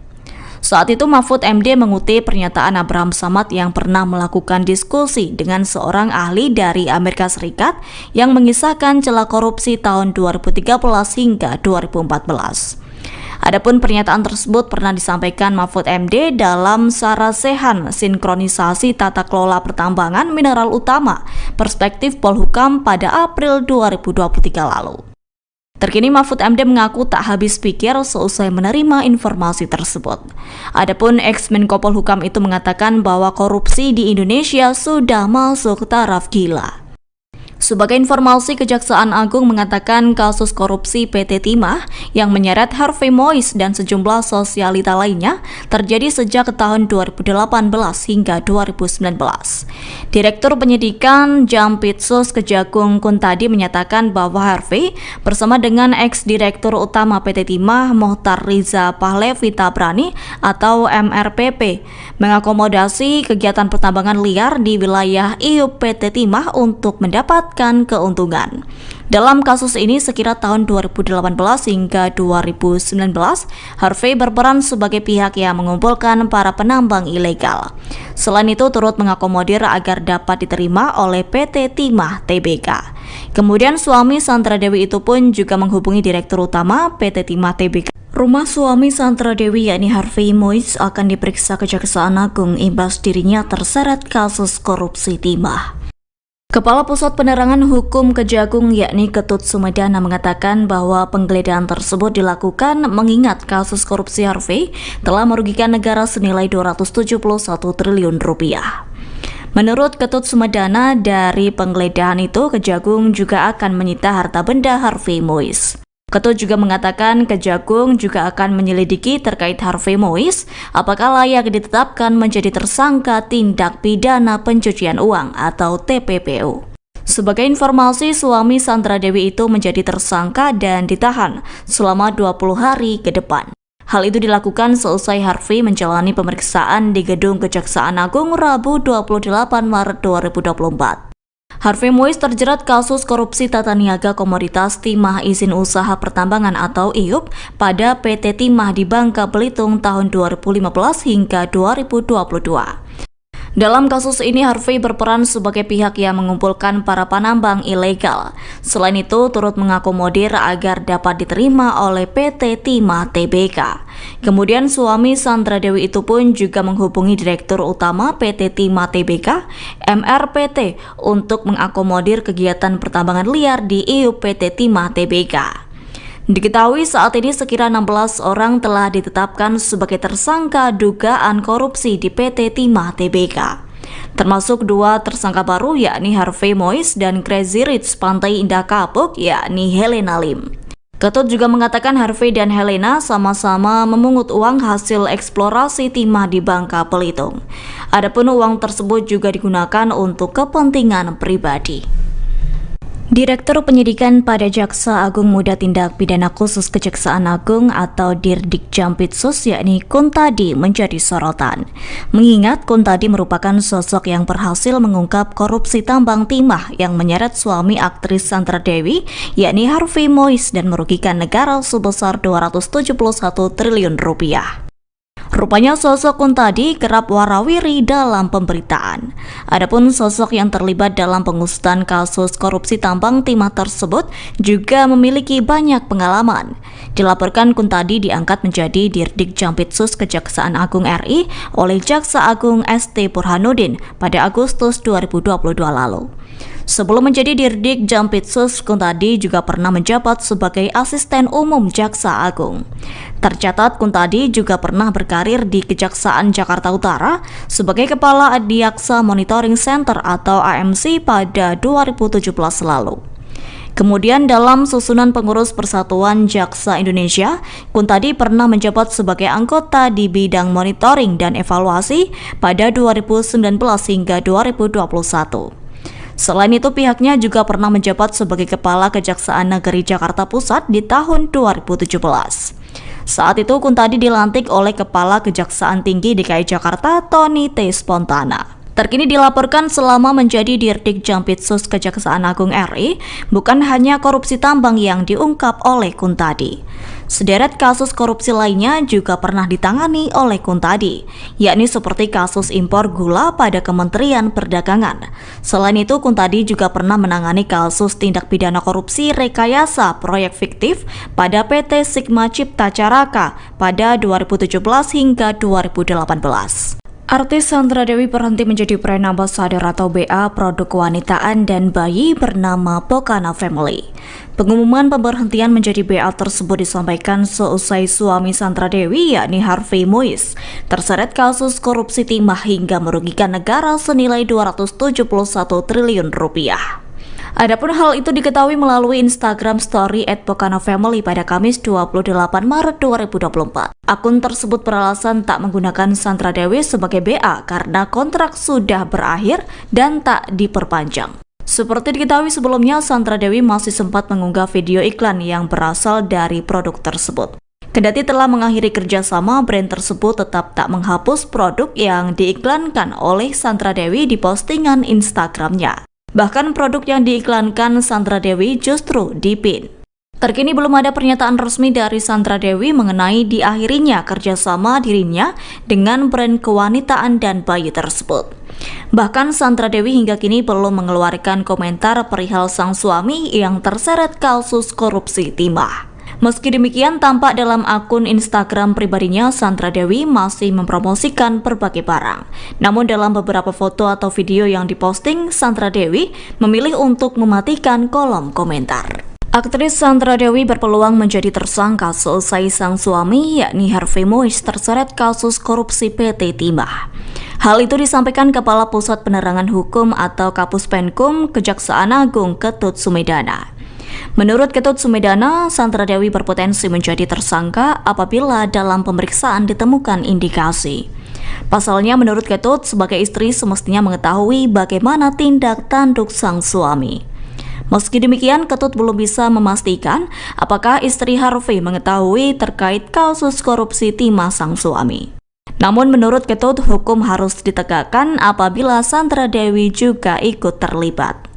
Saat itu Mahfud MD mengutip pernyataan Abraham Samad yang pernah melakukan diskusi dengan seorang ahli dari Amerika Serikat yang mengisahkan celah korupsi tahun 2013 hingga 2014. Adapun pernyataan tersebut pernah disampaikan Mahfud MD dalam Sarasehan Sinkronisasi Tata Kelola Pertambangan Mineral Utama Perspektif Polhukam pada April 2023 lalu. Terkini Mahfud MD mengaku tak habis pikir seusai menerima informasi tersebut. Adapun ex-Menko Polhukam itu mengatakan bahwa korupsi di Indonesia sudah masuk taraf gila. Sebagai informasi, Kejaksaan Agung mengatakan kasus korupsi PT Timah yang menyeret Harvey Mois dan sejumlah sosialita lainnya terjadi sejak tahun 2018 hingga 2019. Direktur Penyidikan Jampitsus Kejagung Kuntadi menyatakan bahwa Harvey bersama dengan ex-direktur utama PT Timah Mohtar Riza Pahlevi Tabrani atau MRPP mengakomodasi kegiatan pertambangan liar di wilayah IUP PT Timah untuk mendapat keuntungan. Dalam kasus ini sekira tahun 2018 hingga 2019, Harvey berperan sebagai pihak yang mengumpulkan para penambang ilegal. Selain itu turut mengakomodir agar dapat diterima oleh PT Timah Tbk. Kemudian suami Sandra Dewi itu pun juga menghubungi Direktur Utama PT Timah Tbk. Rumah suami Sandra Dewi yakni Harvey Mois akan diperiksa Kejaksaan Agung imbas dirinya terseret kasus korupsi timah. Kepala Pusat Penerangan Hukum Kejagung yakni Ketut Sumedana mengatakan bahwa penggeledahan tersebut dilakukan mengingat kasus korupsi Harvey telah merugikan negara senilai 271 triliun rupiah. Menurut Ketut Sumedana, dari penggeledahan itu Kejagung juga akan menyita harta benda Harvey Mois. Ketut juga mengatakan Kejagung juga akan menyelidiki terkait Harvey Mois apakah layak ditetapkan menjadi tersangka tindak pidana pencucian uang atau TPPU. Sebagai informasi, suami Sandra Dewi itu menjadi tersangka dan ditahan selama 20 hari ke depan. Hal itu dilakukan seusai Harvey menjalani pemeriksaan di Gedung Kejaksaan Agung Rabu 28 Maret 2024. Harvey Mois terjerat kasus korupsi tata niaga komoditas timah izin usaha pertambangan atau IUP pada PT Timah di Bangka Belitung tahun 2015 hingga 2022. Dalam kasus ini, Harvey berperan sebagai pihak yang mengumpulkan para penambang ilegal. Selain itu, turut mengakomodir agar dapat diterima oleh PT Timah Tbk. Kemudian suami Sandra Dewi itu pun juga menghubungi Direktur Utama PT Timah Tbk, MRPT, untuk mengakomodir kegiatan pertambangan liar di IUP PT Timah Tbk. Diketahui saat ini sekira 16 orang telah ditetapkan sebagai tersangka dugaan korupsi di PT Timah Tbk. Termasuk 2 tersangka baru yakni Harvey Mois dan Crazy Rich Pantai Indah Kapuk yakni Helena Lim. Ketut juga mengatakan Harvey dan Helena sama-sama memungut uang hasil eksplorasi timah di Bangka Belitung. Adapun uang tersebut juga digunakan untuk kepentingan pribadi. Direktur Penyidikan pada Jaksa Agung Muda Tindak Pidana Khusus Kejaksaan Agung atau Dirdik Jampitsus yakni Kuntadi menjadi sorotan. Mengingat Kuntadi merupakan sosok yang berhasil mengungkap korupsi tambang timah yang menyeret suami aktris Sandra Dewi yakni Harvey Mois dan merugikan negara sebesar 271 triliun rupiah. Rupanya sosok Kuntadi kerap warawiri dalam pemberitaan. Adapun sosok yang terlibat dalam pengusutan kasus korupsi tambang timah tersebut juga memiliki banyak pengalaman. Dilaporkan Kuntadi diangkat menjadi Dirdik Jampitsus Kejaksaan Agung RI oleh Jaksa Agung ST Burhanuddin pada Agustus 2022 lalu. Sebelum menjadi Dirdik Jampitsus, Kuntadi juga pernah menjabat sebagai Asisten Umum Jaksa Agung. Tercatat Kuntadi juga pernah berkarir di Kejaksaan Jakarta Utara sebagai Kepala Adiaksa Monitoring Center atau AMC pada 2017 lalu. Kemudian dalam susunan pengurus Persatuan Jaksa Indonesia, Kuntadi pernah menjabat sebagai anggota di bidang monitoring dan evaluasi pada 2019 hingga 2021. Selain itu, pihaknya juga pernah menjabat sebagai Kepala Kejaksaan Negeri Jakarta Pusat di tahun 2017. Saat itu, Kuntadi dilantik oleh Kepala Kejaksaan Tinggi DKI Jakarta, Tony T. Spontana. Terkini dilaporkan selama menjadi Dirdik Jampitsus Kejaksaan Agung RI, bukan hanya korupsi tambang yang diungkap oleh Kuntadi. Sederet kasus korupsi lainnya juga pernah ditangani oleh Kuntadi, yakni seperti kasus impor gula pada Kementerian Perdagangan. Selain itu, Kuntadi juga pernah menangani kasus tindak pidana korupsi rekayasa proyek fiktif pada PT Sigma Cipta Caraka pada 2017 hingga 2018. Artis Sandra Dewi berhenti menjadi brand ambassador atau BA produk kewanitaan dan bayi bernama Pokana Family. Pengumuman pemberhentian menjadi BA tersebut disampaikan seusai suami Sandra Dewi yakni Harvey Mois terseret kasus korupsi timah hingga merugikan negara senilai 271 triliun rupiah. Adapun hal itu diketahui melalui Instagram Story @pokanafamily pada Kamis 28 Maret 2024. Akun tersebut beralasan tak menggunakan Sandra Dewi sebagai BA karena kontrak sudah berakhir dan tak diperpanjang. Seperti diketahui sebelumnya, Sandra Dewi masih sempat mengunggah video iklan yang berasal dari produk tersebut. Kendati telah mengakhiri kerjasama, brand tersebut tetap tak menghapus produk yang diiklankan oleh Sandra Dewi di postingan Instagramnya. Bahkan produk yang diiklankan Sandra Dewi justru dipin. Terkini belum ada pernyataan resmi dari Sandra Dewi mengenai diakhirinya kerjasama dirinya dengan brand kewanitaan dan bayi tersebut. Bahkan Sandra Dewi hingga kini belum mengeluarkan komentar perihal sang suami yang terseret kasus korupsi timah. Meski demikian, tampak dalam akun Instagram pribadinya, Sandra Dewi masih mempromosikan berbagai barang. Namun dalam beberapa foto atau video yang diposting, Sandra Dewi memilih untuk mematikan kolom komentar. Aktris Sandra Dewi berpeluang menjadi tersangka seusai sang suami, yakni Harvey Mois, terseret kasus korupsi PT Timah. Hal itu disampaikan Kepala Pusat Penerangan Hukum atau Kapus Penkum Kejaksaan Agung Ketut Sumedana. Menurut Ketut Sumedana, Sandra Dewi berpotensi menjadi tersangka apabila dalam pemeriksaan ditemukan indikasi. Pasalnya, menurut Ketut, sebagai istri semestinya mengetahui bagaimana tindak tanduk sang suami. Meski demikian, Ketut belum bisa memastikan apakah istri Harvey mengetahui terkait kasus korupsi timah sang suami. Namun menurut Ketut, hukum harus ditegakkan apabila Sandra Dewi juga ikut terlibat.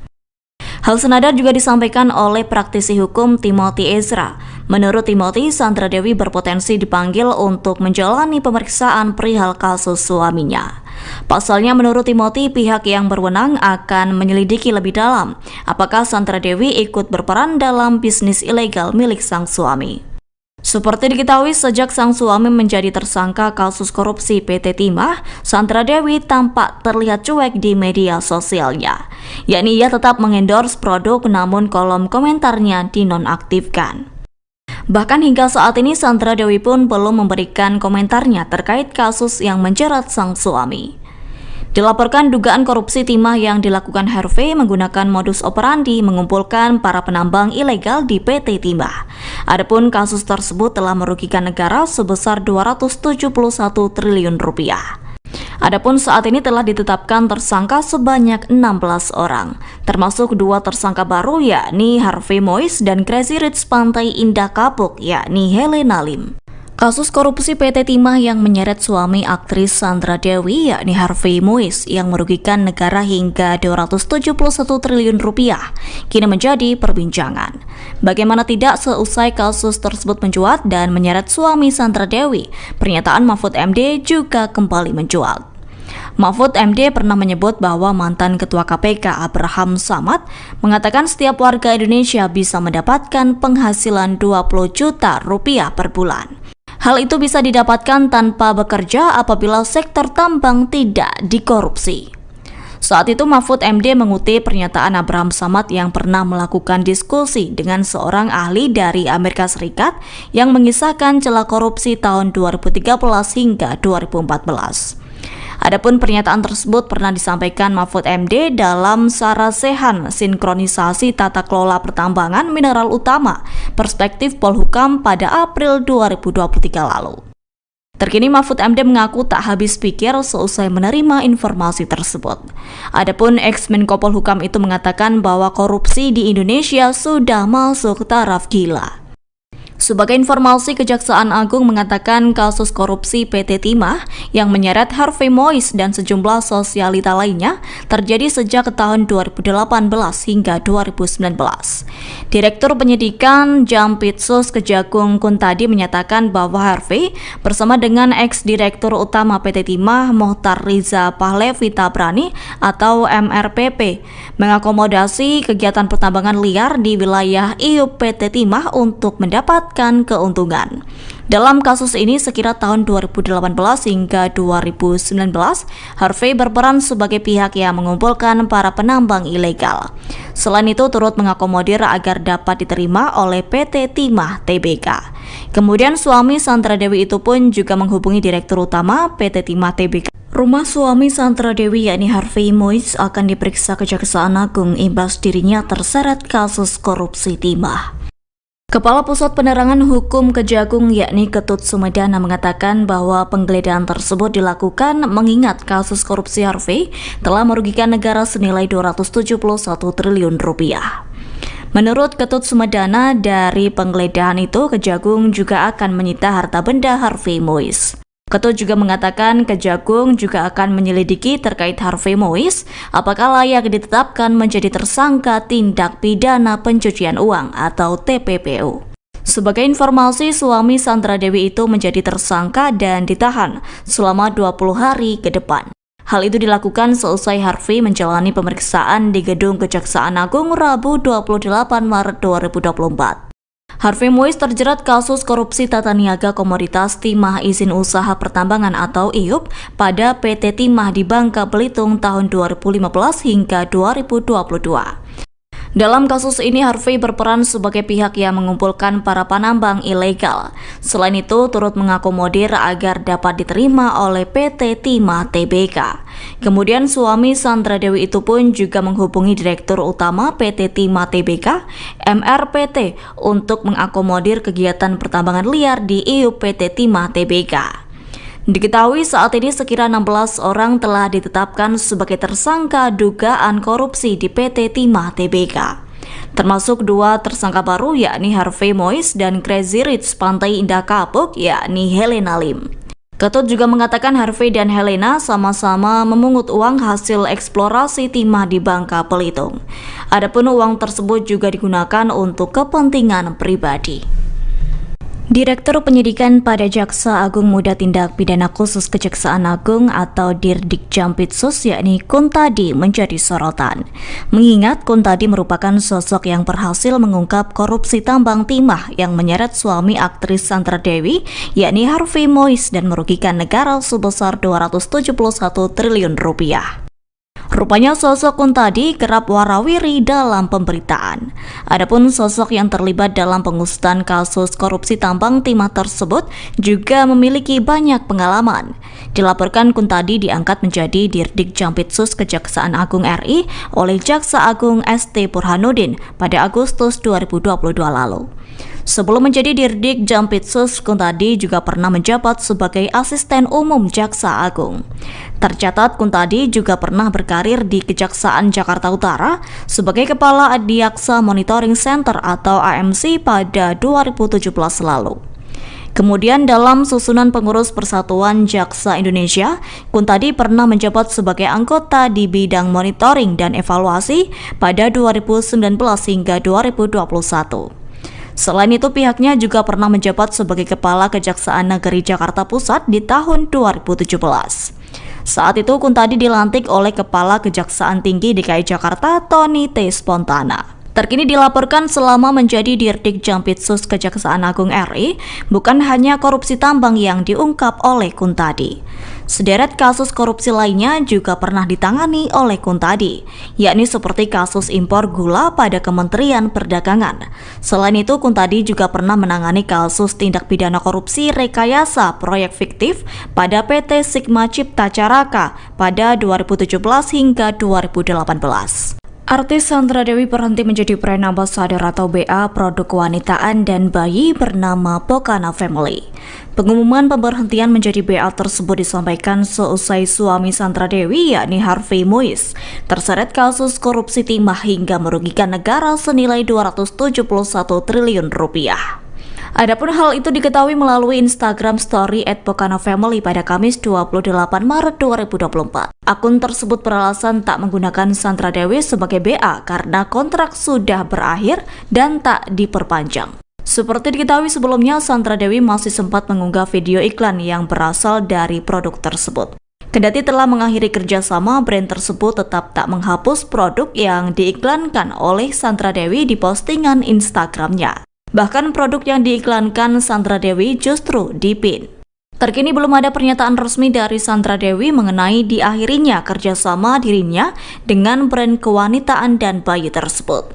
Hal senada juga disampaikan oleh praktisi hukum Timothy Ezra. Menurut Timothy, Sandra Dewi berpotensi dipanggil untuk menjalani pemeriksaan perihal kasus suaminya. Pasalnya, menurut Timothy, pihak yang berwenang akan menyelidiki lebih dalam apakah Sandra Dewi ikut berperan dalam bisnis ilegal milik sang suami. Seperti diketahui, sejak sang suami menjadi tersangka kasus korupsi PT Timah, Sandra Dewi tampak terlihat cuek di media sosialnya. Yakni ia tetap mengendorse produk namun kolom komentarnya dinonaktifkan. Bahkan hingga saat ini Sandra Dewi pun belum memberikan komentarnya terkait kasus yang menjerat sang suami. Dilaporkan dugaan korupsi timah yang dilakukan Harvey menggunakan modus operandi mengumpulkan para penambang ilegal di PT Timah. Adapun kasus tersebut telah merugikan negara sebesar 271 triliun rupiah. Adapun saat ini telah ditetapkan tersangka sebanyak 16 orang, termasuk 2 tersangka baru yakni Harvey Mois dan Crazy Rich Pantai Indah Kapuk yakni Helena Lim. Kasus korupsi PT Timah yang menyeret suami aktris Sandra Dewi yakni Harvey Mois yang merugikan negara hingga 271 triliun rupiah kini menjadi perbincangan. Bagaimana tidak, seusai kasus tersebut mencuat dan menyeret suami Sandra Dewi, pernyataan Mahfud MD juga kembali mencuat. Mahfud MD pernah menyebut bahwa mantan Ketua KPK Abraham Samad mengatakan setiap warga Indonesia bisa mendapatkan penghasilan 20 juta rupiah per bulan. Hal itu bisa didapatkan tanpa bekerja apabila sektor tambang tidak dikorupsi. Saat itu Mahfud MD mengutip pernyataan Abraham Samad yang pernah melakukan diskusi dengan seorang ahli dari Amerika Serikat yang mengisahkan celah korupsi tahun 2013 hingga 2014. Adapun pernyataan tersebut pernah disampaikan Mahfud MD dalam Sarasehan Sinkronisasi Tata Kelola Pertambangan Mineral Utama Perspektif Polhukam pada April 2023 lalu. Terkini Mahfud MD mengaku tak habis pikir seusai menerima informasi tersebut. Adapun ex-Menko Polhukam itu mengatakan bahwa korupsi di Indonesia sudah masuk taraf gila. Sebagai informasi, Kejaksaan Agung mengatakan kasus korupsi PT Timah yang menyeret Harvey Mois dan sejumlah sosialita lainnya terjadi sejak tahun 2018 hingga 2019. Direktur Penyidikan Jampitsus Kejagung Kuntadi menyatakan bahwa Harvey bersama dengan ex-direktur utama PT Timah Mohtar Riza Pahlevi Tabrani atau MRPP mengakomodasi kegiatan pertambangan liar di wilayah IUP PT Timah untuk mendapat keuntungan. Dalam kasus ini sekira tahun 2018 hingga 2019, Harvey berperan sebagai pihak yang mengumpulkan para penambang ilegal. Selain itu turut mengakomodir agar dapat diterima oleh PT Timah Tbk. Kemudian suami Sandra Dewi itu pun juga menghubungi Direktur Utama PT Timah Tbk. Rumah suami Sandra Dewi yakni Harvey Mois akan diperiksa Kejaksaan Agung imbas dirinya terseret kasus korupsi timah. Kepala Pusat Penerangan Hukum Kejagung yakni Ketut Sumedana mengatakan bahwa penggeledahan tersebut dilakukan mengingat kasus korupsi Harvey telah merugikan negara senilai 271 triliun rupiah. Menurut Ketut Sumedana, dari penggeledahan itu Kejagung juga akan menyita harta benda Harvey Mois. Ketut juga mengatakan Kejagung juga akan menyelidiki terkait Harvey Mois apakah layak ditetapkan menjadi tersangka tindak pidana pencucian uang atau TPPU. Sebagai informasi, suami Sandra Dewi itu menjadi tersangka dan ditahan selama 20 hari ke depan. Hal itu dilakukan seusai Harvey menjalani pemeriksaan di Gedung Kejaksaan Agung Rabu 28 Maret 2024. Harvey Mois terjerat kasus korupsi tata niaga komoditas timah izin usaha pertambangan atau IUP pada PT Timah di Bangka Belitung tahun 2015 hingga 2022. Dalam kasus ini, Harvey berperan sebagai pihak yang mengumpulkan para penambang ilegal. Selain itu, turut mengakomodir agar dapat diterima oleh PT Timah Tbk. Kemudian suami Sandra Dewi itu pun juga menghubungi Direktur Utama PT Timah Tbk, MRPT, untuk mengakomodir kegiatan pertambangan liar di IUP PT Timah Tbk. Diketahui saat ini sekira 16 orang telah ditetapkan sebagai tersangka dugaan korupsi di PT Timah Tbk. Termasuk 2 tersangka baru yakni Harvey Mois dan Crazy Rich Pantai Indah Kapuk yakni Helena Lim. Ketut juga mengatakan Harvey dan Helena sama-sama memungut uang hasil eksplorasi timah di Bangka Belitung. Adapun uang tersebut juga digunakan untuk kepentingan pribadi. Direktur Penyidikan pada Jaksa Agung Muda Tindak Pidana Khusus Kejaksaan Agung atau Dirdik Jampitsus yakni Kuntadi menjadi sorotan. Mengingat Kuntadi merupakan sosok yang berhasil mengungkap korupsi tambang timah yang menyeret suami aktris Sandra Dewi yakni Harvey Mois dan merugikan negara sebesar 271 triliun rupiah. Rupanya sosok Kuntadi kerap warawiri dalam pemberitaan. Adapun sosok yang terlibat dalam pengusutan kasus korupsi tambang timah tersebut juga memiliki banyak pengalaman. Dilaporkan Kuntadi diangkat menjadi Dirdik Jampitsus Kejaksaan Agung RI oleh Jaksa Agung ST Burhanuddin pada Agustus 2022 lalu. Sebelum menjadi Dirdik Jampitsus, Kuntadi juga pernah menjabat sebagai Asisten Umum Jaksa Agung. Tercatat Kuntadi juga pernah berkarir di Kejaksaan Jakarta Utara sebagai Kepala Adiaksa Monitoring Center atau AMC pada 2017 lalu. Kemudian dalam susunan pengurus Persatuan Jaksa Indonesia, Kuntadi pernah menjabat sebagai anggota di bidang monitoring dan evaluasi pada 2019 hingga 2021. Selain itu, pihaknya juga pernah menjabat sebagai Kepala Kejaksaan Negeri Jakarta Pusat di tahun 2017. Saat itu, Kuntadi dilantik oleh Kepala Kejaksaan Tinggi DKI Jakarta, Tony T. Spontana. Terkini dilaporkan selama menjadi Dirdik Jampitsus Kejaksaan Agung RI, bukan hanya korupsi tambang yang diungkap oleh Kuntadi. Sederet kasus korupsi lainnya juga pernah ditangani oleh Kuntadi, yakni seperti kasus impor gula pada Kementerian Perdagangan. Selain itu, Kuntadi juga pernah menangani kasus tindak pidana korupsi rekayasa proyek fiktif pada PT Sigma Cipta Caraka pada 2017 hingga 2018. Artis Sandra Dewi berhenti menjadi brand ambassador atau BA produk kewanitaan dan bayi bernama Pokana Family. Pengumuman pemberhentian menjadi BA tersebut disampaikan seusai suami Sandra Dewi yakni Harvey Mois terseret kasus korupsi timah hingga merugikan negara senilai 271 triliun rupiah. Adapun hal itu diketahui melalui Instagram Story @PokanaFamily pada Kamis 28 Maret 2024. Akun tersebut beralasan tak menggunakan Sandra Dewi sebagai BA karena kontrak sudah berakhir dan tak diperpanjang. Seperti diketahui sebelumnya, Sandra Dewi masih sempat mengunggah video iklan yang berasal dari produk tersebut. Kendati telah mengakhiri kerjasama, brand tersebut tetap tak menghapus produk yang diiklankan oleh Sandra Dewi di postingan Instagramnya. Bahkan produk yang diiklankan Sandra Dewi justru dipin. Terkini belum ada pernyataan resmi dari Sandra Dewi mengenai diakhirinya kerjasama dirinya dengan brand kewanitaan dan bayi tersebut.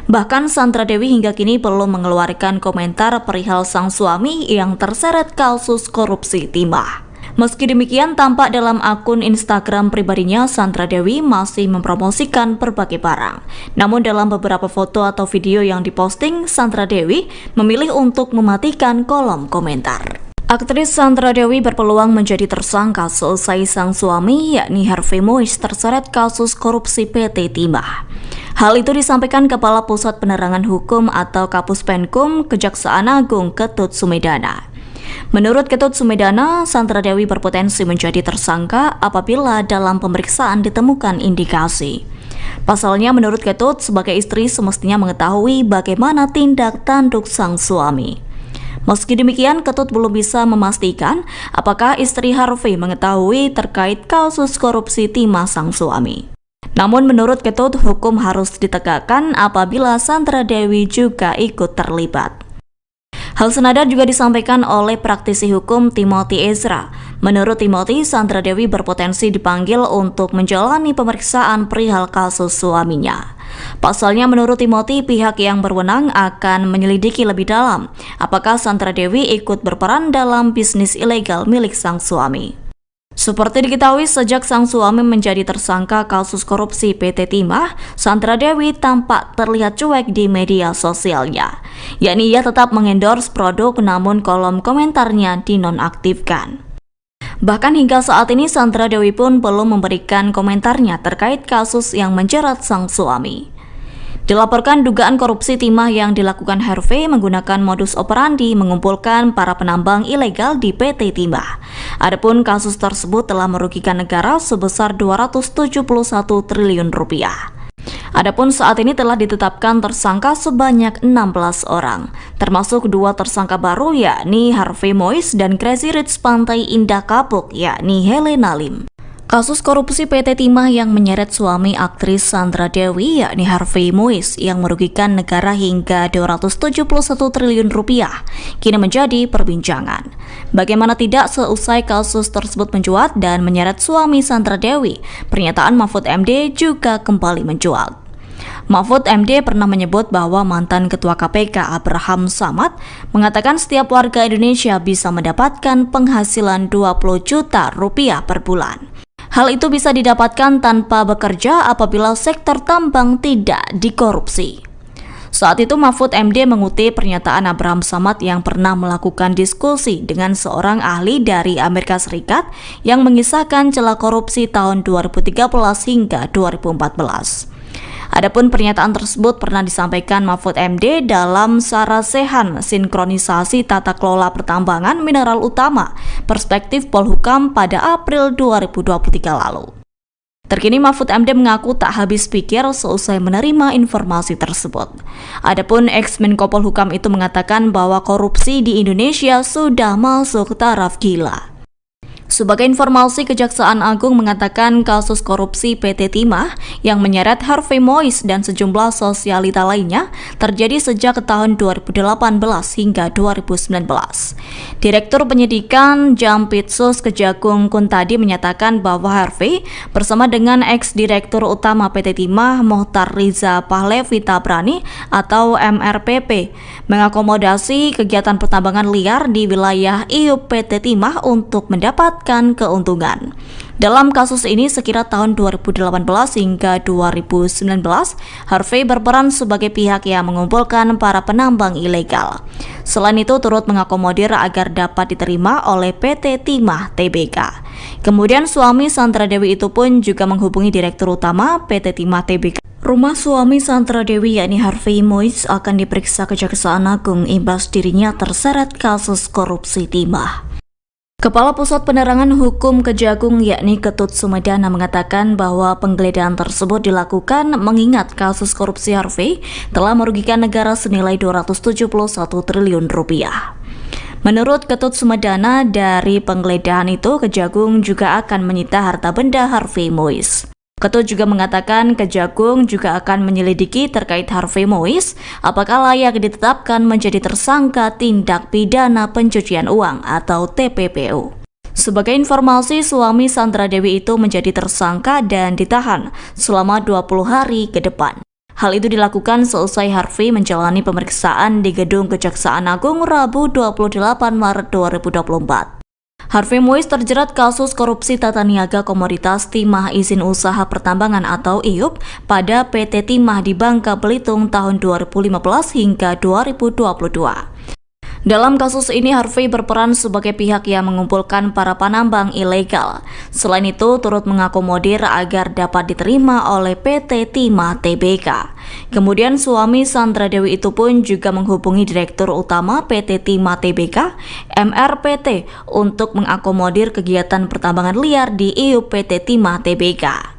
Bahkan Sandra Dewi hingga kini belum mengeluarkan komentar perihal sang suami yang terseret kasus korupsi timah. Meski demikian, tampak dalam akun Instagram pribadinya, Sandra Dewi masih mempromosikan berbagai barang. Namun dalam beberapa foto atau video yang diposting, Sandra Dewi memilih untuk mematikan kolom komentar. Aktris Sandra Dewi berpeluang menjadi tersangka seusai sang suami yakni Harvey Mois terseret kasus korupsi PT Timah. Hal itu disampaikan Kepala Pusat Penerangan Hukum atau Kapus Penkum Kejaksaan Agung Ketut Sumedana. Menurut Ketut Sumedana, Sandra Dewi berpotensi menjadi tersangka apabila dalam pemeriksaan ditemukan indikasi. Pasalnya, menurut Ketut, sebagai istri semestinya mengetahui bagaimana tindak tanduk sang suami. Meski demikian, Ketut belum bisa memastikan apakah istri Harvey mengetahui terkait kasus korupsi timah sang suami. Namun menurut Ketut, hukum harus ditegakkan apabila Sandra Dewi juga ikut terlibat. Hal senada juga disampaikan oleh praktisi hukum Timothy Ezra. Menurut Timothy, Sandra Dewi berpotensi dipanggil untuk menjalani pemeriksaan perihal kasus suaminya. Pasalnya, menurut Timothy, pihak yang berwenang akan menyelidiki lebih dalam apakah Sandra Dewi ikut berperan dalam bisnis ilegal milik sang suami. Seperti diketahui, sejak sang suami menjadi tersangka kasus korupsi PT Timah, Sandra Dewi tampak terlihat cuek di media sosialnya. Yakni ia tetap mengendorse produk namun kolom komentarnya dinonaktifkan. Bahkan hingga saat ini Sandra Dewi pun belum memberikan komentarnya terkait kasus yang menjerat sang suami. Dilaporkan dugaan korupsi timah yang dilakukan Harvey menggunakan modus operandi mengumpulkan para penambang ilegal di PT Timah. Adapun kasus tersebut telah merugikan negara sebesar 271 triliun rupiah. Adapun saat ini telah ditetapkan tersangka sebanyak 16 orang, termasuk 2 tersangka baru yakni Harvey Mois dan Crazy Rich Pantai Indah Kapuk yakni Helena Lim. Kasus korupsi PT Timah yang menyeret suami aktris Sandra Dewi yakni Harvey Mois yang merugikan negara hingga 271 triliun rupiah kini menjadi perbincangan. Bagaimana tidak, seusai kasus tersebut mencuat dan menyeret suami Sandra Dewi, pernyataan Mahfud MD juga kembali mencuat. Mahfud MD pernah menyebut bahwa mantan Ketua KPK Abraham Samad mengatakan setiap warga Indonesia bisa mendapatkan penghasilan 20 juta rupiah per bulan. Hal itu bisa didapatkan tanpa bekerja apabila sektor tambang tidak dikorupsi. Saat itu Mahfud MD mengutip pernyataan Abraham Samad yang pernah melakukan diskusi dengan seorang ahli dari Amerika Serikat yang mengisahkan celah korupsi tahun 2013 hingga 2014. Adapun pernyataan tersebut pernah disampaikan Mahfud MD dalam Sarasehan Sinkronisasi Tata Kelola Pertambangan Mineral Utama Perspektif Polhukam pada April 2023 lalu. Terkini Mahfud MD mengaku tak habis pikir seusai menerima informasi tersebut. Adapun ex-Menko Polhukam itu mengatakan bahwa korupsi di Indonesia sudah masuk taraf gila. Sebagai informasi, Kejaksaan Agung mengatakan kasus korupsi PT Timah yang menyeret Harvey Mois dan sejumlah sosialita lainnya terjadi sejak tahun 2018 hingga 2019. Direktur Penyidikan Jampitsus Kejagung Kuntadi menyatakan bahwa Harvey bersama dengan ex-direktur utama PT Timah Mohtar Riza Pahlevi Tabrani atau MRPP mengakomodasi kegiatan pertambangan liar di wilayah IUP PT Timah untuk mendapat keuntungan. Dalam kasus ini sekira tahun 2018 hingga 2019, Harvey berperan sebagai pihak yang mengumpulkan para penambang ilegal. Selain itu turut mengakomodir agar dapat diterima oleh PT Timah Tbk. Kemudian suami Sandra Dewi itu pun juga menghubungi Direktur Utama PT Timah Tbk. Rumah suami Sandra Dewi yakni Harvey Mois akan diperiksa Kejaksaan Agung imbas dirinya terseret kasus korupsi timah. Kepala Pusat Penerangan Hukum Kejagung yakni Ketut Sumedana mengatakan bahwa penggeledahan tersebut dilakukan mengingat kasus korupsi Harvey telah merugikan negara senilai 271 triliun rupiah. Menurut Ketut Sumedana, dari penggeledahan itu Kejagung juga akan menyita harta benda Harvey Mois. Ketut juga mengatakan Kejagung juga akan menyelidiki terkait Harvey Mois apakah layak ditetapkan menjadi tersangka tindak pidana pencucian uang atau TPPU. Sebagai informasi, suami Sandra Dewi itu menjadi tersangka dan ditahan selama 20 hari ke depan. Hal itu dilakukan seusai Harvey menjalani pemeriksaan di Gedung Kejaksaan Agung Rabu 28 Maret 2024. Harvey Mois terjerat kasus korupsi tata niaga komoditas timah izin usaha pertambangan atau IUP pada PT Timah di Bangka Belitung tahun 2015 hingga 2022. Dalam kasus ini Harvey berperan sebagai pihak yang mengumpulkan para penambang ilegal. Selain itu turut mengakomodir agar dapat diterima oleh PT Timah Tbk. Kemudian suami Sandra Dewi itu pun juga menghubungi Direktur Utama PT Timah Tbk, MRPT, untuk mengakomodir kegiatan pertambangan liar di IUP PT Timah Tbk.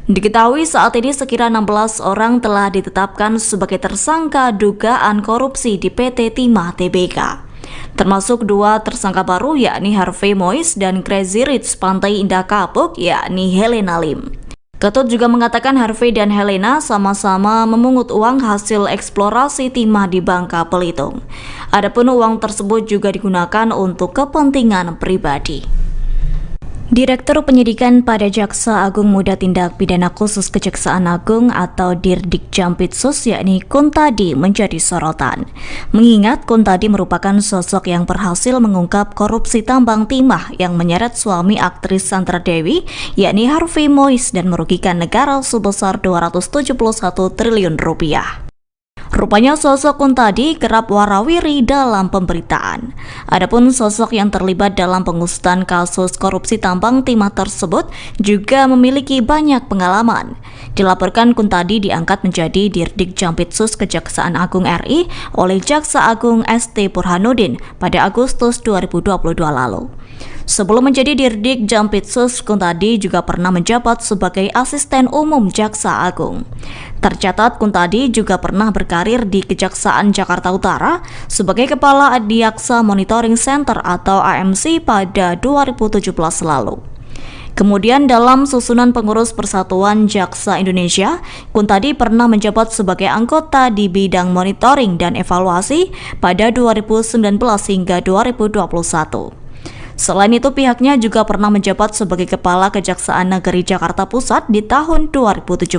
Diketahui saat ini sekira 16 orang telah ditetapkan sebagai tersangka dugaan korupsi di PT Timah Tbk. termasuk 2 tersangka baru yakni Harvey Moise dan Crazy Rich Pantai Indah Kapuk yakni Helena Lim. Ketut juga mengatakan Harvey dan Helena sama-sama memungut uang hasil eksplorasi timah di Bangka Belitung. Adapun uang tersebut juga digunakan untuk kepentingan pribadi. Direktur Penyidikan pada Jaksa Agung Muda Tindak Pidana Khusus Kejaksaan Agung atau Dirdik Jampitsus yakni Kuntadi menjadi sorotan. Mengingat Kuntadi merupakan sosok yang berhasil mengungkap korupsi tambang timah yang menyeret suami aktris Sandra Dewi yakni Harvey Moise dan merugikan negara sebesar 271 triliun rupiah. Rupanya sosok Kuntadi kerap warawiri dalam pemberitaan. Adapun sosok yang terlibat dalam pengusutan kasus korupsi tambang timah tersebut juga memiliki banyak pengalaman. Dilaporkan Kuntadi diangkat menjadi Dirdik Jampitsus Kejaksaan Agung RI oleh Jaksa Agung ST Burhanuddin pada Agustus 2022 lalu. Sebelum menjadi Dirdik Jampitsus, Kuntadi juga pernah menjabat sebagai Asisten Umum Jaksa Agung. Tercatat Kuntadi juga pernah berkarir di Kejaksaan Jakarta Utara sebagai Kepala Adiaksa Monitoring Center atau AMC pada 2017 lalu. Kemudian dalam susunan pengurus Persatuan Jaksa Indonesia, Kuntadi pernah menjabat sebagai anggota di bidang monitoring dan evaluasi pada 2019 hingga 2021. Selain itu, pihaknya juga pernah menjabat sebagai Kepala Kejaksaan Negeri Jakarta Pusat di tahun 2017.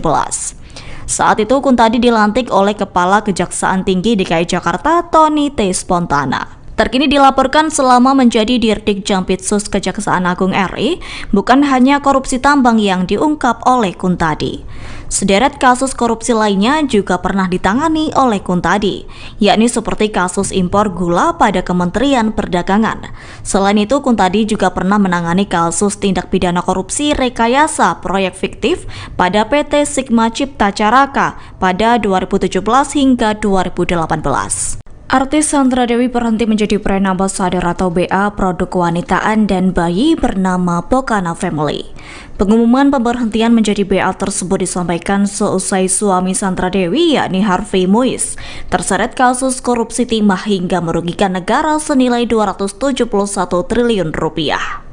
Saat itu, Kuntadi dilantik oleh Kepala Kejaksaan Tinggi DKI Jakarta, Tony T. Spontana. Terkini dilaporkan selama menjadi Dirdik Jampitsus Kejaksaan Agung RI, bukan hanya korupsi tambang yang diungkap oleh Kuntadi. Sederet kasus korupsi lainnya juga pernah ditangani oleh Kuntadi, yakni seperti kasus impor gula pada Kementerian Perdagangan. Selain itu, Kuntadi juga pernah menangani kasus tindak pidana korupsi rekayasa proyek fiktif pada PT Sigma Cipta Caraka pada 2017 hingga 2018. Artis Sandra Dewi berhenti menjadi brand ambassador atau BA produk kewanitaan dan bayi bernama Pokana Family. Pengumuman pemberhentian menjadi BA tersebut disampaikan seusai suami Sandra Dewi yakni Harvey Moise terseret kasus korupsi timah hingga merugikan negara senilai 271 triliun rupiah.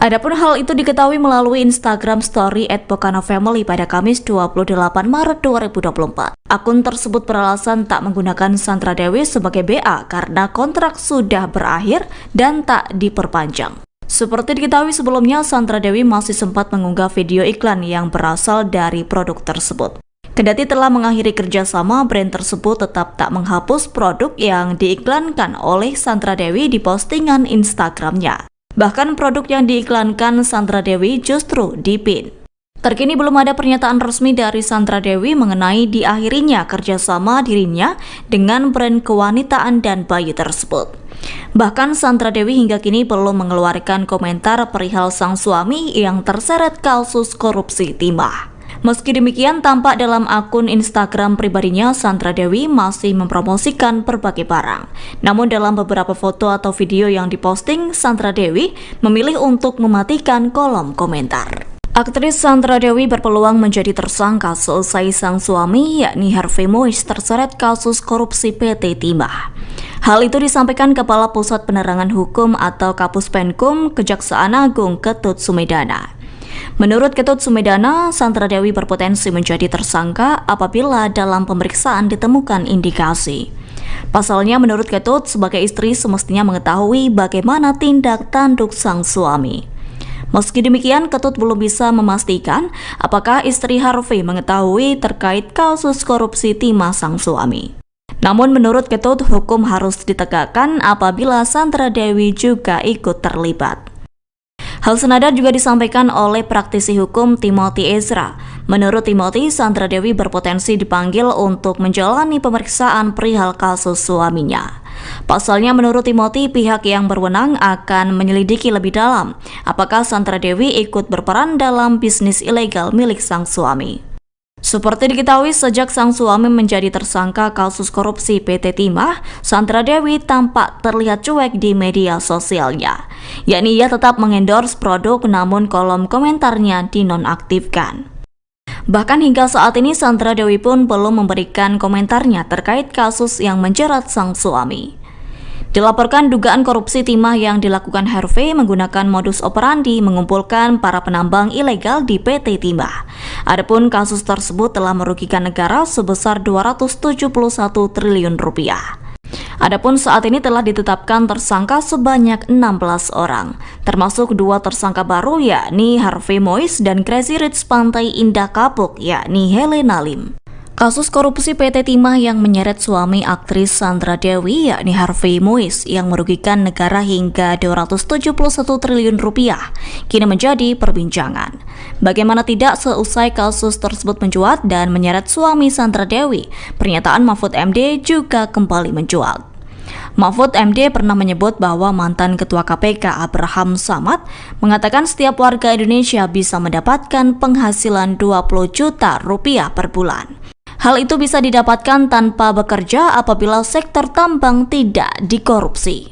Adapun hal itu diketahui melalui Instagram Story @pokanafamily pada Kamis 28 Maret 2024. Akun tersebut beralasan tak menggunakan Sandra Dewi sebagai BA karena kontrak sudah berakhir dan tak diperpanjang. Seperti diketahui sebelumnya, Sandra Dewi masih sempat mengunggah video iklan yang berasal dari produk tersebut. Kendati telah mengakhiri kerjasama, brand tersebut tetap tak menghapus produk yang diiklankan oleh Sandra Dewi di postingan Instagramnya. Bahkan produk yang diiklankan Sandra Dewi justru dipin. Terkini belum ada pernyataan resmi dari Sandra Dewi mengenai diakhirinya kerjasama dirinya dengan brand kewanitaan dan bayi tersebut. Bahkan Sandra Dewi hingga kini belum mengeluarkan komentar perihal sang suami yang terseret kasus korupsi timah. Meski demikian, tampak dalam akun Instagram pribadinya, Sandra Dewi masih mempromosikan berbagai barang. Namun dalam beberapa foto atau video yang diposting, Sandra Dewi memilih untuk mematikan kolom komentar. Aktris Sandra Dewi berpeluang menjadi tersangka seusai sang suami yakni Harvey Moise terseret kasus korupsi PT Timah. Hal itu disampaikan Kepala Pusat Penerangan Hukum atau Kapus Penkum Kejaksaan Agung Ketut Sumedana. Menurut Ketut Sumedana, Sandra Dewi berpotensi menjadi tersangka apabila dalam pemeriksaan ditemukan indikasi. Pasalnya, menurut Ketut, sebagai istri semestinya mengetahui bagaimana tindak tanduk sang suami. Meski demikian, Ketut belum bisa memastikan apakah istri Harvey mengetahui terkait kasus korupsi timah sang suami. Namun menurut Ketut, hukum harus ditegakkan apabila Sandra Dewi juga ikut terlibat. Hal senada juga disampaikan oleh praktisi hukum Timothy Ezra. Menurut Timothy, Sandra Dewi berpotensi dipanggil untuk menjalani pemeriksaan perihal kasus suaminya. Pasalnya menurut Timothy, pihak yang berwenang akan menyelidiki lebih dalam apakah Sandra Dewi ikut berperan dalam bisnis ilegal milik sang suami. Seperti diketahui, sejak sang suami menjadi tersangka kasus korupsi PT Timah, Sandra Dewi tampak terlihat cuek di media sosialnya. Yakni ia tetap mengendorse produk namun kolom komentarnya dinonaktifkan. Bahkan hingga saat ini Sandra Dewi pun belum memberikan komentarnya terkait kasus yang menjerat sang suami. Dilaporkan dugaan korupsi timah yang dilakukan Harvey menggunakan modus operandi mengumpulkan para penambang ilegal di PT Timah. Adapun kasus tersebut telah merugikan negara sebesar 271 triliun rupiah. Adapun saat ini telah ditetapkan tersangka sebanyak 16 orang, termasuk 2 tersangka baru yakni Harvey Mois dan Crazy Rich Pantai Indah Kapuk yakni Helena Lim. Kasus korupsi PT Timah yang menyeret suami aktris Sandra Dewi yakni Harvey Mois yang merugikan negara hingga 271 triliun rupiah kini menjadi perbincangan. Bagaimana tidak, seusai kasus tersebut mencuat dan menyeret suami Sandra Dewi, pernyataan Mahfud MD juga kembali mencuat. Mahfud MD pernah menyebut bahwa mantan Ketua KPK Abraham Samad mengatakan setiap warga Indonesia bisa mendapatkan penghasilan 20 juta rupiah per bulan. Hal itu bisa didapatkan tanpa bekerja apabila sektor tambang tidak dikorupsi.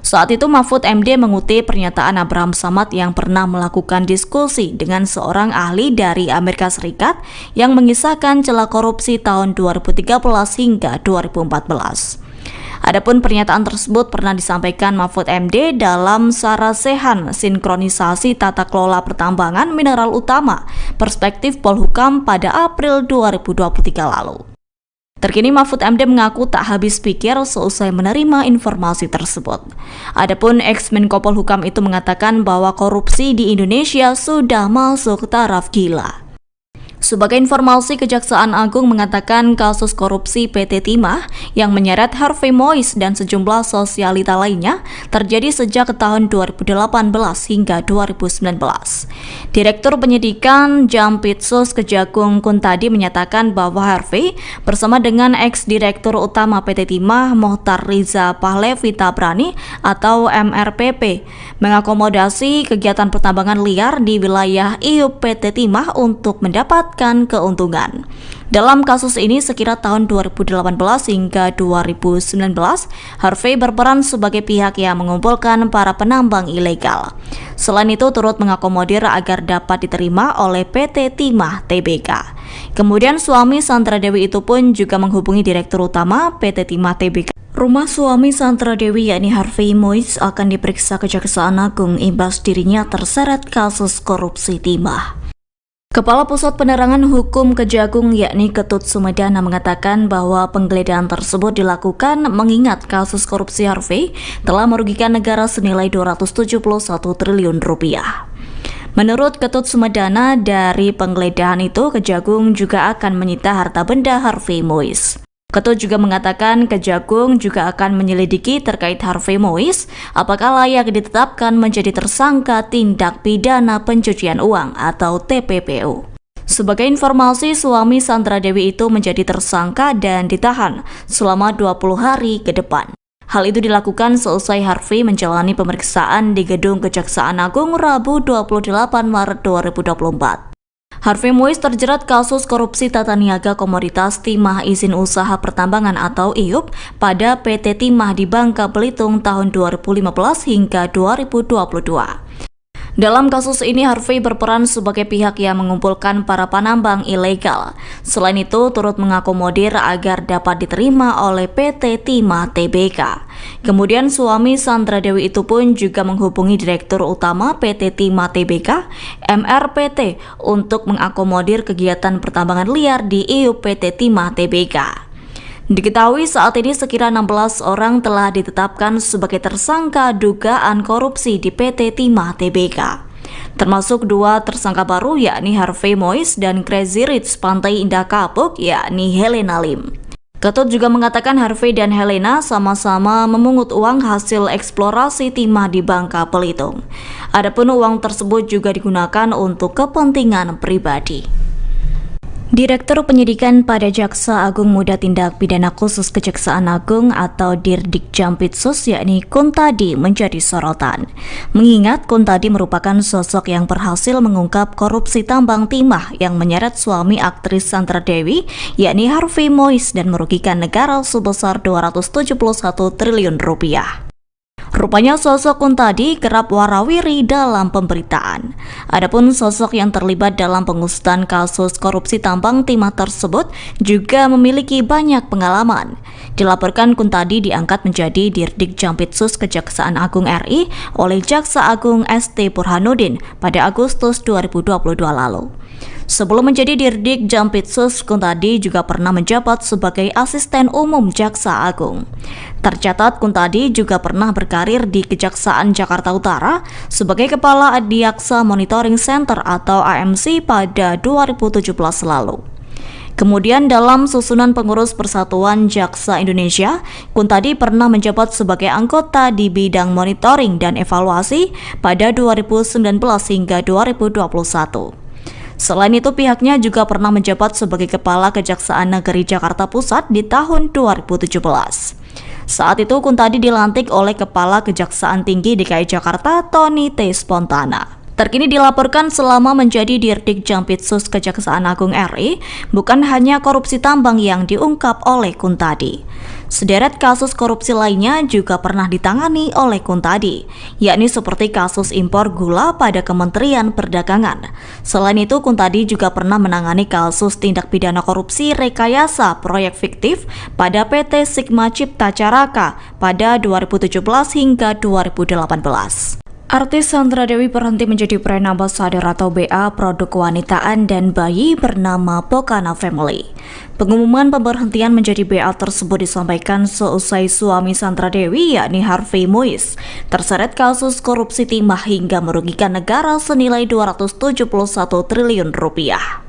Saat itu Mahfud MD mengutip pernyataan Abraham Samad yang pernah melakukan diskusi dengan seorang ahli dari Amerika Serikat yang mengisahkan celah korupsi tahun 2013 hingga 2014. Adapun pernyataan tersebut pernah disampaikan Mahfud MD dalam Sarasehan Sinkronisasi Tata Kelola Pertambangan Mineral Utama Perspektif Polhukam pada April 2023 lalu. Terkini Mahfud MD mengaku tak habis pikir seusai menerima informasi tersebut. Adapun ex-Menko Polhukam itu mengatakan bahwa korupsi di Indonesia sudah masuk taraf gila. Sebagai informasi, Kejaksaan Agung mengatakan kasus korupsi PT Timah yang menyeret Harvey Mois dan sejumlah sosialita lainnya terjadi sejak tahun 2018 hingga 2019. Direktur Penyidikan Jampitsus Kejagung Kuntadi menyatakan bahwa Harvey bersama dengan ex-direktur utama PT Timah Mohtar Riza Pahlevi Tabrani atau MRPP mengakomodasi kegiatan pertambangan liar di wilayah IUP PT Timah untuk mendapat keuntungan. Dalam kasus ini sekira tahun 2018 hingga 2019, Harvey berperan sebagai pihak yang mengumpulkan para penambang ilegal. Selain itu turut mengakomodir agar dapat diterima oleh PT Timah Tbk. Kemudian suami Sandra Dewi itu pun juga menghubungi Direktur Utama PT Timah Tbk. Rumah suami Sandra Dewi yakni Harvey Mois akan diperiksa Kejaksaan Agung imbas dirinya terseret kasus korupsi timah. Kepala Pusat Penerangan Hukum Kejagung yakni Ketut Sumedana mengatakan bahwa penggeledahan tersebut dilakukan mengingat kasus korupsi Harvey telah merugikan negara senilai 271 triliun rupiah. Menurut Ketut Sumedana, dari penggeledahan itu Kejagung juga akan menyita harta benda Harvey Mois. Ketut juga mengatakan Kejagung juga akan menyelidiki terkait Harvey Mois apakah layak ditetapkan menjadi tersangka tindak pidana pencucian uang atau TPPU. Sebagai informasi, suami Sandra Dewi itu menjadi tersangka dan ditahan selama 20 hari ke depan. Hal itu dilakukan seusai Harvey menjalani pemeriksaan di Gedung Kejaksaan Agung Rabu 28 Maret 2024. Harvey Mois terjerat kasus korupsi tata niaga komoditas timah izin usaha pertambangan atau IUP pada PT Timah di Bangka Belitung tahun 2015 hingga 2022. Dalam kasus ini Harvey berperan sebagai pihak yang mengumpulkan para penambang ilegal. Selain itu turut mengakomodir agar dapat diterima oleh PT Timah Tbk. Kemudian suami Sandra Dewi itu pun juga menghubungi Direktur Utama PT Timah Tbk, MRPT, untuk mengakomodir kegiatan pertambangan liar di IUP PT Timah Tbk. Diketahui saat ini sekira 16 orang telah ditetapkan sebagai tersangka dugaan korupsi di PT Timah Tbk. Termasuk 2 tersangka baru yakni Harvey Mois dan Crazy Rich Pantai Indah Kapuk yakni Helena Lim. Ketut juga mengatakan Harvey dan Helena sama-sama memungut uang hasil eksplorasi timah di Bangka Belitung. Adapun uang tersebut juga digunakan untuk kepentingan pribadi. Direktur Penyidikan pada Jaksa Agung Muda Tindak Pidana Khusus Kejaksaan Agung atau Dirdik Jampitsus yakni Kuntadi menjadi sorotan. Mengingat Kuntadi merupakan sosok yang berhasil mengungkap korupsi tambang timah yang menyeret suami aktris Sandra Dewi yakni Harvey Mois dan merugikan negara sebesar 271 triliun rupiah. Rupanya sosok Kuntadi kerap warawiri dalam pemberitaan. Adapun sosok yang terlibat dalam pengusutan kasus korupsi tambang timah tersebut juga memiliki banyak pengalaman. Dilaporkan Kuntadi diangkat menjadi Dirdik Jampitsus Kejaksaan Agung RI oleh Jaksa Agung ST Burhanuddin pada Agustus 2022 lalu. Sebelum menjadi Dirdik Jampitsus, Kuntadi juga pernah menjabat sebagai Asisten Umum Jaksa Agung. Tercatat Kuntadi juga pernah berkarir di Kejaksaan Jakarta Utara sebagai Kepala Adiaksa Monitoring Center atau AMC pada 2017 lalu. Kemudian dalam susunan pengurus Persatuan Jaksa Indonesia, Kuntadi pernah menjabat sebagai anggota di bidang monitoring dan evaluasi pada 2019 hingga 2021. Selain itu, pihaknya juga pernah menjabat sebagai Kepala Kejaksaan Negeri Jakarta Pusat di tahun 2017. Saat itu, Kuntadi dilantik oleh Kepala Kejaksaan Tinggi DKI Jakarta, Tony T. Spontana. Terkini dilaporkan selama menjadi Dirdik Jampitsus Kejaksaan Agung RI, bukan hanya korupsi tambang yang diungkap oleh Kuntadi. Sederet kasus korupsi lainnya juga pernah ditangani oleh Kuntadi, yakni seperti kasus impor gula pada Kementerian Perdagangan. Selain itu, Kuntadi juga pernah menangani kasus tindak pidana korupsi rekayasa proyek fiktif pada PT Sigma Cipta Caraka pada 2017 hingga 2018. Artis Sandra Dewi berhenti menjadi brand ambassador atau BA produk kewanitaan dan bayi bernama Pokana Family. Pengumuman pemberhentian menjadi BA tersebut disampaikan seusai suami Sandra Dewi yakni Harvey Moise terseret kasus korupsi timah hingga merugikan negara senilai 271 triliun rupiah.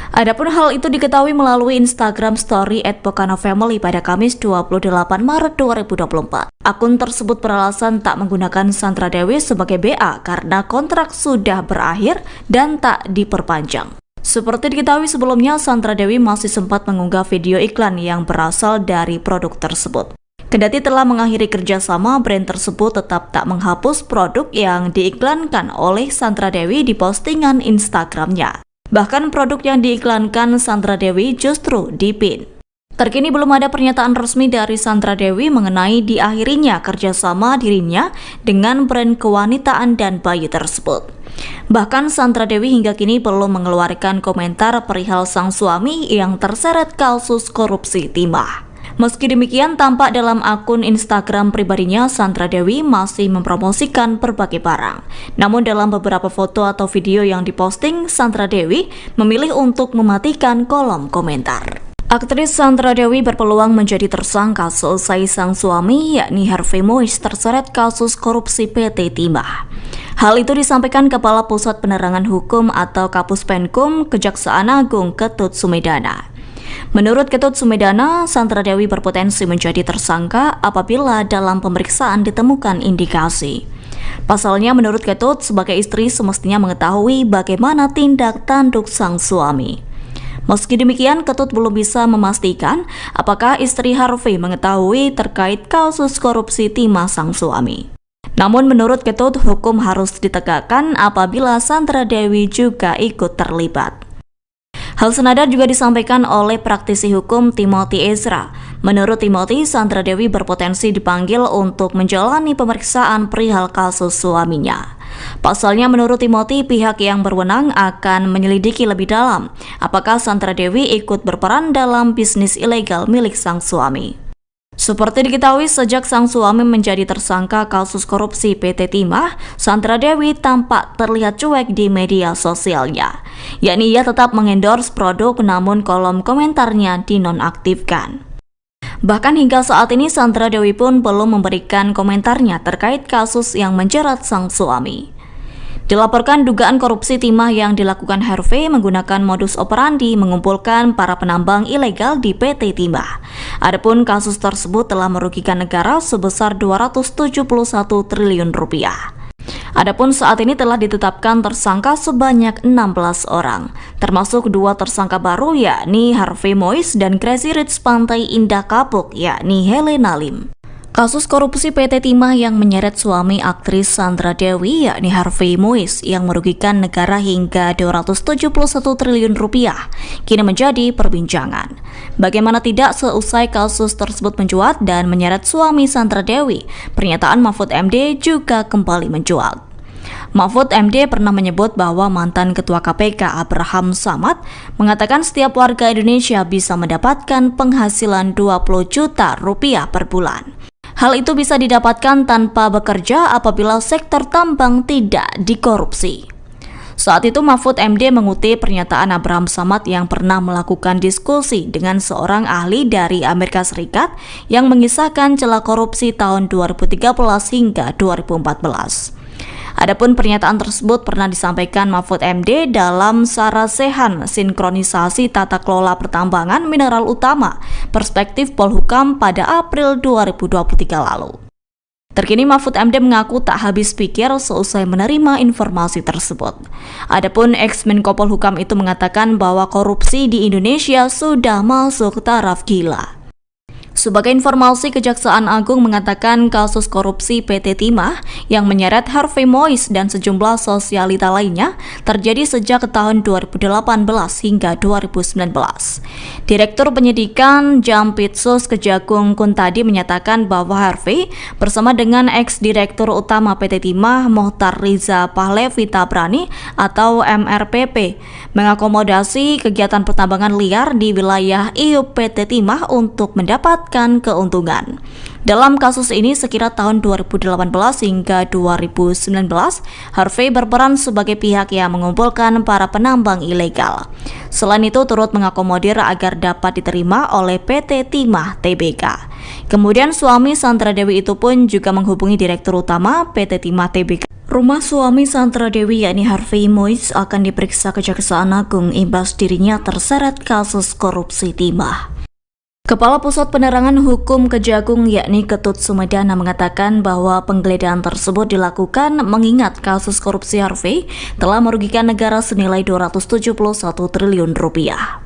Adapun hal itu diketahui melalui Instagram Story @pokanafamily pada Kamis 28 Maret 2024. Akun tersebut beralasan tak menggunakan Sandra Dewi sebagai BA karena kontrak sudah berakhir dan tak diperpanjang. Seperti diketahui sebelumnya, Sandra Dewi masih sempat mengunggah video iklan yang berasal dari produk tersebut. Kendati telah mengakhiri kerjasama, brand tersebut tetap tak menghapus produk yang diiklankan oleh Sandra Dewi di postingan Instagramnya. Bahkan produk yang diiklankan Sandra Dewi justru dipin. Terkini belum ada pernyataan resmi dari Sandra Dewi mengenai diakhirinya kerjasama dirinya dengan brand kewanitaan dan bayi tersebut. Bahkan Sandra Dewi hingga kini belum mengeluarkan komentar perihal sang suami yang terseret kasus korupsi timah. Meski demikian, tampak dalam akun Instagram pribadinya, Sandra Dewi masih mempromosikan berbagai barang. Namun dalam beberapa foto atau video yang diposting, Sandra Dewi memilih untuk mematikan kolom komentar. Aktris Sandra Dewi berpeluang menjadi tersangka seusai sang suami yakni Harvey Moise terseret kasus korupsi PT Timah. Hal itu disampaikan Kepala Pusat Penerangan Hukum atau Kapus Penkum Kejaksaan Agung Ketut Sumedana. Menurut Ketut Sumedana, Sandra Dewi berpotensi menjadi tersangka apabila dalam pemeriksaan ditemukan indikasi. Pasalnya, menurut Ketut, sebagai istri semestinya mengetahui bagaimana tindak tanduk sang suami. Meski demikian, Ketut belum bisa memastikan apakah istri Harvey mengetahui terkait kasus korupsi timah sang suami. Namun menurut Ketut, hukum harus ditegakkan apabila Sandra Dewi juga ikut terlibat. Hal senada juga disampaikan oleh praktisi hukum Timothy Ezra. Menurut Timothy, Sandra Dewi berpotensi dipanggil untuk menjalani pemeriksaan perihal kasus suaminya. Pasalnya menurut Timothy, pihak yang berwenang akan menyelidiki lebih dalam apakah Sandra Dewi ikut berperan dalam bisnis ilegal milik sang suami. Seperti diketahui, sejak sang suami menjadi tersangka kasus korupsi PT Timah, Sandra Dewi tampak terlihat cuek di media sosialnya. Yakni ia tetap mengendorse produk namun kolom komentarnya dinonaktifkan. Bahkan hingga saat ini Sandra Dewi pun belum memberikan komentarnya terkait kasus yang menjerat sang suami. Dilaporkan dugaan korupsi timah yang dilakukan Harvey menggunakan modus operandi mengumpulkan para penambang ilegal di PT Timah. Adapun kasus tersebut telah merugikan negara sebesar 271 triliun rupiah. Adapun saat ini telah ditetapkan tersangka sebanyak 16 orang, termasuk 2 tersangka baru yakni Harvey Moise dan Crazy Rich Pantai Indah Kapuk yakni Helena Lim. Kasus korupsi PT Timah yang menyeret suami aktris Sandra Dewi yakni Harvey Mois yang merugikan negara hingga 271 triliun rupiah kini menjadi perbincangan. Bagaimana tidak, seusai kasus tersebut mencuat dan menyeret suami Sandra Dewi, pernyataan Mahfud MD juga kembali mencuat. Mahfud MD pernah menyebut bahwa mantan Ketua KPK Abraham Samad mengatakan setiap warga Indonesia bisa mendapatkan penghasilan 20 juta rupiah per bulan. Hal itu bisa didapatkan tanpa bekerja apabila sektor tambang tidak dikorupsi. Saat itu Mahfud MD mengutip pernyataan Abraham Samad yang pernah melakukan diskusi dengan seorang ahli dari Amerika Serikat yang mengisahkan celah korupsi tahun 2013 hingga 2014. Adapun pernyataan tersebut pernah disampaikan Mahfud MD dalam Sarasehan Sinkronisasi Tata Kelola Pertambangan Mineral Utama Perspektif Polhukam pada April 2023 lalu. Terkini Mahfud MD mengaku tak habis pikir seusai menerima informasi tersebut. Adapun ex-Menko Polhukam itu mengatakan bahwa korupsi di Indonesia sudah masuk taraf gila. Sebagai informasi, Kejaksaan Agung mengatakan kasus korupsi PT Timah yang menyeret Harvey Mois dan sejumlah sosialita lainnya terjadi sejak tahun 2018 hingga 2019. Direktur Penyidikan Jampitsus Kejagung Kuntadi menyatakan bahwa Harvey bersama dengan ex-direktur utama PT Timah Mohtar Riza Pahlevi Tabrani atau MRPP mengakomodasi kegiatan pertambangan liar di wilayah IUP PT Timah untuk mendapatkan keuntungan. Dalam kasus ini sekira tahun 2018 hingga 2019, Harvey berperan sebagai pihak yang mengumpulkan para penambang ilegal. Selain itu turut mengakomodir agar dapat diterima oleh PT Timah Tbk. Kemudian suami Sandra Dewi itu pun juga menghubungi Direktur Utama PT Timah Tbk. Rumah suami Sandra Dewi yakni Harvey Mois akan diperiksa Kejaksaan Agung imbas dirinya terseret kasus korupsi timah. Kepala Pusat Penerangan Hukum Kejagung yakni Ketut Sumedana mengatakan bahwa penggeledahan tersebut dilakukan mengingat kasus korupsi Harvey telah merugikan negara senilai 271 triliun rupiah.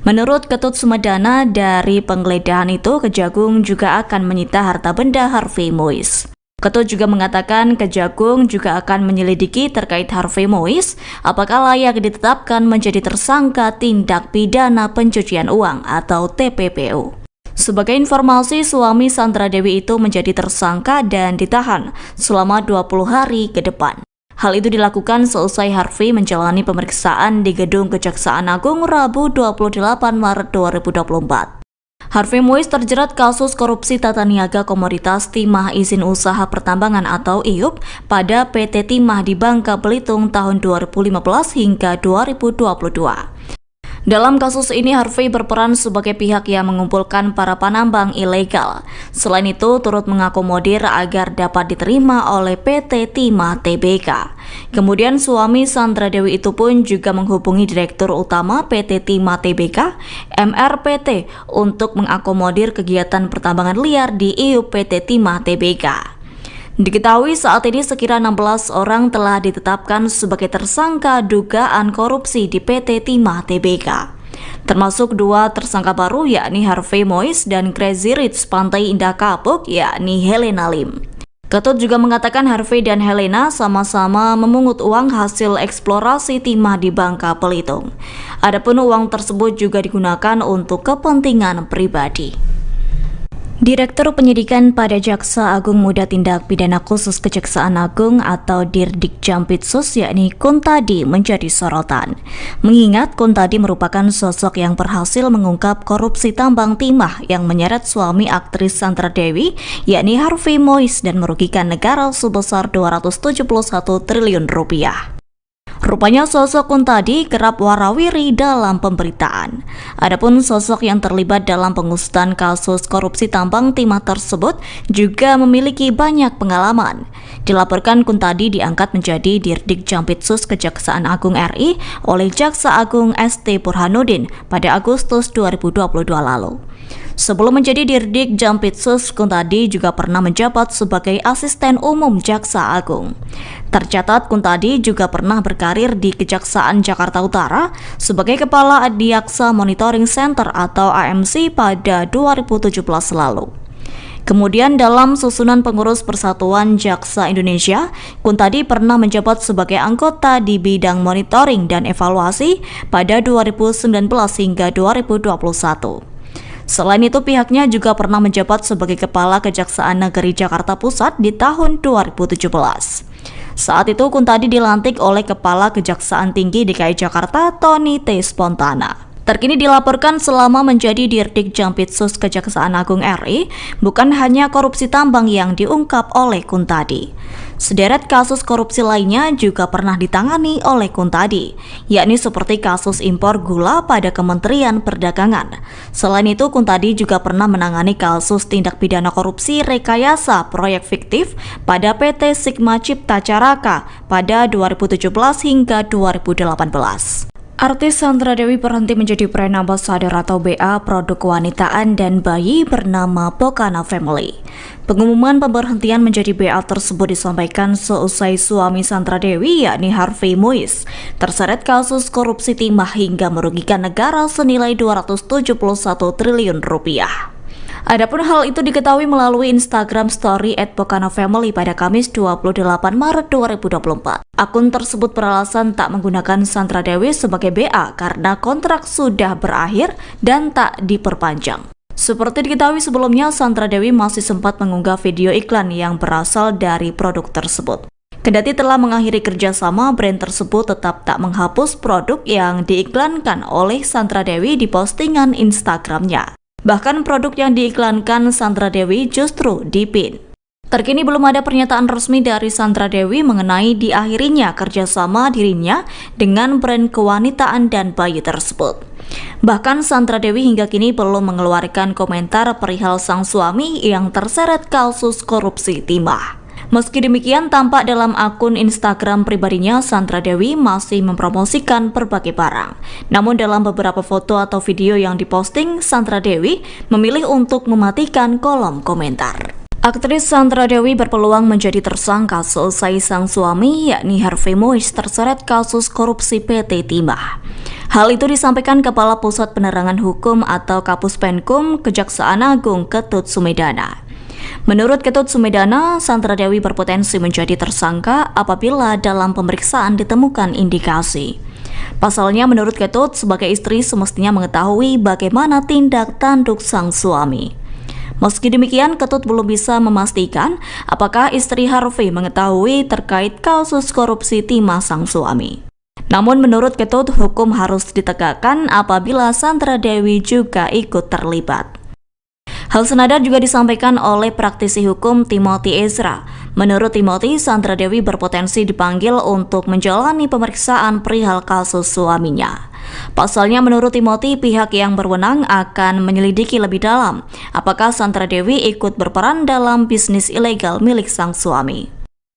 Menurut Ketut Sumedana, dari penggeledahan itu Kejagung juga akan menyita harta benda Harvey Mois. Ketut juga mengatakan Kejagung juga akan menyelidiki terkait Harvey Mois apakah layak ditetapkan menjadi tersangka tindak pidana pencucian uang atau TPPU. Sebagai informasi, suami Sandra Dewi itu menjadi tersangka dan ditahan selama 20 hari ke depan. Hal itu dilakukan seusai Harvey menjalani pemeriksaan di Gedung Kejaksaan Agung Rabu 28 Maret 2024. Harvey Mois terjerat kasus korupsi tata niaga komoditas timah izin usaha pertambangan atau IUP pada PT Timah di Bangka Belitung tahun 2015 hingga 2022. Dalam kasus ini Harvey berperan sebagai pihak yang mengumpulkan para penambang ilegal. Selain itu turut mengakomodir agar dapat diterima oleh PT Timah Tbk. Kemudian suami Sandra Dewi itu pun juga menghubungi Direktur Utama PT Timah Tbk, MRPT, untuk mengakomodir kegiatan pertambangan liar di IUP PT Timah Tbk. Diketahui saat ini sekira 16 orang telah ditetapkan sebagai tersangka dugaan korupsi di PT Timah Tbk. Termasuk 2 tersangka baru yakni Harvey Mois dan Crazy Rich Pantai Indah Kapuk yakni Helena Lim. Ketut juga mengatakan Harvey dan Helena sama-sama memungut uang hasil eksplorasi timah di Bangka Belitung. Adapun uang tersebut juga digunakan untuk kepentingan pribadi. Direktur Penyidikan pada Jaksa Agung Muda Tindak Pidana Khusus Kejaksaan Agung atau Dirdik Jampitsus yakni Kuntadi menjadi sorotan. Mengingat Kuntadi merupakan sosok yang berhasil mengungkap korupsi tambang timah yang menyeret suami aktris Sandra Dewi yakni Harvey Mois dan merugikan negara sebesar 271 triliun rupiah. Rupanya sosok Kuntadi kerap warawiri dalam pemberitaan. Adapun sosok yang terlibat dalam pengusutan kasus korupsi tambang timah tersebut juga memiliki banyak pengalaman. Dilaporkan Kuntadi diangkat menjadi Dirdik Jampitsus Kejaksaan Agung RI oleh Jaksa Agung ST Burhanuddin pada Agustus 2022 lalu. Sebelum menjadi Dirdik Jampitsus, Kuntadi juga pernah menjabat sebagai Asisten Umum Jaksa Agung. Tercatat Kuntadi juga pernah berkarir di Kejaksaan Jakarta Utara sebagai Kepala Adiaksa Monitoring Center atau AMC pada 2017 lalu. Kemudian dalam susunan pengurus Persatuan Jaksa Indonesia, Kuntadi pernah menjabat sebagai anggota di bidang monitoring dan evaluasi pada 2019 hingga 2021. Selain itu, pihaknya juga pernah menjabat sebagai Kepala Kejaksaan Negeri Jakarta Pusat di tahun 2017. Saat itu, Kuntadi dilantik oleh Kepala Kejaksaan Tinggi DKI Jakarta, Tony T. Spontana. Terkini dilaporkan selama menjadi Dirdik Jampitsus Kejaksaan Agung RI, bukan hanya korupsi tambang yang diungkap oleh Kuntadi. Sederet kasus korupsi lainnya juga pernah ditangani oleh Kuntadi, yakni seperti kasus impor gula pada Kementerian Perdagangan. Selain itu, Kuntadi juga pernah menangani kasus tindak pidana korupsi rekayasa proyek fiktif pada PT Sigma Cipta Caraka pada 2017 hingga 2018. Artis Sandra Dewi berhenti menjadi brand ambassador atau BA produk kewanitaan dan bayi bernama Pokana Family. Pengumuman pemberhentian menjadi BA tersebut disampaikan seusai suami Sandra Dewi, yakni Harvey Moise, terseret kasus korupsi timah hingga merugikan negara senilai 271 triliun rupiah. Adapun hal itu diketahui melalui Instagram Story @PokanaFamily pada Kamis 28 Maret 2024. Akun tersebut beralasan tak menggunakan Sandra Dewi sebagai BA karena kontrak sudah berakhir dan tak diperpanjang. Seperti diketahui sebelumnya, Sandra Dewi masih sempat mengunggah video iklan yang berasal dari produk tersebut. Kendati telah mengakhiri kerjasama, brand tersebut tetap tak menghapus produk yang diiklankan oleh Sandra Dewi di postingan Instagramnya. Bahkan produk yang diiklankan Sandra Dewi justru dipin. Terkini belum ada pernyataan resmi dari Sandra Dewi mengenai diakhirinya kerjasama dirinya dengan brand kewanitaan dan bayi tersebut. Bahkan Sandra Dewi hingga kini belum mengeluarkan komentar perihal sang suami yang terseret kasus korupsi timah. Meski demikian, tampak dalam akun Instagram pribadinya, Sandra Dewi masih mempromosikan berbagai barang. Namun dalam beberapa foto atau video yang diposting, Sandra Dewi memilih untuk mematikan kolom komentar. Aktris Sandra Dewi berpeluang menjadi tersangka seusai sang suami, yakni Harvey Moise, terseret kasus korupsi PT Timah. Hal itu disampaikan Kepala Pusat Penerangan Hukum atau Kapus Penkum Kejaksaan Agung Ketut Sumedana. Menurut Ketut Sumedana, Sandra Dewi berpotensi menjadi tersangka apabila dalam pemeriksaan ditemukan indikasi. Pasalnya, menurut Ketut, sebagai istri semestinya mengetahui bagaimana tindak tanduk sang suami. Meski demikian, Ketut belum bisa memastikan apakah istri Harvey mengetahui terkait kasus korupsi timah sang suami. Namun menurut Ketut, hukum harus ditegakkan apabila Sandra Dewi juga ikut terlibat. Hal senada juga disampaikan oleh praktisi hukum Timothy Ezra. Menurut Timothy, Sandra Dewi berpotensi dipanggil untuk menjalani pemeriksaan perihal kasus suaminya. Pasalnya, menurut Timothy, pihak yang berwenang akan menyelidiki lebih dalam apakah Sandra Dewi ikut berperan dalam bisnis ilegal milik sang suami.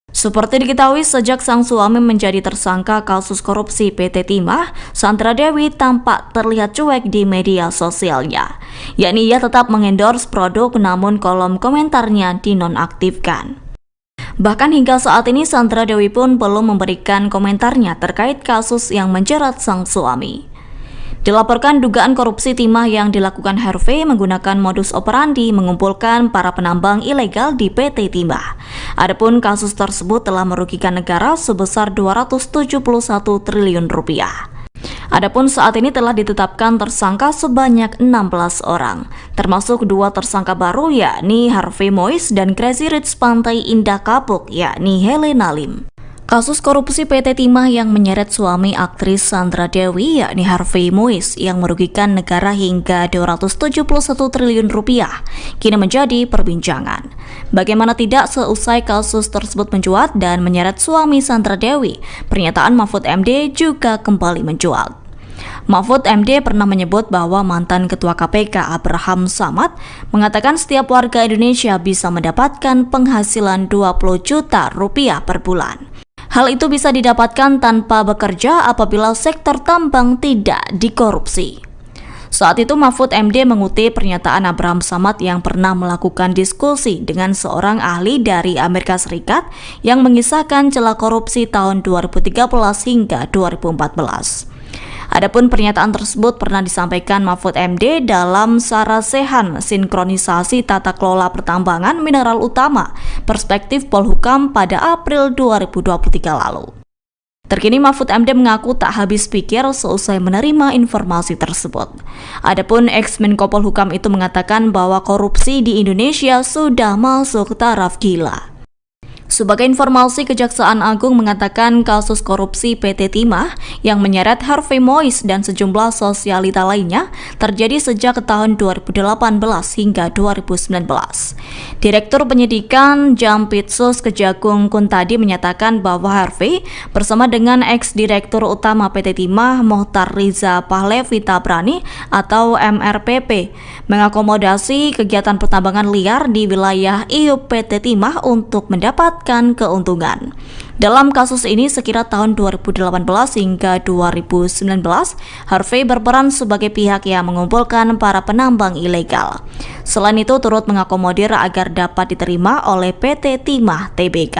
Seperti diketahui, sejak sang suami menjadi tersangka kasus korupsi PT Timah, Sandra Dewi tampak terlihat cuek di media sosialnya. Yakni ia tetap mengendorse produk namun kolom komentarnya dinonaktifkan. Bahkan hingga saat ini Sandra Dewi pun belum memberikan komentarnya terkait kasus yang menjerat sang suami. Dilaporkan dugaan korupsi timah yang dilakukan Harvey menggunakan modus operandi mengumpulkan para penambang ilegal di PT Timah. Adapun kasus tersebut telah merugikan negara sebesar 271 triliun rupiah. Adapun saat ini telah ditetapkan tersangka sebanyak 16 orang, termasuk 2 tersangka baru yakni Harvey Moise dan Crazy Rich Pantai Indah Kapuk yakni Helena Lim. Kasus korupsi PT Timah yang menyeret suami aktris Sandra Dewi yakni Harvey Moise yang merugikan negara hingga 271 triliun rupiah kini menjadi perbincangan. Bagaimana tidak, seusai kasus tersebut mencuat dan menyeret suami Sandra Dewi, pernyataan Mahfud MD juga kembali mencuat. Mahfud MD pernah menyebut bahwa mantan Ketua KPK Abraham Samad mengatakan setiap warga Indonesia bisa mendapatkan penghasilan 20 juta rupiah per bulan. Hal itu bisa didapatkan tanpa bekerja apabila sektor tambang tidak dikorupsi. Saat itu Mahfud MD mengutip pernyataan Abraham Samad yang pernah melakukan diskusi dengan seorang ahli dari Amerika Serikat yang mengisahkan celah korupsi tahun 2013 hingga 2014. Adapun pernyataan tersebut pernah disampaikan Mahfud MD dalam Sarasehan Sinkronisasi Tata Kelola Pertambangan Mineral Utama Perspektif Polhukam pada April 2023 lalu. Terkini Mahfud MD mengaku tak habis pikir seusai menerima informasi tersebut. Adapun ex-Menko Polhukam itu mengatakan bahwa korupsi di Indonesia sudah masuk taraf gila. Sebagai informasi, Kejaksaan Agung mengatakan kasus korupsi PT Timah yang menyeret Harvey Mois dan sejumlah sosialita lainnya terjadi sejak tahun 2018 hingga 2019. Direktur Penyidikan Jampitsus Kejagung Kuntadi menyatakan bahwa Harvey bersama dengan ex-direktur utama PT Timah Mohtar Riza Pahlevi Tabrani atau MRPP mengakomodasi kegiatan pertambangan liar di wilayah IUP PT Timah untuk mendapat keuntungan. Dalam kasus ini sekira tahun 2018 hingga 2019, Harvey berperan sebagai pihak yang mengumpulkan para penambang ilegal. Selain itu turut mengakomodir agar dapat diterima oleh PT Timah Tbk.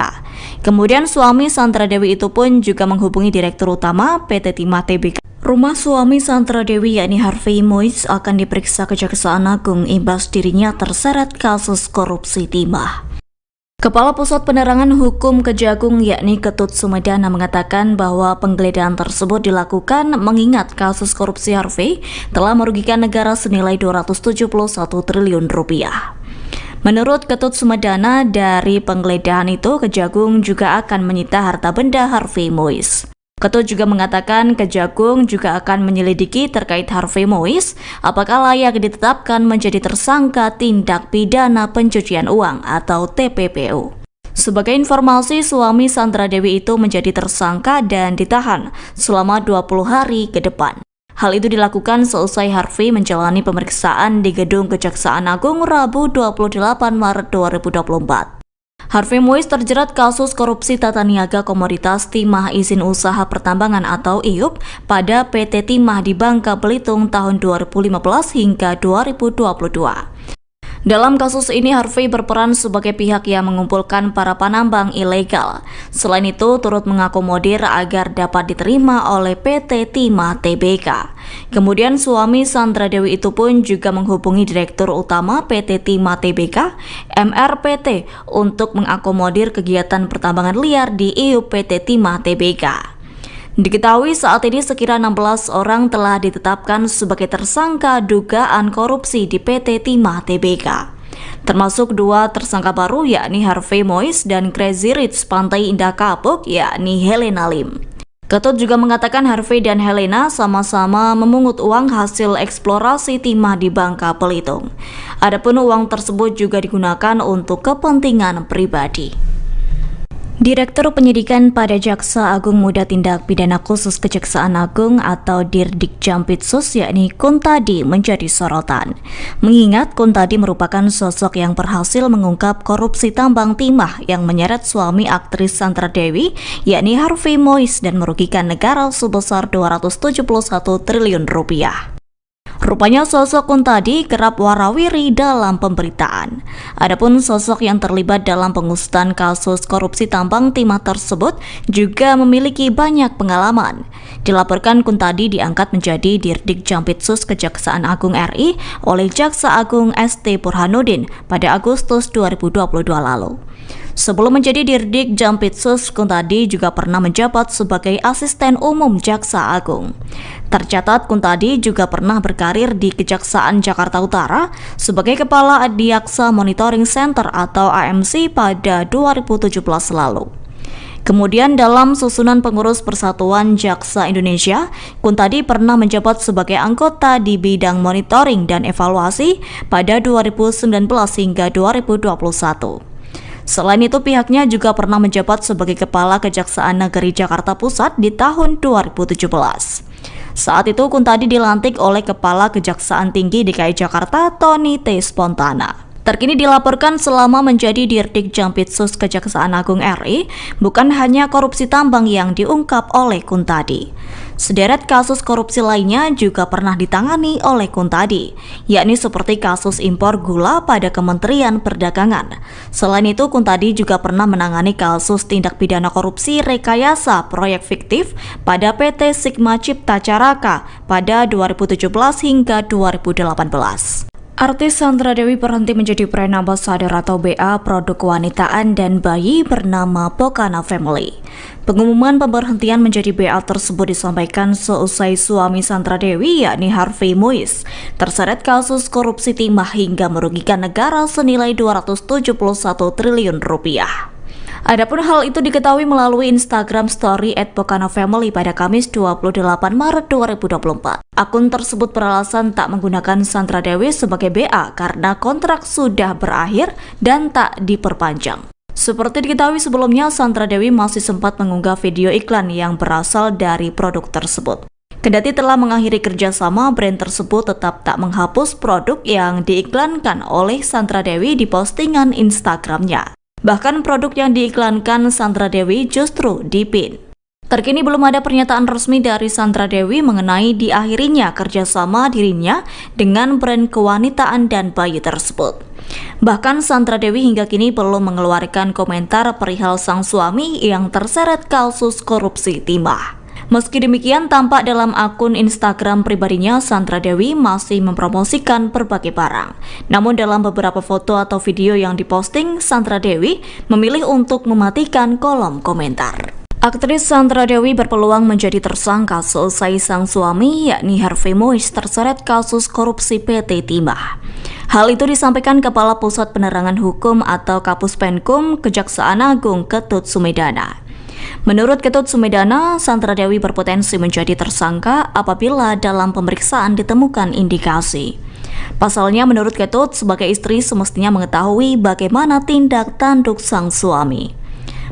Kemudian suami Sandra Dewi itu pun juga menghubungi Direktur Utama PT Timah Tbk. Rumah suami Sandra Dewi yakni Harvey Mois akan diperiksa Kejaksaan Agung imbas dirinya terseret kasus korupsi timah. Kepala Pusat Penerangan Hukum Kejagung yakni Ketut Sumedana mengatakan bahwa penggeledahan tersebut dilakukan mengingat kasus korupsi Harvey telah merugikan negara senilai 271 triliun rupiah. Menurut Ketut Sumedana, dari penggeledahan itu Kejagung juga akan menyita harta benda Harvey Mois. Ketut juga mengatakan Kejagung juga akan menyelidiki terkait Harvey Mois apakah layak ditetapkan menjadi tersangka tindak pidana pencucian uang atau TPPU. Sebagai informasi, suami Sandra Dewi itu menjadi tersangka dan ditahan selama 20 hari ke depan. Hal itu dilakukan seusai Harvey menjalani pemeriksaan di Gedung Kejaksaan Agung Rabu 28 Maret 2024. Harvey Mois terjerat kasus korupsi tata niaga komoditas timah izin usaha pertambangan atau IUP pada PT Timah di Bangka Belitung tahun 2015 hingga 2022. Dalam kasus ini, Harvey berperan sebagai pihak yang mengumpulkan para penambang ilegal. Selain itu, turut mengakomodir agar dapat diterima oleh PT Timah Tbk. Kemudian suami Sandra Dewi itu pun juga menghubungi Direktur Utama PT Timah Tbk, MRPT, untuk mengakomodir kegiatan pertambangan liar di IUP PT Timah Tbk. Diketahui saat ini sekira 16 orang telah ditetapkan sebagai tersangka dugaan korupsi di PT Timah Tbk. Termasuk 2 tersangka baru yakni Harvey Mois dan Crazy Rich Pantai Indah Kapuk yakni Helena Lim. Ketut juga mengatakan Harvey dan Helena sama-sama memungut uang hasil eksplorasi timah di Bangka Belitung. Adapun uang tersebut juga digunakan untuk kepentingan pribadi. Direktur Penyidikan pada Jaksa Agung Muda Tindak Pidana Khusus Kejaksaan Agung atau Dirdik Jampitsus yakni Kuntadi menjadi sorotan. Mengingat Kuntadi merupakan sosok yang berhasil mengungkap korupsi tambang timah yang menyeret suami aktris Sandra Dewi yakni Harvey Mois dan merugikan negara sebesar 271 triliun rupiah. Rupanya sosok Kuntadi kerap warawiri dalam pemberitaan. Adapun sosok yang terlibat dalam pengusutan kasus korupsi tambang timah tersebut juga memiliki banyak pengalaman. Dilaporkan Kuntadi diangkat menjadi Dirdik Jampitsus Kejaksaan Agung RI oleh Jaksa Agung ST Burhanuddin pada Agustus 2022 lalu. Sebelum menjadi Dirdik Jampitsus, Kuntadi juga pernah menjabat sebagai Asisten Umum Jaksa Agung. Tercatat Kuntadi juga pernah berkarir di Kejaksaan Jakarta Utara sebagai Kepala Adiaksa Monitoring Center atau AMC pada 2017 lalu. Kemudian dalam susunan pengurus Persatuan Jaksa Indonesia, Kuntadi pernah menjabat sebagai anggota di bidang monitoring dan evaluasi pada 2019 hingga 2021. Selain itu, pihaknya juga pernah menjabat sebagai Kepala Kejaksaan Negeri Jakarta Pusat di tahun 2017. Saat itu, Kuntadi dilantik oleh Kepala Kejaksaan Tinggi DKI Jakarta, Tony T. Spontana. Terkini dilaporkan selama menjadi Dirdik Jampitsus Kejaksaan Agung RI, bukan hanya korupsi tambang yang diungkap oleh Kuntadi. Sederet kasus korupsi lainnya juga pernah ditangani oleh Kuntadi, yakni seperti kasus impor gula pada Kementerian Perdagangan. Selain itu, Kuntadi juga pernah menangani kasus tindak pidana korupsi rekayasa proyek fiktif pada PT Sigma Cipta Caraka pada 2017 hingga 2018. Artis Sandra Dewi berhenti menjadi brand ambassador atau BA produk kewanitaan dan bayi bernama Pokana Family. Pengumuman pemberhentian menjadi BA tersebut disampaikan seusai suami Sandra Dewi, yakni Harvey Moise, terseret kasus korupsi timah hingga merugikan negara senilai 271 triliun rupiah. Adapun hal itu diketahui melalui Instagram Story @pokanafamily pada Kamis 28 Maret 2024. Akun tersebut beralasan tak menggunakan Sandra Dewi sebagai BA karena kontrak sudah berakhir dan tak diperpanjang. Seperti diketahui sebelumnya, Sandra Dewi masih sempat mengunggah video iklan yang berasal dari produk tersebut. Kendati telah mengakhiri kerjasama, brand tersebut tetap tak menghapus produk yang diiklankan oleh Sandra Dewi di postingan Instagramnya. Bahkan produk yang diiklankan Sandra Dewi justru dipin. Terkini belum ada pernyataan resmi dari Sandra Dewi mengenai diakhirinya kerjasama dirinya dengan brand kewanitaan dan bayi tersebut. Bahkan Sandra Dewi hingga kini belum mengeluarkan komentar perihal sang suami yang terseret kasus korupsi timah. Meski demikian, tampak dalam akun Instagram pribadinya, Sandra Dewi masih mempromosikan berbagai barang. Namun dalam beberapa foto atau video yang diposting, Sandra Dewi memilih untuk mematikan kolom komentar. Aktris Sandra Dewi berpeluang menjadi tersangka seusai sang suami, yakni Harvey Moise, terseret kasus korupsi PT Timah. Hal itu disampaikan Kepala Pusat Penerangan Hukum atau Kapus Penkum Kejaksaan Agung Ketut Sumedana. Menurut Ketut Sumedana, Sandra Dewi berpotensi menjadi tersangka apabila dalam pemeriksaan ditemukan indikasi. Pasalnya, menurut Ketut, sebagai istri semestinya mengetahui bagaimana tindak tanduk sang suami.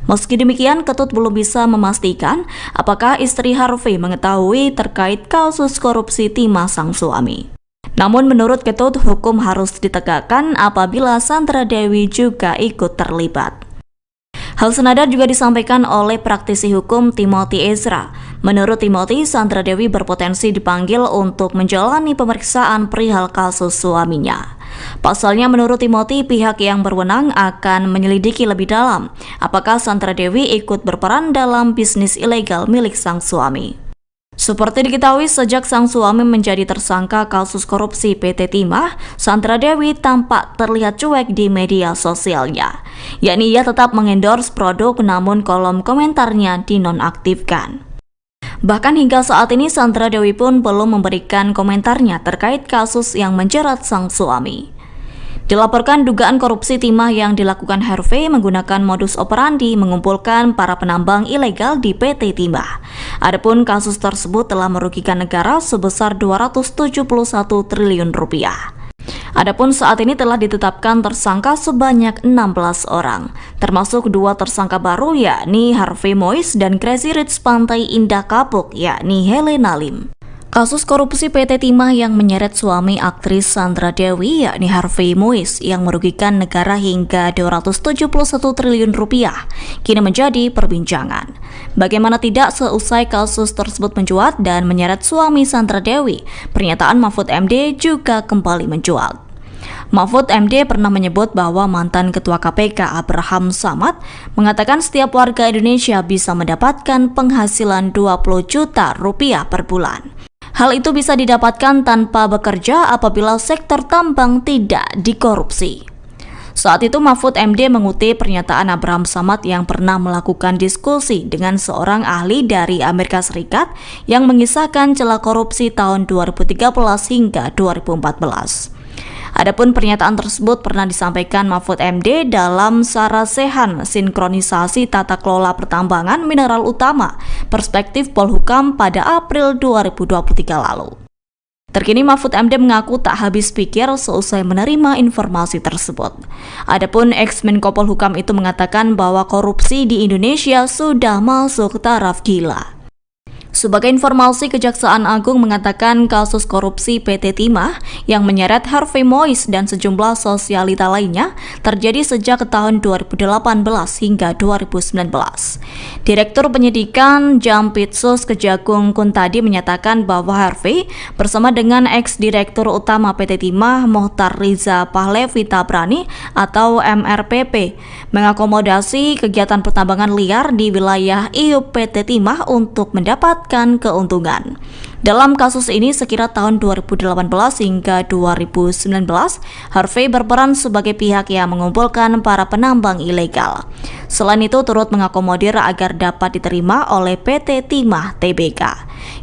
Meski demikian, Ketut belum bisa memastikan apakah istri Harvey mengetahui terkait kasus korupsi timah sang suami. Namun menurut Ketut, hukum harus ditegakkan apabila Sandra Dewi juga ikut terlibat. Hal senada juga disampaikan oleh praktisi hukum Timothy Ezra. Menurut Timothy, Sandra Dewi berpotensi dipanggil untuk menjalani pemeriksaan perihal kasus suaminya. Pasalnya, menurut Timothy, pihak yang berwenang akan menyelidiki lebih dalam apakah Sandra Dewi ikut berperan dalam bisnis ilegal milik sang suami. Seperti diketahui, sejak sang suami menjadi tersangka kasus korupsi PT Timah, Sandra Dewi tampak terlihat cuek di media sosialnya. Yakni ia tetap mengendorse produk namun kolom komentarnya dinonaktifkan. Bahkan hingga saat ini Sandra Dewi pun belum memberikan komentarnya terkait kasus yang menjerat sang suami. Dilaporkan dugaan korupsi timah yang dilakukan Harvey menggunakan modus operandi mengumpulkan para penambang ilegal di PT Timah. Adapun kasus tersebut telah merugikan negara sebesar 271 triliun rupiah. Adapun saat ini telah ditetapkan tersangka sebanyak 16 orang, termasuk 2 tersangka baru yakni Harvey Moise dan Crazy Rich Pantai Indah Kapuk yakni Helena Lim. Kasus korupsi PT Timah yang menyeret suami aktris Sandra Dewi yakni Harvey Moise yang merugikan negara hingga 271 triliun rupiah kini menjadi perbincangan. Bagaimana tidak, seusai kasus tersebut mencuat dan menyeret suami Sandra Dewi, pernyataan Mahfud MD juga kembali mencuat. Mahfud MD pernah menyebut bahwa mantan Ketua KPK Abraham Samad mengatakan setiap warga Indonesia bisa mendapatkan penghasilan 20 juta rupiah per bulan. Hal itu bisa didapatkan tanpa bekerja apabila sektor tambang tidak dikorupsi. Saat itu Mahfud MD mengutip pernyataan Abraham Samad yang pernah melakukan diskusi dengan seorang ahli dari Amerika Serikat yang mengisahkan celah korupsi tahun 2013 hingga 2014. Adapun pernyataan tersebut pernah disampaikan Mahfud MD dalam Sarasehan Sinkronisasi Tata Kelola Pertambangan Mineral Utama Perspektif Polhukam pada April 2023 lalu. Terkini Mahfud MD mengaku tak habis pikir seusai menerima informasi tersebut. Adapun ex-Menko Polhukam itu mengatakan bahwa korupsi di Indonesia sudah masuk taraf gila. Sebagai informasi, Kejaksaan Agung mengatakan kasus korupsi PT Timah yang menyeret Harvey Mois dan sejumlah sosialita lainnya terjadi sejak tahun 2018 hingga 2019. Direktur Penyidikan Jampitsus Kejagung Kuntadi menyatakan bahwa Harvey bersama dengan ex-direktur utama PT Timah Mohtar Riza Pahlevi Tabrani atau MRPP mengakomodasi kegiatan pertambangan liar di wilayah IUP PT Timah untuk mendapatkan keuntungan. Dalam kasus ini sekira tahun 2018 hingga 2019, Harvey berperan sebagai pihak yang mengumpulkan para penambang ilegal. Selain itu turut mengakomodir agar dapat diterima oleh PT Timah Tbk.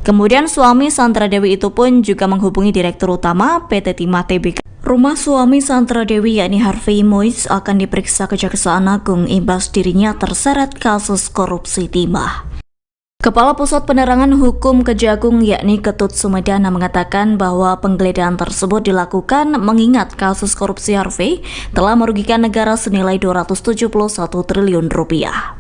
Kemudian suami Sandra Dewi itu pun juga menghubungi Direktur Utama PT Timah Tbk. Rumah suami Sandra Dewi yakni Harvey Mois akan diperiksa Kejaksaan Agung imbas dirinya terseret kasus korupsi timah. Kepala Pusat Penerangan Hukum Kejagung yakni Ketut Sumedana mengatakan bahwa penggeledahan tersebut dilakukan mengingat kasus korupsi Harvey telah merugikan negara senilai 271 triliun rupiah.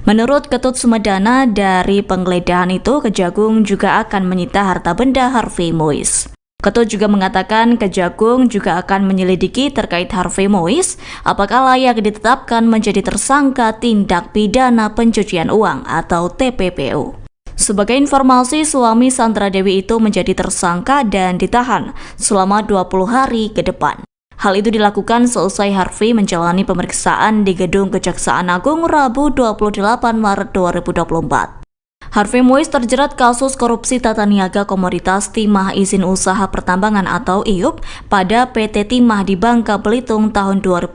Menurut Ketut Sumedana, dari penggeledahan itu Kejagung juga akan menyita harta benda Harvey Mois. Ketut juga mengatakan Kejagung juga akan menyelidiki terkait Harvey Mois apakah layak ditetapkan menjadi tersangka tindak pidana pencucian uang atau TPPU. Sebagai informasi, suami Sandra Dewi itu menjadi tersangka dan ditahan selama 20 hari ke depan. Hal itu dilakukan seusai Harvey menjalani pemeriksaan di Gedung Kejaksaan Agung Rabu 28 Maret 2024. Harvey Mois terjerat kasus korupsi tata niaga komoditas timah izin usaha pertambangan atau IUP pada PT Timah di Bangka Belitung tahun 2015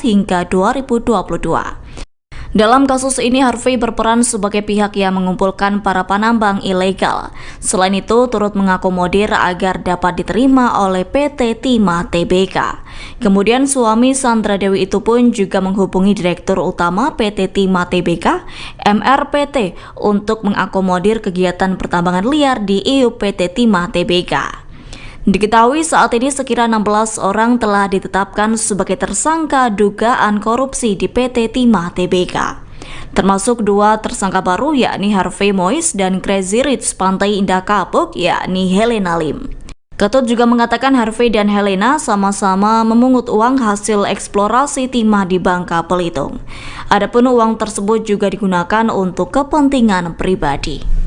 hingga 2022. Dalam kasus ini, Harvey berperan sebagai pihak yang mengumpulkan para penambang ilegal. Selain itu, turut mengakomodir agar dapat diterima oleh PT Timah Tbk. Kemudian suami Sandra Dewi itu pun juga menghubungi Direktur Utama PT Timah Tbk, MRPT, untuk mengakomodir kegiatan pertambangan liar di IUP PT Timah Tbk. Diketahui saat ini sekira 16 orang telah ditetapkan sebagai tersangka dugaan korupsi di PT Timah Tbk. Termasuk 2 tersangka baru yakni Harvey Mois dan Crazy Rich Pantai Indah Kapuk yakni Helena Lim. Ketut juga mengatakan Harvey dan Helena sama-sama memungut uang hasil eksplorasi timah di Bangka Belitung. Adapun uang tersebut juga digunakan untuk kepentingan pribadi.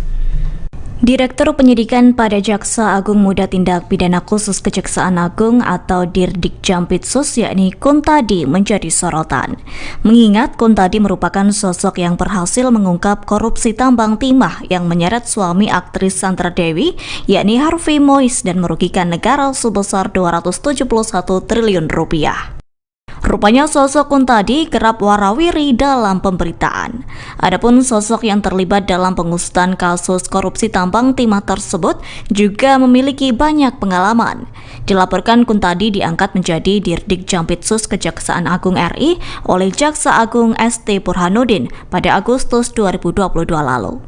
Direktur Penyidikan pada Jaksa Agung Muda Tindak Pidana Khusus Kejaksaan Agung atau Dirdik Jampitsus yakni Kuntadi menjadi sorotan. Mengingat Kuntadi merupakan sosok yang berhasil mengungkap korupsi tambang timah yang menyeret suami aktris Sandra Dewi yakni Harvey Mois dan merugikan negara sebesar 271 triliun rupiah. Rupanya sosok Kuntadi kerap warawiri dalam pemberitaan. Adapun sosok yang terlibat dalam pengusutan kasus korupsi tambang timah tersebut juga memiliki banyak pengalaman. Dilaporkan Kuntadi diangkat menjadi Dirdik Jampitsus Kejaksaan Agung RI oleh Jaksa Agung ST Burhanuddin pada Agustus 2022 lalu.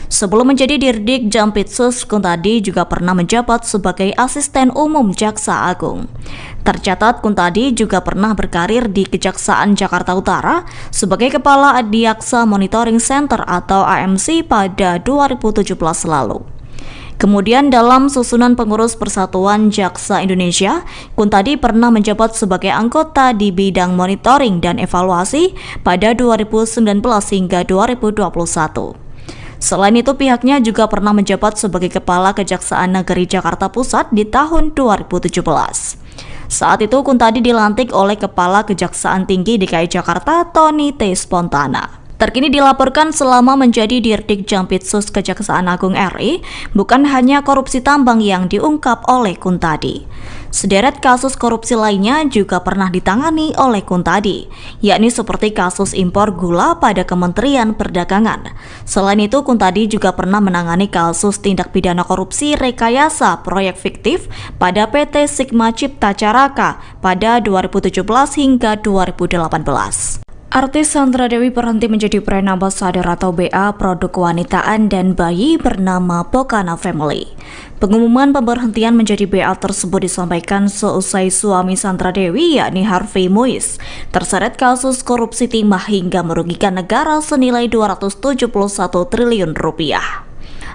Sebelum menjadi Dirdik Jampitsus, Kuntadi juga pernah menjabat sebagai Asisten Umum Jaksa Agung. Tercatat Kuntadi juga pernah berkarir di Kejaksaan Jakarta Utara sebagai Kepala Adiaksa Monitoring Center atau AMC pada 2017 lalu. Kemudian dalam susunan pengurus Persatuan Jaksa Indonesia, Kuntadi pernah menjabat sebagai anggota di bidang monitoring dan evaluasi pada 2019 hingga 2021. Selain itu, pihaknya juga pernah menjabat sebagai Kepala Kejaksaan Negeri Jakarta Pusat di tahun 2017. Saat itu Kuntadi dilantik oleh Kepala Kejaksaan Tinggi DKI Jakarta Tony T. Spontana. Terkini dilaporkan selama menjadi Dirdik Jampitsus Kejaksaan Agung RI, bukan hanya korupsi tambang yang diungkap oleh Kuntadi. Sederet kasus korupsi lainnya juga pernah ditangani oleh Kuntadi, yakni seperti kasus impor gula pada Kementerian Perdagangan. Selain itu, Kuntadi juga pernah menangani kasus tindak pidana korupsi rekayasa proyek fiktif pada PT Sigma Cipta Caraka pada 2017 hingga 2018. Artis Sandra Dewi berhenti menjadi brand ambassador atau BA produk kewanitaan dan bayi bernama Pokana Family. Pengumuman pemberhentian menjadi BA tersebut disampaikan seusai suami Sandra Dewi yakni Harvey Mois terseret kasus korupsi timah hingga merugikan negara senilai 271 triliun rupiah.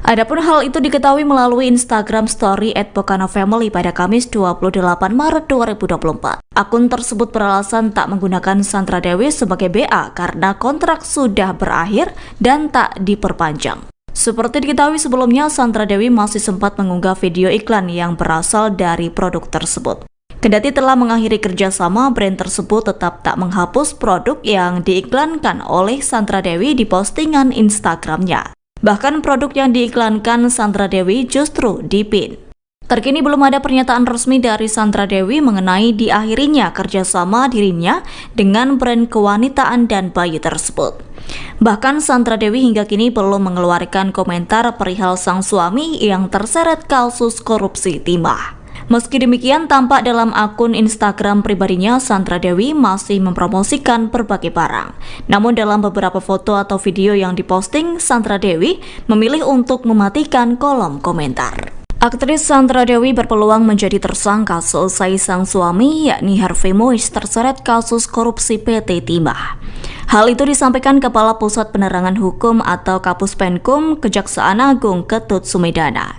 Adapun hal itu diketahui melalui Instagram Story @Pokana_Family pada Kamis 28 Maret 2024. Akun tersebut beralasan tak menggunakan Sandra Dewi sebagai BA karena kontrak sudah berakhir dan tak diperpanjang. Seperti diketahui sebelumnya, Sandra Dewi masih sempat mengunggah video iklan yang berasal dari produk tersebut. Kendati telah mengakhiri kerjasama, brand tersebut tetap tak menghapus produk yang diiklankan oleh Sandra Dewi di postingan Instagramnya. Bahkan produk yang diiklankan Sandra Dewi justru dipin. Terkini belum ada pernyataan resmi dari Sandra Dewi mengenai diakhirinya kerjasama dirinya dengan brand kewanitaan dan bayi tersebut. Bahkan Sandra Dewi hingga kini belum mengeluarkan komentar perihal sang suami yang terseret kasus korupsi timah. Meski demikian, tampak dalam akun Instagram pribadinya, Sandra Dewi masih mempromosikan berbagai barang. Namun dalam beberapa foto atau video yang diposting, Sandra Dewi memilih untuk mematikan kolom komentar. Aktris Sandra Dewi berpeluang menjadi tersangka seusai sang suami, yakni Harvey Mois, terseret kasus korupsi PT Timah. Hal itu disampaikan Kepala Pusat Penerangan Hukum atau Kapus Penkum Kejaksaan Agung Ketut Sumedana.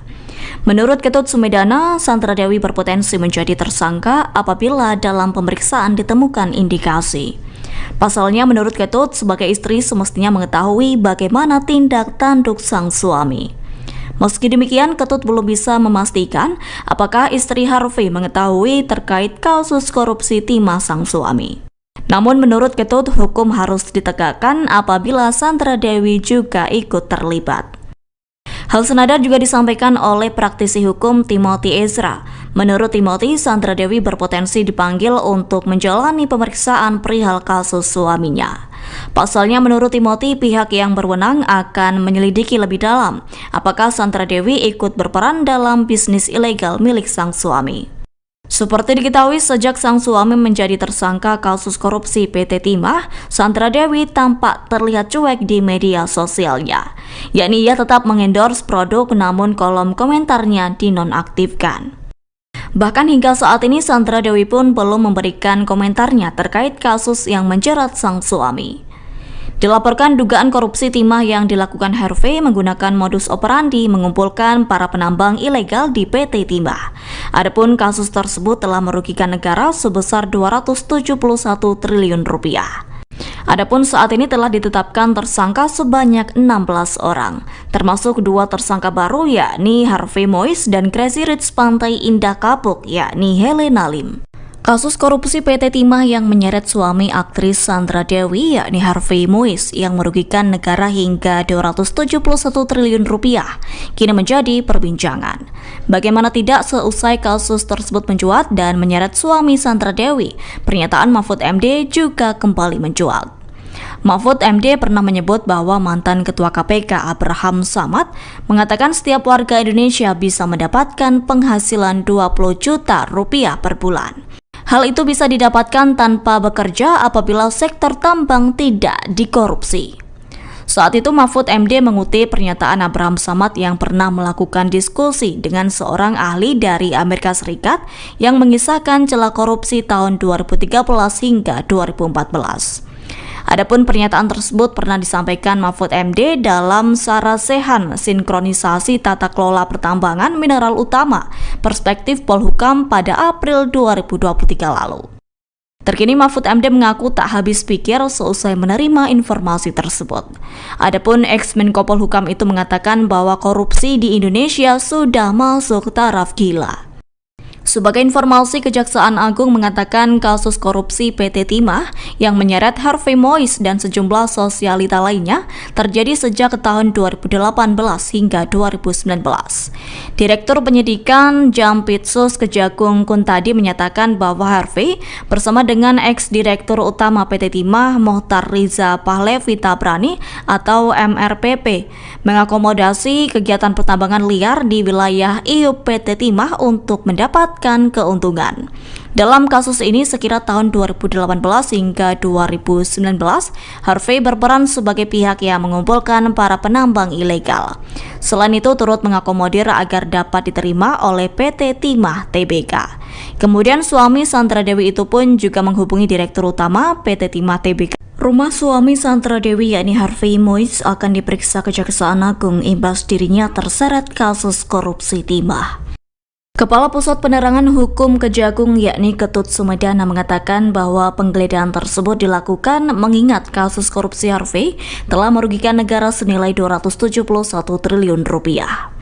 Menurut Ketut Sumedana, Sandra Dewi berpotensi menjadi tersangka apabila dalam pemeriksaan ditemukan indikasi. Pasalnya, menurut Ketut, sebagai istri semestinya mengetahui bagaimana tindak tanduk sang suami. Meski demikian, Ketut belum bisa memastikan apakah istri Harvey mengetahui terkait kasus korupsi timah sang suami. Namun menurut Ketut, hukum harus ditegakkan apabila Sandra Dewi juga ikut terlibat. Hal senada juga disampaikan oleh praktisi hukum Timothy Ezra. Menurut Timothy, Sandra Dewi berpotensi dipanggil untuk menjalani pemeriksaan perihal kasus suaminya. Pasalnya, menurut Timothy, pihak yang berwenang akan menyelidiki lebih dalam apakah Sandra Dewi ikut berperan dalam bisnis ilegal milik sang suami. Seperti diketahui, sejak sang suami menjadi tersangka kasus korupsi PT Timah, Sandra Dewi tampak terlihat cuek di media sosialnya. Yakni ia tetap mengendorse produk namun kolom komentarnya dinonaktifkan. Bahkan hingga saat ini Sandra Dewi pun belum memberikan komentarnya terkait kasus yang menjerat sang suami. Dilaporkan dugaan korupsi timah yang dilakukan Harvey menggunakan modus operandi mengumpulkan para penambang ilegal di PT Timah. Adapun kasus tersebut telah merugikan negara sebesar 271 triliun rupiah. Adapun saat ini telah ditetapkan tersangka sebanyak 16 orang, termasuk 2 tersangka baru yakni Harvey Mois dan Crazy Rich Pantai Indah Kapuk yakni Helena Lim. Kasus korupsi PT Timah yang menyeret suami aktris Sandra Dewi yakni Harvey Mois yang merugikan negara hingga 271 triliun rupiah kini menjadi perbincangan. Bagaimana tidak, seusai kasus tersebut mencuat dan menyeret suami Sandra Dewi, pernyataan Mahfud MD juga kembali mencuat. Mahfud MD pernah menyebut bahwa mantan Ketua KPK Abraham Samad mengatakan setiap warga Indonesia bisa mendapatkan penghasilan 20 juta rupiah per bulan. Hal itu bisa didapatkan tanpa bekerja apabila sektor tambang tidak dikorupsi. Saat itu Mahfud MD mengutip pernyataan Abraham Samad yang pernah melakukan diskusi dengan seorang ahli dari Amerika Serikat yang mengisahkan celah korupsi tahun 2013 hingga 2014. Adapun pernyataan tersebut pernah disampaikan Mahfud MD dalam Sarasehan Sinkronisasi Tata Kelola Pertambangan Mineral Utama Perspektif Polhukam pada April 2023 lalu. Terkini Mahfud MD mengaku tak habis pikir seusai menerima informasi tersebut. Adapun ex-Menko Polhukam itu mengatakan bahwa korupsi di Indonesia sudah masuk taraf gila. Sebagai informasi, Kejaksaan Agung mengatakan kasus korupsi PT Timah yang menyeret Harvey Mois dan sejumlah sosialita lainnya terjadi sejak tahun 2018 hingga 2019. Direktur Penyidikan Jampitsus Kejagung Kuntadi menyatakan bahwa Harvey bersama dengan ex-direktur utama PT Timah Mohtar Riza Pahlevi Tabrani atau MRPP mengakomodasi kegiatan pertambangan liar di wilayah IUP PT Timah untuk mendapatkan keuntungan. Dalam kasus ini sekira tahun 2018 hingga 2019, Harvey berperan sebagai pihak yang mengumpulkan para penambang ilegal. Selain itu turut mengakomodir agar dapat diterima oleh PT Timah Tbk. Kemudian suami Sandra Dewi itu pun juga menghubungi Direktur Utama PT Timah Tbk Rumah suami Sandra Dewi yakni Harvey Mois akan diperiksa Kejaksaan Agung imbas dirinya terseret kasus korupsi timah. Kepala Pusat Penerangan Hukum Kejagung yakni Ketut Sumedana mengatakan bahwa penggeledahan tersebut dilakukan mengingat kasus korupsi Harvey telah merugikan negara senilai 271 triliun rupiah.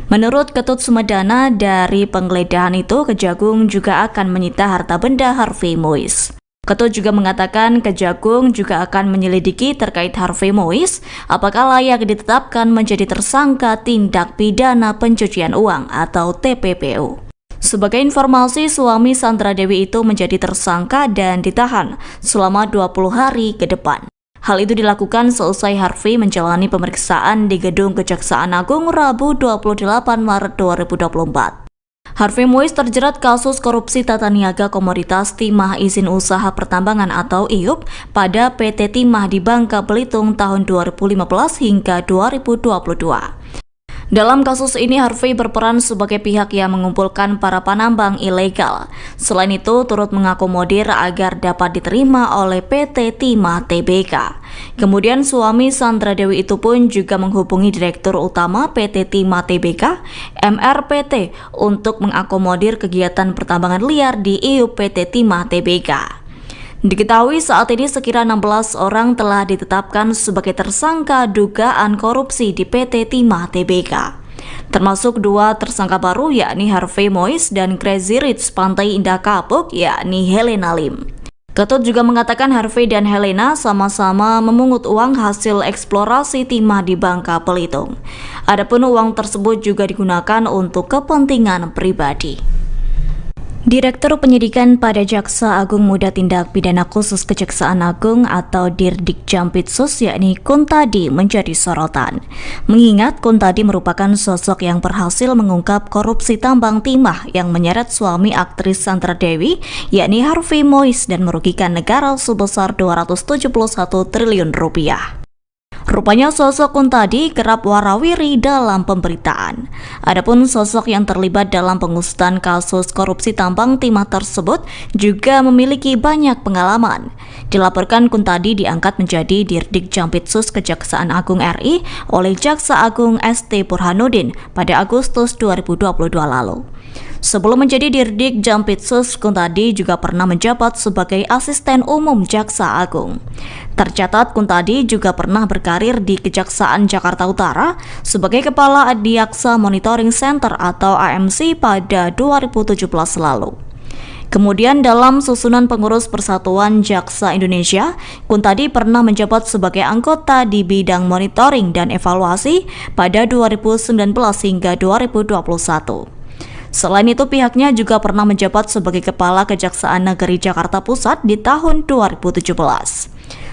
Menurut Ketut Sumedana, dari penggeledahan itu Kejagung juga akan menyita harta benda Harvey Mois. Ketut juga mengatakan Kejagung juga akan menyelidiki terkait Harvey Mois apakah layak ditetapkan menjadi tersangka tindak pidana pencucian uang atau TPPU. Sebagai informasi, suami Sandra Dewi itu menjadi tersangka dan ditahan selama 20 hari ke depan. Hal itu dilakukan seusai Harvey menjalani pemeriksaan di Gedung Kejaksaan Agung Rabu 28 Maret 2024. Harvey Mois terjerat kasus korupsi tata niaga komoditas timah izin usaha pertambangan atau IUP pada PT Timah di Bangka Belitung tahun 2015 hingga 2022. Dalam kasus ini, Harvey berperan sebagai pihak yang mengumpulkan para penambang ilegal. Selain itu, turut mengakomodir agar dapat diterima oleh PT Timah Tbk. Kemudian suami Sandra Dewi itu pun juga menghubungi Direktur Utama PT Timah Tbk, MRPT, untuk mengakomodir kegiatan pertambangan liar di IUP PT Timah Tbk. Diketahui saat ini sekira 16 orang telah ditetapkan sebagai tersangka dugaan korupsi di PT Timah Tbk. Termasuk 2 tersangka baru yakni Harvey Mois dan Crazy Rich Pantai Indah Kapuk yakni Helena Lim. Ketut juga mengatakan Harvey dan Helena sama-sama memungut uang hasil eksplorasi timah di Bangka Belitung. Adapun uang tersebut juga digunakan untuk kepentingan pribadi. Direktur Penyidikan pada Jaksa Agung Muda Tindak Pidana Khusus Kejaksaan Agung atau Dirdik Jampitsus yakni Kuntadi menjadi sorotan. Mengingat Kuntadi merupakan sosok yang berhasil mengungkap korupsi tambang timah yang menyeret suami aktris Sandra Dewi yakni Harvey Mois dan merugikan negara sebesar 271 triliun rupiah. Rupanya sosok Kuntadi kerap warawiri dalam pemberitaan. Adapun sosok yang terlibat dalam pengusutan kasus korupsi tambang timah tersebut juga memiliki banyak pengalaman. Dilaporkan Kuntadi diangkat menjadi Dirdik Jampitsus Kejaksaan Agung RI oleh Jaksa Agung ST Burhanuddin pada Agustus 2022 lalu. Sebelum menjadi Dirdik Jampitsus, Kuntadi juga pernah menjabat sebagai Asisten Umum Jaksa Agung. Tercatat Kuntadi juga pernah berkarir di Kejaksaan Jakarta Utara sebagai Kepala Adiaksa Monitoring Center atau AMC pada 2017 lalu. Kemudian dalam susunan pengurus Persatuan Jaksa Indonesia, Kuntadi pernah menjabat sebagai anggota di bidang monitoring dan evaluasi pada 2019 hingga 2021. Selain itu, pihaknya juga pernah menjabat sebagai Kepala Kejaksaan Negeri Jakarta Pusat di tahun 2017.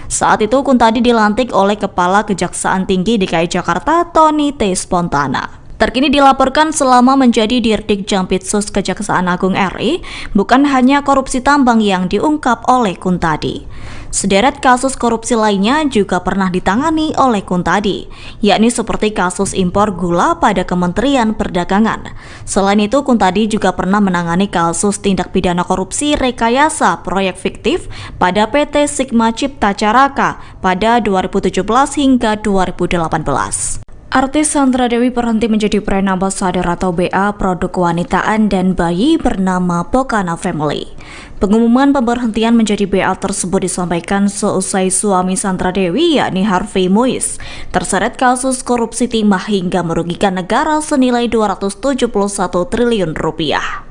Saat itu, Kuntadi dilantik oleh Kepala Kejaksaan Tinggi DKI Jakarta, Tony T. Spontana. Terkini dilaporkan selama menjadi Dirdik Jampitsus Kejaksaan Agung RI, bukan hanya korupsi tambang yang diungkap oleh Kuntadi. Sederet kasus korupsi lainnya juga pernah ditangani oleh Kuntadi, yakni seperti kasus impor gula pada Kementerian Perdagangan. Selain itu, Kuntadi juga pernah menangani kasus tindak pidana korupsi rekayasa proyek fiktif pada PT Sigma Cipta Caraka pada 2017 hingga 2018. Artis Sandra Dewi berhenti menjadi brand ambassador atau BA produk kewanitaan dan bayi bernama Pokana Family. Pengumuman pemberhentian menjadi BA tersebut disampaikan seusai suami Sandra Dewi yakni Harvey Mois terseret kasus korupsi timah hingga merugikan negara senilai 271 triliun rupiah.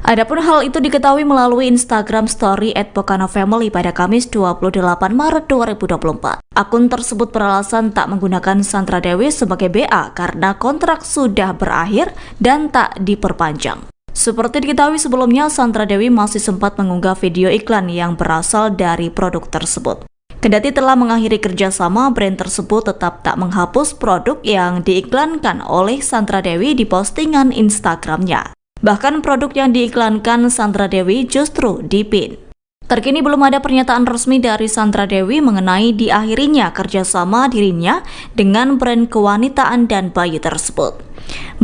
Adapun hal itu diketahui melalui Instagram Story @pokana_family pada Kamis 28 Maret 2024. Akun tersebut beralasan tak menggunakan Sandra Dewi sebagai BA karena kontrak sudah berakhir dan tak diperpanjang. Seperti diketahui sebelumnya, Sandra Dewi masih sempat mengunggah video iklan yang berasal dari produk tersebut. Kendati telah mengakhiri kerjasama, brand tersebut tetap tak menghapus produk yang diiklankan oleh Sandra Dewi di postingan Instagramnya. Bahkan produk yang diiklankan Sandra Dewi justru dipin. Terkini belum ada pernyataan resmi dari Sandra Dewi mengenai diakhirinya kerjasama dirinya dengan brand kewanitaan dan bayi tersebut.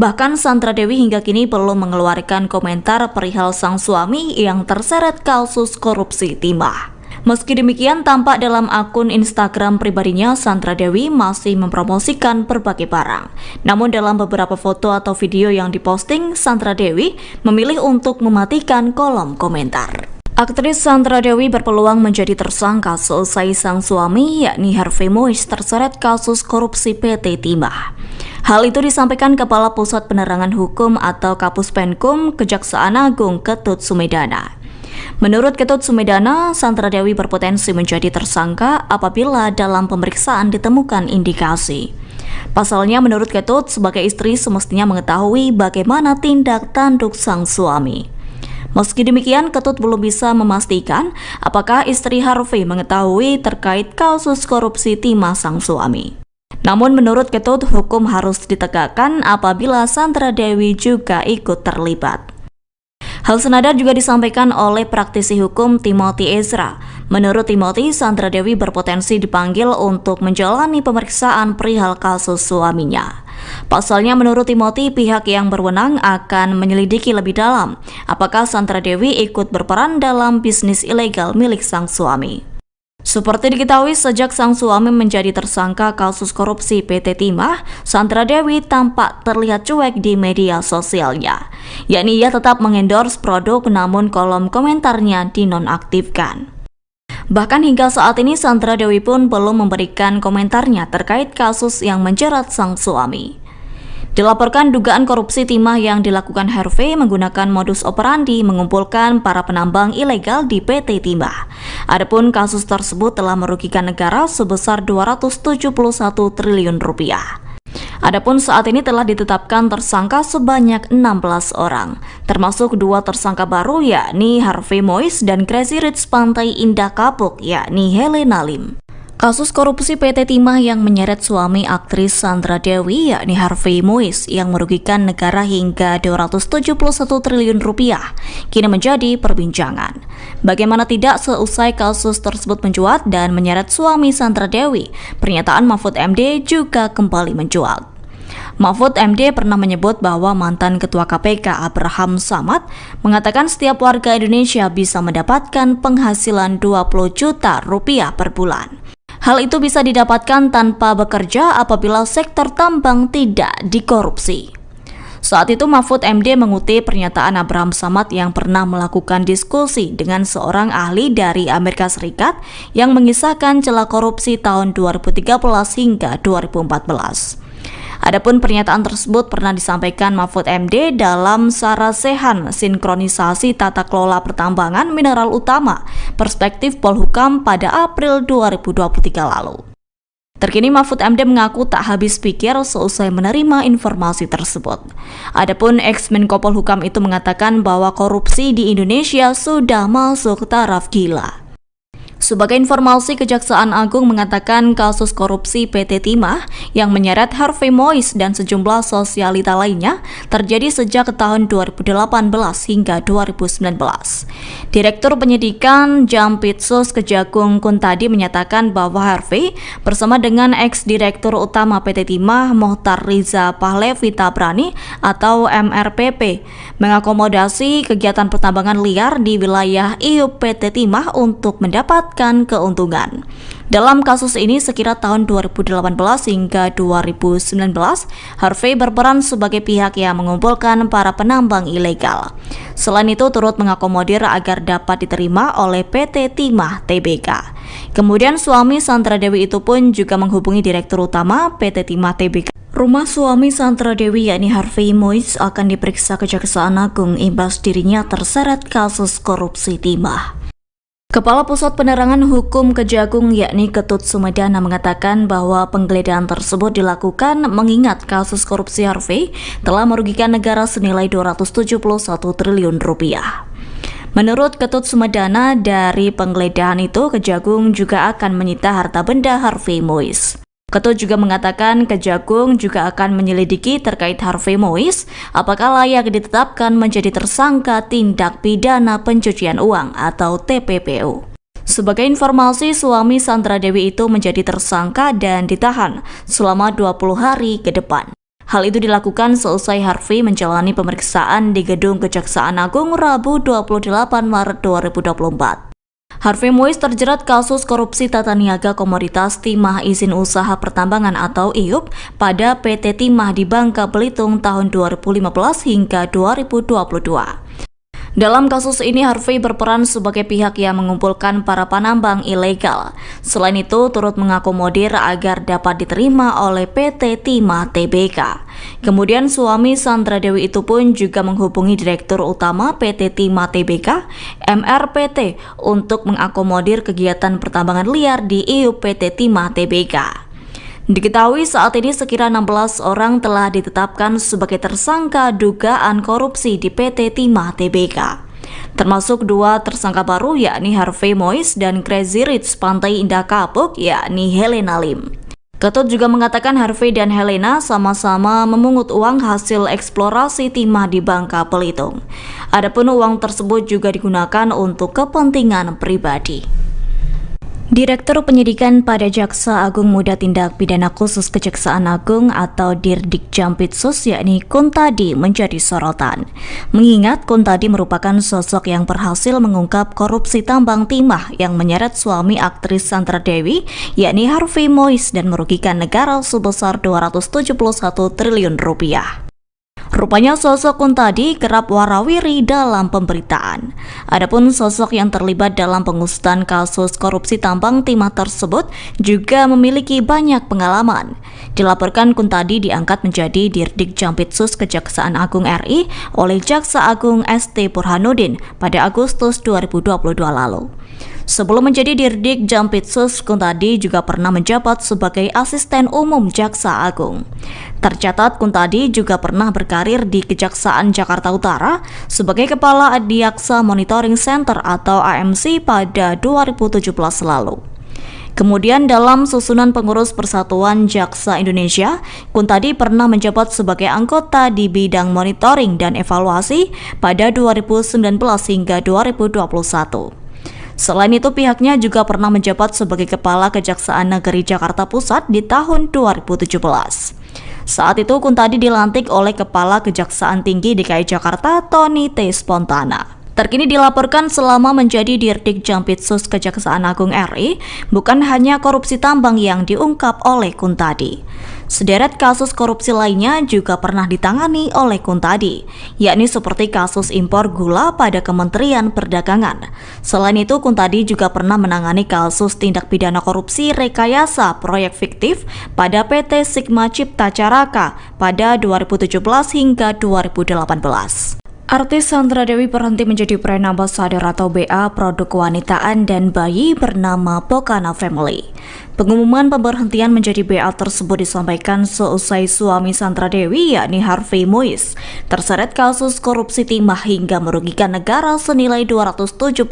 Bahkan Sandra Dewi hingga kini belum mengeluarkan komentar perihal sang suami yang terseret kasus korupsi timah. Meski demikian, tampak dalam akun Instagram pribadinya, Sandra Dewi masih mempromosikan berbagai barang. Namun dalam beberapa foto atau video yang diposting, Sandra Dewi memilih untuk mematikan kolom komentar. Aktris Sandra Dewi berpeluang menjadi tersangka seusai sang suami, yakni Harvey Mois, terseret kasus korupsi PT Timah. Hal itu disampaikan Kepala Pusat Penerangan Hukum atau Kapus Penkum Kejaksaan Agung Ketut Sumedana. Menurut Ketut Sumedana, Sandra Dewi berpotensi menjadi tersangka apabila dalam pemeriksaan ditemukan indikasi. Pasalnya, menurut Ketut, sebagai istri semestinya mengetahui bagaimana tindak tanduk sang suami. Meski demikian, Ketut belum bisa memastikan apakah istri Harvey mengetahui terkait kasus korupsi timah sang suami. Namun menurut Ketut, hukum harus ditegakkan apabila Sandra Dewi juga ikut terlibat. Hal senada juga disampaikan oleh praktisi hukum Timothy Ezra. Menurut Timothy, Sandra Dewi berpotensi dipanggil untuk menjalani pemeriksaan perihal kasus suaminya. Pasalnya, menurut Timothy, pihak yang berwenang akan menyelidiki lebih dalam apakah Sandra Dewi ikut berperan dalam bisnis ilegal milik sang suami. Seperti diketahui, sejak sang suami menjadi tersangka kasus korupsi PT Timah, Sandra Dewi tampak terlihat cuek di media sosialnya. Yakni ia tetap mengendorse produk namun kolom komentarnya dinonaktifkan. Bahkan hingga saat ini Sandra Dewi pun belum memberikan komentarnya terkait kasus yang menjerat sang suami. Dilaporkan dugaan korupsi timah yang dilakukan Harvey menggunakan modus operandi mengumpulkan para penambang ilegal di PT Timah. Adapun kasus tersebut telah merugikan negara sebesar 271 triliun rupiah. Adapun saat ini telah ditetapkan tersangka sebanyak 16 orang, termasuk 2 tersangka baru yakni Harvey Mois dan Crazy Rich Pantai Indah Kapuk yakni Helena Lim. Kasus korupsi PT Timah yang menyeret suami aktris Sandra Dewi yakni Harvey Mois yang merugikan negara hingga 271 triliun rupiah kini menjadi perbincangan. Bagaimana tidak, seusai kasus tersebut mencuat dan menyeret suami Sandra Dewi, pernyataan Mahfud MD juga kembali mencuat. Mahfud MD pernah menyebut bahwa mantan Ketua KPK Abraham Samad mengatakan setiap warga Indonesia bisa mendapatkan penghasilan 20 juta rupiah per bulan. Hal itu bisa didapatkan tanpa bekerja apabila sektor tambang tidak dikorupsi. Saat itu Mahfud MD mengutip pernyataan Abraham Samad yang pernah melakukan diskusi dengan seorang ahli dari Amerika Serikat yang mengisahkan celah korupsi tahun 2013 hingga 2014. Adapun pernyataan tersebut pernah disampaikan Mahfud MD dalam Sarasehan Sinkronisasi Tata Kelola Pertambangan Mineral Utama Perspektif Polhukam pada April 2023 lalu. Terkini Mahfud MD mengaku tak habis pikir seusai menerima informasi tersebut. Adapun ex-Menko Polhukam itu mengatakan bahwa korupsi di Indonesia sudah masuk taraf gila. Sebagai informasi, Kejaksaan Agung mengatakan kasus korupsi PT Timah yang menyeret Harvey Mois dan sejumlah sosialita lainnya terjadi sejak tahun 2018 hingga 2019. Direktur Penyidikan Jampitsus Kejagung Kuntadi menyatakan bahwa Harvey bersama dengan ex-direktur utama PT Timah Mohtar Riza Pahlevi Tabrani atau MRPP mengakomodasi kegiatan pertambangan liar di wilayah IUP PT Timah untuk mendapat keuntungan. Dalam kasus ini sekira tahun 2018 hingga 2019, Harvey berperan sebagai pihak yang mengumpulkan para penambang ilegal. Selain itu turut mengakomodir agar dapat diterima oleh PT Timah Tbk. Kemudian suami Sandra Dewi itu pun juga menghubungi Direktur Utama PT Timah Tbk. Rumah suami Sandra Dewi yakni Harvey Mois akan diperiksa Kejaksaan Agung imbas dirinya terseret kasus korupsi timah. Kepala Pusat Penerangan Hukum Kejagung yakni Ketut Sumedana mengatakan bahwa penggeledahan tersebut dilakukan mengingat kasus korupsi Harvey telah merugikan negara senilai 271 triliun rupiah. Menurut Ketut Sumedana, dari penggeledahan itu Kejagung juga akan menyita harta benda Harvey Mois. Ketut juga mengatakan Kejagung juga akan menyelidiki terkait Harvey Mois apakah layak ditetapkan menjadi tersangka tindak pidana pencucian uang atau TPPU. Sebagai informasi, suami Sandra Dewi itu menjadi tersangka dan ditahan selama 20 hari ke depan. Hal itu dilakukan seusai Harvey menjalani pemeriksaan di Gedung Kejaksaan Agung Rabu 28 Maret 2024. Harvey Mois terjerat kasus korupsi tata niaga komoditas timah izin usaha pertambangan atau IUP pada PT Timah di Bangka Belitung tahun 2015 hingga 2022. Dalam kasus ini, Harvey berperan sebagai pihak yang mengumpulkan para penambang ilegal. Selain itu, turut mengakomodir agar dapat diterima oleh PT Timah Tbk. Kemudian suami Sandra Dewi itu pun juga menghubungi Direktur Utama PT Timah Tbk, MRPT, untuk mengakomodir kegiatan pertambangan liar di IUP PT Timah Tbk. Diketahui saat ini sekira 16 orang telah ditetapkan sebagai tersangka dugaan korupsi di PT Timah Tbk. Termasuk 2 tersangka baru yakni Harvey Mois dan Crazy Rich Pantai Indah Kapuk yakni Helena Lim. Ketut juga mengatakan Harvey dan Helena sama-sama memungut uang hasil eksplorasi timah di Bangka Belitung. Adapun uang tersebut juga digunakan untuk kepentingan pribadi. Direktur Penyidikan pada Jaksa Agung Muda Tindak Pidana Khusus Kejaksaan Agung atau Dirdik Jampitsus yakni Kuntadi menjadi sorotan. Mengingat Kuntadi merupakan sosok yang berhasil mengungkap korupsi tambang timah yang menyeret suami aktris Sandra Dewi yakni Harvey Mois dan merugikan negara sebesar 271 triliun rupiah. Rupanya sosok Kuntadi kerap warawiri dalam pemberitaan. Adapun sosok yang terlibat dalam pengusutan kasus korupsi tambang timah tersebut juga memiliki banyak pengalaman. Dilaporkan Kuntadi diangkat menjadi Dirdik Jampitsus Kejaksaan Agung RI oleh Jaksa Agung ST Burhanuddin pada Agustus 2022 lalu. Sebelum menjadi Dirdik Jampitsus, Kuntadi juga pernah menjabat sebagai Asisten Umum Jaksa Agung. Tercatat Kuntadi juga pernah berkarir di Kejaksaan Jakarta Utara sebagai Kepala Adiaksa Monitoring Center atau AMC pada 2017 lalu. Kemudian dalam susunan pengurus Persatuan Jaksa Indonesia, Kuntadi pernah menjabat sebagai anggota di bidang monitoring dan evaluasi pada 2019 hingga 2021. Selain itu, pihaknya juga pernah menjabat sebagai Kepala Kejaksaan Negeri Jakarta Pusat di tahun 2017. Saat itu, Kuntadi dilantik oleh Kepala Kejaksaan Tinggi DKI Jakarta, Tony T. Spontana. Terkini dilaporkan selama menjadi Dirdik Jampitsus Kejaksaan Agung RI, bukan hanya korupsi tambang yang diungkap oleh Kuntadi. Sederet kasus korupsi lainnya juga pernah ditangani oleh Kuntadi, yakni seperti kasus impor gula pada Kementerian Perdagangan. Selain itu, Kuntadi juga pernah menangani kasus tindak pidana korupsi rekayasa proyek fiktif pada PT Sigma Cipta Caraka pada 2017 hingga 2018. Artis Sandra Dewi berhenti menjadi brand ambassador atau BA produk kewanitaan dan bayi bernama Pokana Family. Pengumuman pemberhentian menjadi BA tersebut disampaikan seusai suami Sandra Dewi yakni Harvey Mois terseret kasus korupsi timah hingga merugikan negara senilai 271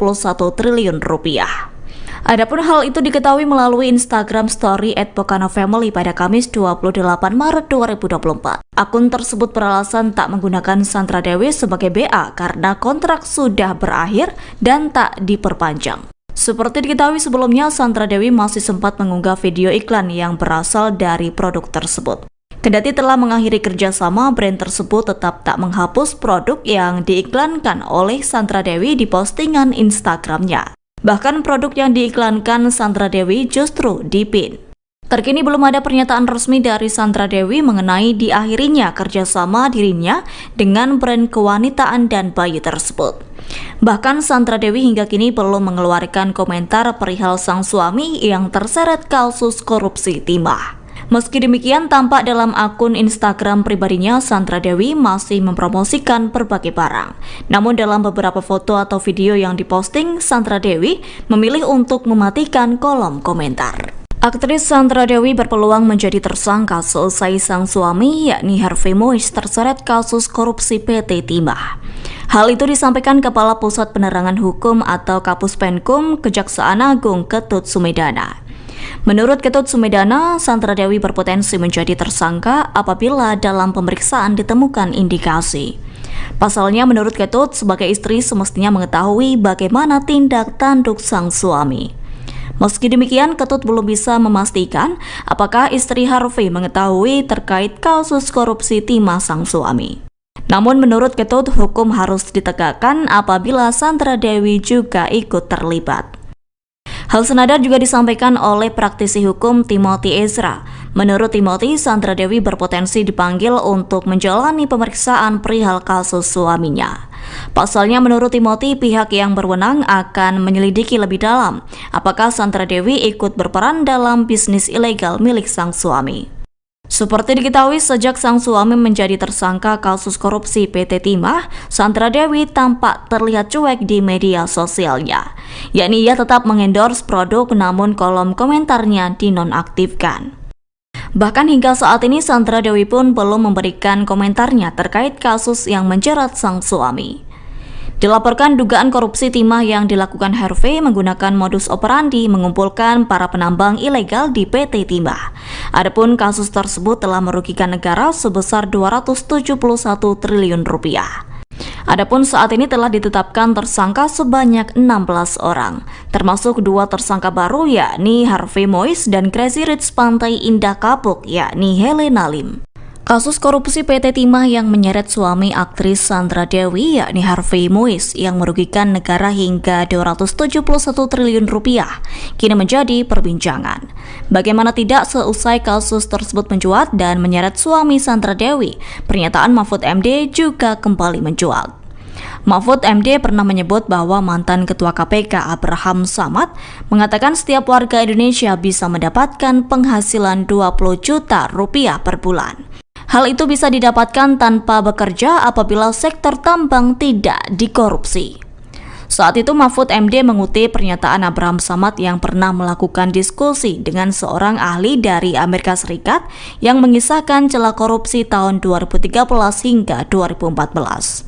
triliun rupiah. Adapun hal itu diketahui melalui Instagram Story @PokanaFamily pada Kamis 28 Maret 2024. Akun tersebut beralasan tak menggunakan Sandra Dewi sebagai BA karena kontrak sudah berakhir dan tak diperpanjang. Seperti diketahui sebelumnya, Sandra Dewi masih sempat mengunggah video iklan yang berasal dari produk tersebut. Kendati telah mengakhiri kerjasama, brand tersebut tetap tak menghapus produk yang diiklankan oleh Sandra Dewi di postingan Instagramnya. Bahkan produk yang diiklankan Sandra Dewi justru dipin. Terkini belum ada pernyataan resmi dari Sandra Dewi mengenai diakhirinya kerjasama dirinya dengan brand kewanitaan dan bayi tersebut. Bahkan Sandra Dewi hingga kini belum mengeluarkan komentar perihal sang suami yang terseret kasus korupsi timah. Meski demikian, tampak dalam akun Instagram pribadinya, Sandra Dewi masih mempromosikan berbagai barang. Namun dalam beberapa foto atau video yang diposting, Sandra Dewi memilih untuk mematikan kolom komentar. Aktris Sandra Dewi berpeluang menjadi tersangka seusai sang suami yakni Harvey Mois terseret kasus korupsi PT Timah. Hal itu disampaikan Kepala Pusat Penerangan Hukum atau Kapus Penkum Kejaksaan Agung Ketut Sumedana. Menurut Ketut Sumedana, Sandra Dewi berpotensi menjadi tersangka apabila dalam pemeriksaan ditemukan indikasi. Pasalnya, menurut Ketut, sebagai istri semestinya mengetahui bagaimana tindak tanduk sang suami. Meski demikian, Ketut belum bisa memastikan apakah istri Harvey mengetahui terkait kasus korupsi timah sang suami. Namun menurut Ketut, hukum harus ditegakkan apabila Sandra Dewi juga ikut terlibat. Hal senada juga disampaikan oleh praktisi hukum Timothy Ezra. Menurut Timothy, Sandra Dewi berpotensi dipanggil untuk menjalani pemeriksaan perihal kasus suaminya. Pasalnya, menurut Timothy, pihak yang berwenang akan menyelidiki lebih dalam apakah Sandra Dewi ikut berperan dalam bisnis ilegal milik sang suami. Seperti diketahui, sejak sang suami menjadi tersangka kasus korupsi PT Timah, Sandra Dewi tampak terlihat cuek di media sosialnya. Yakni ia tetap mengendorse produk namun kolom komentarnya dinonaktifkan. Bahkan hingga saat ini Sandra Dewi pun belum memberikan komentarnya terkait kasus yang menjerat sang suami. Dilaporkan dugaan korupsi timah yang dilakukan Harvey menggunakan modus operandi mengumpulkan para penambang ilegal di PT Timah. Adapun kasus tersebut telah merugikan negara sebesar 271 triliun rupiah. Adapun saat ini telah ditetapkan tersangka sebanyak 16 orang, termasuk 2 tersangka baru yakni Harvey Mois dan Crazy Rich Pantai Indah Kapuk yakni Helena Lim. Kasus korupsi PT Timah yang menyeret suami aktris Sandra Dewi yakni Harvey Mois yang merugikan negara hingga 271 triliun rupiah kini menjadi perbincangan. Bagaimana tidak, seusai kasus tersebut mencuat dan menyeret suami Sandra Dewi, pernyataan Mahfud MD juga kembali mencuat. Mahfud MD pernah menyebut bahwa mantan Ketua KPK Abraham Samad mengatakan setiap warga Indonesia bisa mendapatkan penghasilan 20 juta rupiah per bulan. Hal itu bisa didapatkan tanpa bekerja apabila sektor tambang tidak dikorupsi. Saat itu Mahfud MD mengutip pernyataan Abraham Samad yang pernah melakukan diskusi dengan seorang ahli dari Amerika Serikat yang mengisahkan celah korupsi tahun 2013 hingga 2014.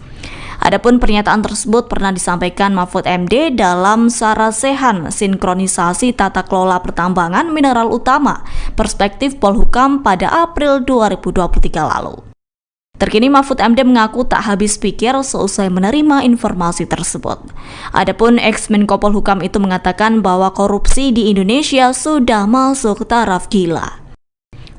Adapun pernyataan tersebut pernah disampaikan Mahfud MD dalam Sarasehan Sinkronisasi Tata Kelola Pertambangan Mineral Utama Perspektif Polhukam pada April 2023 lalu. Terkini Mahfud MD mengaku tak habis pikir seusai menerima informasi tersebut. Adapun ex-Menko Polhukam itu mengatakan bahwa korupsi di Indonesia sudah masuk taraf gila.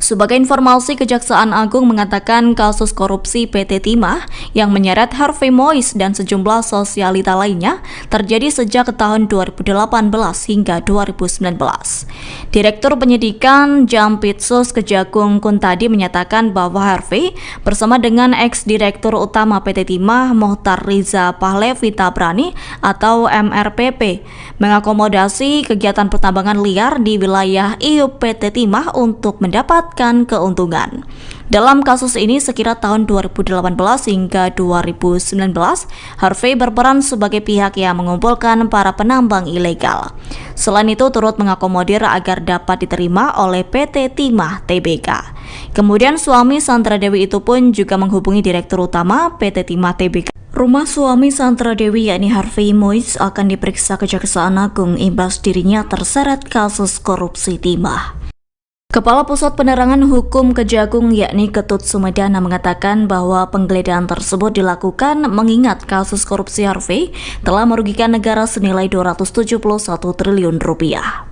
Sebagai informasi, Kejaksaan Agung mengatakan kasus korupsi PT Timah yang menyeret Harvey Mois dan sejumlah sosialita lainnya terjadi sejak tahun 2018 hingga 2019. Direktur Penyidikan Jampitsus Kejagung Kuntadi menyatakan bahwa Harvey bersama dengan ex-direktur utama PT Timah Mohtar Riza Pahlevi Tabrani atau MRPP mengakomodasi kegiatan pertambangan liar di wilayah IUP PT Timah untuk mendapat keuntungan. Dalam kasus ini sekira tahun 2018 hingga 2019, Harvey berperan sebagai pihak yang mengumpulkan para penambang ilegal. Selain itu turut mengakomodir agar dapat diterima oleh PT Timah Tbk. Kemudian suami Sandra Dewi itu pun juga menghubungi Direktur Utama PT Timah Tbk. Rumah suami Sandra Dewi yakni Harvey Mois akan diperiksa Kejaksaan Agung imbas dirinya terseret kasus korupsi timah. Kepala Pusat Penerangan Hukum Kejagung yakni Ketut Sumedana mengatakan bahwa penggeledahan tersebut dilakukan mengingat kasus korupsi Harvey telah merugikan negara senilai 271 triliun rupiah.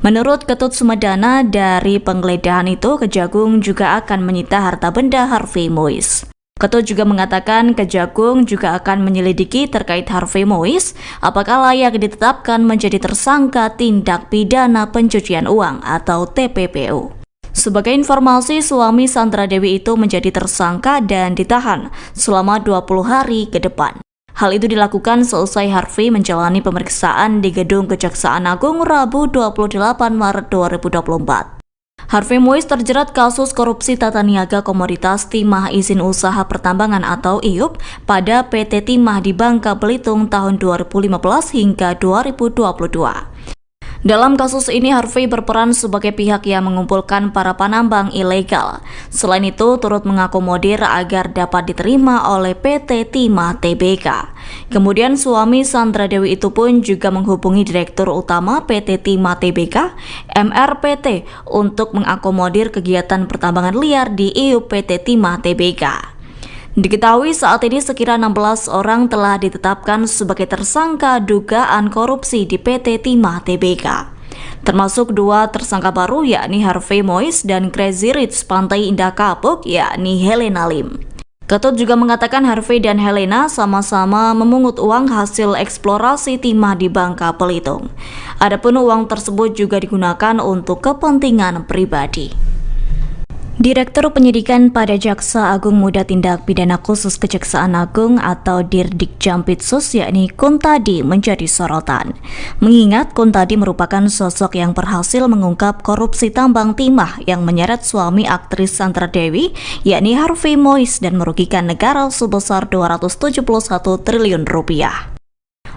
Menurut Ketut Sumedana, dari penggeledahan itu Kejagung juga akan menyita harta benda Harvey Mois. Ketut juga mengatakan Kejagung juga akan menyelidiki terkait Harvey Mois apakah layak ditetapkan menjadi tersangka tindak pidana pencucian uang atau TPPU. Sebagai informasi, suami Sandra Dewi itu menjadi tersangka dan ditahan selama 20 hari ke depan. Hal itu dilakukan seusai Harvey menjalani pemeriksaan di Gedung Kejaksaan Agung Rabu 28 Maret 2024. Harvey Mois terjerat kasus korupsi tata niaga komoditas timah izin usaha pertambangan atau IUP pada PT Timah di Bangka Belitung tahun 2015 hingga 2022. Dalam kasus ini Harvey berperan sebagai pihak yang mengumpulkan para penambang ilegal. Selain itu turut mengakomodir agar dapat diterima oleh PT Timah Tbk. Kemudian suami Sandra Dewi itu pun juga menghubungi Direktur Utama PT Timah Tbk, MRPT, untuk mengakomodir kegiatan pertambangan liar di IUP PT Timah Tbk. Diketahui saat ini sekira 16 orang telah ditetapkan sebagai tersangka dugaan korupsi di PT Timah Tbk. Termasuk 2 tersangka baru yakni Harvey Mois dan Crazy Rich Pantai Indah Kapuk yakni Helena Lim. Ketut juga mengatakan Harvey dan Helena sama-sama memungut uang hasil eksplorasi timah di Bangka Belitung. Adapun uang tersebut juga digunakan untuk kepentingan pribadi. Direktur Penyidikan pada Jaksa Agung Muda Tindak Pidana Khusus Kejaksaan Agung atau Dirdik Jampitsus yakni Kuntadi menjadi sorotan. Mengingat Kuntadi merupakan sosok yang berhasil mengungkap korupsi tambang timah yang menyeret suami aktris Sandra Dewi yakni Harvey Mois dan merugikan negara sebesar 271 triliun rupiah.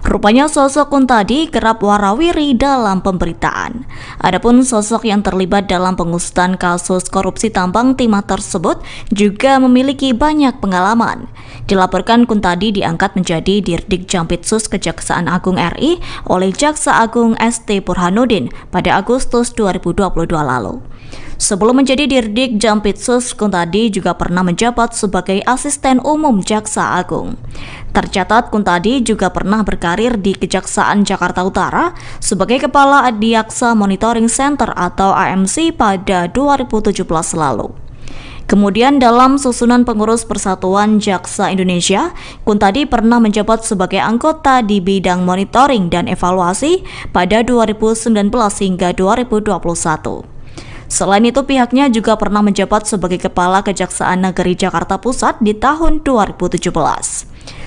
Rupanya sosok Kuntadi kerap warawiri dalam pemberitaan. Adapun sosok yang terlibat dalam pengusutan kasus korupsi tambang timah tersebut juga memiliki banyak pengalaman. Dilaporkan Kuntadi diangkat menjadi Dirdik Jampitsus Kejaksaan Agung RI oleh Jaksa Agung ST Burhanuddin pada Agustus 2022 lalu. Sebelum menjadi Dirdik Jampitsus, Kuntadi juga pernah menjabat sebagai Asisten Umum Jaksa Agung. Tercatat Kuntadi juga pernah berkarir di Kejaksaan Jakarta Utara sebagai Kepala Adiaksa Monitoring Center atau AMC pada 2017 lalu. Kemudian dalam susunan pengurus Persatuan Jaksa Indonesia, Kuntadi pernah menjabat sebagai anggota di bidang monitoring dan evaluasi pada 2019 hingga 2021. Selain itu, pihaknya juga pernah menjabat sebagai Kepala Kejaksaan Negeri Jakarta Pusat di tahun 2017.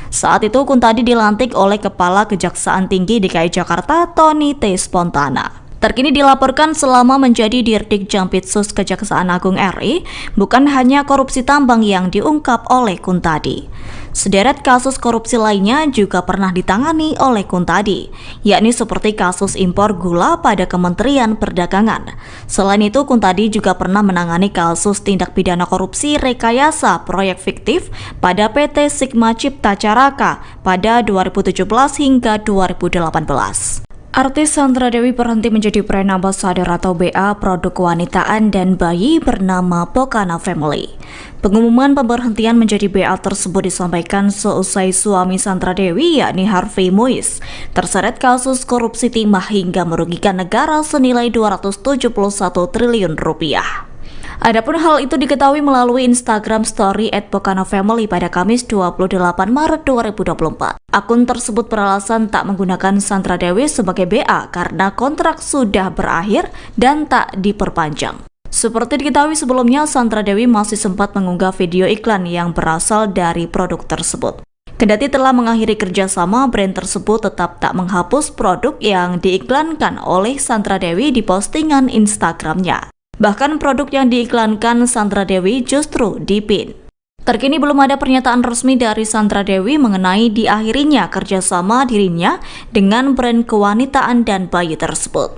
Saat itu Kuntadi dilantik oleh Kepala Kejaksaan Tinggi DKI Jakarta Tony T. Spontana. Terkini dilaporkan selama menjadi Dirdik Jampitsus Kejaksaan Agung RI, bukan hanya korupsi tambang yang diungkap oleh Kuntadi. Sederet kasus korupsi lainnya juga pernah ditangani oleh Kuntadi, yakni seperti kasus impor gula pada Kementerian Perdagangan. Selain itu, Kuntadi juga pernah menangani kasus tindak pidana korupsi rekayasa proyek fiktif pada PT Sigma Cipta Caraka pada 2017 hingga 2018. Artis Sandra Dewi berhenti menjadi brand ambassador atau BA produk kewanitaan dan bayi bernama Pokana Family. Pengumuman pemberhentian menjadi BA tersebut disampaikan seusai suami Sandra Dewi yakni Harvey Mois terseret kasus korupsi timah hingga merugikan negara senilai 271 triliun rupiah. Adapun hal itu diketahui melalui Instagram Story @pokanafamily pada Kamis 28 Maret 2024. Akun tersebut beralasan tak menggunakan Sandra Dewi sebagai BA karena kontrak sudah berakhir dan tak diperpanjang. Seperti diketahui sebelumnya, Sandra Dewi masih sempat mengunggah video iklan yang berasal dari produk tersebut. Kendati telah mengakhiri kerjasama, brand tersebut tetap tak menghapus produk yang diiklankan oleh Sandra Dewi di postingan Instagramnya. Bahkan produk yang diiklankan Sandra Dewi justru dipin. Terkini belum ada pernyataan resmi dari Sandra Dewi mengenai diakhirinya kerjasama dirinya dengan brand kewanitaan dan bayi tersebut.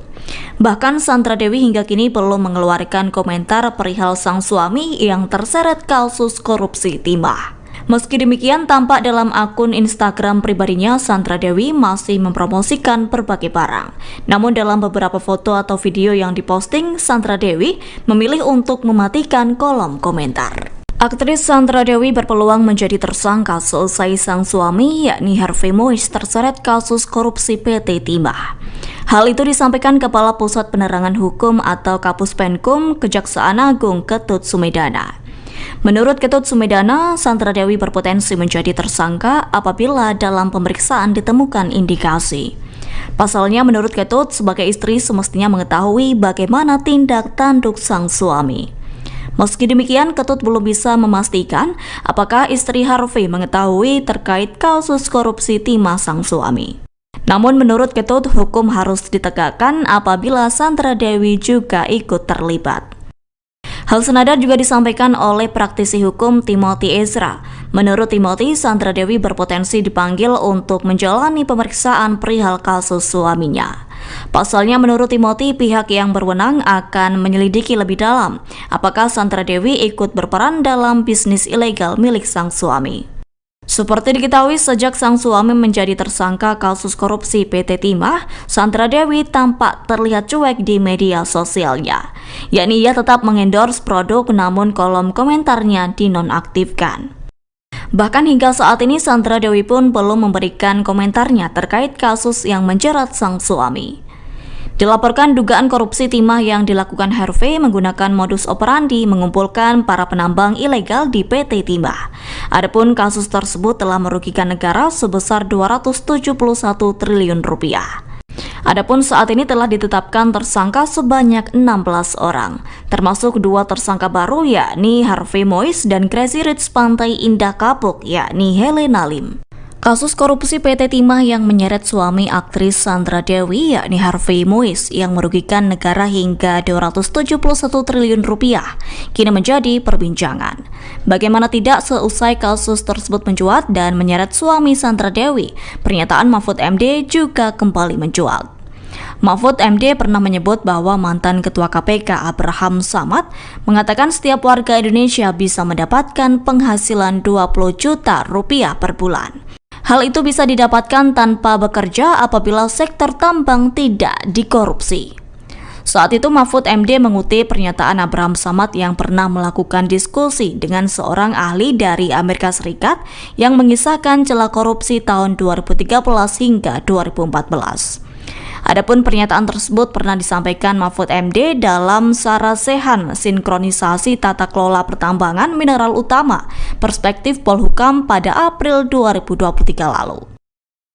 Bahkan Sandra Dewi hingga kini belum mengeluarkan komentar perihal sang suami yang terseret kasus korupsi timah. Meski demikian, tampak dalam akun Instagram pribadinya, Sandra Dewi masih mempromosikan berbagai barang. Namun dalam beberapa foto atau video yang diposting, Sandra Dewi memilih untuk mematikan kolom komentar. Aktris Sandra Dewi berpeluang menjadi tersangka seusai sang suami yakni Harvey Mois terseret kasus korupsi PT Timah. Hal itu disampaikan Kepala Pusat Penerangan Hukum atau Kapus Penkum Kejaksaan Agung Ketut Sumedana. Menurut Ketut Sumedana, Sandra Dewi berpotensi menjadi tersangka apabila dalam pemeriksaan ditemukan indikasi. Pasalnya, menurut Ketut, sebagai istri semestinya mengetahui bagaimana tindak tanduk sang suami. Meski demikian, Ketut belum bisa memastikan apakah istri Harvey mengetahui terkait kasus korupsi timah sang suami. Namun menurut Ketut, hukum harus ditegakkan apabila Sandra Dewi juga ikut terlibat. Hal senada juga disampaikan oleh praktisi hukum Timothy Ezra. Menurut Timothy, Sandra Dewi berpotensi dipanggil untuk menjalani pemeriksaan perihal kasus suaminya. Pasalnya menurut Timothy, pihak yang berwenang akan menyelidiki lebih dalam apakah Sandra Dewi ikut berperan dalam bisnis ilegal milik sang suami. Seperti diketahui, sejak sang suami menjadi tersangka kasus korupsi PT Timah, Sandra Dewi tampak terlihat cuek di media sosialnya. Yakni ia tetap mengendorse produk namun kolom komentarnya dinonaktifkan. Bahkan hingga saat ini Sandra Dewi pun belum memberikan komentarnya terkait kasus yang menjerat sang suami. Dilaporkan dugaan korupsi timah yang dilakukan Harvey menggunakan modus operandi mengumpulkan para penambang ilegal di PT Timah. Adapun kasus tersebut telah merugikan negara sebesar 271 triliun rupiah. Adapun saat ini telah ditetapkan tersangka sebanyak 16 orang, termasuk 2 tersangka baru yakni Harvey Mois dan Crazy Rich Pantai Indah Kapuk yakni Helena Lim. Kasus korupsi PT Timah yang menyeret suami aktris Sandra Dewi yakni Harvey Mois yang merugikan negara hingga 271 triliun rupiah kini menjadi perbincangan. Bagaimana tidak, seusai kasus tersebut mencuat dan menyeret suami Sandra Dewi, pernyataan Mahfud MD juga kembali mencuat. Mahfud MD pernah menyebut bahwa mantan Ketua KPK Abraham Samad mengatakan setiap warga Indonesia bisa mendapatkan penghasilan 20 juta rupiah per bulan. Hal itu bisa didapatkan tanpa bekerja apabila sektor tambang tidak dikorupsi. Saat itu Mahfud MD mengutip pernyataan Abraham Samad yang pernah melakukan diskusi dengan seorang ahli dari Amerika Serikat yang mengisahkan celah korupsi tahun 2013 hingga 2014. Adapun pernyataan tersebut pernah disampaikan Mahfud MD dalam Sarasehan Sinkronisasi Tata Kelola Pertambangan Mineral Utama Perspektif Polhukam pada April 2023 lalu.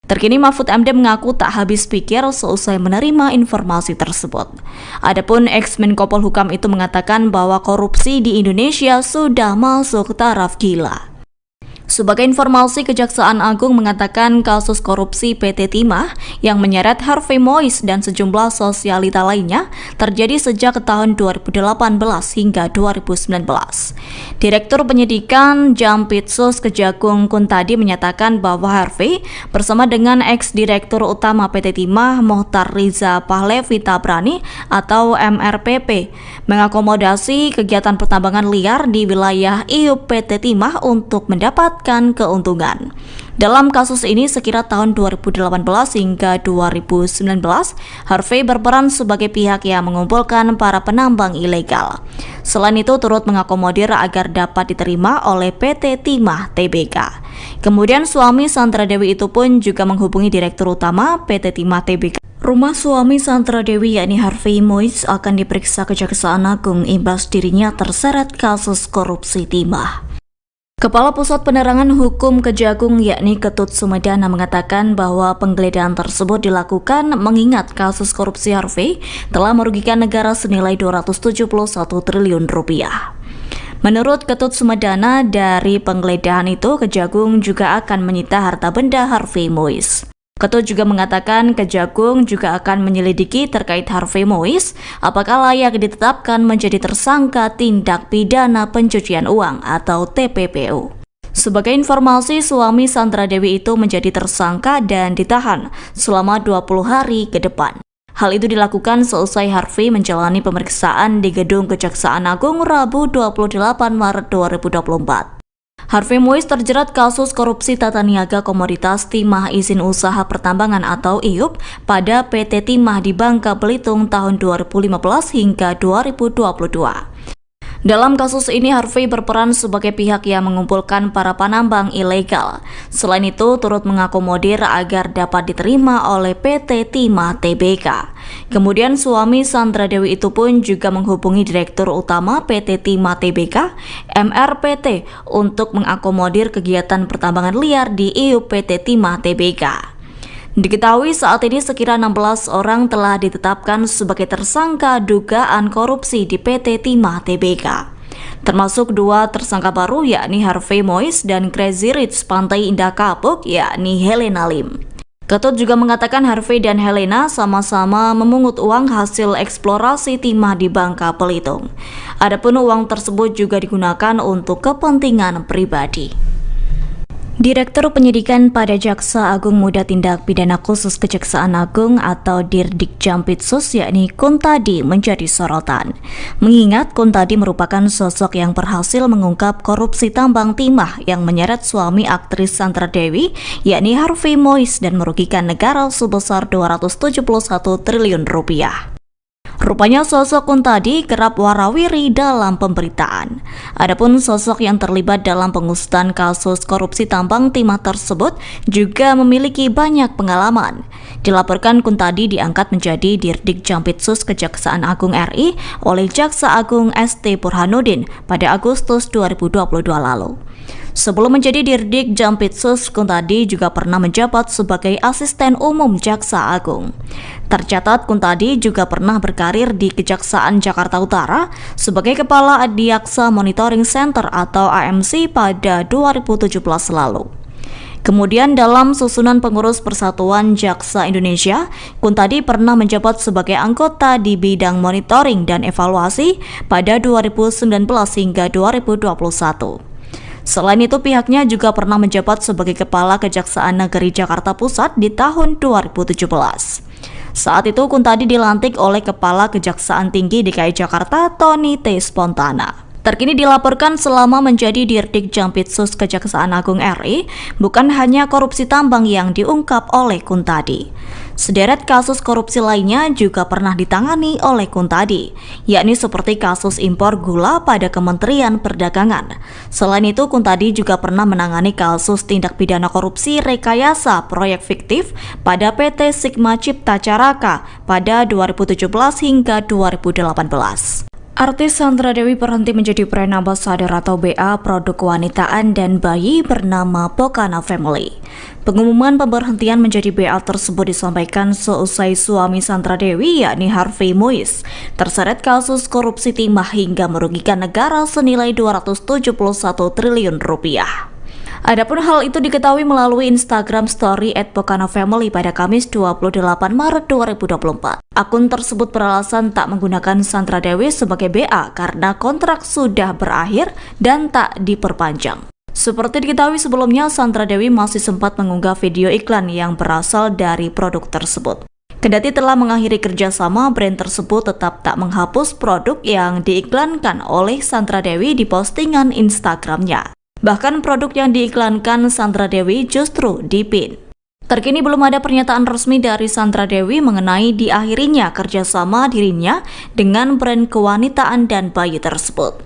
Terkini Mahfud MD mengaku tak habis pikir seusai menerima informasi tersebut. Adapun ex-Menko Polhukam itu mengatakan bahwa korupsi di Indonesia sudah masuk taraf gila. Sebagai informasi, Kejaksaan Agung mengatakan kasus korupsi PT Timah yang menyeret Harvey Mois dan sejumlah sosialita lainnya terjadi sejak tahun 2018 hingga 2019. Direktur Penyidikan Jampitsus Kejagung Kuntadi menyatakan bahwa Harvey bersama dengan ex-direktur utama PT Timah Mohtar Riza Pahlevi Tabrani atau MRPP mengakomodasi kegiatan pertambangan liar di wilayah IUP PT Timah untuk mendapat keuntungan. Dalam kasus ini sekira tahun 2018 hingga 2019, Harvey berperan sebagai pihak yang mengumpulkan para penambang ilegal. Selain itu turut mengakomodir agar dapat diterima oleh PT Timah Tbk. Kemudian suami Sandra Dewi itu pun juga menghubungi Direktur Utama PT Timah Tbk. Rumah suami Sandra Dewi yakni Harvey Mois akan diperiksa Kejaksaan Agung imbas dirinya terseret kasus korupsi timah. Kepala Pusat Penerangan Hukum Kejagung yakni Ketut Sumedana mengatakan bahwa penggeledahan tersebut dilakukan mengingat kasus korupsi Harvey telah merugikan negara senilai 271 triliun rupiah. Menurut Ketut Sumedana, dari penggeledahan itu Kejagung juga akan menyita harta benda Harvey Mois. Ketut juga mengatakan Kejagung juga akan menyelidiki terkait Harvey Mois apakah layak ditetapkan menjadi tersangka tindak pidana pencucian uang atau TPPU. Sebagai informasi, suami Sandra Dewi itu menjadi tersangka dan ditahan selama 20 hari ke depan. Hal itu dilakukan seusai Harvey menjalani pemeriksaan di Gedung Kejaksaan Agung Rabu 28 Maret 2024. Harvey Mois terjerat kasus korupsi tata niaga komoditas timah izin usaha pertambangan atau IUP pada PT Timah di Bangka Belitung tahun 2015 hingga 2022. Dalam kasus ini Harvey berperan sebagai pihak yang mengumpulkan para penambang ilegal. Selain itu turut mengakomodir agar dapat diterima oleh PT Timah Tbk. Kemudian suami Sandra Dewi itu pun juga menghubungi Direktur Utama PT Timah Tbk, MRPT, untuk mengakomodir kegiatan pertambangan liar di IUP PT Timah Tbk. Diketahui saat ini sekira 16 orang telah ditetapkan sebagai tersangka dugaan korupsi di PT Timah Tbk. Termasuk 2 tersangka baru yakni Harvey Mois dan Crazy Rich Pantai Indah Kapuk yakni Helena Lim. Ketut juga mengatakan Harvey dan Helena sama-sama memungut uang hasil eksplorasi timah di Bangka Belitung. Adapun uang tersebut juga digunakan untuk kepentingan pribadi. Direktur Penyidikan pada Jaksa Agung Muda Tindak Pidana Khusus Kejaksaan Agung atau Dirdik Jampitsus yakni Kuntadi menjadi sorotan. Mengingat Kuntadi merupakan sosok yang berhasil mengungkap korupsi tambang timah yang menyeret suami aktris Sandra Dewi yakni Harvey Mois dan merugikan negara sebesar 271 triliun rupiah. Rupanya sosok Kuntadi kerap warawiri dalam pemberitaan. Adapun sosok yang terlibat dalam pengusutan kasus korupsi tambang timah tersebut juga memiliki banyak pengalaman. Dilaporkan Kuntadi diangkat menjadi Dirdik Jampitsus Kejaksaan Agung RI oleh Jaksa Agung ST Burhanuddin pada Agustus 2022 lalu. Sebelum menjadi Dirdik Jampitsus, Kuntadi juga pernah menjabat sebagai Asisten Umum Jaksa Agung. Tercatat Kuntadi juga pernah berkarir di Kejaksaan Jakarta Utara sebagai Kepala Adiaksa Monitoring Center atau AMC pada 2017 lalu. Kemudian dalam susunan pengurus Persatuan Jaksa Indonesia, Kuntadi pernah menjabat sebagai anggota di bidang monitoring dan evaluasi pada 2019 hingga 2021. Selain itu, pihaknya juga pernah menjabat sebagai Kepala Kejaksaan Negeri Jakarta Pusat di tahun 2017. Saat itu, Kuntadi dilantik oleh Kepala Kejaksaan Tinggi DKI Jakarta, Tony T. Spontana. Terkini dilaporkan selama menjadi Dirdik Jampitsus Kejaksaan Agung RI, bukan hanya korupsi tambang yang diungkap oleh Kuntadi. Sederet kasus korupsi lainnya juga pernah ditangani oleh Kuntadi, yakni seperti kasus impor gula pada Kementerian Perdagangan. Selain itu, Kuntadi juga pernah menangani kasus tindak pidana korupsi rekayasa proyek fiktif pada PT Sigma Cipta Caraka pada 2017 hingga 2018. Artis Sandra Dewi berhenti menjadi brand ambassador atau BA produk kewanitaan dan bayi bernama Pokana Family. Pengumuman pemberhentian menjadi BA tersebut disampaikan seusai suami Sandra Dewi yakni Harvey Moise terseret kasus korupsi timah hingga merugikan negara senilai 271 triliun rupiah. Adapun hal itu diketahui melalui Instagram Story @pokanafamily pada Kamis 28 Maret 2024. Akun tersebut beralasan tak menggunakan Sandra Dewi sebagai BA karena kontrak sudah berakhir dan tak diperpanjang. Seperti diketahui sebelumnya, Sandra Dewi masih sempat mengunggah video iklan yang berasal dari produk tersebut. Kendati telah mengakhiri kerjasama, brand tersebut tetap tak menghapus produk yang diiklankan oleh Sandra Dewi di postingan Instagramnya. Bahkan produk yang diiklankan Sandra Dewi justru dipin. Terkini belum ada pernyataan resmi dari Sandra Dewi mengenai diakhirinya kerjasama dirinya dengan brand kewanitaan dan bayi tersebut.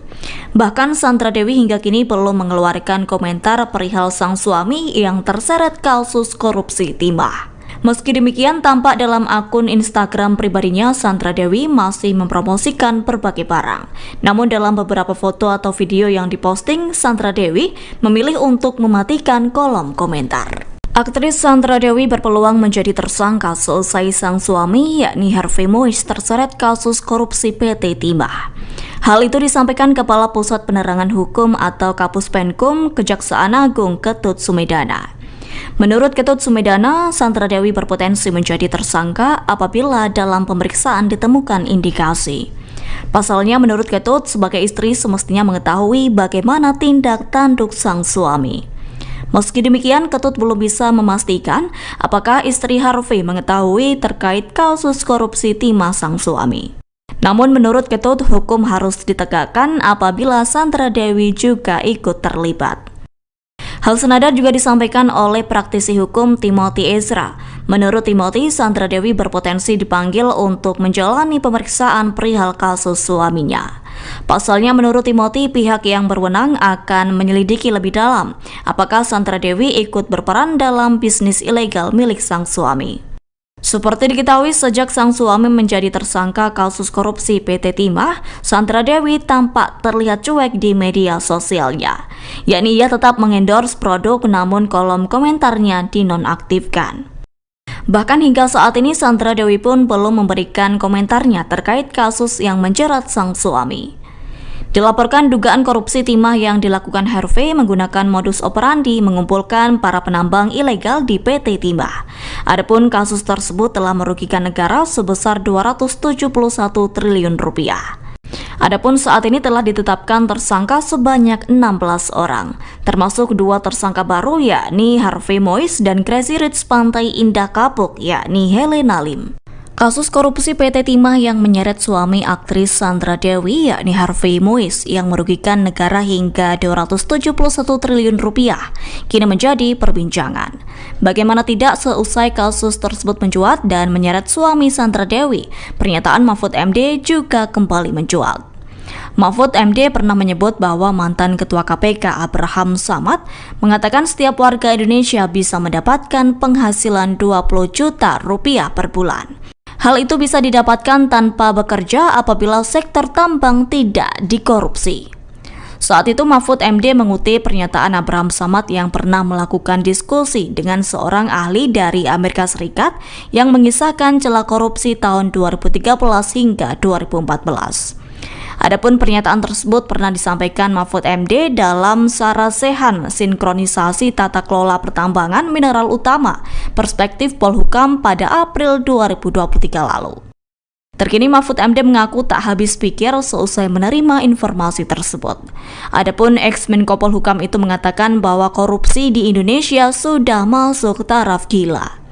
Bahkan Sandra Dewi hingga kini belum mengeluarkan komentar perihal sang suami yang terseret kasus korupsi timah. Meski demikian, tampak dalam akun Instagram pribadinya, Sandra Dewi masih mempromosikan berbagai barang. Namun dalam beberapa foto atau video yang diposting, Sandra Dewi memilih untuk mematikan kolom komentar. Aktris Sandra Dewi berpeluang menjadi tersangka seusai sang suami yakni Harvey Moise terseret kasus korupsi PT Timah. Hal itu disampaikan Kepala Pusat Penerangan Hukum atau Kapus Penkum Kejaksaan Agung Ketut Sumedana. Menurut Ketut Sumedana, Sandra Dewi berpotensi menjadi tersangka apabila dalam pemeriksaan ditemukan indikasi. Pasalnya, menurut Ketut, sebagai istri semestinya mengetahui bagaimana tindak tanduk sang suami. Meski demikian, Ketut belum bisa memastikan apakah istri Harvey mengetahui terkait kasus korupsi timah sang suami. Namun menurut Ketut, hukum harus ditegakkan apabila Sandra Dewi juga ikut terlibat. Hal senada juga disampaikan oleh praktisi hukum Timothy Ezra. Menurut Timothy, Sandra Dewi berpotensi dipanggil untuk menjalani pemeriksaan perihal kasus suaminya. Pasalnya menurut Timothy, pihak yang berwenang akan menyelidiki lebih dalam apakah Sandra Dewi ikut berperan dalam bisnis ilegal milik sang suami. Seperti diketahui, sejak sang suami menjadi tersangka kasus korupsi PT Timah, Sandra Dewi tampak terlihat cuek di media sosialnya. Yakni ia tetap mengendorse produk namun kolom komentarnya dinonaktifkan. Bahkan hingga saat ini Sandra Dewi pun belum memberikan komentarnya terkait kasus yang menjerat sang suami. Dilaporkan dugaan korupsi timah yang dilakukan Harvey menggunakan modus operandi mengumpulkan para penambang ilegal di PT Timah. Adapun kasus tersebut telah merugikan negara sebesar 271 triliun rupiah. Adapun saat ini telah ditetapkan tersangka sebanyak 16 orang, termasuk 2 tersangka baru yakni Harvey Moise dan Crazy Rich Pantai Indah Kapuk yakni Helena Lim. Kasus korupsi PT Timah yang menyeret suami aktris Sandra Dewi yakni Harvey Mois yang merugikan negara hingga 271 triliun rupiah kini menjadi perbincangan. Bagaimana tidak seusai kasus tersebut mencuat dan menyeret suami Sandra Dewi, pernyataan Mahfud MD juga kembali mencuat. Mahfud MD pernah menyebut bahwa mantan Ketua KPK Abraham Samad mengatakan setiap warga Indonesia bisa mendapatkan penghasilan 20 juta rupiah per bulan. Hal itu bisa didapatkan tanpa bekerja apabila sektor tambang tidak dikorupsi. Saat itu Mahfud MD mengutip pernyataan Abraham Samad yang pernah melakukan diskusi dengan seorang ahli dari Amerika Serikat yang mengisahkan celah korupsi tahun 2013 hingga 2014. Adapun pernyataan tersebut pernah disampaikan Mahfud MD dalam Sarasehan Sinkronisasi Tata Kelola Pertambangan Mineral Utama Perspektif Polhukam pada April 2023 lalu. Terkini Mahfud MD mengaku tak habis pikir seusai menerima informasi tersebut. Adapun ex-Menko Polhukam itu mengatakan bahwa korupsi di Indonesia sudah masuk taraf gila.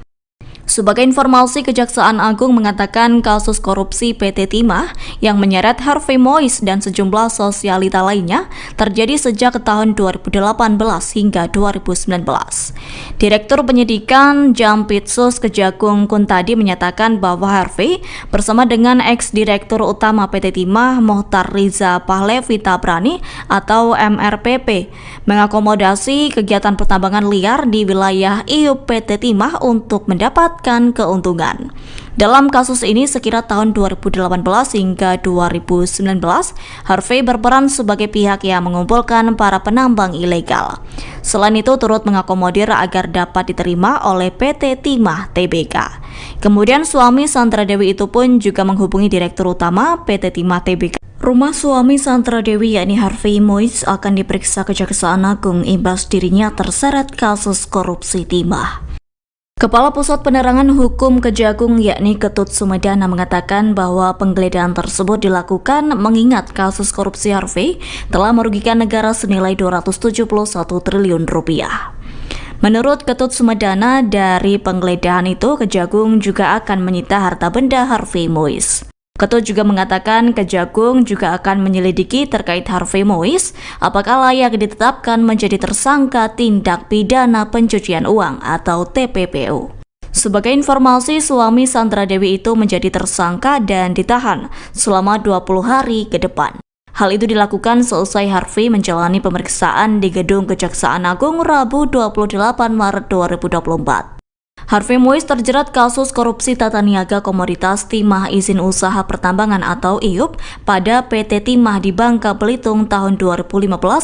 Sebagai informasi, Kejaksaan Agung mengatakan kasus korupsi PT Timah yang menyeret Harvey Mois dan sejumlah sosialita lainnya terjadi sejak tahun 2018 hingga 2019. Direktur Penyidikan Jampitsus Kejagung Kuntadi menyatakan bahwa Harvey bersama dengan ex-direktur utama PT Timah Mohtar Riza Pahlevi Tabrani atau MRPP mengakomodasi kegiatan pertambangan liar di wilayah IUP PT Timah untuk mendapat keuntungan. Dalam kasus ini sekira tahun 2018 hingga 2019, Harvey berperan sebagai pihak yang mengumpulkan para penambang ilegal. Selain itu turut mengakomodir agar dapat diterima oleh PT Timah Tbk. Kemudian suami Sandra Dewi itu pun juga menghubungi Direktur Utama PT Timah Tbk. Rumah suami Sandra Dewi yakni Harvey Mois akan diperiksa Kejaksaan Agung imbas dirinya terseret kasus korupsi timah. Kepala Pusat Penerangan Hukum Kejagung yakni Ketut Sumedana mengatakan bahwa penggeledahan tersebut dilakukan mengingat kasus korupsi Harvey telah merugikan negara senilai 271 triliun rupiah. Menurut Ketut Sumedana, dari penggeledahan itu Kejagung juga akan menyita harta benda Harvey Mois. Ketut juga mengatakan Kejagung juga akan menyelidiki terkait Harvey Mois apakah layak ditetapkan menjadi tersangka tindak pidana pencucian uang atau TPPU. Sebagai informasi, suami Sandra Dewi itu menjadi tersangka dan ditahan selama 20 hari ke depan. Hal itu dilakukan seusai Harvey menjalani pemeriksaan di Gedung Kejaksaan Agung Rabu 28 Maret 2024. Harvey Mois terjerat kasus korupsi tata niaga komoditas timah izin usaha pertambangan atau IUP pada PT Timah di Bangka Belitung tahun 2015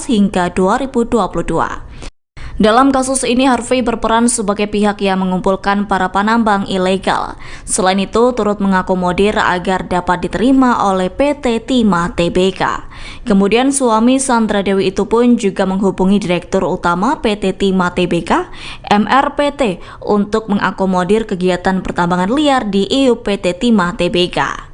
hingga 2022. Dalam kasus ini Harvey berperan sebagai pihak yang mengumpulkan para penambang ilegal. Selain itu turut mengakomodir agar dapat diterima oleh PT Timah Tbk. Kemudian suami Sandra Dewi itu pun juga menghubungi Direktur Utama PT Timah Tbk, MRPT, untuk mengakomodir kegiatan pertambangan liar di IUP PT Timah Tbk.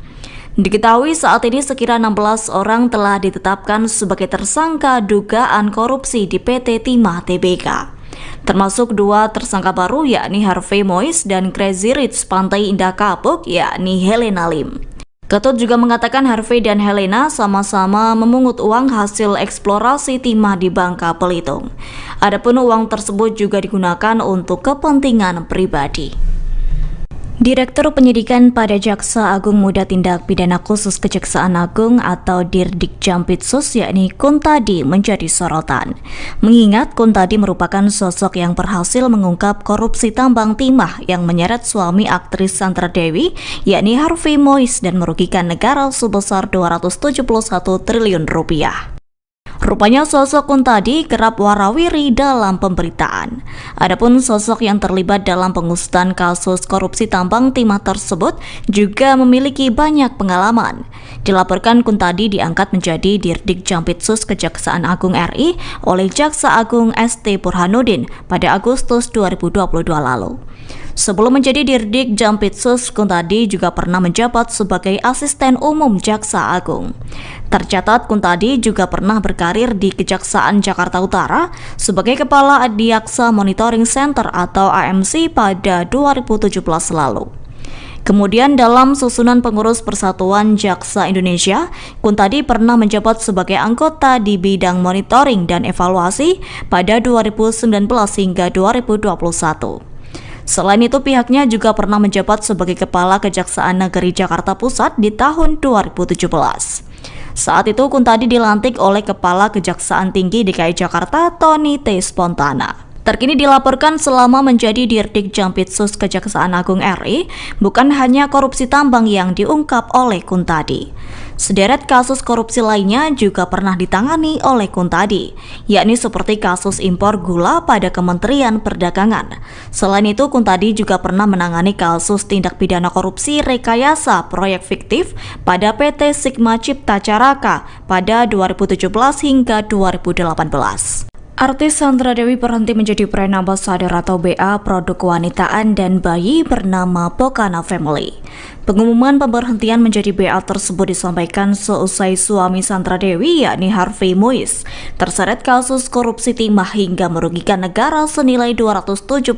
Diketahui saat ini sekira 16 orang telah ditetapkan sebagai tersangka dugaan korupsi di PT Timah Tbk. Termasuk 2 tersangka baru yakni Harvey Mois dan Crazy Rich Pantai Indah Kapuk yakni Helena Lim. Ketut juga mengatakan Harvey dan Helena sama-sama memungut uang hasil eksplorasi timah di Bangka Belitung. Adapun uang tersebut juga digunakan untuk kepentingan pribadi. Direktur Penyidikan pada Jaksa Agung Muda Tindak Pidana Khusus Kejaksaan Agung atau Dirdik Jampitsus yakni Kuntadi menjadi sorotan. Mengingat Kuntadi merupakan sosok yang berhasil mengungkap korupsi tambang timah yang menyeret suami aktris Sandra Dewi yakni Harvey Mois dan merugikan negara sebesar 271 triliun rupiah. Rupanya sosok Kuntadi kerap warawiri dalam pemberitaan. Adapun sosok yang terlibat dalam pengusutan kasus korupsi tambang timah tersebut juga memiliki banyak pengalaman. Dilaporkan Kuntadi diangkat menjadi Dirdik Jampitsus Kejaksaan Agung RI oleh Jaksa Agung ST Burhanuddin pada Agustus 2022 lalu. Sebelum menjadi Dirdik Jampitsus, Kuntadi juga pernah menjabat sebagai Asisten Umum Jaksa Agung. Tercatat Kuntadi juga pernah berkarir di Kejaksaan Jakarta Utara sebagai Kepala Adiaksa Monitoring Center atau AMC pada 2017 lalu. Kemudian dalam susunan pengurus Persatuan Jaksa Indonesia, Kuntadi pernah menjabat sebagai anggota di bidang monitoring dan evaluasi pada 2019 hingga 2021. Selain itu, pihaknya juga pernah menjabat sebagai Kepala Kejaksaan Negeri Jakarta Pusat di tahun 2017. Saat itu, Kuntadi dilantik oleh Kepala Kejaksaan Tinggi DKI Jakarta, Tony T. Spontana. Terkini dilaporkan selama menjadi Dirdik Jampitsus Kejaksaan Agung RI, bukan hanya korupsi tambang yang diungkap oleh Kuntadi. Sederet kasus korupsi lainnya juga pernah ditangani oleh Kuntadi, yakni seperti kasus impor gula pada Kementerian Perdagangan. Selain itu, Kuntadi juga pernah menangani kasus tindak pidana korupsi rekayasa proyek fiktif pada PT Sigma Cipta Caraka pada 2017 hingga 2018. Artis Sandra Dewi berhenti menjadi brand ambassador atau BA produk kewanitaan dan bayi bernama Pokana Family. Pengumuman pemberhentian menjadi BA tersebut disampaikan seusai suami Sandra Dewi, yakni Harvey Moise, terseret kasus korupsi timah hingga merugikan negara senilai 271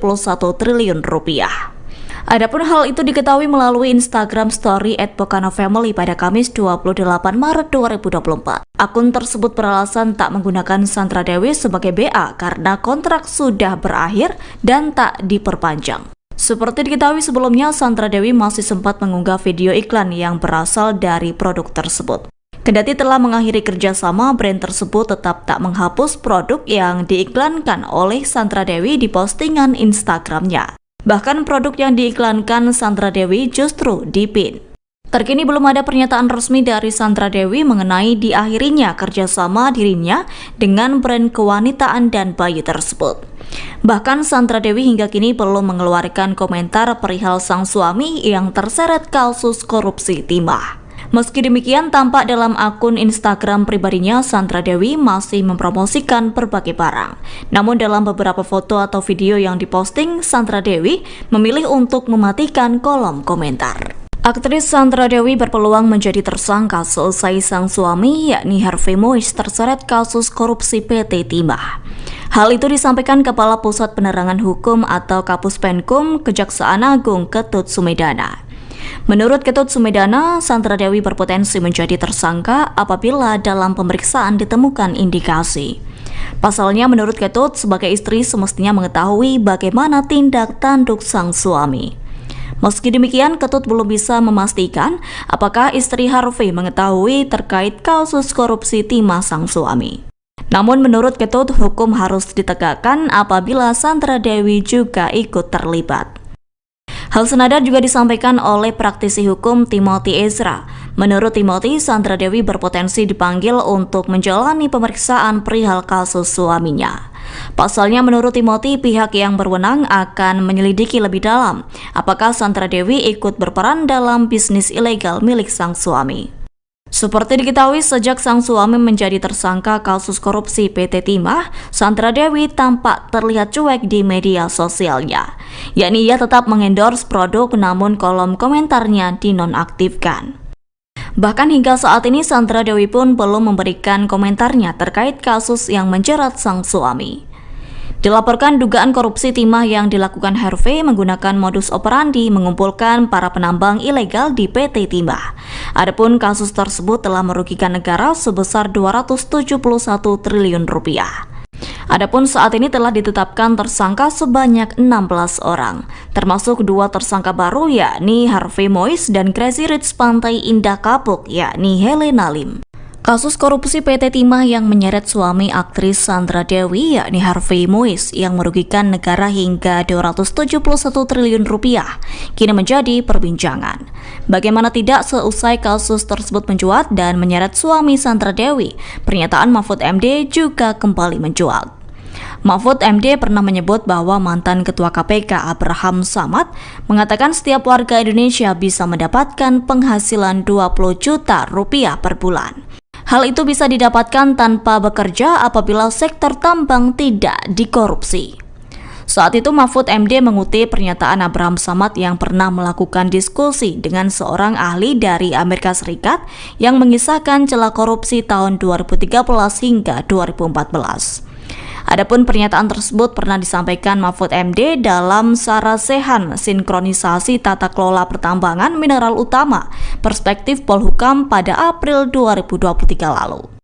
triliun rupiah. Adapun hal itu diketahui melalui Instagram Story @PokanaFamily pada Kamis 28 Maret 2024. Akun tersebut beralasan tak menggunakan Sandra Dewi sebagai BA karena kontrak sudah berakhir dan tak diperpanjang. Seperti diketahui sebelumnya, Sandra Dewi masih sempat mengunggah video iklan yang berasal dari produk tersebut. Kendati telah mengakhiri kerjasama, brand tersebut tetap tak menghapus produk yang diiklankan oleh Sandra Dewi di postingan Instagramnya. Bahkan produk yang diiklankan Sandra Dewi justru dipin. Terkini belum ada pernyataan resmi dari Sandra Dewi mengenai diakhirinya kerjasama dirinya dengan brand kewanitaan dan bayi tersebut. Bahkan Sandra Dewi hingga kini belum mengeluarkan komentar perihal sang suami yang terseret kasus korupsi timah. Meski demikian, tampak dalam akun Instagram pribadinya, Sandra Dewi masih mempromosikan berbagai barang. Namun dalam beberapa foto atau video yang diposting, Sandra Dewi memilih untuk mematikan kolom komentar. Aktris Sandra Dewi berpeluang menjadi tersangka seusai sang suami, yakni Harvey Moise, terseret kasus korupsi PT Timah. Hal itu disampaikan Kepala Pusat Penerangan Hukum atau Kapus Penkum Kejaksaan Agung Ketut Sumedana. Menurut Ketut Sumedana, Sandra Dewi berpotensi menjadi tersangka apabila dalam pemeriksaan ditemukan indikasi. Pasalnya, menurut Ketut, sebagai istri semestinya mengetahui bagaimana tindak tanduk sang suami. Meski demikian, Ketut belum bisa memastikan apakah istri Harvey mengetahui terkait kasus korupsi timah sang suami. Namun menurut Ketut, hukum harus ditegakkan apabila Sandra Dewi juga ikut terlibat. Hal senada juga disampaikan oleh praktisi hukum Timothy Ezra. Menurut Timothy, Sandra Dewi berpotensi dipanggil untuk menjalani pemeriksaan perihal kasus suaminya. Pasalnya menurut Timothy, pihak yang berwenang akan menyelidiki lebih dalam apakah Sandra Dewi ikut berperan dalam bisnis ilegal milik sang suami. Seperti diketahui, sejak sang suami menjadi tersangka kasus korupsi PT Timah, Sandra Dewi tampak terlihat cuek di media sosialnya. Yakni ia tetap mengendorse produk namun kolom komentarnya dinonaktifkan. Bahkan hingga saat ini Sandra Dewi pun belum memberikan komentarnya terkait kasus yang menjerat sang suami. Dilaporkan dugaan korupsi timah yang dilakukan Harvey menggunakan modus operandi mengumpulkan para penambang ilegal di PT Timah. Adapun kasus tersebut telah merugikan negara sebesar 271 triliun rupiah. Adapun saat ini telah ditetapkan tersangka sebanyak 16 orang, termasuk 2 tersangka baru yakni Harvey Moise dan Crazy Rich Pantai Indah Kapuk yakni Helena Lim. Kasus korupsi PT Timah yang menyeret suami aktris Sandra Dewi yakni Harvey Moise yang merugikan negara hingga 271 triliun rupiah kini menjadi perbincangan. Bagaimana tidak, seusai kasus tersebut mencuat dan menyeret suami Sandra Dewi, pernyataan Mahfud MD juga kembali mencuat. Mahfud MD pernah menyebut bahwa mantan Ketua KPK Abraham Samad mengatakan setiap warga Indonesia bisa mendapatkan penghasilan 20 juta rupiah per bulan. Hal itu bisa didapatkan tanpa bekerja apabila sektor tambang tidak dikorupsi. Saat itu Mahfud MD mengutip pernyataan Abraham Samad yang pernah melakukan diskusi dengan seorang ahli dari Amerika Serikat yang mengisahkan celah korupsi tahun 2013 hingga 2014. Adapun pernyataan tersebut pernah disampaikan Mahfud MD dalam Sarasehan Sinkronisasi Tata Kelola Pertambangan Mineral Utama Perspektif Polhukam pada April 2023 lalu.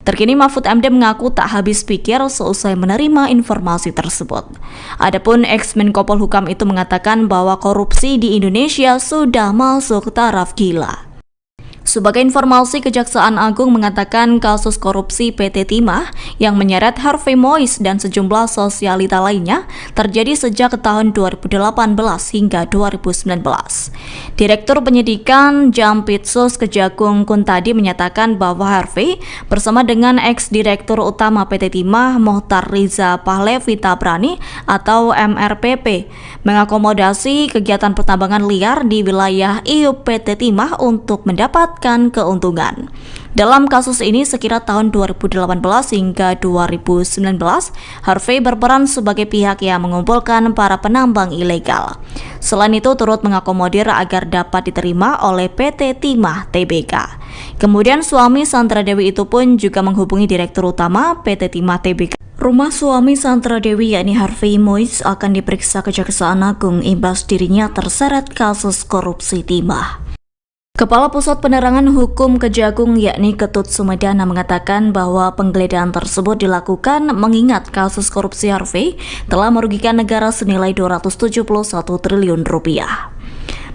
Terkini Mahfud MD mengaku tak habis pikir seusai menerima informasi tersebut. Adapun ex-Menko Polhukam itu mengatakan bahwa korupsi di Indonesia sudah masuk taraf gila. Sebagai informasi, Kejaksaan Agung mengatakan kasus korupsi PT Timah yang menyeret Harvey Mois dan sejumlah sosialita lainnya terjadi sejak tahun 2018 hingga 2019. Direktur Penyidikan Jampitsus Kejagung Kuntadi menyatakan bahwa Harvey bersama dengan ex-direktur utama PT Timah Mohtar Riza Pahlevi Tabrani atau MRPP mengakomodasi kegiatan pertambangan liar di wilayah IUP PT Timah untuk mendapatkan keuntungan. Dalam kasus ini sekira tahun 2018 hingga 2019, Harvey berperan sebagai pihak yang mengumpulkan para penambang ilegal. Selain itu turut mengakomodir agar dapat diterima oleh PT Timah Tbk. Kemudian suami Sandra Dewi itu pun juga menghubungi Direktur Utama PT Timah Tbk. Rumah suami Sandra Dewi yakni Harvey Mois akan diperiksa Kejaksaan Agung imbas dirinya terseret kasus korupsi timah. Kepala Pusat Penerangan Hukum Kejagung yakni Ketut Sumedana mengatakan bahwa penggeledahan tersebut dilakukan mengingat kasus korupsi Harvey telah merugikan negara senilai 271 triliun rupiah.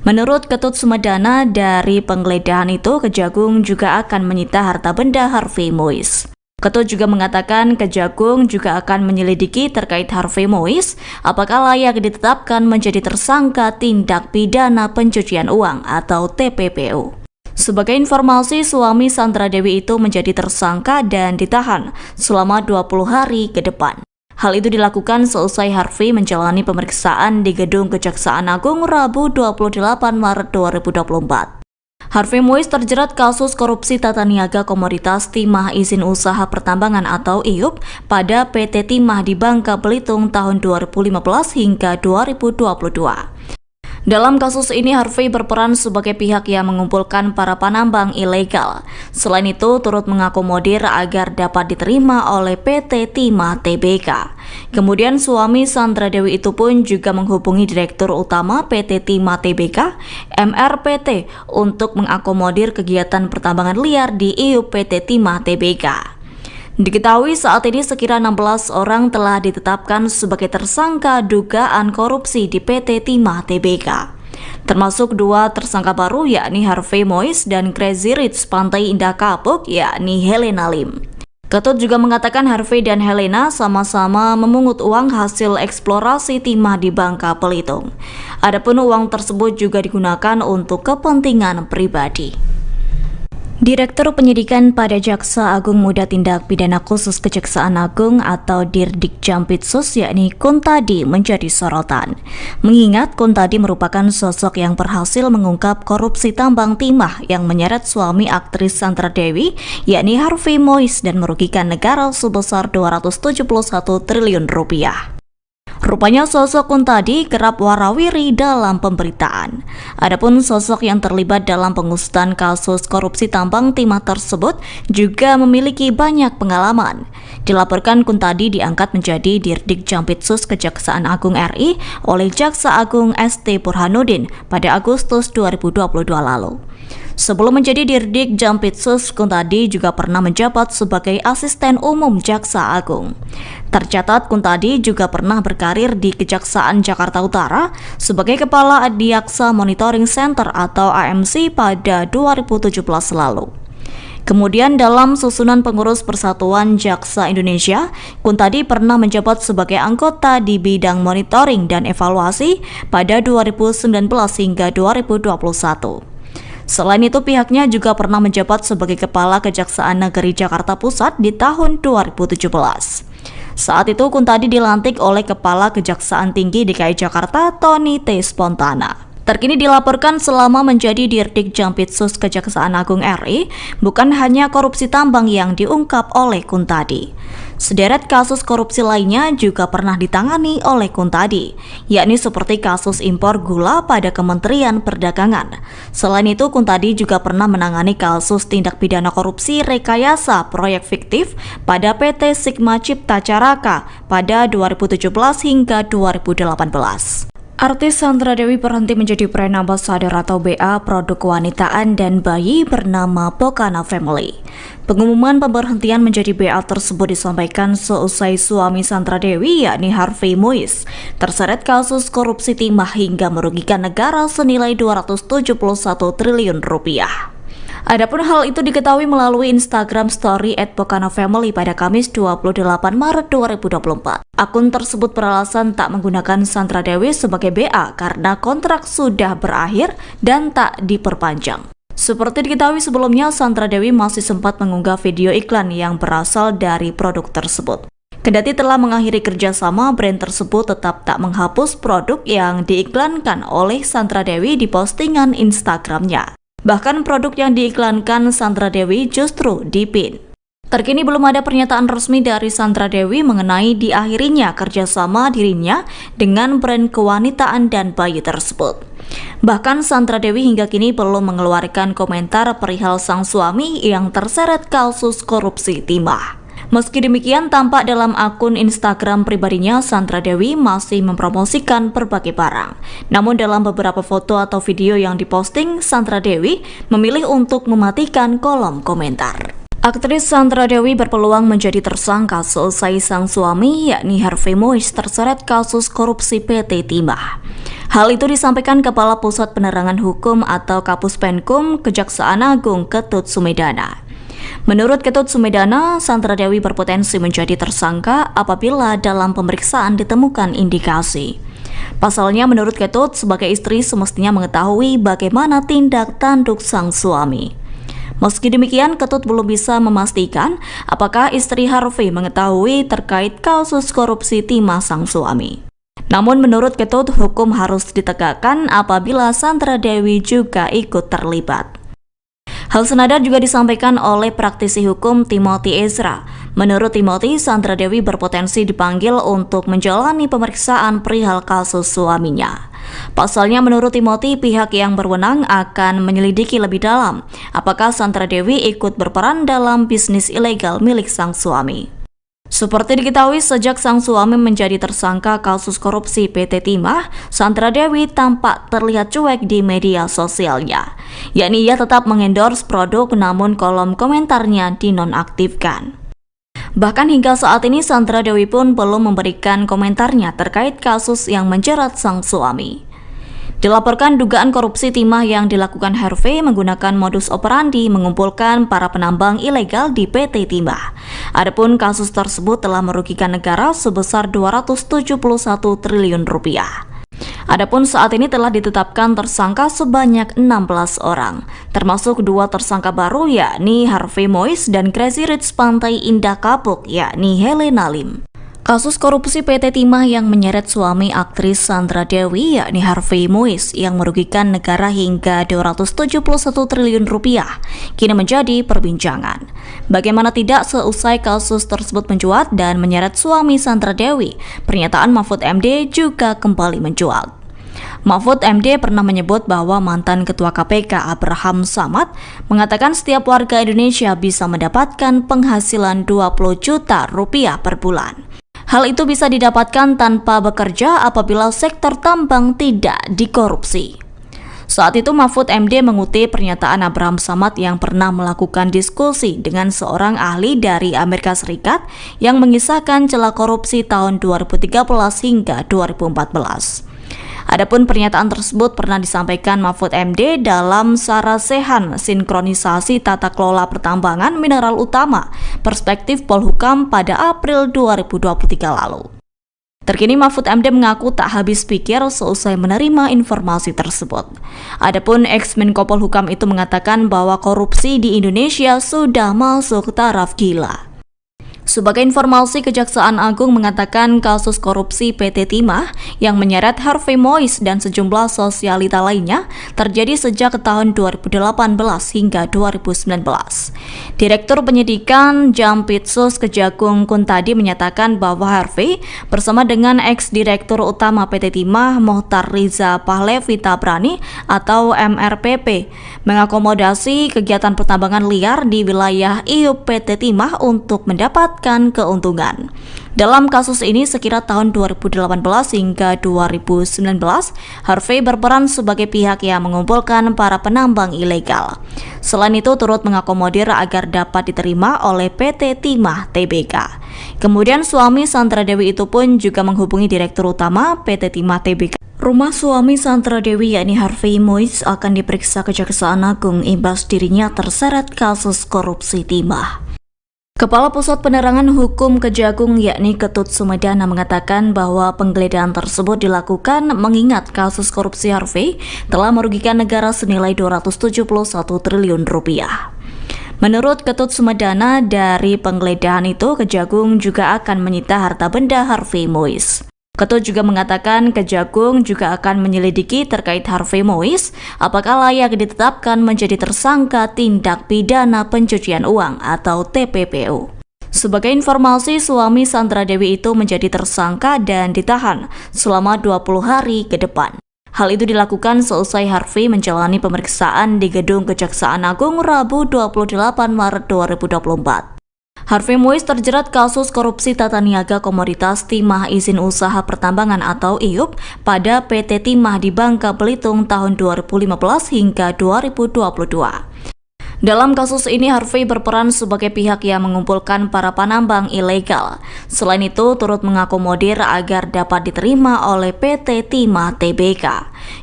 Menurut Ketut Sumedana, dari penggeledahan itu Kejagung juga akan menyita harta benda Harvey Mois. Ketut juga mengatakan Kejagung juga akan menyelidiki terkait Harvey Mois apakah layak ditetapkan menjadi tersangka tindak pidana pencucian uang atau TPPU. Sebagai informasi, suami Sandra Dewi itu menjadi tersangka dan ditahan selama 20 hari ke depan. Hal itu dilakukan seusai Harvey menjalani pemeriksaan di Gedung Kejaksaan Agung Rabu 28 Maret 2024. Harvey Mois terjerat kasus korupsi tata niaga komoditas timah izin usaha pertambangan atau IUP pada PT Timah di Bangka Belitung tahun 2015 hingga 2022. Dalam kasus ini, Harvey berperan sebagai pihak yang mengumpulkan para penambang ilegal. Selain itu, turut mengakomodir agar dapat diterima oleh PT Timah Tbk. Kemudian suami Sandra Dewi itu pun juga menghubungi Direktur Utama PT Timah Tbk, MRPT, untuk mengakomodir kegiatan pertambangan liar di IUP PT Timah Tbk. Diketahui saat ini sekira 16 orang telah ditetapkan sebagai tersangka dugaan korupsi di PT Timah Tbk. Termasuk 2 tersangka baru yakni Harvey Mois dan Crazy Rich Pantai Indah Kapuk yakni Helena Lim. Ketut juga mengatakan Harvey dan Helena sama-sama memungut uang hasil eksplorasi timah di Bangka Belitung. Adapun uang tersebut juga digunakan untuk kepentingan pribadi. Direktur Penyidikan pada Jaksa Agung Muda Tindak Pidana Khusus Kejaksaan Agung atau Dirdik Jampitsus yakni Kuntadi menjadi sorotan. Mengingat Kuntadi merupakan sosok yang berhasil mengungkap korupsi tambang timah yang menyeret suami aktris Sandra Dewi yakni Harvey Mois dan merugikan negara sebesar 271 triliun rupiah. Rupanya sosok Kuntadi kerap warawiri dalam pemberitaan. Adapun sosok yang terlibat dalam pengusutan kasus korupsi tambang timah tersebut juga memiliki banyak pengalaman. Dilaporkan Kuntadi diangkat menjadi Dirdik Jampitsus Kejaksaan Agung RI oleh Jaksa Agung ST Burhanuddin pada Agustus 2022 lalu. Sebelum menjadi Dirdik Jampitsus, Kuntadi juga pernah menjabat sebagai Asisten Umum Jaksa Agung. Tercatat Kuntadi juga pernah berkarir di Kejaksaan Jakarta Utara sebagai Kepala Adiaksa Monitoring Center atau AMC pada 2017 lalu. Kemudian dalam susunan pengurus Persatuan Jaksa Indonesia, Kuntadi pernah menjabat sebagai anggota di bidang monitoring dan evaluasi pada 2019 hingga 2021. Selain itu, pihaknya juga pernah menjabat sebagai Kepala Kejaksaan Negeri Jakarta Pusat di tahun 2017. Saat itu, Kuntadi dilantik oleh Kepala Kejaksaan Tinggi DKI Jakarta, Tony T. Spontana. Terkini dilaporkan selama menjadi Dirdik Jampitsus Kejaksaan Agung RI, bukan hanya korupsi tambang yang diungkap oleh Kuntadi. Sederet kasus korupsi lainnya juga pernah ditangani oleh Kuntadi, yakni seperti kasus impor gula pada Kementerian Perdagangan. Selain itu, Kuntadi juga pernah menangani kasus tindak pidana korupsi rekayasa proyek fiktif pada PT Sigma Cipta Caraka pada 2017 hingga 2018. Artis Sandra Dewi berhenti menjadi brand ambassador atau BA produk kewanitaan dan bayi bernama Pokana Family. Pengumuman pemberhentian menjadi BA tersebut disampaikan seusai suami Sandra Dewi yakni Harvey Moise terseret kasus korupsi timah hingga merugikan negara senilai 271 triliun rupiah. Adapun hal itu diketahui melalui Instagram Story @pokanafamily pada Kamis 28 Maret 2024. Akun tersebut beralasan tak menggunakan Sandra Dewi sebagai BA karena kontrak sudah berakhir dan tak diperpanjang. Seperti diketahui sebelumnya, Sandra Dewi masih sempat mengunggah video iklan yang berasal dari produk tersebut. Kendati telah mengakhiri kerjasama, brand tersebut tetap tak menghapus produk yang diiklankan oleh Sandra Dewi di postingan Instagramnya. Bahkan produk yang diiklankan Sandra Dewi justru dipin. Terkini belum ada pernyataan resmi dari Sandra Dewi mengenai diakhirinya kerjasama dirinya dengan brand kewanitaan dan bayi tersebut. Bahkan Sandra Dewi hingga kini belum mengeluarkan komentar perihal sang suami yang terseret kasus korupsi timah. Meski demikian, tampak dalam akun Instagram pribadinya, Sandra Dewi masih mempromosikan berbagai barang. Namun dalam beberapa foto atau video yang diposting, Sandra Dewi memilih untuk mematikan kolom komentar. Aktris Sandra Dewi berpeluang menjadi tersangka seusai sang suami yakni Harvey Moise terseret kasus korupsi PT Timah. Hal itu disampaikan Kepala Pusat Penerangan Hukum atau Kapus Penkum Kejaksaan Agung Ketut Sumedana. Menurut Ketut Sumedana, Sandra Dewi berpotensi menjadi tersangka apabila dalam pemeriksaan ditemukan indikasi. Pasalnya, menurut Ketut, sebagai istri semestinya mengetahui bagaimana tindak tanduk sang suami. Meski demikian, Ketut belum bisa memastikan apakah istri Harvey mengetahui terkait kasus korupsi timah sang suami. Namun menurut Ketut, hukum harus ditegakkan apabila Sandra Dewi juga ikut terlibat. Hal senada juga disampaikan oleh praktisi hukum Timothy Ezra. Menurut Timothy, Sandra Dewi berpotensi dipanggil untuk menjalani pemeriksaan perihal kasus suaminya. Pasalnya menurut Timothy, pihak yang berwenang akan menyelidiki lebih dalam apakah Sandra Dewi ikut berperan dalam bisnis ilegal milik sang suami. Seperti diketahui, sejak sang suami menjadi tersangka kasus korupsi PT Timah, Sandra Dewi tampak terlihat cuek di media sosialnya. Yakni ia tetap mengendorse produk namun kolom komentarnya dinonaktifkan. Bahkan hingga saat ini Sandra Dewi pun belum memberikan komentarnya terkait kasus yang menjerat sang suami. Dilaporkan dugaan korupsi timah yang dilakukan Harvey menggunakan modus operandi mengumpulkan para penambang ilegal di PT Timah. Adapun kasus tersebut telah merugikan negara sebesar 271 triliun rupiah. Adapun saat ini telah ditetapkan tersangka sebanyak 16 orang, termasuk 2 tersangka baru yakni Harvey Moise dan Crazy Rich Pantai Indah Kapuk yakni Helena Lim. Kasus korupsi PT Timah yang menyeret suami aktris Sandra Dewi yakni Harvey Moise yang merugikan negara hingga 271 triliun rupiah kini menjadi perbincangan. Bagaimana tidak seusai kasus tersebut mencuat dan menyeret suami Sandra Dewi, pernyataan Mahfud MD juga kembali mencuat. Mahfud MD pernah menyebut bahwa mantan Ketua KPK Abraham Samad mengatakan setiap warga Indonesia bisa mendapatkan penghasilan 20 juta rupiah per bulan. Hal itu bisa didapatkan tanpa bekerja apabila sektor tambang tidak dikorupsi. Saat itu Mahfud MD mengutip pernyataan Abraham Samad yang pernah melakukan diskusi dengan seorang ahli dari Amerika Serikat yang mengisahkan celah korupsi tahun 2013 hingga 2014. Adapun pernyataan tersebut pernah disampaikan Mahfud MD dalam Sarasehan Sinkronisasi Tata Kelola Pertambangan Mineral Utama Perspektif Polhukam pada April 2023 lalu. Terkini Mahfud MD mengaku tak habis pikir seusai menerima informasi tersebut. Adapun ex-Menko Polhukam itu mengatakan bahwa korupsi di Indonesia sudah masuk taraf gila. Sebagai informasi, Kejaksaan Agung mengatakan kasus korupsi PT Timah yang menyeret Harvey Mois dan sejumlah sosialita lainnya terjadi sejak tahun 2018 hingga 2019. Direktur Penyidikan Jampitsus Kejagung Kuntadi menyatakan bahwa Harvey bersama dengan ex-direktur utama PT Timah Mohtar Riza Pahlevi Tabrani atau MRPP mengakomodasi kegiatan pertambangan liar di wilayah IUP PT Timah untuk mendapatkan keuntungan. Dalam kasus ini sekira tahun 2018 hingga 2019, Harvey berperan sebagai pihak yang mengumpulkan para penambang ilegal. Selain itu turut mengakomodir agar dapat diterima oleh PT Timah Tbk. Kemudian suami Sandra Dewi itu pun juga menghubungi Direktur Utama PT Timah Tbk. Rumah suami Sandra Dewi yakni Harvey Mois akan diperiksa Kejaksaan Agung imbas dirinya terseret kasus korupsi timah. Kepala Pusat Penerangan Hukum Kejagung yakni Ketut Sumedana mengatakan bahwa penggeledahan tersebut dilakukan mengingat kasus korupsi Harvey telah merugikan negara senilai 271 triliun rupiah. Menurut Ketut Sumedana, dari penggeledahan itu Kejagung juga akan menyita harta benda Harvey Mois. Ketut juga mengatakan Kejagung juga akan menyelidiki terkait Harvey Mois apakah layak ditetapkan menjadi tersangka tindak pidana pencucian uang atau TPPU. Sebagai informasi, suami Sandra Dewi itu menjadi tersangka dan ditahan selama 20 hari ke depan. Hal itu dilakukan seusai Harvey menjalani pemeriksaan di Gedung Kejaksaan Agung Rabu 28 Maret 2024. Harvey Mois terjerat kasus korupsi tata niaga komoditas timah izin usaha pertambangan atau IUP pada PT Timah di Bangka Belitung tahun 2015 hingga 2022. Dalam kasus ini, Harvey berperan sebagai pihak yang mengumpulkan para penambang ilegal. Selain itu, turut mengakomodir agar dapat diterima oleh PT Timah Tbk.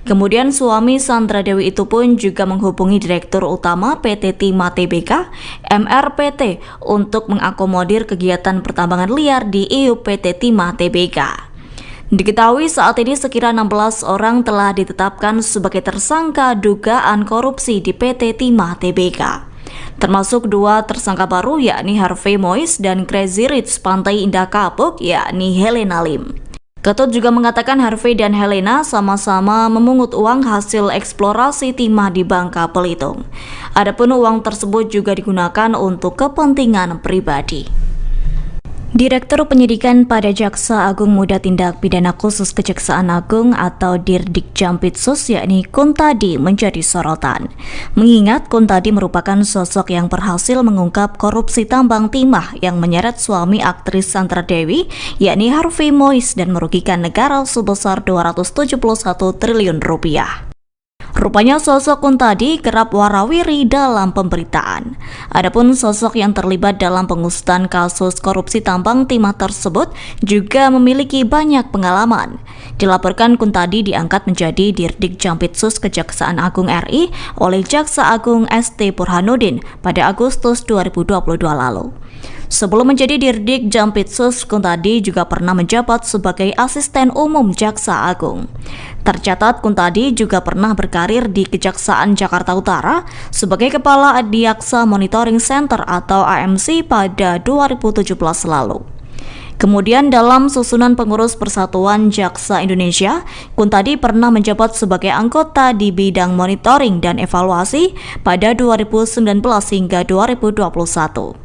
Kemudian suami Sandra Dewi itu pun juga menghubungi Direktur Utama PT Timah Tbk, MRPT, untuk mengakomodir kegiatan pertambangan liar di IUP PT Timah Tbk. Diketahui saat ini sekira 16 orang telah ditetapkan sebagai tersangka dugaan korupsi di PT Timah Tbk. Termasuk 2 tersangka baru yakni Harvey Mois dan Crazy Rich Pantai Indah Kapuk yakni Helena Lim. Ketut juga mengatakan Harvey dan Helena sama-sama memungut uang hasil eksplorasi timah di Bangka Belitung. Adapun uang tersebut juga digunakan untuk kepentingan pribadi. Direktur Penyidikan pada Jaksa Agung Muda Tindak Pidana Khusus Kejaksaan Agung atau Dirdik Jampitsus yakni Kuntadi menjadi sorotan. Mengingat Kuntadi merupakan sosok yang berhasil mengungkap korupsi tambang timah yang menyeret suami aktris Sandra Dewi yakni Harvey Mois dan merugikan negara sebesar 271 triliun rupiah. Rupanya sosok Kuntadi kerap warawiri dalam pemberitaan. Adapun sosok yang terlibat dalam pengusutan kasus korupsi tambang timah tersebut juga memiliki banyak pengalaman. Dilaporkan Kuntadi diangkat menjadi Dirdik Jampitsus Kejaksaan Agung RI oleh Jaksa Agung ST Burhanuddin pada Agustus 2022 lalu. Sebelum menjadi Dirdik Jampitsus, Kuntadi juga pernah menjabat sebagai Asisten Umum Jaksa Agung. Tercatat Kuntadi juga pernah berkarir di Kejaksaan Jakarta Utara sebagai Kepala Adiaksa Monitoring Center atau AMC pada 2017 lalu. Kemudian dalam susunan pengurus Persatuan Jaksa Indonesia, Kuntadi pernah menjabat sebagai anggota di bidang monitoring dan evaluasi pada 2019 hingga 2021.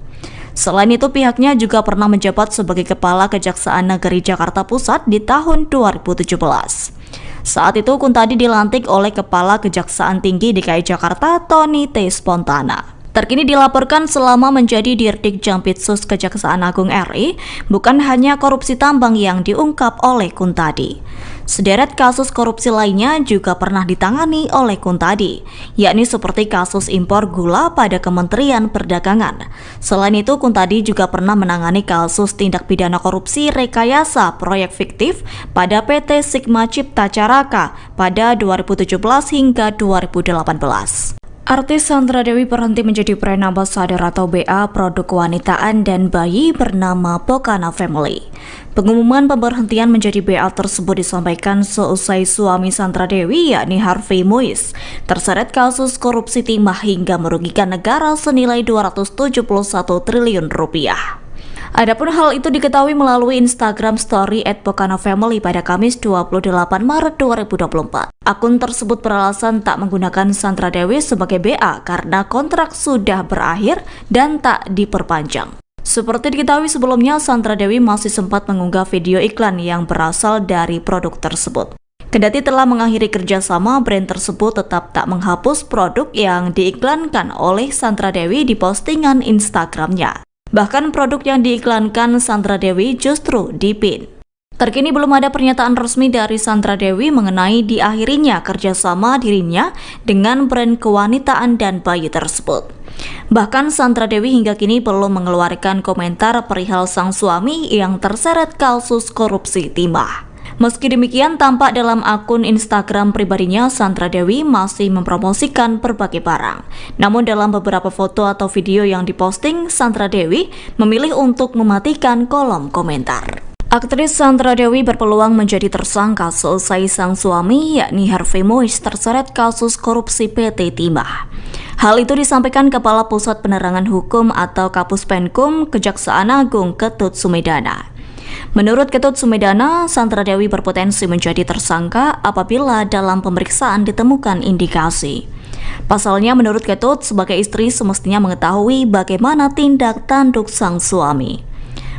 Selain itu, pihaknya juga pernah menjabat sebagai Kepala Kejaksaan Negeri Jakarta Pusat di tahun 2017. Saat itu Kuntadi dilantik oleh Kepala Kejaksaan Tinggi DKI Jakarta Tony T. Spontana. Terkini dilaporkan selama menjadi Dirdik Jampitsus Kejaksaan Agung RI, bukan hanya korupsi tambang yang diungkap oleh Kuntadi. Sederet kasus korupsi lainnya juga pernah ditangani oleh Kuntadi, yakni seperti kasus impor gula pada Kementerian Perdagangan. Selain itu, Kuntadi juga pernah menangani kasus tindak pidana korupsi rekayasa proyek fiktif pada PT Sigma Cipta Caraka pada 2017 hingga 2018. Artis Sandra Dewi berhenti menjadi brand ambassador atau BA produk kewanitaan dan bayi bernama Pokana Family. Pengumuman pemberhentian menjadi BA tersebut disampaikan seusai suami Sandra Dewi yakni Harvey Mois terseret kasus korupsi timah hingga merugikan negara senilai 271 triliun rupiah. Adapun hal itu diketahui melalui Instagram Story @pokana_family pada Kamis 28 Maret 2024. Akun tersebut beralasan tak menggunakan Sandra Dewi sebagai BA karena kontrak sudah berakhir dan tak diperpanjang. Seperti diketahui sebelumnya, Sandra Dewi masih sempat mengunggah video iklan yang berasal dari produk tersebut. Kendati telah mengakhiri kerjasama, brand tersebut tetap tak menghapus produk yang diiklankan oleh Sandra Dewi di postingan Instagramnya. Bahkan produk yang diiklankan Sandra Dewi justru dipin. Terkini belum ada pernyataan resmi dari Sandra Dewi mengenai diakhirinya kerjasama dirinya dengan brand kewanitaan dan bayi tersebut. Bahkan Sandra Dewi hingga kini belum mengeluarkan komentar perihal sang suami yang terseret kasus korupsi timah. Meski demikian, tampak dalam akun Instagram pribadinya, Sandra Dewi masih mempromosikan berbagai barang. Namun dalam beberapa foto atau video yang diposting, Sandra Dewi memilih untuk mematikan kolom komentar. Aktris Sandra Dewi berpeluang menjadi tersangka selesai sang suami, yakni Harvey Mois, terseret kasus korupsi PT Timah. Hal itu disampaikan Kepala Pusat Penerangan Hukum atau Kapus Penkum Kejaksaan Agung Ketut Sumedana. Menurut Ketut Sumedana, Sandra Dewi berpotensi menjadi tersangka apabila dalam pemeriksaan ditemukan indikasi. Pasalnya, menurut Ketut, sebagai istri semestinya mengetahui bagaimana tindak tanduk sang suami.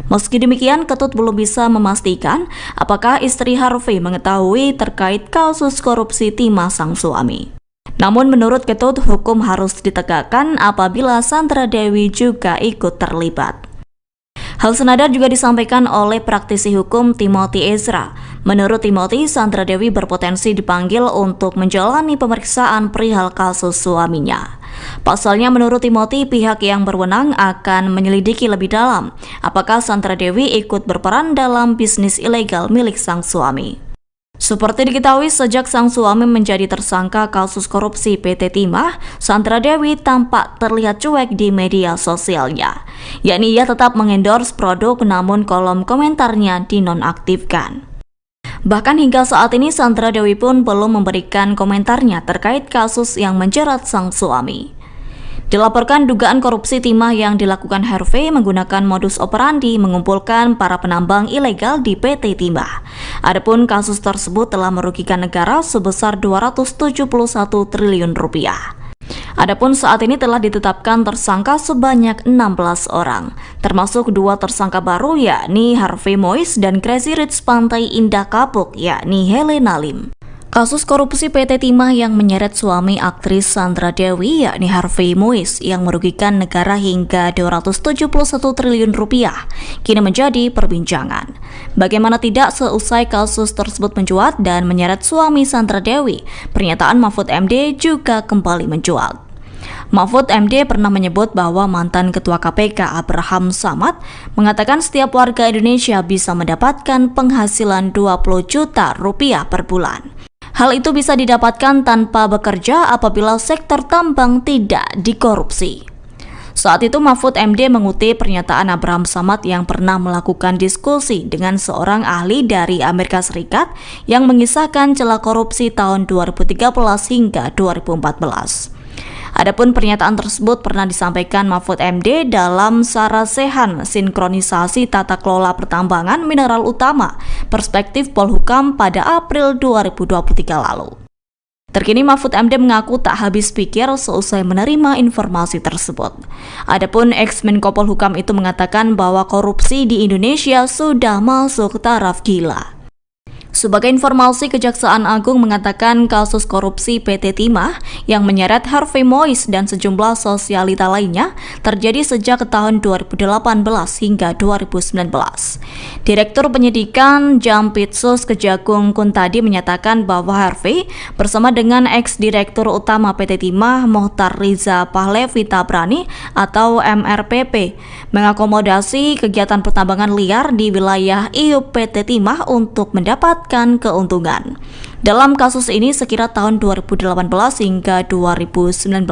Meski demikian, Ketut belum bisa memastikan apakah istri Harvey mengetahui terkait kasus korupsi timah sang suami. Namun menurut Ketut, hukum harus ditegakkan apabila Sandra Dewi juga ikut terlibat. Hal senada juga disampaikan oleh praktisi hukum Timothy Ezra. Menurut Timothy, Sandra Dewi berpotensi dipanggil untuk menjalani pemeriksaan perihal kasus suaminya. Pasalnya menurut Timothy, pihak yang berwenang akan menyelidiki lebih dalam apakah Sandra Dewi ikut berperan dalam bisnis ilegal milik sang suami. Seperti diketahui, sejak sang suami menjadi tersangka kasus korupsi PT Timah, Sandra Dewi tampak terlihat cuek di media sosialnya. Yakni ia tetap mengendorse produk namun kolom komentarnya dinonaktifkan. Bahkan hingga saat ini Sandra Dewi pun belum memberikan komentarnya terkait kasus yang menjerat sang suami. Dilaporkan dugaan korupsi timah yang dilakukan Harvey menggunakan modus operandi mengumpulkan para penambang ilegal di PT Timah. Adapun kasus tersebut telah merugikan negara sebesar 271 triliun rupiah. Adapun saat ini telah ditetapkan tersangka sebanyak 16 orang, termasuk 2 tersangka baru yakni Harvey Mois dan Crazy Rich Pantai Indah Kapuk yakni Helena Lim. Kasus korupsi PT Timah yang menyeret suami aktris Sandra Dewi yakni Harvey Mois yang merugikan negara hingga 271 triliun rupiah kini menjadi perbincangan. Bagaimana tidak, seusai kasus tersebut mencuat dan menyeret suami Sandra Dewi, pernyataan Mahfud MD juga kembali mencuat. Mahfud MD pernah menyebut bahwa mantan Ketua KPK Abraham Samad mengatakan setiap warga Indonesia bisa mendapatkan penghasilan 20 juta rupiah per bulan. Hal itu bisa didapatkan tanpa bekerja apabila sektor tambang tidak dikorupsi. Saat itu Mahfud MD mengutip pernyataan Abraham Samad yang pernah melakukan diskusi dengan seorang ahli dari Amerika Serikat yang mengisahkan celah korupsi tahun 2013 hingga 2014. Adapun pernyataan tersebut pernah disampaikan Mahfud MD dalam Sarasehan Sinkronisasi Tata Kelola Pertambangan Mineral Utama Perspektif Polhukam pada April 2023 lalu. Terkini Mahfud MD mengaku tak habis pikir seusai menerima informasi tersebut. Adapun ex-Menko Polhukam itu mengatakan bahwa korupsi di Indonesia sudah masuk taraf gila. Sebagai informasi, Kejaksaan Agung mengatakan kasus korupsi PT Timah yang menyeret Harvey Mois dan sejumlah sosialita lainnya terjadi sejak tahun 2018 hingga 2019. Direktur Penyidikan Jampitsus Kejagung Kuntadi menyatakan bahwa Harvey bersama dengan ex-direktur utama PT Timah Mohtar Riza Pahlevi Tabrani atau MRPP mengakomodasi kegiatan pertambangan liar di wilayah IUP PT Timah untuk mendapatkan keuntungan. Dalam kasus ini sekira tahun 2018 hingga 2019,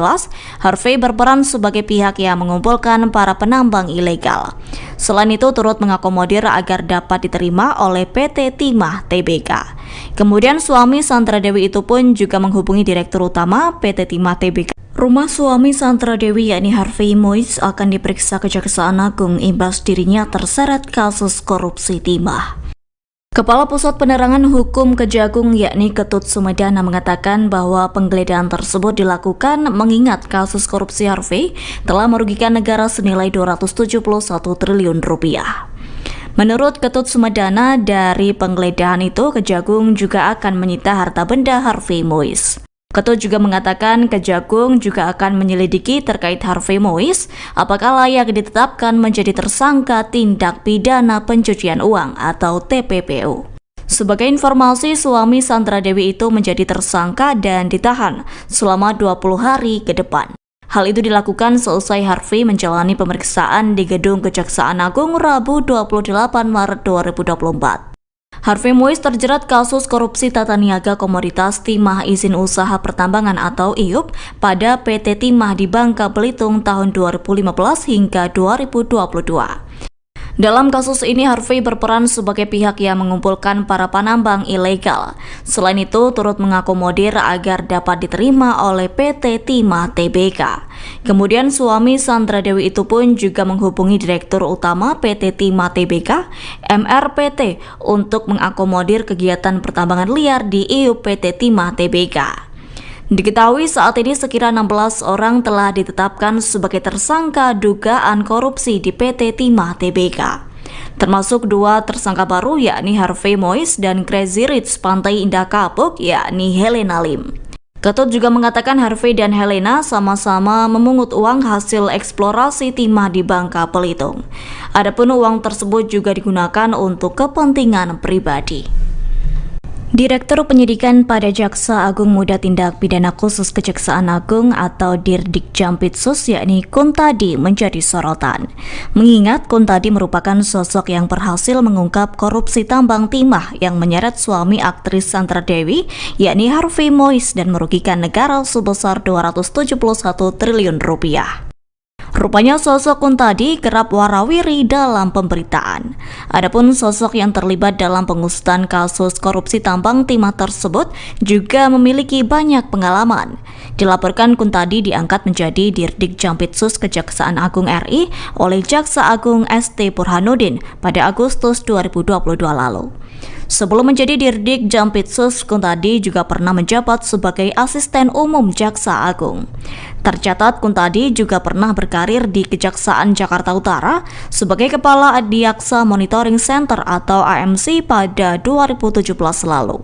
Harvey berperan sebagai pihak yang mengumpulkan para penambang ilegal. Selain itu turut mengakomodir agar dapat diterima oleh PT Timah Tbk. Kemudian suami Sandra Dewi itu pun juga menghubungi Direktur Utama PT Timah Tbk Rumah suami Sandra Dewi yakni Harvey Mois akan diperiksa Kejaksaan Agung imbas dirinya terseret kasus korupsi timah. Kepala Pusat Penerangan Hukum Kejagung yakni Ketut Sumedana mengatakan bahwa penggeledahan tersebut dilakukan mengingat kasus korupsi Harvey telah merugikan negara senilai 271 triliun rupiah. Menurut Ketut Sumedana, dari penggeledahan itu Kejagung juga akan menyita harta benda Harvey Mois. Ketut juga mengatakan Kejagung juga akan menyelidiki terkait Harvey Mois apakah layak ditetapkan menjadi tersangka tindak pidana pencucian uang atau TPPU. Sebagai informasi, suami Sandra Dewi itu menjadi tersangka dan ditahan selama 20 hari ke depan. Hal itu dilakukan seusai Harvey menjalani pemeriksaan di Gedung Kejaksaan Agung Rabu 28 Maret 2024. Harvey Mois terjerat kasus korupsi tata niaga komoditas timah izin usaha pertambangan atau IUP pada PT Timah di Bangka Belitung tahun 2015 hingga 2022. Dalam kasus ini, Harvey berperan sebagai pihak yang mengumpulkan para penambang ilegal. Selain itu, turut mengakomodir agar dapat diterima oleh PT Timah Tbk. Kemudian, suami Sandra Dewi itu pun juga menghubungi Direktur Utama PT Timah Tbk, MRPT, untuk mengakomodir kegiatan pertambangan liar di IUP PT Timah Tbk. Diketahui saat ini sekira 16 orang telah ditetapkan sebagai tersangka dugaan korupsi di PT Timah Tbk. Termasuk 2 tersangka baru yakni Harvey Mois dan Crazy Rich Pantai Indah Kapuk yakni Helena Lim. Ketut juga mengatakan Harvey dan Helena sama-sama memungut uang hasil eksplorasi timah di Bangka Belitung. Adapun uang tersebut juga digunakan untuk kepentingan pribadi. Direktur Penyidikan pada Jaksa Agung Muda Tindak Pidana Khusus Kejaksaan Agung atau Dirdik Jampitsus yakni Kuntadi menjadi sorotan. Mengingat Kuntadi merupakan sosok yang berhasil mengungkap korupsi tambang timah yang menyeret suami aktris Sandra Dewi yakni Harvey Mois dan merugikan negara sebesar 271 triliun rupiah. Rupanya sosok Kuntadi kerap warawiri dalam pemberitaan. Adapun sosok yang terlibat dalam pengusutan kasus korupsi tambang timah tersebut juga memiliki banyak pengalaman. Dilaporkan Kuntadi diangkat menjadi Dirdik Jampitsus Kejaksaan Agung RI oleh Jaksa Agung ST Burhanuddin pada Agustus 2022 lalu. Sebelum menjadi Dirdik Jampitsus, Kuntadi juga pernah menjabat sebagai Asisten Umum Jaksa Agung. Tercatat Kuntadi juga pernah berkarir di Kejaksaan Jakarta Utara sebagai Kepala Adiaksa Monitoring Center atau AMC pada 2017 lalu.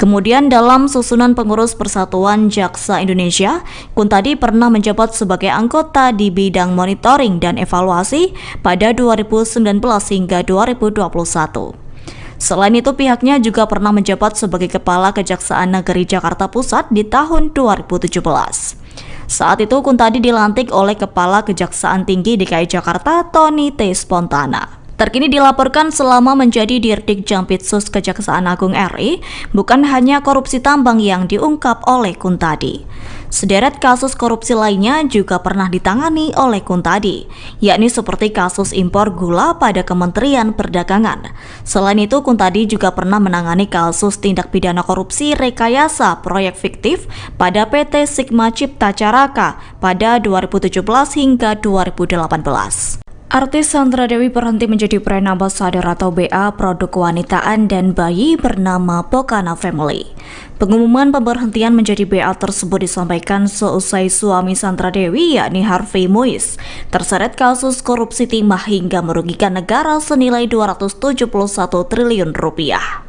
Kemudian dalam susunan pengurus Persatuan Jaksa Indonesia, Kuntadi pernah menjabat sebagai anggota di bidang monitoring dan evaluasi pada 2019 hingga 2021. Selain itu, pihaknya juga pernah menjabat sebagai Kepala Kejaksaan Negeri Jakarta Pusat di tahun 2017. Saat itu, Kuntadi dilantik oleh Kepala Kejaksaan Tinggi DKI Jakarta, Tony T. Spontana. Terkini dilaporkan selama menjadi Dirdik Jampitsus Kejaksaan Agung RI, bukan hanya korupsi tambang yang diungkap oleh Kuntadi. Sederet kasus korupsi lainnya juga pernah ditangani oleh Kuntadi, yakni seperti kasus impor gula pada Kementerian Perdagangan. Selain itu, Kuntadi juga pernah menangani kasus tindak pidana korupsi rekayasa proyek fiktif pada PT Sigma Cipta Caraka pada 2017 hingga 2018. Artis Sandra Dewi berhenti menjadi brand ambassador atau BA produk kewanitaan dan bayi bernama Pokana Family. Pengumuman pemberhentian menjadi BA tersebut disampaikan seusai suami Sandra Dewi yakni Harvey Mois terseret kasus korupsi timah hingga merugikan negara senilai 271 triliun rupiah.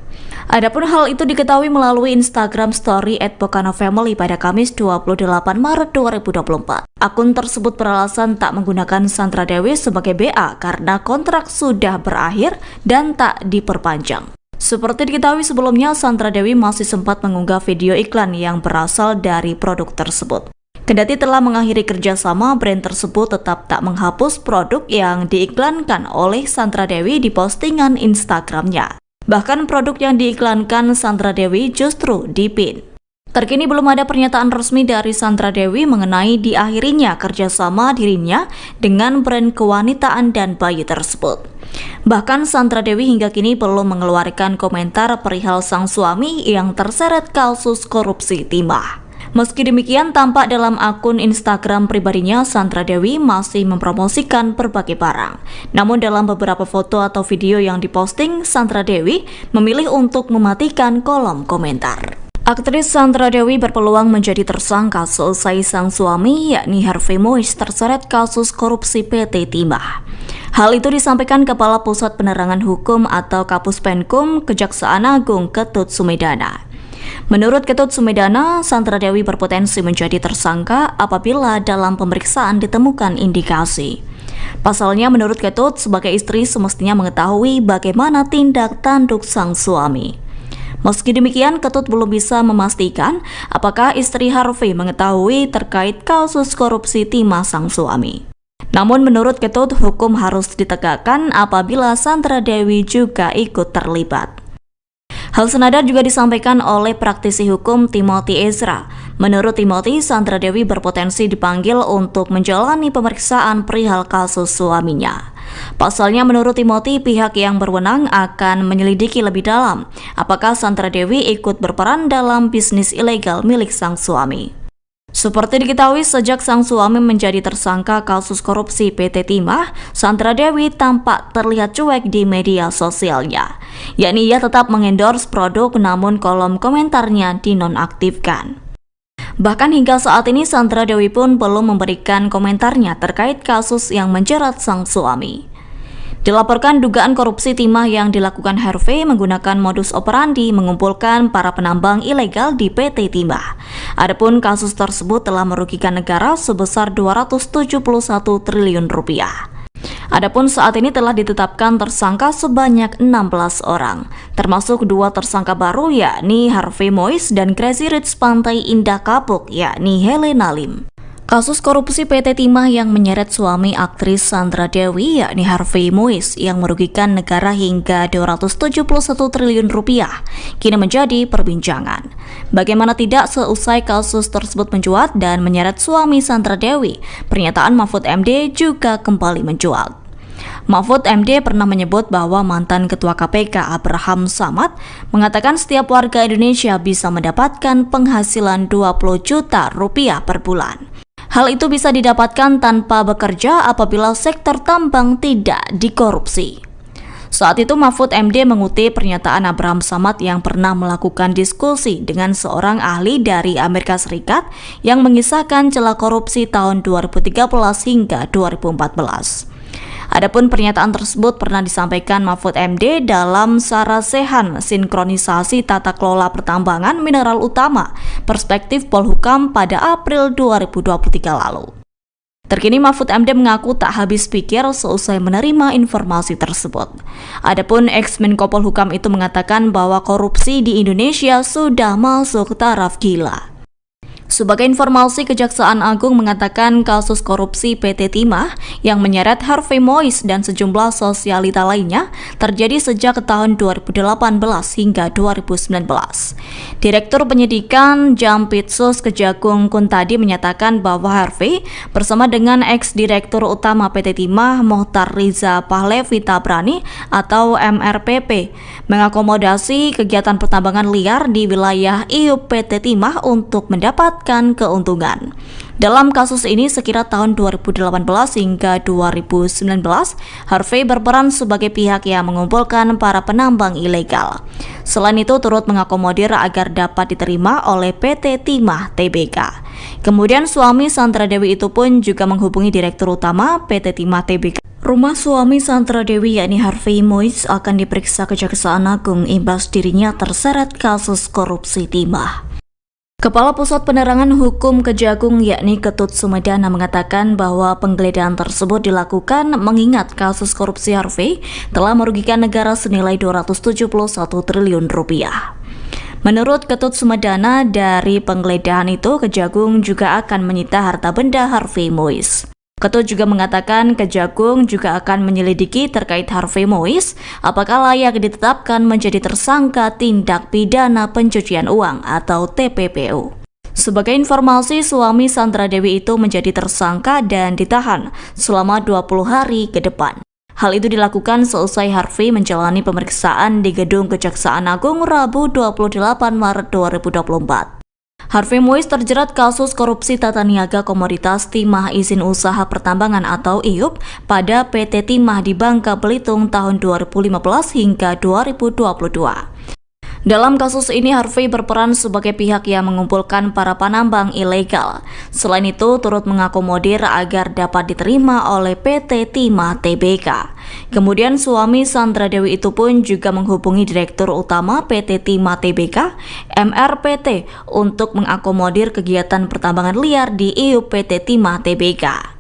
Adapun hal itu diketahui melalui Instagram Story @pokana_family pada Kamis 28 Maret 2024. Akun tersebut beralasan tak menggunakan Sandra Dewi sebagai BA karena kontrak sudah berakhir dan tak diperpanjang. Seperti diketahui sebelumnya, Sandra Dewi masih sempat mengunggah video iklan yang berasal dari produk tersebut. Kendati telah mengakhiri kerjasama, brand tersebut tetap tak menghapus produk yang diiklankan oleh Sandra Dewi di postingan Instagramnya. Bahkan produk yang diiklankan Sandra Dewi justru dipin. Terkini belum ada pernyataan resmi dari Sandra Dewi mengenai diakhirinya kerjasama dirinya dengan brand kewanitaan dan bayi tersebut. Bahkan Sandra Dewi hingga kini belum mengeluarkan komentar perihal sang suami yang terseret kasus korupsi timah. Meski demikian, tampak dalam akun Instagram pribadinya, Sandra Dewi masih mempromosikan berbagai barang. Namun dalam beberapa foto atau video yang diposting, Sandra Dewi memilih untuk mematikan kolom komentar. Aktris Sandra Dewi berpeluang menjadi tersangka seusai sang suami, yakni Harvey Mois, terseret kasus korupsi PT Timah. Hal itu disampaikan Kepala Pusat Penerangan Hukum atau Kapus Penkum Kejaksaan Agung Ketut Sumedana. Menurut Ketut Sumedana, Sandra Dewi berpotensi menjadi tersangka apabila dalam pemeriksaan ditemukan indikasi. Pasalnya, menurut Ketut, sebagai istri semestinya mengetahui bagaimana tindak tanduk sang suami. Meski demikian, Ketut belum bisa memastikan apakah istri Harvey mengetahui terkait kasus korupsi timah sang suami. Namun menurut Ketut, hukum harus ditegakkan apabila Sandra Dewi juga ikut terlibat. Hal senada juga disampaikan oleh praktisi hukum Timothy Ezra. Menurut Timothy, Sandra Dewi berpotensi dipanggil untuk menjalani pemeriksaan perihal kasus suaminya. Pasalnya, menurut Timothy, pihak yang berwenang akan menyelidiki lebih dalam apakah Sandra Dewi ikut berperan dalam bisnis ilegal milik sang suami. Seperti diketahui, sejak sang suami menjadi tersangka kasus korupsi PT Timah, Sandra Dewi tampak terlihat cuek di media sosialnya. Yakni ia tetap mengendorse produk namun kolom komentarnya dinonaktifkan. Bahkan hingga saat ini Sandra Dewi pun belum memberikan komentarnya terkait kasus yang menjerat sang suami. Dilaporkan dugaan korupsi timah yang dilakukan Harvey menggunakan modus operandi mengumpulkan para penambang ilegal di PT Timah. Adapun kasus tersebut telah merugikan negara sebesar 271 triliun rupiah. Adapun saat ini telah ditetapkan tersangka sebanyak 16 orang, termasuk 2 tersangka baru yakni Harvey Mois dan Crazy Rich Pantai Indah Kapuk yakni Helena Lim. Kasus korupsi PT Timah yang menyeret suami aktris Sandra Dewi yakni Harvey Mois yang merugikan negara hingga 271 triliun rupiah kini menjadi perbincangan. Bagaimana tidak, seusai kasus tersebut mencuat dan menyeret suami Sandra Dewi, pernyataan Mahfud MD juga kembali mencuat. Mahfud MD pernah menyebut bahwa mantan Ketua KPK Abraham Samad mengatakan setiap warga Indonesia bisa mendapatkan penghasilan 20 juta rupiah per bulan. Hal itu bisa didapatkan tanpa bekerja apabila sektor tambang tidak dikorupsi. Saat itu Mahfud MD mengutip pernyataan Abraham Samad yang pernah melakukan diskusi dengan seorang ahli dari Amerika Serikat yang mengisahkan celah korupsi tahun 2013 hingga 2014. Adapun pernyataan tersebut pernah disampaikan Mahfud MD dalam Sarasehan Sinkronisasi Tata Kelola Pertambangan Mineral Utama Perspektif Polhukam pada April 2023 lalu. Terkini Mahfud MD mengaku tak habis pikir seusai menerima informasi tersebut. Adapun ex-Menko Polhukam itu mengatakan bahwa korupsi di Indonesia sudah masuk taraf gila. Sebagai informasi, Kejaksaan Agung mengatakan kasus korupsi PT Timah yang menyeret Harvey Mois dan sejumlah sosialita lainnya terjadi sejak tahun 2018 hingga 2019. Direktur Penyidikan Jampitsus Kejagung Kuntadi menyatakan bahwa Harvey bersama dengan ex-direktur utama PT Timah Mohtar Riza Pahlevi Tabrani atau MRPP mengakomodasi kegiatan pertambangan liar di wilayah IUP PT Timah untuk mendapat keuntungan. Dalam kasus ini sekira tahun 2018 hingga 2019, Harvey berperan sebagai pihak yang mengumpulkan para penambang ilegal. Selain itu turut mengakomodir agar dapat diterima oleh PT Timah Tbk. Kemudian suami Sandra Dewi itu pun juga menghubungi Direktur Utama PT Timah Tbk. Rumah suami Sandra Dewi yakni Harvey Mois akan diperiksa Kejaksaan Agung imbas dirinya terseret kasus korupsi timah. Kepala Pusat Penerangan Hukum Kejagung yakni Ketut Sumedana mengatakan bahwa penggeledahan tersebut dilakukan mengingat kasus korupsi Harvey telah merugikan negara senilai 271 triliun rupiah. Menurut Ketut Sumedana, dari penggeledahan itu Kejagung juga akan menyita harta benda Harvey Mois. Ketut juga mengatakan Kejagung juga akan menyelidiki terkait Harvey Mois apakah layak ditetapkan menjadi tersangka tindak pidana pencucian uang atau TPPU. Sebagai informasi, suami Sandra Dewi itu menjadi tersangka dan ditahan selama 20 hari ke depan. Hal itu dilakukan seusai Harvey menjalani pemeriksaan di Gedung Kejaksaan Agung Rabu 28 Maret 2024. Harvey Mois terjerat kasus korupsi tata niaga komoditas timah izin usaha pertambangan atau IUP pada PT Timah di Bangka Belitung tahun 2015 hingga 2022. Dalam kasus ini, Harvey berperan sebagai pihak yang mengumpulkan para penambang ilegal. Selain itu, turut mengakomodir agar dapat diterima oleh PT Timah Tbk. Kemudian suami Sandra Dewi itu pun juga menghubungi Direktur Utama PT Timah Tbk, MRPT, untuk mengakomodir kegiatan pertambangan liar di IUP PT Timah Tbk.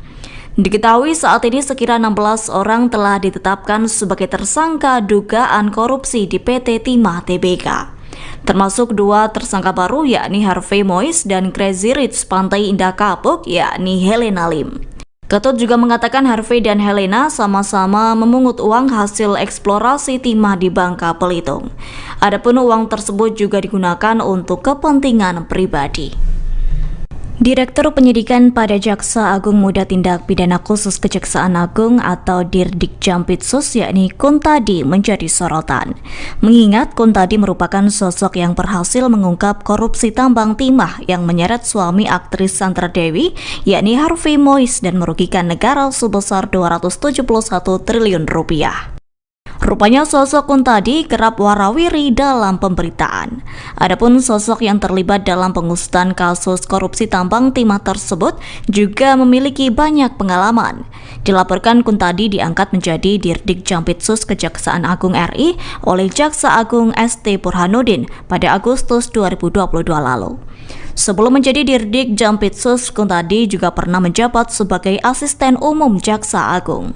Diketahui saat ini sekira 16 orang telah ditetapkan sebagai tersangka dugaan korupsi di PT Timah Tbk. Termasuk 2 tersangka baru yakni Harvey Mois dan Crazy Rich Pantai Indah Kapuk yakni Helena Lim. Ketut juga mengatakan Harvey dan Helena sama-sama memungut uang hasil eksplorasi timah di Bangka Belitung. Adapun uang tersebut juga digunakan untuk kepentingan pribadi. Direktur Penyidikan pada Jaksa Agung Muda Tindak Pidana Khusus Kejaksaan Agung atau Dirdik Jampitsus yakni Kuntadi menjadi sorotan. Mengingat Kuntadi merupakan sosok yang berhasil mengungkap korupsi tambang timah yang menyeret suami aktris Sandra Dewi yakni Harvey Mois dan merugikan negara sebesar 271 triliun rupiah. Rupanya sosok Kuntadi kerap warawiri dalam pemberitaan. Adapun sosok yang terlibat dalam pengusutan kasus korupsi tambang timah tersebut juga memiliki banyak pengalaman. Dilaporkan Kuntadi diangkat menjadi Dirdik Jampitsus Kejaksaan Agung RI oleh Jaksa Agung ST Burhanuddin pada Agustus 2022 lalu. Sebelum menjadi Dirdik Jampitsus, Kuntadi juga pernah menjabat sebagai Asisten Umum Jaksa Agung.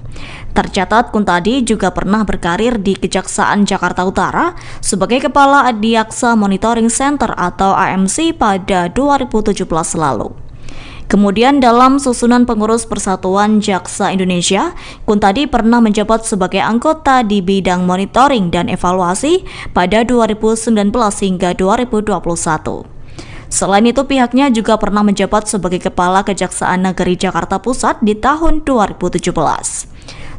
Tercatat Kuntadi juga pernah berkarir di Kejaksaan Jakarta Utara sebagai Kepala Adiaksa Monitoring Center atau AMC pada 2017 lalu. Kemudian dalam susunan pengurus Persatuan Jaksa Indonesia, Kuntadi pernah menjabat sebagai anggota di bidang monitoring dan evaluasi pada 2019 hingga 2021. Selain itu, pihaknya juga pernah menjabat sebagai Kepala Kejaksaan Negeri Jakarta Pusat di tahun 2017.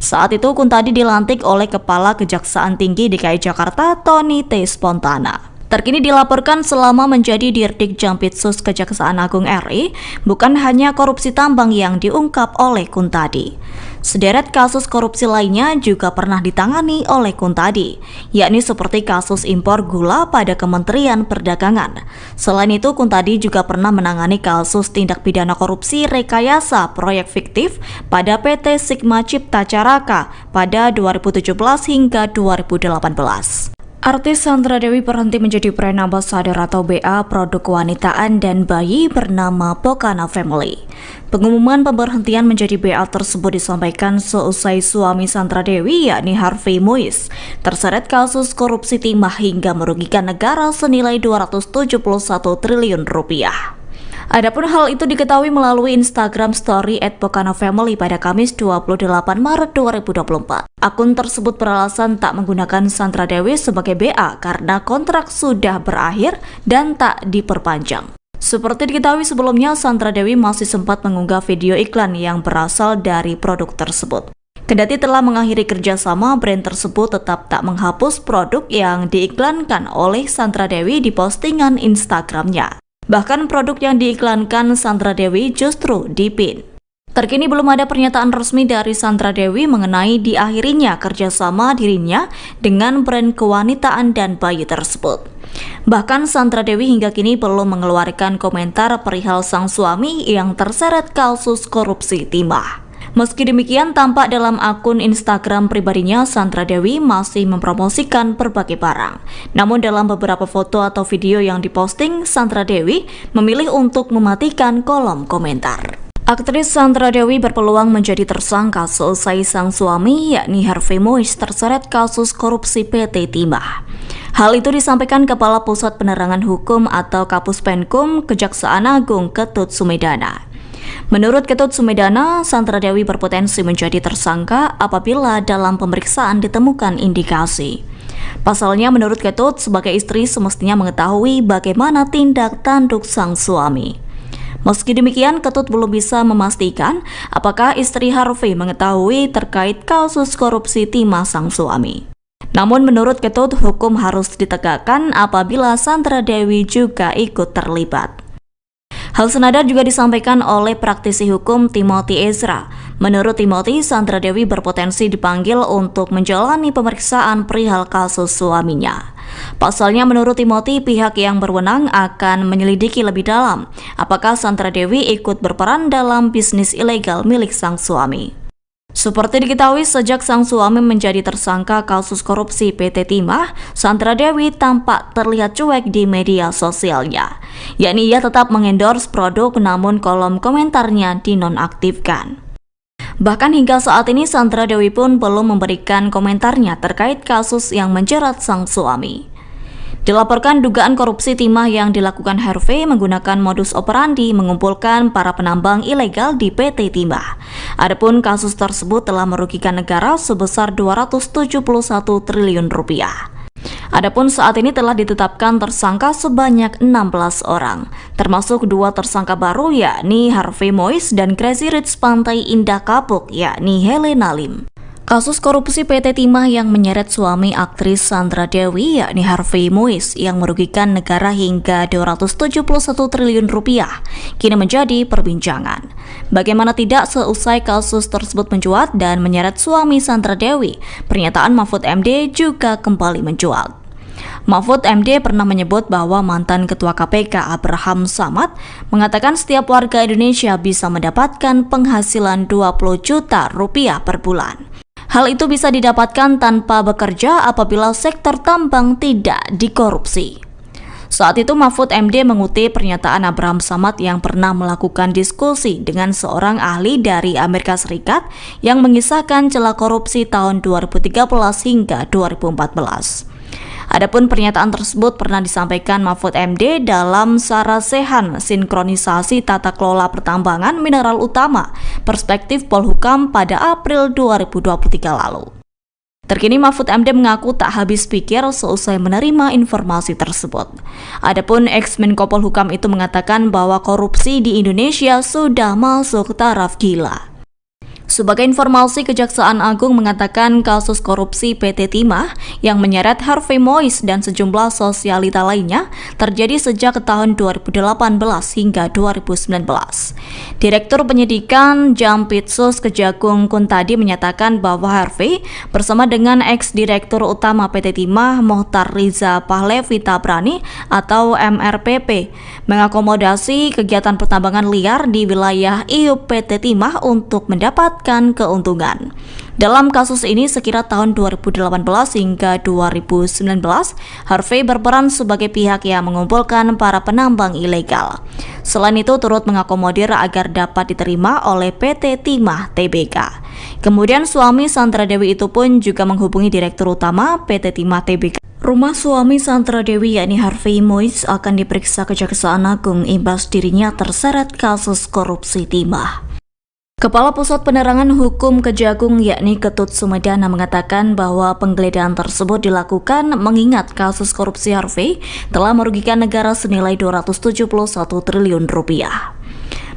Saat itu, Kuntadi dilantik oleh Kepala Kejaksaan Tinggi DKI Jakarta, Tony T. Spontana. Terkini dilaporkan selama menjadi Dirdik Jampitsus Kejaksaan Agung RI, bukan hanya korupsi tambang yang diungkap oleh Kuntadi. Sederet kasus korupsi lainnya juga pernah ditangani oleh Kuntadi, yakni seperti kasus impor gula pada Kementerian Perdagangan. Selain itu, Kuntadi juga pernah menangani kasus tindak pidana korupsi rekayasa proyek fiktif pada PT Sigma Cipta Caraka pada 2017 hingga 2018. Artis Sandra Dewi berhenti menjadi brand ambassador atau BA produk kewanitaan dan bayi bernama Pokana Family. Pengumuman pemberhentian menjadi BA tersebut disampaikan seusai suami Sandra Dewi yakni Harvey Mois terseret kasus korupsi timah hingga merugikan negara senilai 271 triliun rupiah. Adapun hal itu diketahui melalui Instagram Story @pokanafamily pada Kamis 28 Maret 2024. Akun tersebut beralasan tak menggunakan Sandra Dewi sebagai BA karena kontrak sudah berakhir dan tak diperpanjang. Seperti diketahui sebelumnya, Sandra Dewi masih sempat mengunggah video iklan yang berasal dari produk tersebut. Kendati telah mengakhiri kerjasama, brand tersebut tetap tak menghapus produk yang diiklankan oleh Sandra Dewi di postingan Instagramnya. Bahkan produk yang diiklankan Sandra Dewi justru dipin. Terkini belum ada pernyataan resmi dari Sandra Dewi mengenai diakhirinya kerjasama dirinya dengan brand kewanitaan dan bayi tersebut. Bahkan Sandra Dewi hingga kini belum mengeluarkan komentar perihal sang suami yang terseret kasus korupsi timah. Meski demikian, tampak dalam akun Instagram pribadinya, Sandra Dewi masih mempromosikan berbagai barang. Namun dalam beberapa foto atau video yang diposting, Sandra Dewi memilih untuk mematikan kolom komentar. Aktris Sandra Dewi berpeluang menjadi tersangka seusai sang suami yakni Harvey Mois terseret kasus korupsi PT Timah. Hal itu disampaikan Kepala Pusat Penerangan Hukum atau Kapus Penkum Kejaksaan Agung Ketut Sumedana. Menurut Ketut Sumedana, Sandra Dewi berpotensi menjadi tersangka apabila dalam pemeriksaan ditemukan indikasi. Pasalnya, menurut Ketut, sebagai istri semestinya mengetahui bagaimana tindak tanduk sang suami. Meski demikian, Ketut belum bisa memastikan apakah istri Harvey mengetahui terkait kasus korupsi timah sang suami. Namun menurut Ketut, hukum harus ditegakkan apabila Sandra Dewi juga ikut terlibat. Hal senada juga disampaikan oleh praktisi hukum Timothy Ezra. Menurut Timothy, Sandra Dewi berpotensi dipanggil untuk menjalani pemeriksaan perihal kasus suaminya. Pasalnya, menurut Timothy, pihak yang berwenang akan menyelidiki lebih dalam apakah Sandra Dewi ikut berperan dalam bisnis ilegal milik sang suami. Seperti diketahui, sejak sang suami menjadi tersangka kasus korupsi PT Timah, Sandra Dewi tampak terlihat cuek di media sosialnya. Yakni ia tetap mengendorse produk namun kolom komentarnya dinonaktifkan. Bahkan hingga saat ini Sandra Dewi pun belum memberikan komentarnya terkait kasus yang menjerat sang suami. Dilaporkan dugaan korupsi timah yang dilakukan Harvey menggunakan modus operandi mengumpulkan para penambang ilegal di PT Timah. Adapun kasus tersebut telah merugikan negara sebesar 271 triliun rupiah. Adapun saat ini telah ditetapkan tersangka sebanyak 16 orang, termasuk 2 tersangka baru yakni Harvey Mois dan Crazy Rich Pantai Indah Kapuk yakni Helena Lim. Kasus korupsi PT Timah yang menyeret suami aktris Sandra Dewi yakni Harvey Mois yang merugikan negara hingga 271 triliun rupiah kini menjadi perbincangan. Bagaimana tidak, seusai kasus tersebut mencuat dan menyeret suami Sandra Dewi, pernyataan Mahfud MD juga kembali mencuat. Mahfud MD pernah menyebut bahwa mantan Ketua KPK Abraham Samad mengatakan setiap warga Indonesia bisa mendapatkan penghasilan 20 juta rupiah per bulan. Hal itu bisa didapatkan tanpa bekerja apabila sektor tambang tidak dikorupsi. Saat itu Mahfud MD mengutip pernyataan Abraham Samad yang pernah melakukan diskusi dengan seorang ahli dari Amerika Serikat yang mengisahkan celah korupsi tahun 2013 hingga 2014. Adapun pernyataan tersebut pernah disampaikan Mahfud MD dalam Sarasehan Sinkronisasi Tata Kelola Pertambangan Mineral Utama Perspektif Polhukam pada April 2023 lalu. Terkini Mahfud MD mengaku tak habis pikir seusai menerima informasi tersebut. Adapun ex-Menko Polhukam itu mengatakan bahwa korupsi di Indonesia sudah masuk taraf gila. Sebagai informasi, Kejaksaan Agung mengatakan kasus korupsi PT Timah yang menyeret Harvey Mois dan sejumlah sosialita lainnya terjadi sejak tahun 2018 hingga 2019. Direktur Penyidikan Jampitsus Kejagung Kuntadi menyatakan bahwa Harvey bersama dengan ex-direktur utama PT Timah Mohtar Riza Pahlevi Tabrani atau MRPP mengakomodasi kegiatan pertambangan liar di wilayah IUP PT Timah untuk mendapatkan keuntungan. Dalam kasus ini sekira tahun 2018 hingga 2019, Harvey berperan sebagai pihak yang mengumpulkan para penambang ilegal. Selain itu turut mengakomodir agar dapat diterima oleh PT Timah Tbk. Kemudian suami Sandra Dewi itu pun juga menghubungi Direktur Utama PT Timah Tbk. Rumah suami Sandra Dewi yakni Harvey Mois akan diperiksa Kejaksaan Agung imbas dirinya terseret kasus korupsi timah. Kepala Pusat Penerangan Hukum Kejagung yakni Ketut Sumedana mengatakan bahwa penggeledahan tersebut dilakukan mengingat kasus korupsi Harvey telah merugikan negara senilai 271 triliun rupiah.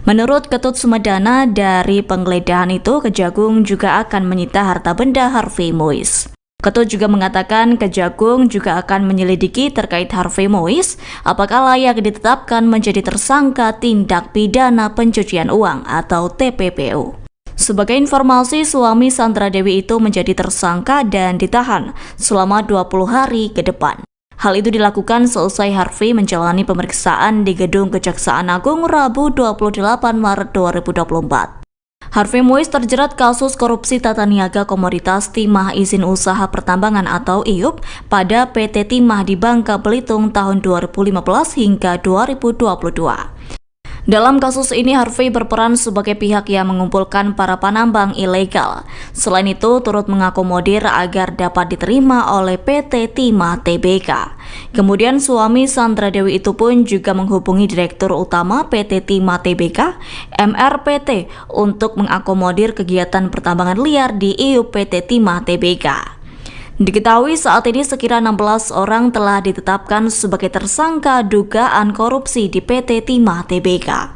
Menurut Ketut Sumedana, dari penggeledahan itu Kejagung juga akan menyita harta benda Harvey Mois. Ketut juga mengatakan Kejagung juga akan menyelidiki terkait Harvey Mois apakah layak ditetapkan menjadi tersangka tindak pidana pencucian uang atau TPPU. Sebagai informasi, suami Sandra Dewi itu menjadi tersangka dan ditahan selama 20 hari ke depan. Hal itu dilakukan seusai Harvey menjalani pemeriksaan di Gedung Kejaksaan Agung Rabu 28 Maret 2024. Harvey Mois terjerat kasus korupsi tata niaga komoditas timah izin usaha pertambangan atau IUP pada PT Timah di Bangka Belitung tahun 2015 hingga 2022. Dalam kasus ini Harvey berperan sebagai pihak yang mengumpulkan para penambang ilegal. Selain itu turut mengakomodir agar dapat diterima oleh PT Timah Tbk. Kemudian suami Sandra Dewi itu pun juga menghubungi Direktur Utama PT Timah Tbk, MRPT, untuk mengakomodir kegiatan pertambangan liar di IUP PT Timah Tbk. Diketahui saat ini sekira 16 orang telah ditetapkan sebagai tersangka dugaan korupsi di PT Timah Tbk.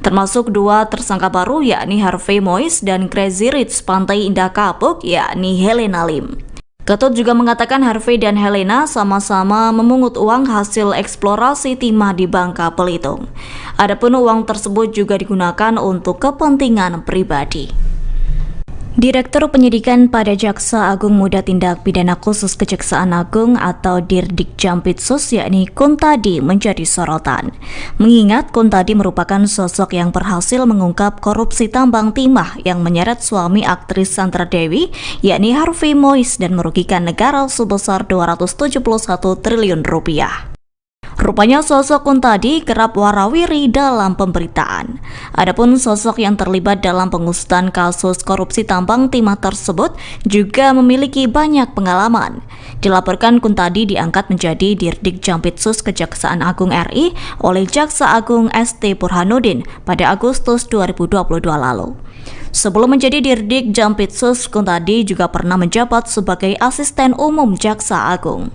Termasuk 2 tersangka baru yakni Harvey Mois dan Crazy Rich Pantai Indah Kapuk yakni Helena Lim. Ketut juga mengatakan Harvey dan Helena sama-sama memungut uang hasil eksplorasi timah di Bangka Belitung. Adapun uang tersebut juga digunakan untuk kepentingan pribadi. Direktur Penyidikan pada Jaksa Agung Muda Tindak Pidana Khusus Kejaksaan Agung atau Dirdik Jampitsus yakni Kuntadi menjadi sorotan. Mengingat Kuntadi merupakan sosok yang berhasil mengungkap korupsi tambang timah yang menyeret suami aktris Sandra Dewi yakni Harvey Mois dan merugikan negara sebesar 271 triliun rupiah. Rupanya sosok Kuntadi kerap warawiri dalam pemberitaan. Adapun sosok yang terlibat dalam pengusutan kasus korupsi tambang timah tersebut juga memiliki banyak pengalaman. Dilaporkan Kuntadi diangkat menjadi Dirdik Jampitsus Kejaksaan Agung RI oleh Jaksa Agung ST Burhanuddin pada Agustus 2022 lalu. Sebelum menjadi Dirdik Jampitsus, Kuntadi juga pernah menjabat sebagai Asisten Umum Jaksa Agung.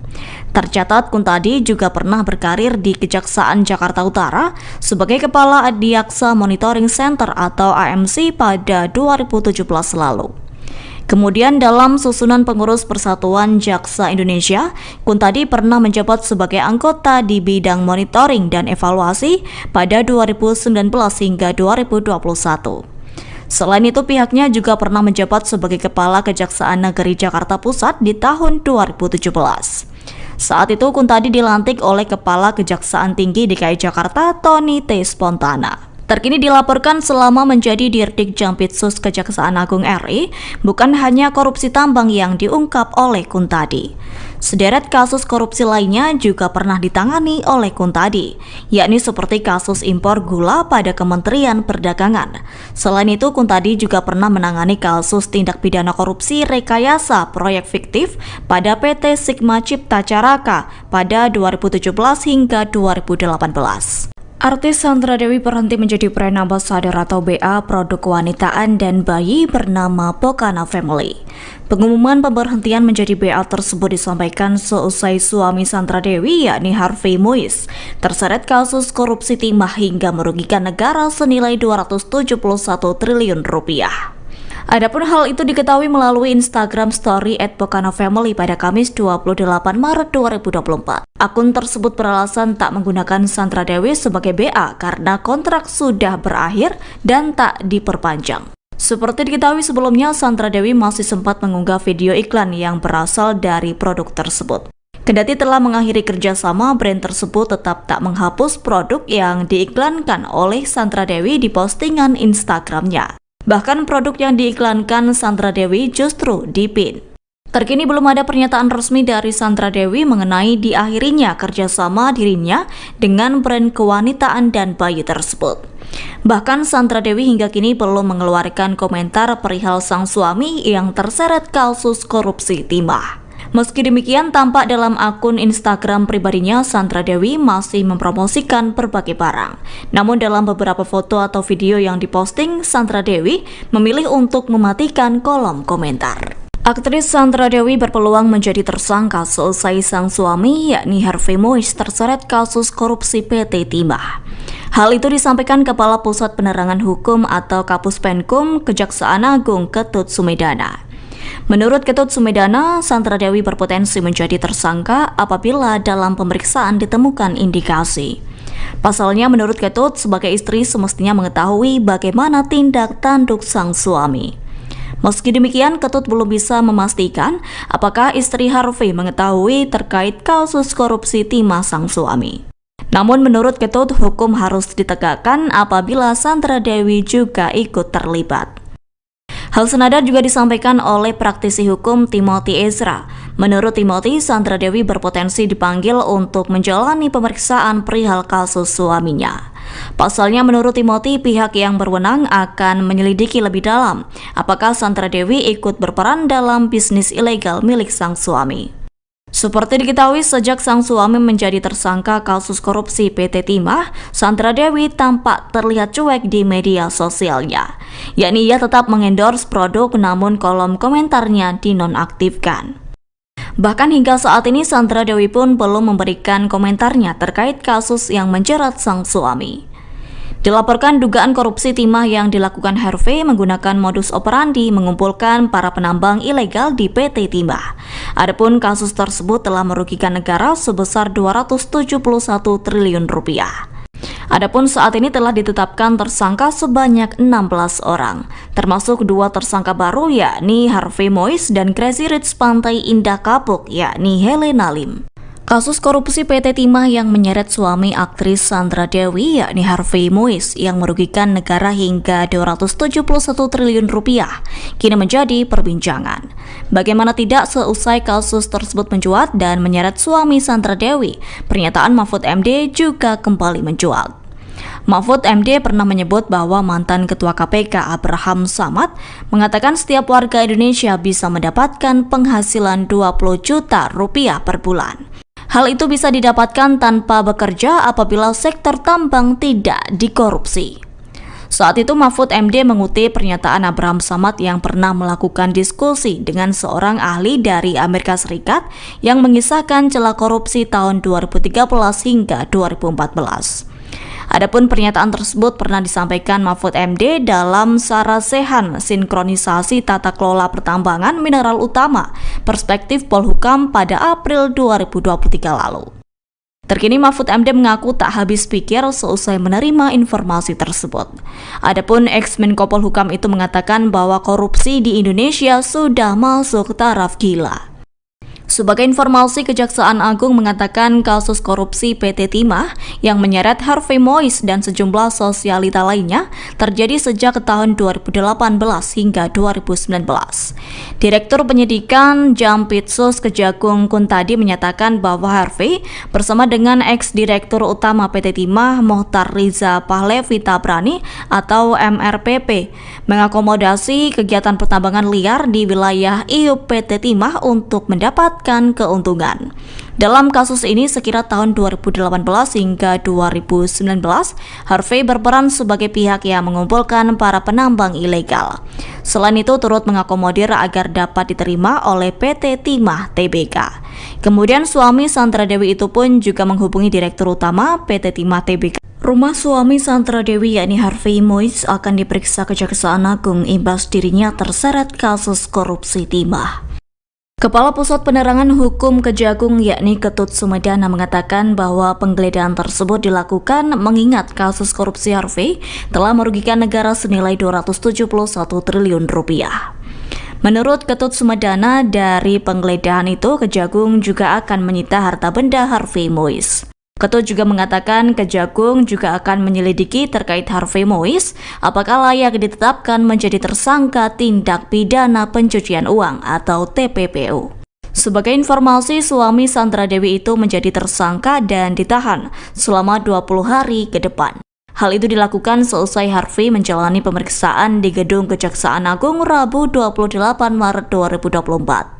Tercatat Kuntadi juga pernah berkarir di Kejaksaan Jakarta Utara sebagai Kepala Adiaksa Monitoring Center atau AMC pada 2017 lalu. Kemudian dalam susunan pengurus Persatuan Jaksa Indonesia, Kuntadi pernah menjabat sebagai anggota di bidang monitoring dan evaluasi pada 2019 hingga 2021. Selain itu, pihaknya juga pernah menjabat sebagai Kepala Kejaksaan Negeri Jakarta Pusat di tahun 2017. Saat itu, Kuntadi dilantik oleh Kepala Kejaksaan Tinggi DKI Jakarta, Tony T. Spontana. Terkini dilaporkan selama menjadi Dirdik Jampitsus Kejaksaan Agung RI, bukan hanya korupsi tambang yang diungkap oleh Kuntadi. Sederet kasus korupsi lainnya juga pernah ditangani oleh Kuntadi, yakni seperti kasus impor gula pada Kementerian Perdagangan. Selain itu, Kuntadi juga pernah menangani kasus tindak pidana korupsi rekayasa proyek fiktif pada PT Sigma Cipta Caraka pada 2017 hingga 2018. Artis Sandra Dewi berhenti menjadi brand ambassador atau BA produk kewanitaan dan bayi bernama Pokana Family. Pengumuman pemberhentian menjadi BA tersebut disampaikan seusai suami Sandra Dewi yakni Harvey Mois terseret kasus korupsi timah hingga merugikan negara senilai 271 triliun rupiah. Adapun hal itu diketahui melalui Instagram Story @pokana_family pada Kamis 28 Maret 2024. Akun tersebut beralasan tak menggunakan Sandra Dewi sebagai BA karena kontrak sudah berakhir dan tak diperpanjang. Seperti diketahui sebelumnya, Sandra Dewi masih sempat mengunggah video iklan yang berasal dari produk tersebut. Kendati telah mengakhiri kerjasama, brand tersebut tetap tak menghapus produk yang diiklankan oleh Sandra Dewi di postingan Instagramnya. Bahkan produk yang diiklankan Sandra Dewi justru dipin. Terkini belum ada pernyataan resmi dari Sandra Dewi mengenai diakhirinya kerjasama dirinya dengan brand kewanitaan dan bayi tersebut. Bahkan Sandra Dewi hingga kini belum mengeluarkan komentar perihal sang suami yang terseret kasus korupsi timah. Meski demikian, tampak dalam akun Instagram pribadinya, Sandra Dewi masih mempromosikan berbagai barang. Namun dalam beberapa foto atau video yang diposting, Sandra Dewi memilih untuk mematikan kolom komentar. Aktris Sandra Dewi berpeluang menjadi tersangka seusai sang suami yakni Harvey Mois terseret kasus korupsi PT Timah. Hal itu disampaikan Kepala Pusat Penerangan Hukum atau Kapus Penkum Kejaksaan Agung Ketut Sumedana. Menurut Ketut Sumedana, Sandra Dewi berpotensi menjadi tersangka apabila dalam pemeriksaan ditemukan indikasi. Pasalnya, menurut Ketut, sebagai istri semestinya mengetahui bagaimana tindak tanduk sang suami. Meski demikian, Ketut belum bisa memastikan apakah istri Harvey mengetahui terkait kasus korupsi timah sang suami. Namun menurut Ketut, hukum harus ditegakkan apabila Sandra Dewi juga ikut terlibat. Hal senada juga disampaikan oleh praktisi hukum Timothy Ezra. Menurut Timothy, Sandra Dewi berpotensi dipanggil untuk menjalani pemeriksaan perihal kasus suaminya. Pasalnya menurut Timothy, pihak yang berwenang akan menyelidiki lebih dalam apakah Sandra Dewi ikut berperan dalam bisnis ilegal milik sang suami. Seperti diketahui, sejak sang suami menjadi tersangka kasus korupsi PT Timah, Sandra Dewi tampak terlihat cuek di media sosialnya. Yakni ia tetap mengendorse produk namun kolom komentarnya dinonaktifkan. Bahkan hingga saat ini Sandra Dewi pun belum memberikan komentarnya terkait kasus yang menjerat sang suami. Dilaporkan dugaan korupsi timah yang dilakukan Harvey menggunakan modus operandi mengumpulkan para penambang ilegal di PT Timah. Adapun kasus tersebut telah merugikan negara sebesar 271 triliun rupiah. Adapun saat ini telah ditetapkan tersangka sebanyak 16 orang, termasuk 2 tersangka baru yakni Harvey Mois dan Crazy Rich Pantai Indah Kapuk yakni Helena Lim. Kasus korupsi PT Timah yang menyeret suami aktris Sandra Dewi yakni Harvey Mois yang merugikan negara hingga 271 triliun rupiah kini menjadi perbincangan. Bagaimana tidak, seusai kasus tersebut mencuat dan menyeret suami Sandra Dewi, pernyataan Mahfud MD juga kembali mencuat. Mahfud MD pernah menyebut bahwa mantan Ketua KPK Abraham Samad mengatakan setiap warga Indonesia bisa mendapatkan penghasilan 20 juta rupiah per bulan. Hal itu bisa didapatkan tanpa bekerja apabila sektor tambang tidak dikorupsi. Saat itu Mahfud MD mengutip pernyataan Abraham Samad yang pernah melakukan diskusi dengan seorang ahli dari Amerika Serikat yang mengisahkan celah korupsi tahun 2013 hingga 2014. Adapun pernyataan tersebut pernah disampaikan Mahfud MD dalam Sarasehan Sinkronisasi Tata Kelola Pertambangan Mineral Utama Perspektif Polhukam pada April 2023 lalu. Terkini Mahfud MD mengaku tak habis pikir seusai menerima informasi tersebut. Adapun ex-Menko Polhukam itu mengatakan bahwa korupsi di Indonesia sudah masuk taraf gila. Sebagai informasi, Kejaksaan Agung mengatakan kasus korupsi PT Timah yang menyeret Harvey Mois dan sejumlah sosialita lainnya terjadi sejak tahun 2018 hingga 2019. Direktur Penyidikan Jampitsus Kejagung Kuntadi menyatakan bahwa Harvey bersama dengan ex-direktur utama PT Timah Mohtar Riza Pahlevi Tabrani atau MRPP mengakomodasi kegiatan pertambangan liar di wilayah IUP PT Timah untuk mendapat keuntungan. Dalam kasus ini sekira tahun 2018 hingga 2019, Harvey berperan sebagai pihak yang mengumpulkan para penambang ilegal. Selain itu turut mengakomodir agar dapat diterima oleh PT Timah Tbk. Kemudian suami Sandra Dewi itu pun juga menghubungi Direktur Utama PT Timah Tbk. Rumah suami Sandra Dewi yakni Harvey Mois akan diperiksa Kejaksaan Agung imbas dirinya terseret kasus korupsi timah. Kepala Pusat Penerangan Hukum Kejagung yakni Ketut Sumedana mengatakan bahwa penggeledahan tersebut dilakukan mengingat kasus korupsi Harvey telah merugikan negara senilai 271 triliun rupiah. Menurut Ketut Sumedana, dari penggeledahan itu Kejagung juga akan menyita harta benda Harvey Mois. Ketut juga mengatakan Kejagung juga akan menyelidiki terkait Harvey Mois apakah layak ditetapkan menjadi tersangka tindak pidana pencucian uang atau TPPU. Sebagai informasi, suami Sandra Dewi itu menjadi tersangka dan ditahan selama 20 hari ke depan. Hal itu dilakukan seusai Harvey menjalani pemeriksaan di Gedung Kejaksaan Agung Rabu 28 Maret 2024.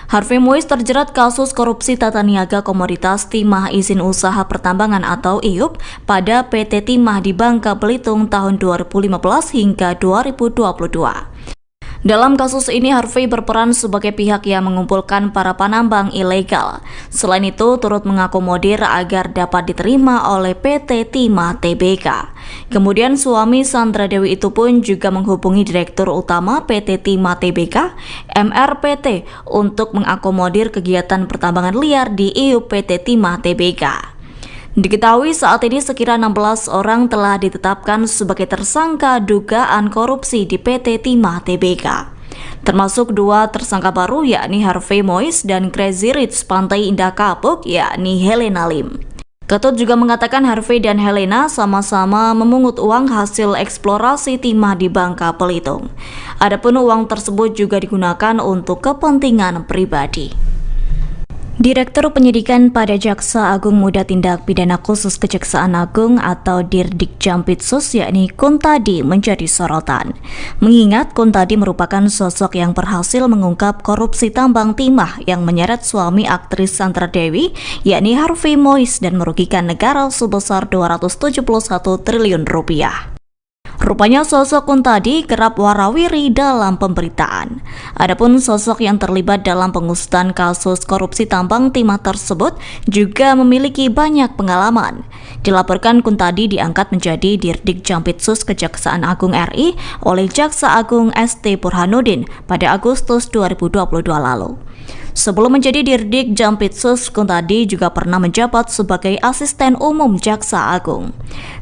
Harvey Mois terjerat kasus korupsi tata niaga komoditas timah izin usaha pertambangan atau IUP pada PT Timah di Bangka Belitung tahun 2015 hingga 2022. Dalam kasus ini Harvey berperan sebagai pihak yang mengumpulkan para penambang ilegal. Selain itu turut mengakomodir agar dapat diterima oleh PT Timah Tbk. Kemudian suami Sandra Dewi itu pun juga menghubungi Direktur Utama PT Timah Tbk, MRPT, untuk mengakomodir kegiatan pertambangan liar di IUP PT Timah Tbk. Diketahui saat ini sekira 16 orang telah ditetapkan sebagai tersangka dugaan korupsi di PT Timah Tbk. Termasuk 2 tersangka baru yakni Harvey Mois dan Crazy Rich Pantai Indah Kapuk yakni Helena Lim. Ketut juga mengatakan Harvey dan Helena sama-sama memungut uang hasil eksplorasi timah di Bangka Belitung. Adapun uang tersebut juga digunakan untuk kepentingan pribadi. Direktur Penyidikan pada Jaksa Agung Muda Tindak Pidana Khusus Kejaksaan Agung atau Dirdik Jampitsus yakni Kuntadi menjadi sorotan. Mengingat Kuntadi merupakan sosok yang berhasil mengungkap korupsi tambang timah yang menyeret suami aktris Sandra Dewi yakni Harvey Mois dan merugikan negara sebesar 271 triliun rupiah. Rupanya sosok Kuntadi kerap warawiri dalam pemberitaan. Adapun sosok yang terlibat dalam pengusutan kasus korupsi tambang timah tersebut juga memiliki banyak pengalaman. Dilaporkan Kuntadi diangkat menjadi Dirdik Jampitsus Kejaksaan Agung RI oleh Jaksa Agung ST Burhanuddin pada Agustus 2022 lalu. Sebelum menjadi Dirdik Jampitsus, Kuntadi juga pernah menjabat sebagai Asisten Umum Jaksa Agung.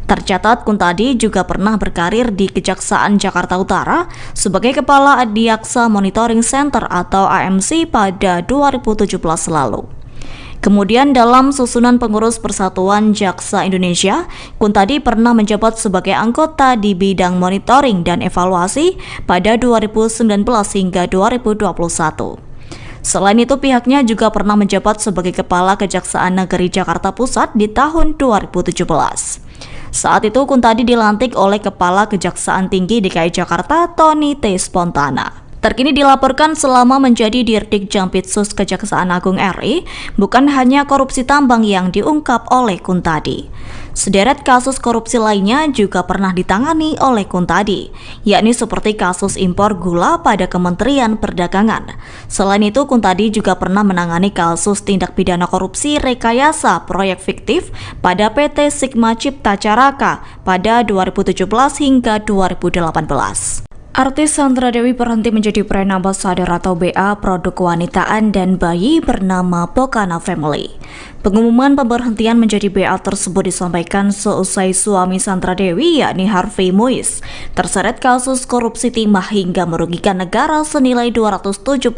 Tercatat Kuntadi juga pernah berkarir di Kejaksaan Jakarta Utara sebagai Kepala Adiaksa Monitoring Center atau AMC pada 2017 lalu. Kemudian dalam susunan pengurus Persatuan Jaksa Indonesia, Kuntadi pernah menjabat sebagai anggota di bidang monitoring dan evaluasi pada 2019 hingga 2021. Selain itu, pihaknya juga pernah menjabat sebagai Kepala Kejaksaan Negeri Jakarta Pusat di tahun 2017. Saat itu, Kuntadi dilantik oleh Kepala Kejaksaan Tinggi DKI Jakarta, Tony T. Spontana. Terkini dilaporkan selama menjadi Dirdik Jampitsus Kejaksaan Agung RI, bukan hanya korupsi tambang yang diungkap oleh Kuntadi. Sederet kasus korupsi lainnya juga pernah ditangani oleh Kuntadi, yakni seperti kasus impor gula pada Kementerian Perdagangan. Selain itu, Kuntadi juga pernah menangani kasus tindak pidana korupsi rekayasa proyek fiktif pada PT Sigma Cipta Caraka pada 2017 hingga 2018. Artis Sandra Dewi berhenti menjadi brand ambassador atau BA produk kewanitaan dan bayi bernama Pokana Family. Pengumuman pemberhentian menjadi BA tersebut disampaikan seusai suami Sandra Dewi, yakni Harvey Moise, terseret kasus korupsi timah hingga merugikan negara senilai 271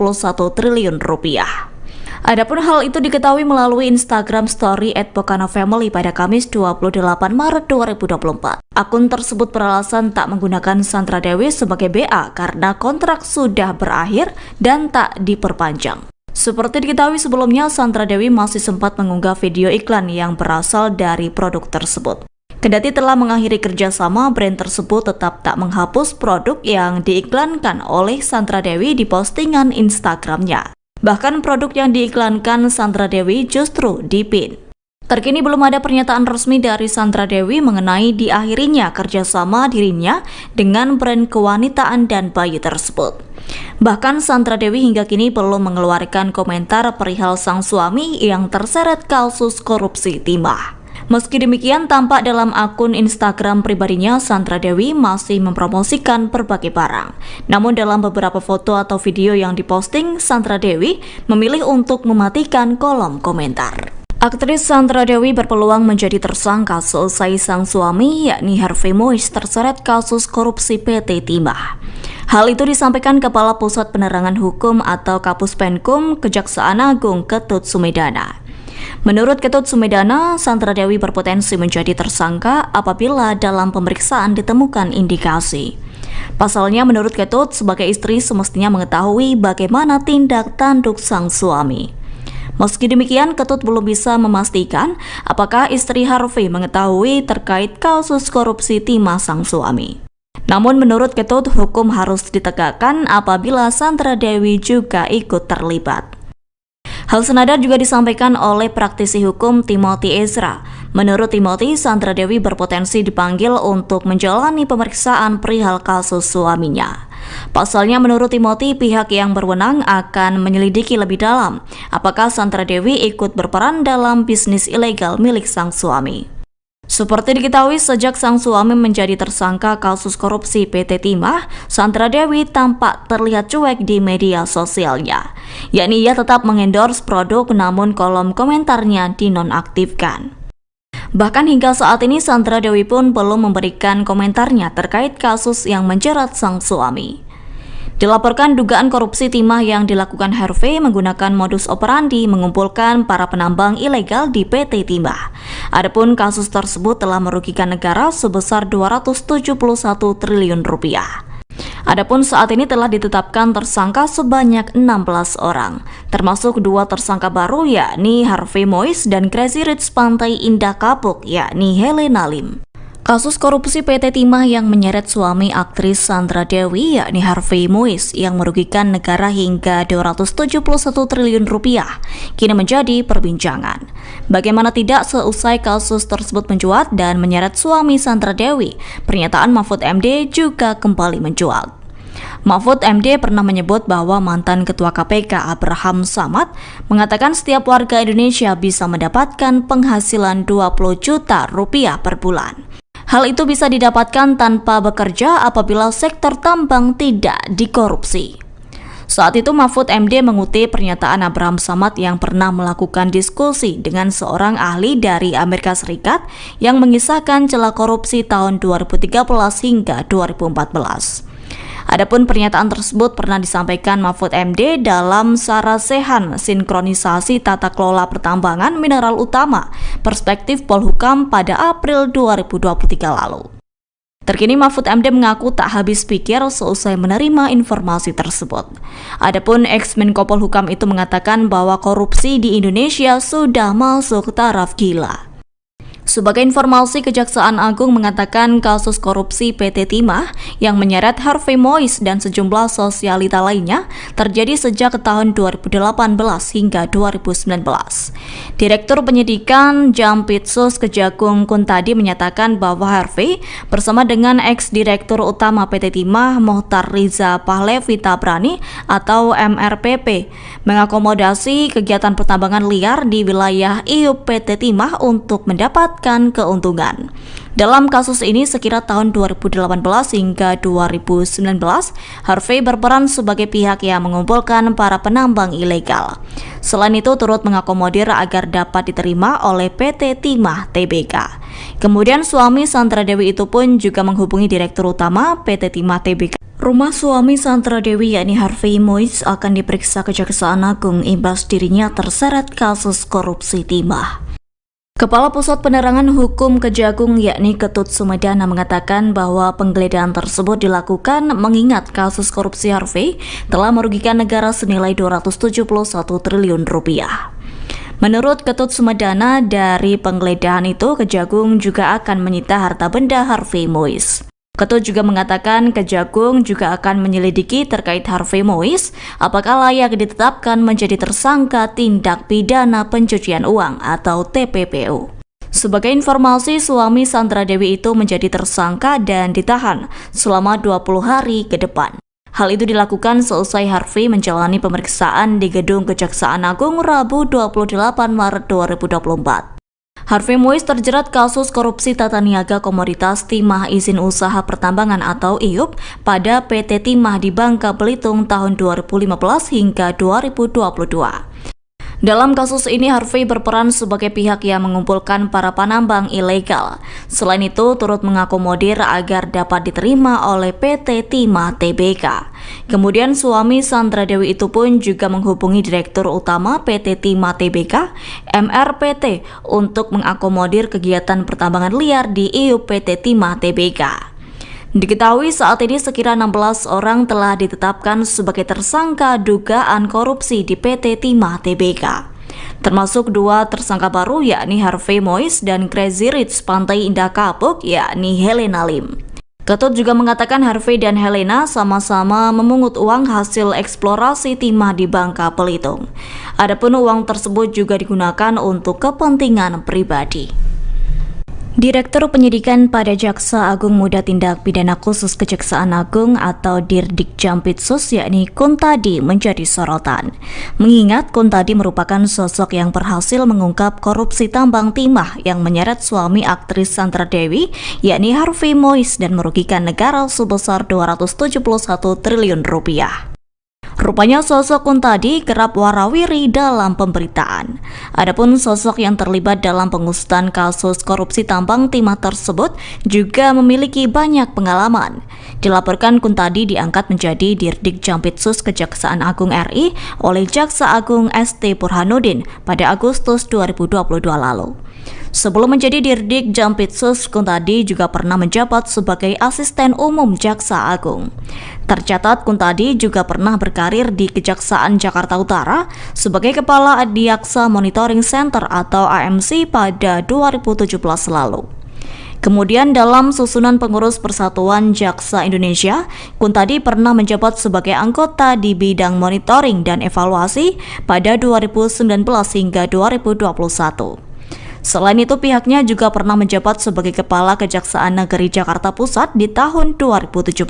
triliun rupiah. Adapun hal itu diketahui melalui Instagram Story @pokanafamily pada Kamis 28 Maret 2024. Akun tersebut beralasan tak menggunakan Sandra Dewi sebagai BA karena kontrak sudah berakhir dan tak diperpanjang. Seperti diketahui sebelumnya, Sandra Dewi masih sempat mengunggah video iklan yang berasal dari produk tersebut. Kendati telah mengakhiri kerjasama, brand tersebut tetap tak menghapus produk yang diiklankan oleh Sandra Dewi di postingan Instagramnya. Bahkan produk yang diiklankan Sandra Dewi justru dipin. Terkini belum ada pernyataan resmi dari Sandra Dewi mengenai diakhirinya kerjasama dirinya dengan brand kewanitaan dan bayi tersebut. Bahkan Sandra Dewi hingga kini belum mengeluarkan komentar perihal sang suami yang terseret kasus korupsi timah. Meski demikian, tampak dalam akun Instagram pribadinya, Sandra Dewi masih mempromosikan berbagai barang. Namun dalam beberapa foto atau video yang diposting, Sandra Dewi memilih untuk mematikan kolom komentar. Aktris Sandra Dewi berpeluang menjadi tersangka seusai sang suami, yakni Harvey Moise, terseret kasus korupsi PT Timah. Hal itu disampaikan Kepala Pusat Penerangan Hukum atau Kapus Penkum Kejaksaan Agung Ketut Sumedana. Menurut Ketut Sumedana, Sandra Dewi berpotensi menjadi tersangka apabila dalam pemeriksaan ditemukan indikasi. Pasalnya, menurut Ketut, sebagai istri semestinya mengetahui bagaimana tindak tanduk sang suami. Meski demikian, Ketut belum bisa memastikan apakah istri Harvey mengetahui terkait kasus korupsi timah sang suami. Namun menurut Ketut, hukum harus ditegakkan apabila Sandra Dewi juga ikut terlibat. Hal senada juga disampaikan oleh praktisi hukum Timothy Ezra. Menurut Timothy, Sandra Dewi berpotensi dipanggil untuk menjalani pemeriksaan perihal kasus suaminya. Pasalnya menurut Timothy, pihak yang berwenang akan menyelidiki lebih dalam apakah Sandra Dewi ikut berperan dalam bisnis ilegal milik sang suami. Seperti diketahui, sejak sang suami menjadi tersangka kasus korupsi PT Timah, Sandra Dewi tampak terlihat cuek di media sosialnya. Yakni ia tetap mengendorse produk namun kolom komentarnya dinonaktifkan. Bahkan hingga saat ini Sandra Dewi pun belum memberikan komentarnya terkait kasus yang menjerat sang suami. Dilaporkan dugaan korupsi timah yang dilakukan Harvey menggunakan modus operandi mengumpulkan para penambang ilegal di PT Timah. Adapun kasus tersebut telah merugikan negara sebesar 271 triliun rupiah. Adapun saat ini telah ditetapkan tersangka sebanyak 16 orang, termasuk 2 tersangka baru yakni Harvey Moise dan Crazy Rich Pantai Indah Kapuk yakni Helena Lim. Kasus korupsi PT Timah yang menyeret suami aktris Sandra Dewi yakni Harvey Moise yang merugikan negara hingga 271 triliun rupiah kini menjadi perbincangan. Bagaimana tidak, seusai kasus tersebut mencuat dan menyeret suami Sandra Dewi, pernyataan Mahfud MD juga kembali mencuat. Mahfud MD pernah menyebut bahwa mantan Ketua KPK Abraham Samad mengatakan setiap warga Indonesia bisa mendapatkan penghasilan 20 juta rupiah per bulan. Hal itu bisa didapatkan tanpa bekerja apabila sektor tambang tidak dikorupsi. Saat itu Mahfud MD mengutip pernyataan Abraham Samad yang pernah melakukan diskusi dengan seorang ahli dari Amerika Serikat yang mengisahkan celah korupsi tahun 2013 hingga 2014. Adapun pernyataan tersebut pernah disampaikan Mahfud MD dalam Sarasehan Sinkronisasi Tata Kelola Pertambangan Mineral Utama Perspektif Polhukam pada April 2023 lalu. Terkini Mahfud MD mengaku tak habis pikir seusai menerima informasi tersebut. Adapun ex-Menko Polhukam itu mengatakan bahwa korupsi di Indonesia sudah masuk taraf gila. Sebagai informasi, Kejaksaan Agung mengatakan kasus korupsi PT Timah yang menyeret Harvey Mois dan sejumlah sosialita lainnya terjadi sejak tahun 2018 hingga 2019. Direktur Penyidikan Jampitsus Kejagung Kuntadi menyatakan bahwa Harvey bersama dengan ex-direktur utama PT Timah Mohtar Riza Pahlevi Tabrani atau MRPP mengakomodasi kegiatan pertambangan liar di wilayah IUP PT Timah untuk mendapat keuntungan. Dalam kasus ini sekira tahun 2018 hingga 2019, Harvey berperan sebagai pihak yang mengumpulkan para penambang ilegal. Selain itu turut mengakomodir agar dapat diterima oleh PT Timah Tbk. Kemudian suami Sandra Dewi itu pun juga menghubungi Direktur Utama PT Timah Tbk. Rumah suami Sandra Dewi yakni Harvey Mois akan diperiksa Kejaksaan Agung imbas dirinya terseret kasus korupsi timah. Kepala Pusat Penerangan Hukum Kejagung yakni Ketut Sumedana mengatakan bahwa penggeledahan tersebut dilakukan mengingat kasus korupsi Harvey telah merugikan negara senilai 271 triliun rupiah. Menurut Ketut Sumedana, dari penggeledahan itu Kejagung juga akan menyita harta benda Harvey Mois. Ketut juga mengatakan Kejagung juga akan menyelidiki terkait Harvey Mois apakah layak ditetapkan menjadi tersangka tindak pidana pencucian uang atau TPPU. Sebagai informasi, suami Sandra Dewi itu menjadi tersangka dan ditahan selama 20 hari ke depan. Hal itu dilakukan seusai Harvey menjalani pemeriksaan di Gedung Kejaksaan Agung Rabu 28 Maret 2024. Harvey Mois terjerat kasus korupsi tata niaga komoditas timah izin usaha pertambangan atau IUP pada PT Timah di Bangka Belitung tahun 2015 hingga 2022. Dalam kasus ini Harvey berperan sebagai pihak yang mengumpulkan para penambang ilegal. Selain itu turut mengakomodir agar dapat diterima oleh PT Timah Tbk. Kemudian suami Sandra Dewi itu pun juga menghubungi Direktur Utama PT Timah Tbk, MRPT, untuk mengakomodir kegiatan pertambangan liar di IUP PT Timah Tbk. Diketahui saat ini sekira 16 orang telah ditetapkan sebagai tersangka dugaan korupsi di PT Timah Tbk. Termasuk 2 tersangka baru yakni Harvey Mois dan Crazy Rich Pantai Indah Kapuk yakni Helena Lim. Ketut juga mengatakan Harvey dan Helena sama-sama memungut uang hasil eksplorasi timah di Bangka Belitung. Adapun uang tersebut juga digunakan untuk kepentingan pribadi. Direktur Penyidikan pada Jaksa Agung Muda Tindak Pidana Khusus Kejaksaan Agung atau Dirdik Jampitsus yakni Kuntadi menjadi sorotan. Mengingat Kuntadi merupakan sosok yang berhasil mengungkap korupsi tambang timah yang menyeret suami aktris Sandra Dewi yakni Harvey Mois dan merugikan negara sebesar 271 triliun rupiah. Rupanya sosok Kuntadi kerap warawiri dalam pemberitaan. Adapun sosok yang terlibat dalam pengusutan kasus korupsi tambang timah tersebut juga memiliki banyak pengalaman. Dilaporkan Kuntadi diangkat menjadi Dirdik Jampitsus Kejaksaan Agung RI oleh Jaksa Agung ST Burhanuddin pada Agustus 2022 lalu. Sebelum menjadi Dirdik Jampitsus, Kuntadi juga pernah menjabat sebagai Asisten Umum Jaksa Agung. Tercatat Kuntadi juga pernah berkarir di Kejaksaan Jakarta Utara sebagai Kepala Adiaksa Monitoring Center atau AMC pada 2017 lalu. Kemudian dalam susunan pengurus Persatuan Jaksa Indonesia, Kuntadi pernah menjabat sebagai anggota di bidang monitoring dan evaluasi pada 2019 hingga 2021. Selain itu pihaknya juga pernah menjabat sebagai Kepala Kejaksaan Negeri Jakarta Pusat di tahun 2017.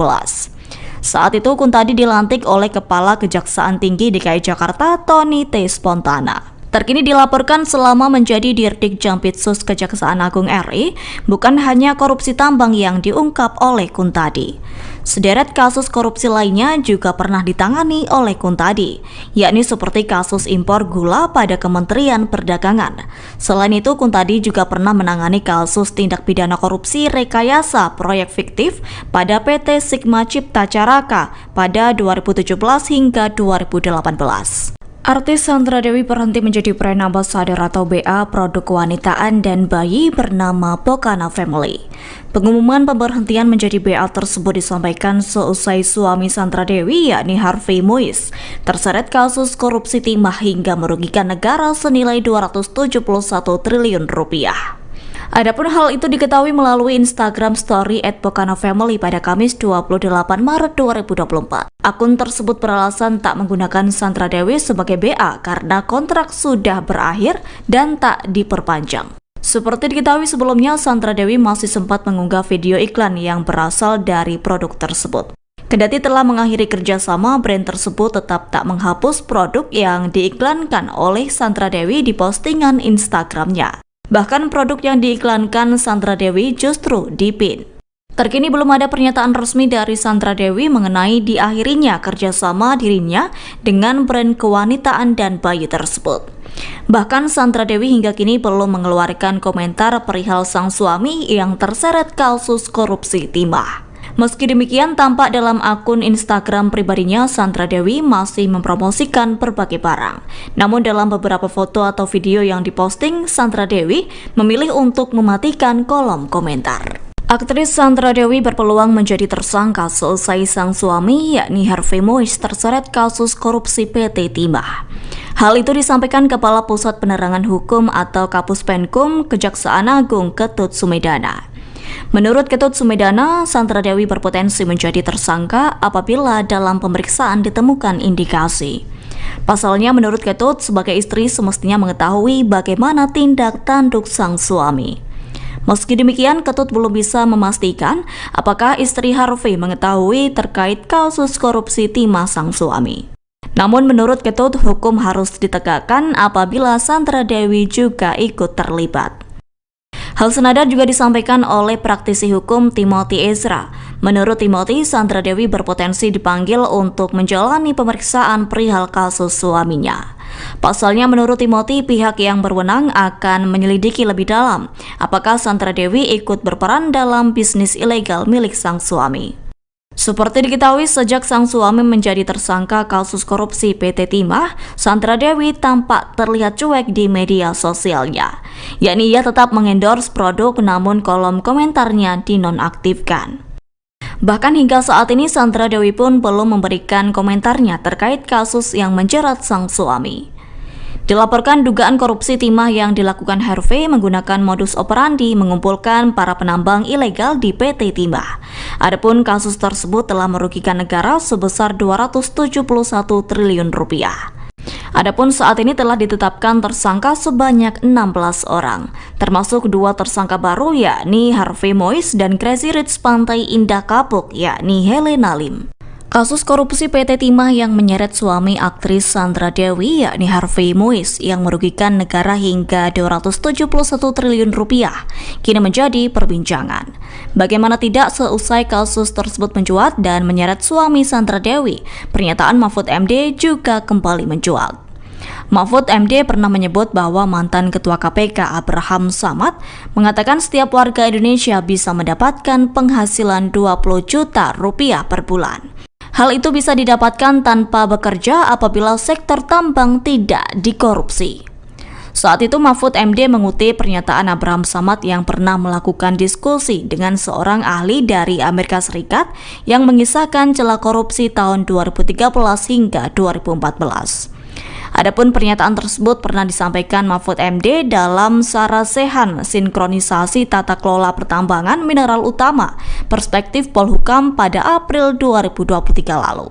Saat itu Kuntadi dilantik oleh Kepala Kejaksaan Tinggi DKI Jakarta Tony T. Spontana. Terkini dilaporkan selama menjadi Dirdik Jampitsus Kejaksaan Agung RI, bukan hanya korupsi tambang yang diungkap oleh Kuntadi. Sederet kasus korupsi lainnya juga pernah ditangani oleh Kuntadi, yakni seperti kasus impor gula pada Kementerian Perdagangan. Selain itu, Kuntadi juga pernah menangani kasus tindak pidana korupsi rekayasa proyek fiktif pada PT Sigma Cipta Caraka pada 2017 hingga 2018. Artis Sandra Dewi berhenti menjadi brand ambassador atau BA produk kewanitaan dan bayi bernama Pokana Family. Pengumuman pemberhentian menjadi BA tersebut disampaikan seusai suami Sandra Dewi, yakni Harvey Moise, terseret kasus korupsi timah hingga merugikan negara senilai 271 triliun rupiah. Adapun hal itu diketahui melalui Instagram Story @pokanafamily pada Kamis 28 Maret 2024. Akun tersebut beralasan tak menggunakan Sandra Dewi sebagai BA karena kontrak sudah berakhir dan tak diperpanjang. Seperti diketahui sebelumnya, Sandra Dewi masih sempat mengunggah video iklan yang berasal dari produk tersebut. Kendati telah mengakhiri kerjasama, brand tersebut tetap tak menghapus produk yang diiklankan oleh Sandra Dewi di postingan Instagramnya. Bahkan produk yang diiklankan Sandra Dewi justru dipin. Terkini belum ada pernyataan resmi dari Sandra Dewi mengenai diakhirinya kerjasama dirinya dengan brand kewanitaan dan bayi tersebut. Bahkan Sandra Dewi hingga kini belum mengeluarkan komentar perihal sang suami yang terseret kasus korupsi timah. Meski demikian, tampak dalam akun Instagram pribadinya, Sandra Dewi masih mempromosikan berbagai barang. Namun dalam beberapa foto atau video yang diposting, Sandra Dewi memilih untuk mematikan kolom komentar. Aktris Sandra Dewi berpeluang menjadi tersangka seusai sang suami, yakni Harvey Moise, terseret kasus korupsi PT Timah. Hal itu disampaikan Kepala Pusat Penerangan Hukum atau Kapus Penkum Kejaksaan Agung Ketut Sumedana. Menurut Ketut Sumedana, Sandra Dewi berpotensi menjadi tersangka apabila dalam pemeriksaan ditemukan indikasi. Pasalnya, menurut Ketut, sebagai istri semestinya mengetahui bagaimana tindak tanduk sang suami. Meski demikian, Ketut belum bisa memastikan apakah istri Harvey mengetahui terkait kasus korupsi timah sang suami. Namun menurut Ketut, hukum harus ditegakkan apabila Sandra Dewi juga ikut terlibat. Hal senada juga disampaikan oleh praktisi hukum Timothy Ezra. Menurut Timothy, Sandra Dewi berpotensi dipanggil untuk menjalani pemeriksaan perihal kasus suaminya. Pasalnya, menurut Timothy, pihak yang berwenang akan menyelidiki lebih dalam apakah Sandra Dewi ikut berperan dalam bisnis ilegal milik sang suami. Seperti diketahui, sejak sang suami menjadi tersangka kasus korupsi PT Timah, Sandra Dewi tampak terlihat cuek di media sosialnya. Yakni ia tetap mengendorse produk namun kolom komentarnya dinonaktifkan. Bahkan hingga saat ini Sandra Dewi pun belum memberikan komentarnya terkait kasus yang menjerat sang suami. Dilaporkan dugaan korupsi timah yang dilakukan Harvey menggunakan modus operandi mengumpulkan para penambang ilegal di PT Timah. Adapun kasus tersebut telah merugikan negara sebesar 271 triliun rupiah. Adapun saat ini telah ditetapkan tersangka sebanyak 16 orang, termasuk 2 tersangka baru yakni Harvey Moise dan Crazy Rich Pantai Indah Kapuk yakni Helena Lim. Kasus korupsi PT Timah yang menyeret suami aktris Sandra Dewi yakni Harvey Moise yang merugikan negara hingga 271 triliun rupiah kini menjadi perbincangan. Bagaimana tidak, seusai kasus tersebut mencuat dan menyeret suami Sandra Dewi, pernyataan Mahfud MD juga kembali mencuat. Mahfud MD pernah menyebut bahwa mantan Ketua KPK Abraham Samad mengatakan setiap warga Indonesia bisa mendapatkan penghasilan 20 juta rupiah per bulan. Hal itu bisa didapatkan tanpa bekerja apabila sektor tambang tidak dikorupsi. Saat itu Mahfud MD mengutip pernyataan Abraham Samad yang pernah melakukan diskusi dengan seorang ahli dari Amerika Serikat yang mengisahkan celah korupsi tahun 2013 hingga 2014. Adapun pernyataan tersebut pernah disampaikan Mahfud MD dalam Sarasehan Sinkronisasi Tata Kelola Pertambangan Mineral Utama Perspektif Polhukam pada April 2023 lalu.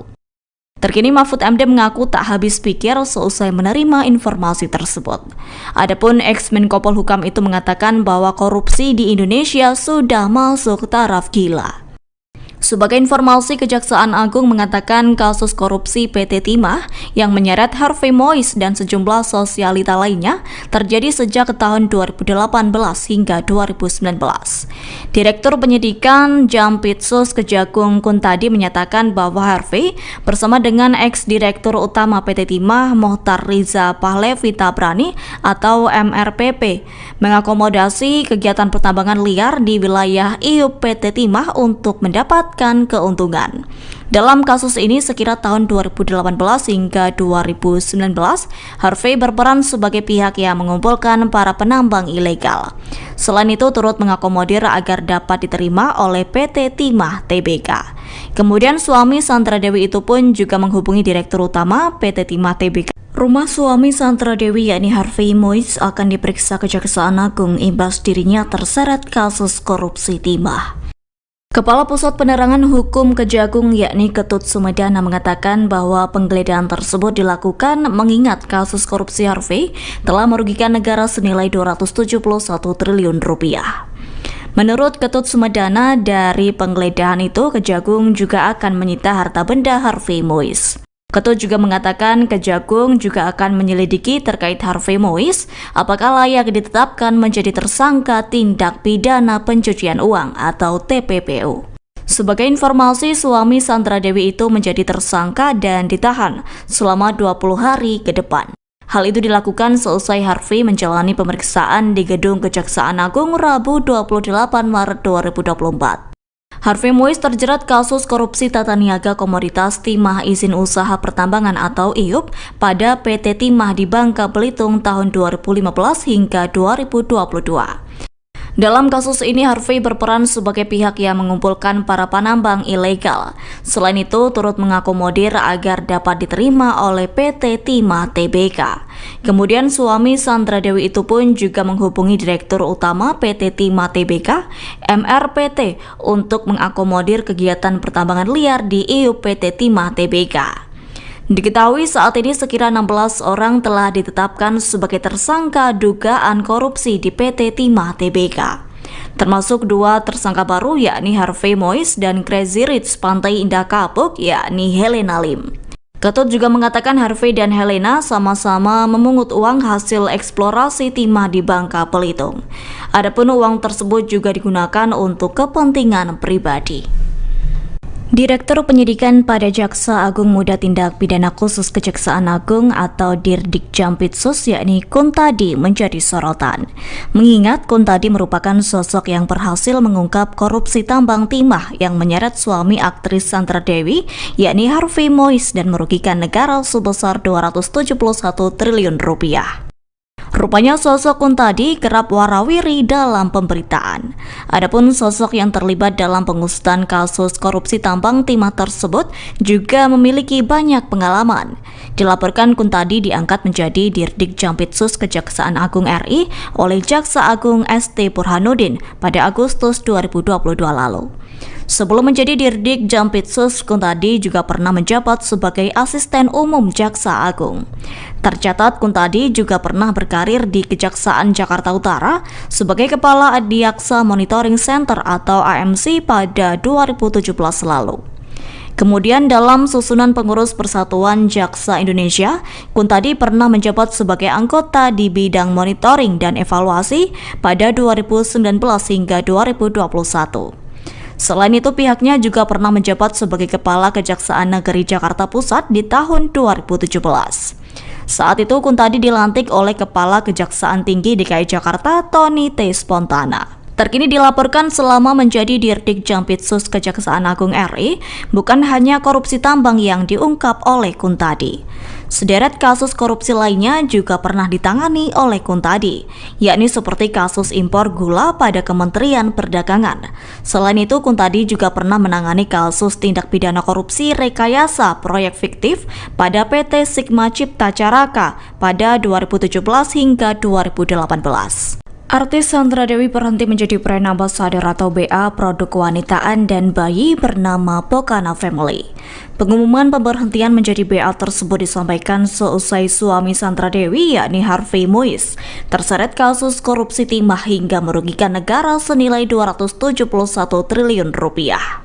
Terkini Mahfud MD mengaku tak habis pikir seusai menerima informasi tersebut. Adapun ex-Menko Polhukam itu mengatakan bahwa korupsi di Indonesia sudah masuk taraf gila. Sebagai informasi, Kejaksaan Agung mengatakan kasus korupsi PT Timah yang menyeret Harvey Mois dan sejumlah sosialita lainnya terjadi sejak tahun 2018 hingga 2019. Direktur Penyidikan Jampitsus Kejagung Kuntadi menyatakan bahwa Harvey bersama dengan ex-direktur utama PT Timah Mohtar Riza Pahlevi Tabrani atau MRPP mengakomodasi kegiatan pertambangan liar di wilayah IUP PT Timah untuk mendapatkan keuntungan. Dalam kasus ini sekira tahun 2018 hingga 2019, Harvey berperan sebagai pihak yang mengumpulkan para penambang ilegal. Selain itu turut mengakomodir agar dapat diterima oleh PT Timah Tbk. Kemudian suami Sandra Dewi itu pun juga menghubungi Direktur Utama PT Timah Tbk. Rumah suami Sandra Dewi yakni Harvey Mois akan diperiksa Kejaksaan Agung imbas dirinya terseret kasus korupsi timah. Kepala Pusat Penerangan Hukum Kejagung yakni Ketut Sumedana mengatakan bahwa penggeledahan tersebut dilakukan mengingat kasus korupsi Harvey telah merugikan negara senilai 271 triliun rupiah. Menurut Ketut Sumedana, dari penggeledahan itu Kejagung juga akan menyita harta benda Harvey Mois. Ketut juga mengatakan Kejagung juga akan menyelidiki terkait Harvey Mois apakah layak ditetapkan menjadi tersangka tindak pidana pencucian uang atau TPPU. Sebagai informasi, suami Sandra Dewi itu menjadi tersangka dan ditahan selama 20 hari ke depan. Hal itu dilakukan seusai Harvey menjalani pemeriksaan di Gedung Kejaksaan Agung Rabu 28 Maret 2024. Harvey Mois terjerat kasus korupsi tata niaga komoditas timah izin usaha pertambangan atau IUP pada PT Timah di Bangka Belitung tahun 2015 hingga 2022. Dalam kasus ini, Harvey berperan sebagai pihak yang mengumpulkan para penambang ilegal. Selain itu, turut mengakomodir agar dapat diterima oleh PT Timah Tbk. Kemudian suami Sandra Dewi itu pun juga menghubungi Direktur Utama PT Timah Tbk, MRPT, untuk mengakomodir kegiatan pertambangan liar di IUP PT Timah Tbk. Diketahui saat ini sekira 16 orang telah ditetapkan sebagai tersangka dugaan korupsi di PT Timah Tbk. Termasuk 2 tersangka baru yakni Harvey Mois dan Crazy Rich Pantai Indah Kapuk yakni Helena Lim. Ketut juga mengatakan Harvey dan Helena sama-sama memungut uang hasil eksplorasi timah di Bangka Belitung. Adapun uang tersebut juga digunakan untuk kepentingan pribadi. Direktur Penyidikan pada Jaksa Agung Muda Tindak Pidana Khusus Kejaksaan Agung atau Dirdik Jampitsus yakni Kuntadi menjadi sorotan. Mengingat Kuntadi merupakan sosok yang berhasil mengungkap korupsi tambang timah yang menyeret suami aktris Sandra Dewi yakni Harvey Mois dan merugikan negara sebesar 271 triliun rupiah. Rupanya sosok Kuntadi kerap warawiri dalam pemberitaan. Adapun sosok yang terlibat dalam pengusutan kasus korupsi tambang timah tersebut juga memiliki banyak pengalaman. Dilaporkan Kuntadi diangkat menjadi Dirdik Jampitsus Kejaksaan Agung RI oleh Jaksa Agung ST Burhanuddin pada Agustus 2022 lalu. Sebelum menjadi Dirdik Jampitsus, Kuntadi juga pernah menjabat sebagai Asisten Umum Jaksa Agung. Tercatat Kuntadi juga pernah berkarir di Kejaksaan Jakarta Utara sebagai Kepala Adiaksa Monitoring Center atau AMC pada 2017 lalu. Kemudian dalam susunan pengurus Persatuan Jaksa Indonesia, Kuntadi pernah menjabat sebagai anggota di bidang monitoring dan evaluasi pada 2019 hingga 2021. Selain itu, pihaknya juga pernah menjabat sebagai Kepala Kejaksaan Negeri Jakarta Pusat di tahun 2017. Saat itu, Kuntadi dilantik oleh Kepala Kejaksaan Tinggi DKI Jakarta, Tony T. Spontana. Terkini dilaporkan selama menjadi Dirdik Jampitsus Kejaksaan Agung RI, bukan hanya korupsi tambang yang diungkap oleh Kuntadi. Sederet kasus korupsi lainnya juga pernah ditangani oleh Kuntadi, yakni seperti kasus impor gula pada Kementerian Perdagangan. Selain itu, Kuntadi juga pernah menangani kasus tindak pidana korupsi rekayasa proyek fiktif pada PT Sigma Cipta Caraka pada 2017 hingga 2018. Artis Sandra Dewi berhenti menjadi brand ambassador atau BA produk kewanitaan dan bayi bernama Pokana Family. Pengumuman pemberhentian menjadi BA tersebut disampaikan seusai suami Sandra Dewi yakni Harvey Mois terseret kasus korupsi timah hingga merugikan negara senilai 271 triliun rupiah.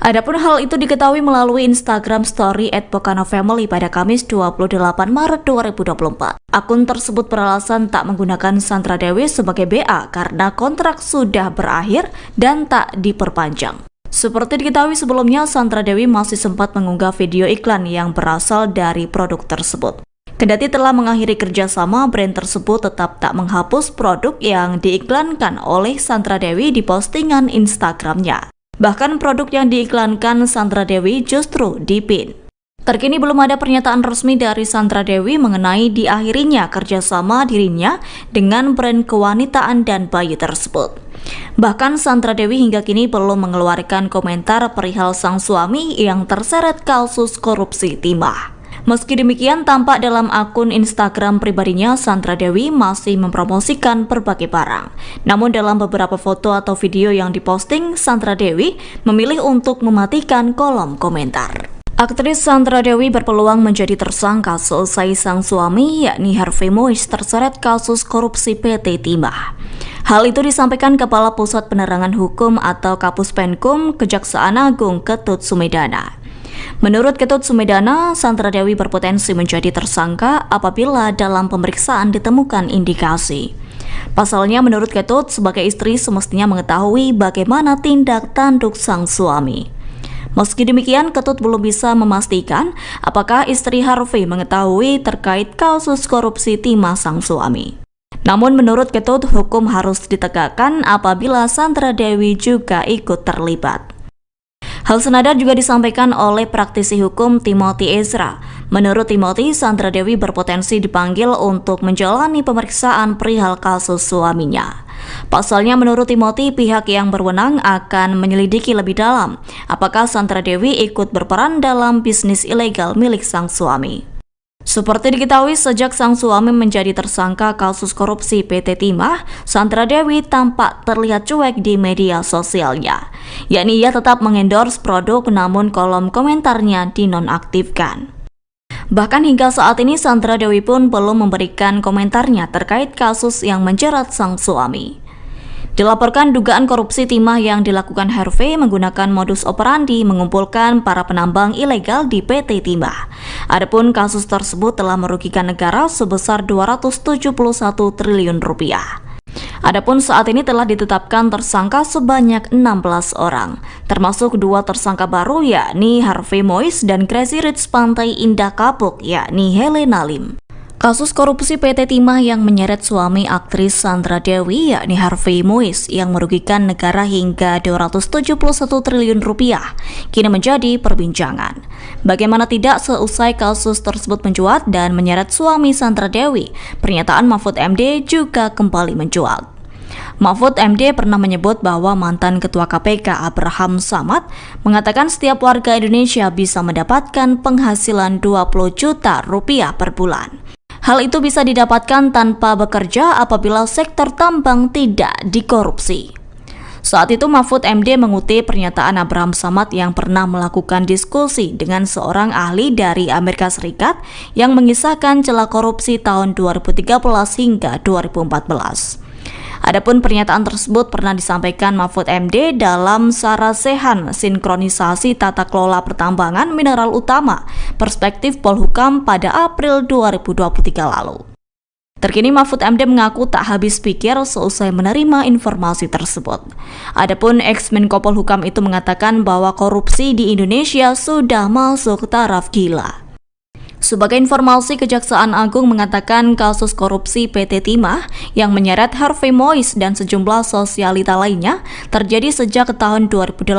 Adapun hal itu diketahui melalui Instagram Story @pokano_family pada Kamis 28 Maret 2024. Akun tersebut beralasan tak menggunakan Sandra Dewi sebagai BA karena kontrak sudah berakhir dan tak diperpanjang. Seperti diketahui sebelumnya, Sandra Dewi masih sempat mengunggah video iklan yang berasal dari produk tersebut. Kendati telah mengakhiri kerjasama, brand tersebut tetap tak menghapus produk yang diiklankan oleh Sandra Dewi di postingan Instagramnya. Bahkan produk yang diiklankan Sandra Dewi justru dipin. Terkini belum ada pernyataan resmi dari Sandra Dewi mengenai diakhirinya kerjasama dirinya dengan brand kewanitaan dan bayi tersebut. Bahkan Sandra Dewi hingga kini belum mengeluarkan komentar perihal sang suami yang terseret kasus korupsi timah. Meski demikian, tampak dalam akun Instagram pribadinya, Sandra Dewi masih mempromosikan berbagai barang. Namun dalam beberapa foto atau video yang diposting, Sandra Dewi memilih untuk mematikan kolom komentar. Aktris Sandra Dewi berpeluang menjadi tersangka seusai sang suami, yakni Harvey Mois, terseret kasus korupsi PT Timah. Hal itu disampaikan Kepala Pusat Penerangan Hukum atau Kapus Penkum Kejaksaan Agung Ketut Sumedana. Menurut Ketut Sumedana, Sandra Dewi berpotensi menjadi tersangka apabila dalam pemeriksaan ditemukan indikasi. Pasalnya, menurut Ketut, sebagai istri semestinya mengetahui bagaimana tindak tanduk sang suami. Meski demikian, Ketut belum bisa memastikan apakah istri Harvey mengetahui terkait kasus korupsi timah sang suami. Namun menurut Ketut, hukum harus ditegakkan apabila Sandra Dewi juga ikut terlibat. Hal senada juga disampaikan oleh praktisi hukum Timothy Ezra. Menurut Timothy, Sandra Dewi berpotensi dipanggil untuk menjalani pemeriksaan perihal kasus suaminya. Pasalnya, menurut Timothy, pihak yang berwenang akan menyelidiki lebih dalam apakah Sandra Dewi ikut berperan dalam bisnis ilegal milik sang suami. Seperti diketahui, sejak sang suami menjadi tersangka kasus korupsi PT Timah, Sandra Dewi tampak terlihat cuek di media sosialnya. Yakni ia tetap mengendorse produk namun kolom komentarnya dinonaktifkan. Bahkan hingga saat ini Sandra Dewi pun belum memberikan komentarnya terkait kasus yang menjerat sang suami. Dilaporkan dugaan korupsi timah yang dilakukan Harvey menggunakan modus operandi mengumpulkan para penambang ilegal di PT Timah. Adapun kasus tersebut telah merugikan negara sebesar 271 triliun rupiah. Adapun saat ini telah ditetapkan tersangka sebanyak 16 orang, termasuk 2 tersangka baru yakni Harvey Mois dan Crazy Rich Pantai Indah Kapuk yakni Helena Lim. Kasus korupsi PT Timah yang menyeret suami aktris Sandra Dewi yakni Harvey Mois yang merugikan negara hingga 271 triliun rupiah kini menjadi perbincangan. Bagaimana tidak, seusai kasus tersebut mencuat dan menyeret suami Sandra Dewi, pernyataan Mahfud MD juga kembali mencuat. Mahfud MD pernah menyebut bahwa mantan Ketua KPK Abraham Samad mengatakan setiap warga Indonesia bisa mendapatkan penghasilan 20 juta rupiah per bulan. Hal itu bisa didapatkan tanpa bekerja apabila sektor tambang tidak dikorupsi. Saat itu Mahfud MD mengutip pernyataan Abraham Samad yang pernah melakukan diskusi dengan seorang ahli dari Amerika Serikat yang mengisahkan celah korupsi tahun 2013 hingga 2014. Adapun pernyataan tersebut pernah disampaikan Mahfud MD dalam Sarasehan Sinkronisasi Tata Kelola Pertambangan Mineral Utama Perspektif Polhukam pada April 2023 lalu. Terkini Mahfud MD mengaku tak habis pikir seusai menerima informasi tersebut. Adapun ex-Menko Polhukam itu mengatakan bahwa korupsi di Indonesia sudah masuk taraf gila. Sebagai informasi, Kejaksaan Agung mengatakan kasus korupsi PT Timah yang menyeret Harvey Mois dan sejumlah sosialita lainnya terjadi sejak tahun 2018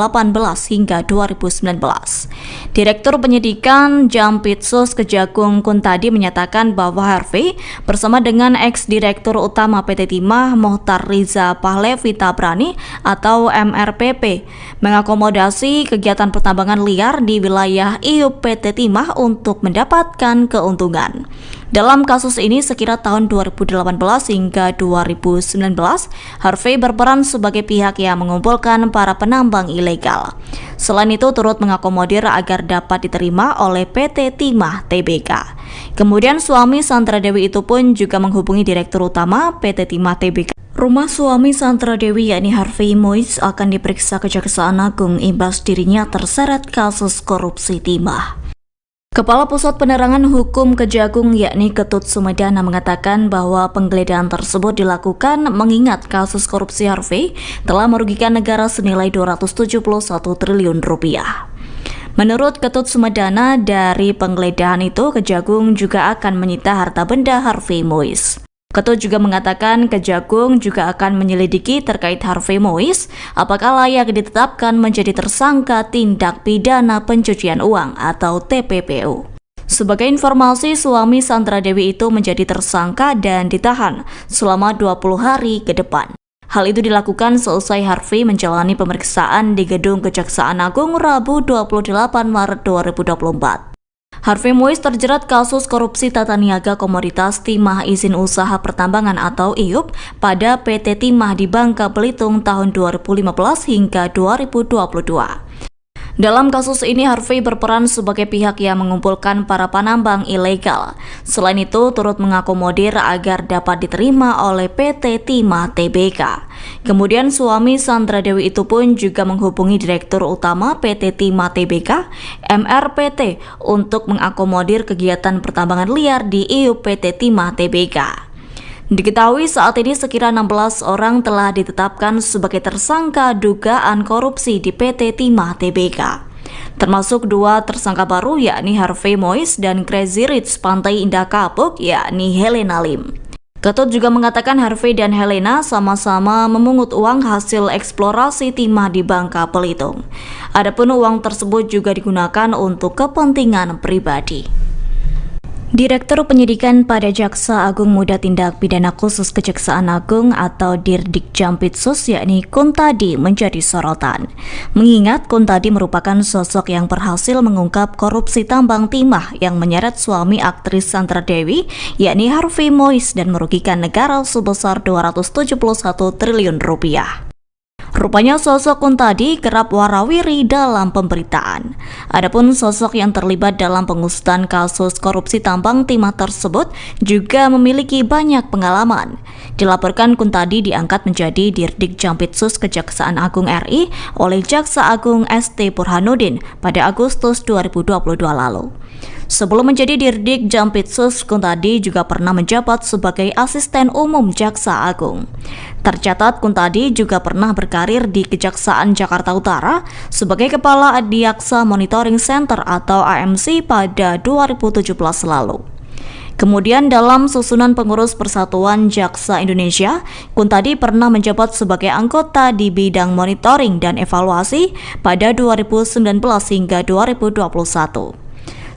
hingga 2019. Direktur Penyidikan Jampitsus Kejagung Kuntadi menyatakan bahwa Harvey bersama dengan ex-direktur utama PT Timah Mohtar Riza Pahlevi Tabrani atau MRPP mengakomodasi kegiatan pertambangan liar di wilayah IUP PT Timah untuk mendapat keuntungan. Dalam kasus ini sekira tahun 2018 hingga 2019, Harvey berperan sebagai pihak yang mengumpulkan para penambang ilegal. Selain itu turut mengakomodir agar dapat diterima oleh PT Timah Tbk. Kemudian suami Sandra Dewi itu pun juga menghubungi Direktur Utama PT Timah Tbk Rumah suami Sandra Dewi yakni Harvey Mois akan diperiksa Kejaksaan Agung imbas dirinya terseret kasus korupsi timah. Kepala Pusat Penerangan Hukum Kejagung yakni Ketut Sumedana mengatakan bahwa penggeledahan tersebut dilakukan mengingat kasus korupsi Harvey telah merugikan negara senilai 271 triliun rupiah. Menurut Ketut Sumedana, dari penggeledahan itu Kejagung juga akan menyita harta benda Harvey Mois. Ketut juga mengatakan Kejagung juga akan menyelidiki terkait Harvey Mois apakah layak ditetapkan menjadi tersangka tindak pidana pencucian uang atau TPPU. Sebagai informasi, suami Sandra Dewi itu menjadi tersangka dan ditahan selama 20 hari ke depan. Hal itu dilakukan seusai Harvey menjalani pemeriksaan di Gedung Kejaksaan Agung Rabu 28 Maret 2024. Harvey Mois terjerat kasus korupsi tata niaga komoditas timah izin usaha pertambangan atau IUP pada PT Timah di Bangka Belitung tahun 2015 hingga 2022. Dalam kasus ini, Harvey berperan sebagai pihak yang mengumpulkan para penambang ilegal. Selain itu, turut mengakomodir agar dapat diterima oleh PT Timah Tbk. Kemudian suami Sandra Dewi itu pun juga menghubungi Direktur Utama PT Timah Tbk, MRPT, untuk mengakomodir kegiatan pertambangan liar di IUP PT Timah Tbk. Diketahui saat ini sekira 16 orang telah ditetapkan sebagai tersangka dugaan korupsi di PT Timah Tbk. Termasuk 2 tersangka baru yakni Harvey Mois dan Crazy Rich Pantai Indah Kapuk yakni Helena Lim. Ketut juga mengatakan Harvey dan Helena sama-sama memungut uang hasil eksplorasi timah di Bangka Belitung. Adapun uang tersebut juga digunakan untuk kepentingan pribadi. Direktur Penyidikan pada Jaksa Agung Muda Tindak Pidana Khusus Kejaksaan Agung atau Dirdik Jampitsus yakni Kuntadi menjadi sorotan. Mengingat Kuntadi merupakan sosok yang berhasil mengungkap korupsi tambang timah yang menyeret suami aktris Sandra Dewi yakni Harvey Mois dan merugikan negara sebesar 271 triliun rupiah. Rupanya sosok Kuntadi kerap warawiri dalam pemberitaan. Adapun sosok yang terlibat dalam pengusutan kasus korupsi tambang timah tersebut juga memiliki banyak pengalaman. Dilaporkan Kuntadi diangkat menjadi Dirdik Jampitsus Kejaksaan Agung RI oleh Jaksa Agung ST Burhanuddin pada Agustus 2022 lalu. Sebelum menjadi Dirdik Jampitsus, Kuntadi juga pernah menjabat sebagai Asisten Umum Jaksa Agung. Tercatat Kuntadi juga pernah berkarir di Kejaksaan Jakarta Utara sebagai Kepala Adiaksa Monitoring Center atau AMC pada 2017 lalu. Kemudian dalam susunan pengurus Persatuan Jaksa Indonesia, Kuntadi pernah menjabat sebagai anggota di bidang monitoring dan evaluasi pada 2019 hingga 2021.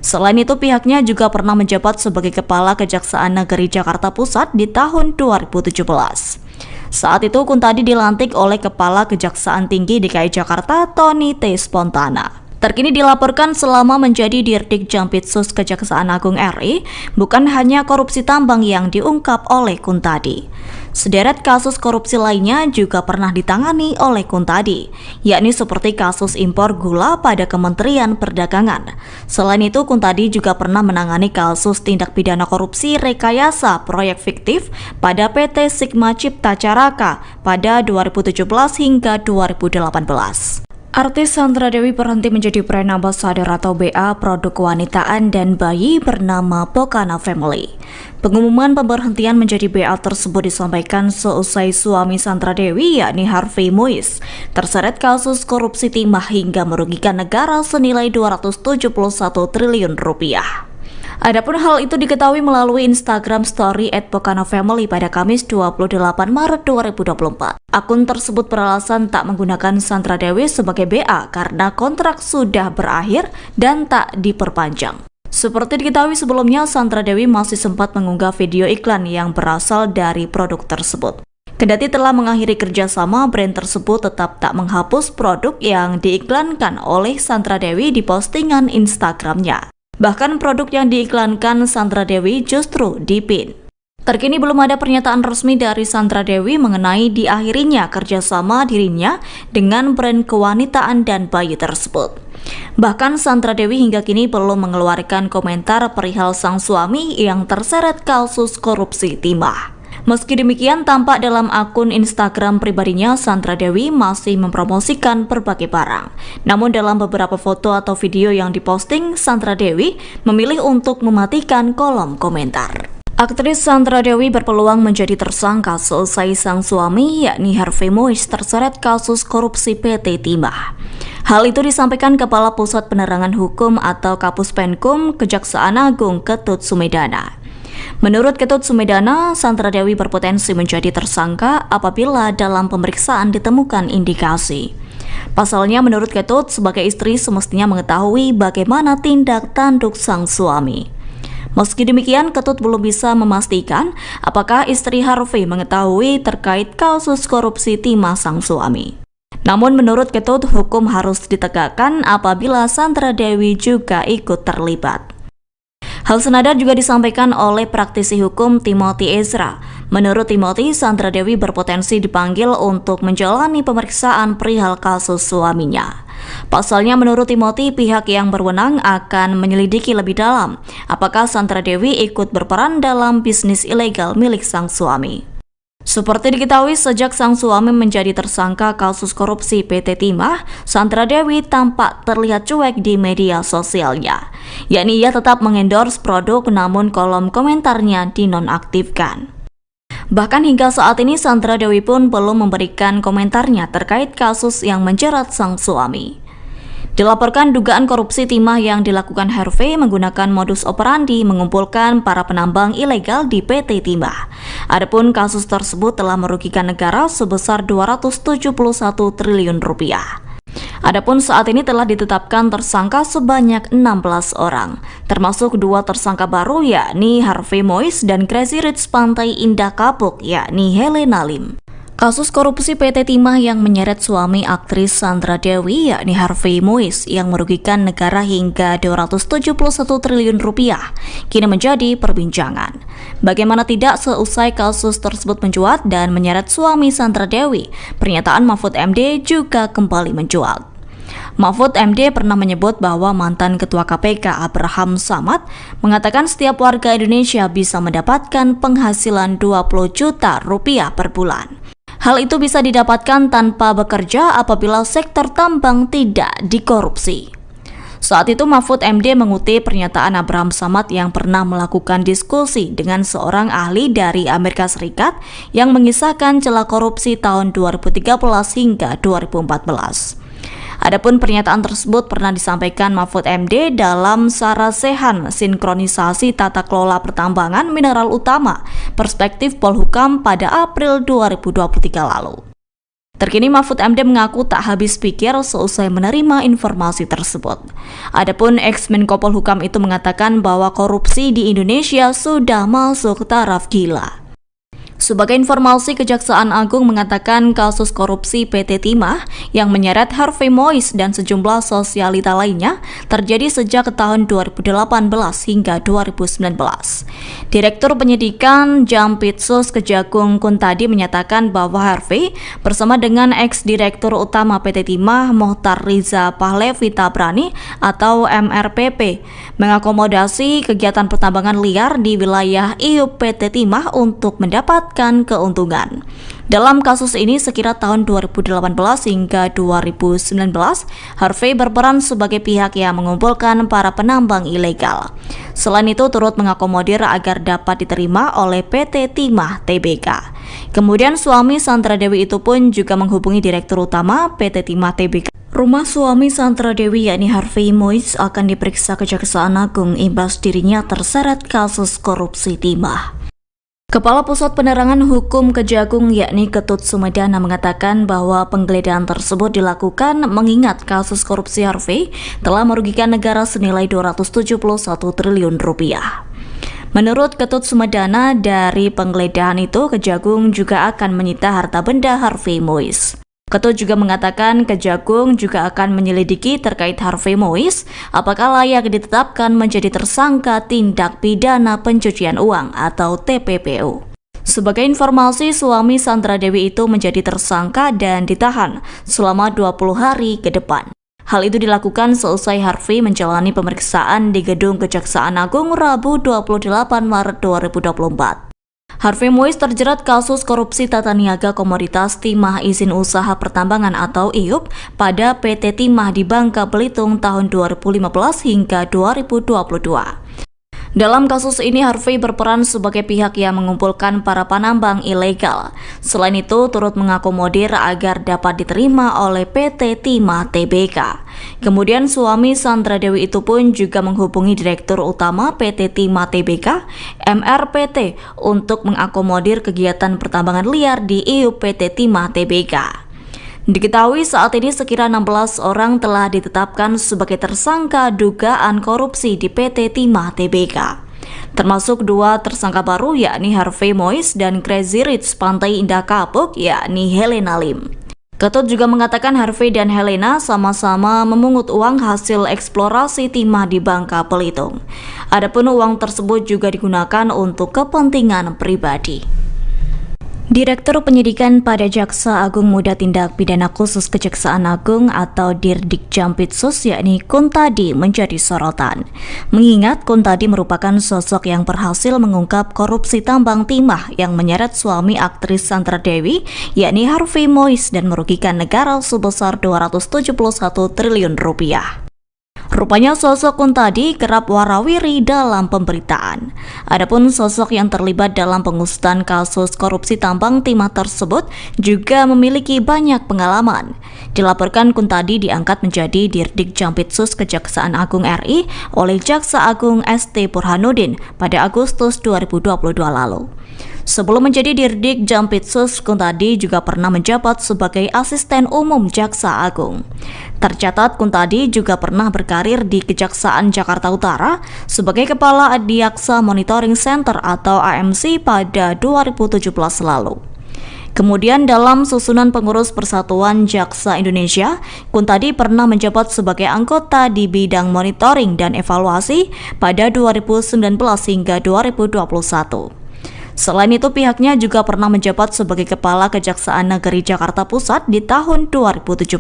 Selain itu, pihaknya juga pernah menjabat sebagai Kepala Kejaksaan Negeri Jakarta Pusat di tahun 2017. Saat itu, Kuntadi dilantik oleh Kepala Kejaksaan Tinggi DKI Jakarta, Tony T. Spontana. Terkini dilaporkan selama menjadi Dirdik Jampitsus Kejaksaan Agung RI, bukan hanya korupsi tambang yang diungkap oleh Kuntadi. Sederet kasus korupsi lainnya juga pernah ditangani oleh Kuntadi, yakni seperti kasus impor gula pada Kementerian Perdagangan. Selain itu, Kuntadi juga pernah menangani kasus tindak pidana korupsi rekayasa proyek fiktif pada PT Sigma Cipta Caraka pada 2017 hingga 2018. Artis Sandra Dewi berhenti menjadi brand ambassador atau BA produk kewanitaan dan bayi bernama Pokana Family. Pengumuman pemberhentian menjadi BA tersebut disampaikan seusai suami Sandra Dewi yakni Harvey Mois terseret kasus korupsi timah hingga merugikan negara senilai 271 triliun rupiah. Adapun hal itu diketahui melalui Instagram Story @pokana_family pada Kamis 28 Maret 2024. Akun tersebut beralasan tak menggunakan Sandra Dewi sebagai BA karena kontrak sudah berakhir dan tak diperpanjang. Seperti diketahui sebelumnya, Sandra Dewi masih sempat mengunggah video iklan yang berasal dari produk tersebut. Kendati telah mengakhiri kerjasama, brand tersebut tetap tak menghapus produk yang diiklankan oleh Sandra Dewi di postingan Instagramnya. Bahkan produk yang diiklankan Sandra Dewi justru dipin. Terkini belum ada pernyataan resmi dari Sandra Dewi mengenai diakhirinya kerjasama dirinya dengan brand kewanitaan dan bayi tersebut. Bahkan Sandra Dewi hingga kini belum mengeluarkan komentar perihal sang suami yang terseret kasus korupsi timah. Meski demikian, tampak dalam akun Instagram pribadinya, Sandra Dewi masih mempromosikan berbagai barang. Namun dalam beberapa foto atau video yang diposting, Sandra Dewi memilih untuk mematikan kolom komentar. Aktris Sandra Dewi berpeluang menjadi tersangka selesai sang suami, yakni Harvey Mois, terseret kasus korupsi PT Timah. Hal itu disampaikan Kepala Pusat Penerangan Hukum atau Kapus Penkum Kejaksaan Agung Ketut Sumedana. Menurut Ketut Sumedana, Sandra Dewi berpotensi menjadi tersangka apabila dalam pemeriksaan ditemukan indikasi. Pasalnya, menurut Ketut, sebagai istri semestinya mengetahui bagaimana tindak tanduk sang suami. Meski demikian, Ketut belum bisa memastikan apakah istri Harvey mengetahui terkait kasus korupsi timah sang suami. Namun menurut Ketut, hukum harus ditegakkan apabila Sandra Dewi juga ikut terlibat. Hal senada juga disampaikan oleh praktisi hukum Timothy Ezra. Menurut Timothy, Sandra Dewi berpotensi dipanggil untuk menjalani pemeriksaan perihal kasus suaminya. Pasalnya, menurut Timothy, pihak yang berwenang akan menyelidiki lebih dalam apakah Sandra Dewi ikut berperan dalam bisnis ilegal milik sang suami. Seperti diketahui, sejak sang suami menjadi tersangka kasus korupsi PT Timah, Sandra Dewi tampak terlihat cuek di media sosialnya. Yakni ia tetap mengendorse produk namun kolom komentarnya dinonaktifkan. Bahkan hingga saat ini Sandra Dewi pun belum memberikan komentarnya terkait kasus yang menjerat sang suami. Dilaporkan dugaan korupsi timah yang dilakukan Harvey menggunakan modus operandi mengumpulkan para penambang ilegal di PT Timah. Adapun kasus tersebut telah merugikan negara sebesar 271 triliun rupiah. Adapun saat ini telah ditetapkan tersangka sebanyak 16 orang, termasuk 2 tersangka baru yakni Harvey Mois dan Crazy Rich Pantai Indah Kapuk yakni Helena Lim. Kasus korupsi PT Timah yang menyeret suami aktris Sandra Dewi yakni Harvey Mois yang merugikan negara hingga 271 triliun rupiah kini menjadi perbincangan. Bagaimana tidak, seusai kasus tersebut mencuat dan menyeret suami Sandra Dewi, pernyataan Mahfud MD juga kembali mencuat. Mahfud MD pernah menyebut bahwa mantan Ketua KPK Abraham Samad mengatakan setiap warga Indonesia bisa mendapatkan penghasilan 20 juta rupiah per bulan. Hal itu bisa didapatkan tanpa bekerja apabila sektor tambang tidak dikorupsi. Saat itu Mahfud MD mengutip pernyataan Abraham Samad yang pernah melakukan diskusi dengan seorang ahli dari Amerika Serikat yang mengisahkan celah korupsi tahun 2013 hingga 2014. Adapun pernyataan tersebut pernah disampaikan Mahfud MD dalam Sarasehan Sinkronisasi Tata Kelola Pertambangan Mineral Utama Perspektif Polhukam pada April 2023 lalu. Terkini Mahfud MD mengaku tak habis pikir seusai menerima informasi tersebut. Adapun ex-Menko Polhukam itu mengatakan bahwa korupsi di Indonesia sudah masuk taraf gila. Sebagai informasi, Kejaksaan Agung mengatakan kasus korupsi PT Timah yang menyeret Harvey Mois dan sejumlah sosialita lainnya terjadi sejak tahun 2018 hingga 2019. Direktur Penyidikan Jampitsus Kejagung Kuntadi menyatakan bahwa Harvey bersama dengan ex-direktur utama PT Timah Mohtar Riza Pahlevi Tabrani atau MRPP mengakomodasi kegiatan pertambangan liar di wilayah IUP PT Timah untuk mendapatkan keuntungan. Dalam kasus ini sekira tahun 2018 hingga 2019, Harvey berperan sebagai pihak yang mengumpulkan para penambang ilegal. Selain itu turut mengakomodir agar dapat diterima oleh PT Timah Tbk. Kemudian suami Sandra Dewi itu pun juga menghubungi Direktur Utama PT Timah Tbk. Rumah suami Sandra Dewi yakni Harvey Mois akan diperiksa Kejaksaan Agung imbas dirinya terseret kasus korupsi timah. Kepala Pusat Penerangan Hukum Kejagung yakni Ketut Sumedana mengatakan bahwa penggeledahan tersebut dilakukan mengingat kasus korupsi Harvey telah merugikan negara senilai 271 triliun rupiah. Menurut Ketut Sumedana, dari penggeledahan itu Kejagung juga akan menyita harta benda Harvey Mois. Ketut juga mengatakan Kejagung juga akan menyelidiki terkait Harvey Mois apakah layak ditetapkan menjadi tersangka tindak pidana pencucian uang atau TPPU. Sebagai informasi, suami Sandra Dewi itu menjadi tersangka dan ditahan selama 20 hari ke depan. Hal itu dilakukan seusai Harvey menjalani pemeriksaan di Gedung Kejaksaan Agung Rabu 28 Maret 2024. Harvey Mois terjerat kasus korupsi tata niaga komoditas timah izin usaha pertambangan atau IUP pada PT Timah di Bangka Belitung tahun 2015 hingga 2022. Dalam kasus ini, Harvey berperan sebagai pihak yang mengumpulkan para penambang ilegal. Selain itu, turut mengakomodir agar dapat diterima oleh PT Timah Tbk. Kemudian suami Sandra Dewi itu pun juga menghubungi Direktur Utama PT Timah Tbk, MRPT, untuk mengakomodir kegiatan pertambangan liar di IUP PT Timah Tbk. Diketahui saat ini sekira 16 orang telah ditetapkan sebagai tersangka dugaan korupsi di PT Timah Tbk. Termasuk 2 tersangka baru yakni Harvey Mois dan Crazy Rich Pantai Indah Kapuk yakni Helena Lim. Ketut juga mengatakan Harvey dan Helena sama-sama memungut uang hasil eksplorasi timah di Bangka Belitung. Adapun uang tersebut juga digunakan untuk kepentingan pribadi. Direktur Penyidikan pada Jaksa Agung Muda Tindak Pidana Khusus Kejaksaan Agung atau Dirdik Jampitsus yakni Kuntadi menjadi sorotan. Mengingat Kuntadi merupakan sosok yang berhasil mengungkap korupsi tambang timah yang menyeret suami aktris Sandra Dewi yakni Harvey Mois dan merugikan negara sebesar 271 triliun rupiah. Rupanya sosok Kuntadi kerap warawiri dalam pemberitaan. Adapun sosok yang terlibat dalam pengusutan kasus korupsi tambang timah tersebut juga memiliki banyak pengalaman. Dilaporkan Kuntadi diangkat menjadi Dirdik Jampitsus Kejaksaan Agung RI oleh Jaksa Agung ST Burhanuddin pada Agustus 2022 lalu. Sebelum menjadi Dirdik Jampitsus, Kuntadi juga pernah menjabat sebagai Asisten Umum Jaksa Agung. Tercatat Kuntadi juga pernah berkarir di Kejaksaan Jakarta Utara sebagai Kepala Adiaksa Monitoring Center atau AMC pada 2017 lalu. Kemudian dalam susunan pengurus Persatuan Jaksa Indonesia, Kuntadi pernah menjabat sebagai anggota di bidang monitoring dan evaluasi pada 2019 hingga 2021. Selain itu, pihaknya juga pernah menjabat sebagai Kepala Kejaksaan Negeri Jakarta Pusat di tahun 2017.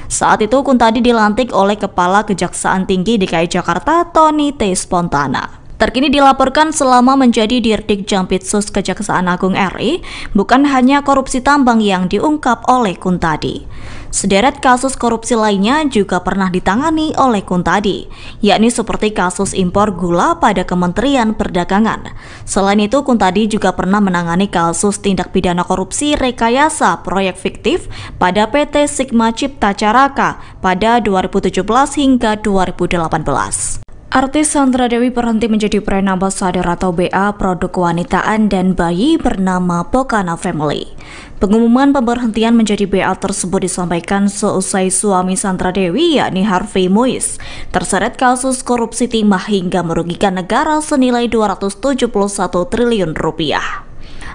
Saat itu, Kuntadi dilantik oleh Kepala Kejaksaan Tinggi DKI Jakarta, Tony T. Spontana. Terkini dilaporkan selama menjadi Dirdik Jampitsus Kejaksaan Agung RI, bukan hanya korupsi tambang yang diungkap oleh Kuntadi. Sederet kasus korupsi lainnya juga pernah ditangani oleh Kuntadi, yakni seperti kasus impor gula pada Kementerian Perdagangan. Selain itu, Kuntadi juga pernah menangani kasus tindak pidana korupsi rekayasa proyek fiktif pada PT Sigma Cipta Caraka pada 2017 hingga 2018. Artis Sandra Dewi berhenti menjadi brand ambassador atau BA produk kewanitaan dan bayi bernama Pokana Family. Pengumuman pemberhentian menjadi BA tersebut disampaikan seusai suami Sandra Dewi yakni Harvey Mois terseret kasus korupsi timah hingga merugikan negara senilai 271 triliun rupiah.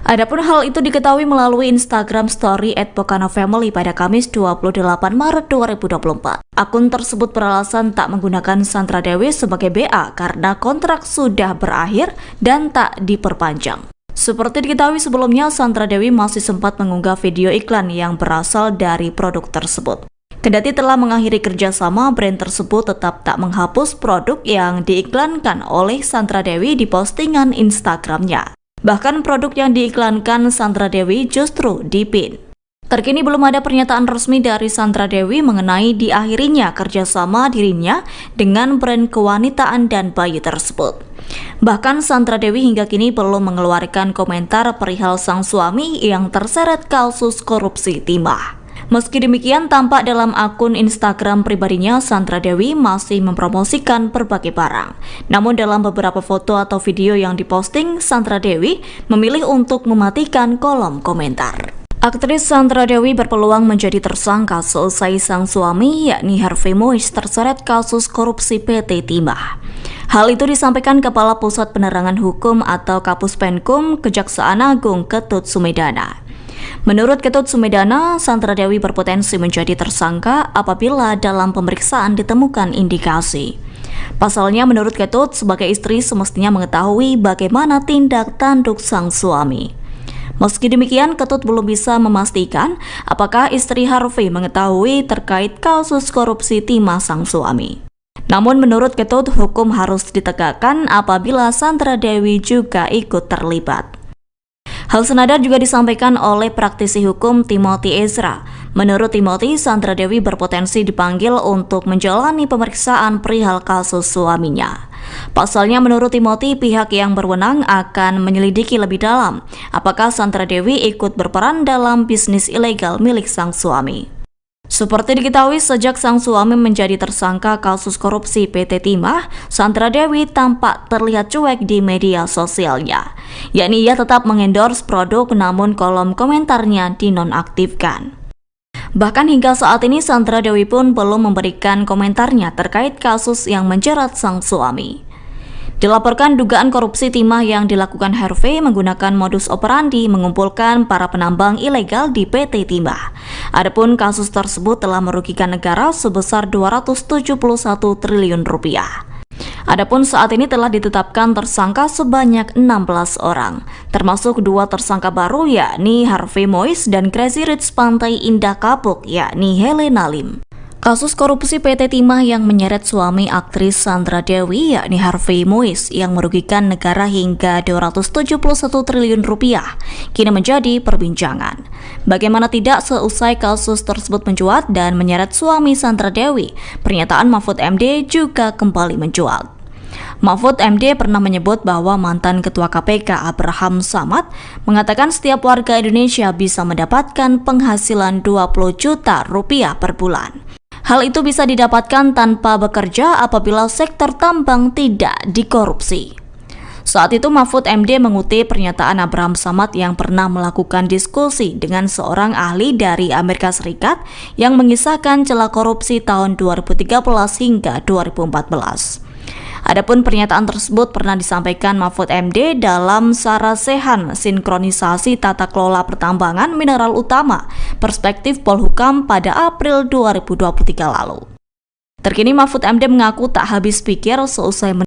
Adapun hal itu diketahui melalui Instagram Story @pokana_family pada Kamis 28 Maret 2024. Akun tersebut beralasan tak menggunakan Sandra Dewi sebagai BA karena kontrak sudah berakhir dan tak diperpanjang. Seperti diketahui sebelumnya, Sandra Dewi masih sempat mengunggah video iklan yang berasal dari produk tersebut. Kendati telah mengakhiri kerjasama, brand tersebut tetap tak menghapus produk yang diiklankan oleh Sandra Dewi di postingan Instagramnya. Bahkan produk yang diiklankan Sandra Dewi justru dipin. Terkini belum ada pernyataan resmi dari Sandra Dewi mengenai diakhirinya kerjasama dirinya dengan brand kewanitaan dan bayi tersebut. Bahkan Sandra Dewi hingga kini belum mengeluarkan komentar perihal sang suami yang terseret kasus korupsi timah. Meski demikian, tampak dalam akun Instagram pribadinya, Sandra Dewi masih mempromosikan berbagai barang. Namun dalam beberapa foto atau video yang diposting, Sandra Dewi memilih untuk mematikan kolom komentar. Aktris Sandra Dewi berpeluang menjadi tersangka seusai sang suami yakni Harvey Mois terseret kasus korupsi PT Timah. Hal itu disampaikan Kepala Pusat Penerangan Hukum atau Kapus Penkum Kejaksaan Agung Ketut Sumedana. Menurut Ketut Sumedana, Sandra Dewi berpotensi menjadi tersangka apabila dalam pemeriksaan ditemukan indikasi. Pasalnya, menurut Ketut, sebagai istri semestinya mengetahui bagaimana tindak tanduk sang suami. Meski demikian, Ketut belum bisa memastikan apakah istri Harvey mengetahui terkait kasus korupsi timah sang suami. Namun menurut Ketut, hukum harus ditegakkan apabila Sandra Dewi juga ikut terlibat. Hal senada juga disampaikan oleh praktisi hukum Timothy Ezra. Menurut Timothy, Sandra Dewi berpotensi dipanggil untuk menjalani pemeriksaan perihal kasus suaminya. Pasalnya, menurut Timothy, pihak yang berwenang akan menyelidiki lebih dalam apakah Sandra Dewi ikut berperan dalam bisnis ilegal milik sang suami. Seperti diketahui, sejak sang suami menjadi tersangka kasus korupsi PT Timah, Sandra Dewi tampak terlihat cuek di media sosialnya. Yakni ia tetap mengendorse produk namun kolom komentarnya dinonaktifkan. Bahkan hingga saat ini Sandra Dewi pun belum memberikan komentarnya terkait kasus yang menjerat sang suami. Dilaporkan dugaan korupsi timah yang dilakukan Harvey menggunakan modus operandi mengumpulkan para penambang ilegal di PT Timah. Adapun kasus tersebut telah merugikan negara sebesar 271 triliun rupiah. Adapun saat ini telah ditetapkan tersangka sebanyak 16 orang, termasuk 2 tersangka baru yakni Harvey Mois dan Crazy Rich Pantai Indah Kapuk yakni Helena Lim. Kasus korupsi PT Timah yang menyeret suami aktris Sandra Dewi yakni Harvey Mois yang merugikan negara hingga 271 triliun rupiah kini menjadi perbincangan. Bagaimana tidak, seusai kasus tersebut mencuat dan menyeret suami Sandra Dewi, pernyataan Mahfud MD juga kembali mencuat. Mahfud MD pernah menyebut bahwa mantan Ketua KPK Abraham Samad mengatakan setiap warga Indonesia bisa mendapatkan penghasilan 20 juta rupiah per bulan. Hal itu bisa didapatkan tanpa bekerja apabila sektor tambang tidak dikorupsi. Saat itu Mahfud MD mengutip pernyataan Abraham Samad yang pernah melakukan diskusi dengan seorang ahli dari Amerika Serikat yang mengisahkan celah korupsi tahun 2013 hingga 2014. Adapun pernyataan tersebut pernah disampaikan Mahfud MD dalam Sarasehan Sinkronisasi Tata Kelola Pertambangan Mineral Utama Perspektif Polhukam pada April 2023 lalu. Terkini Mahfud MD mengaku tak habis pikir seusai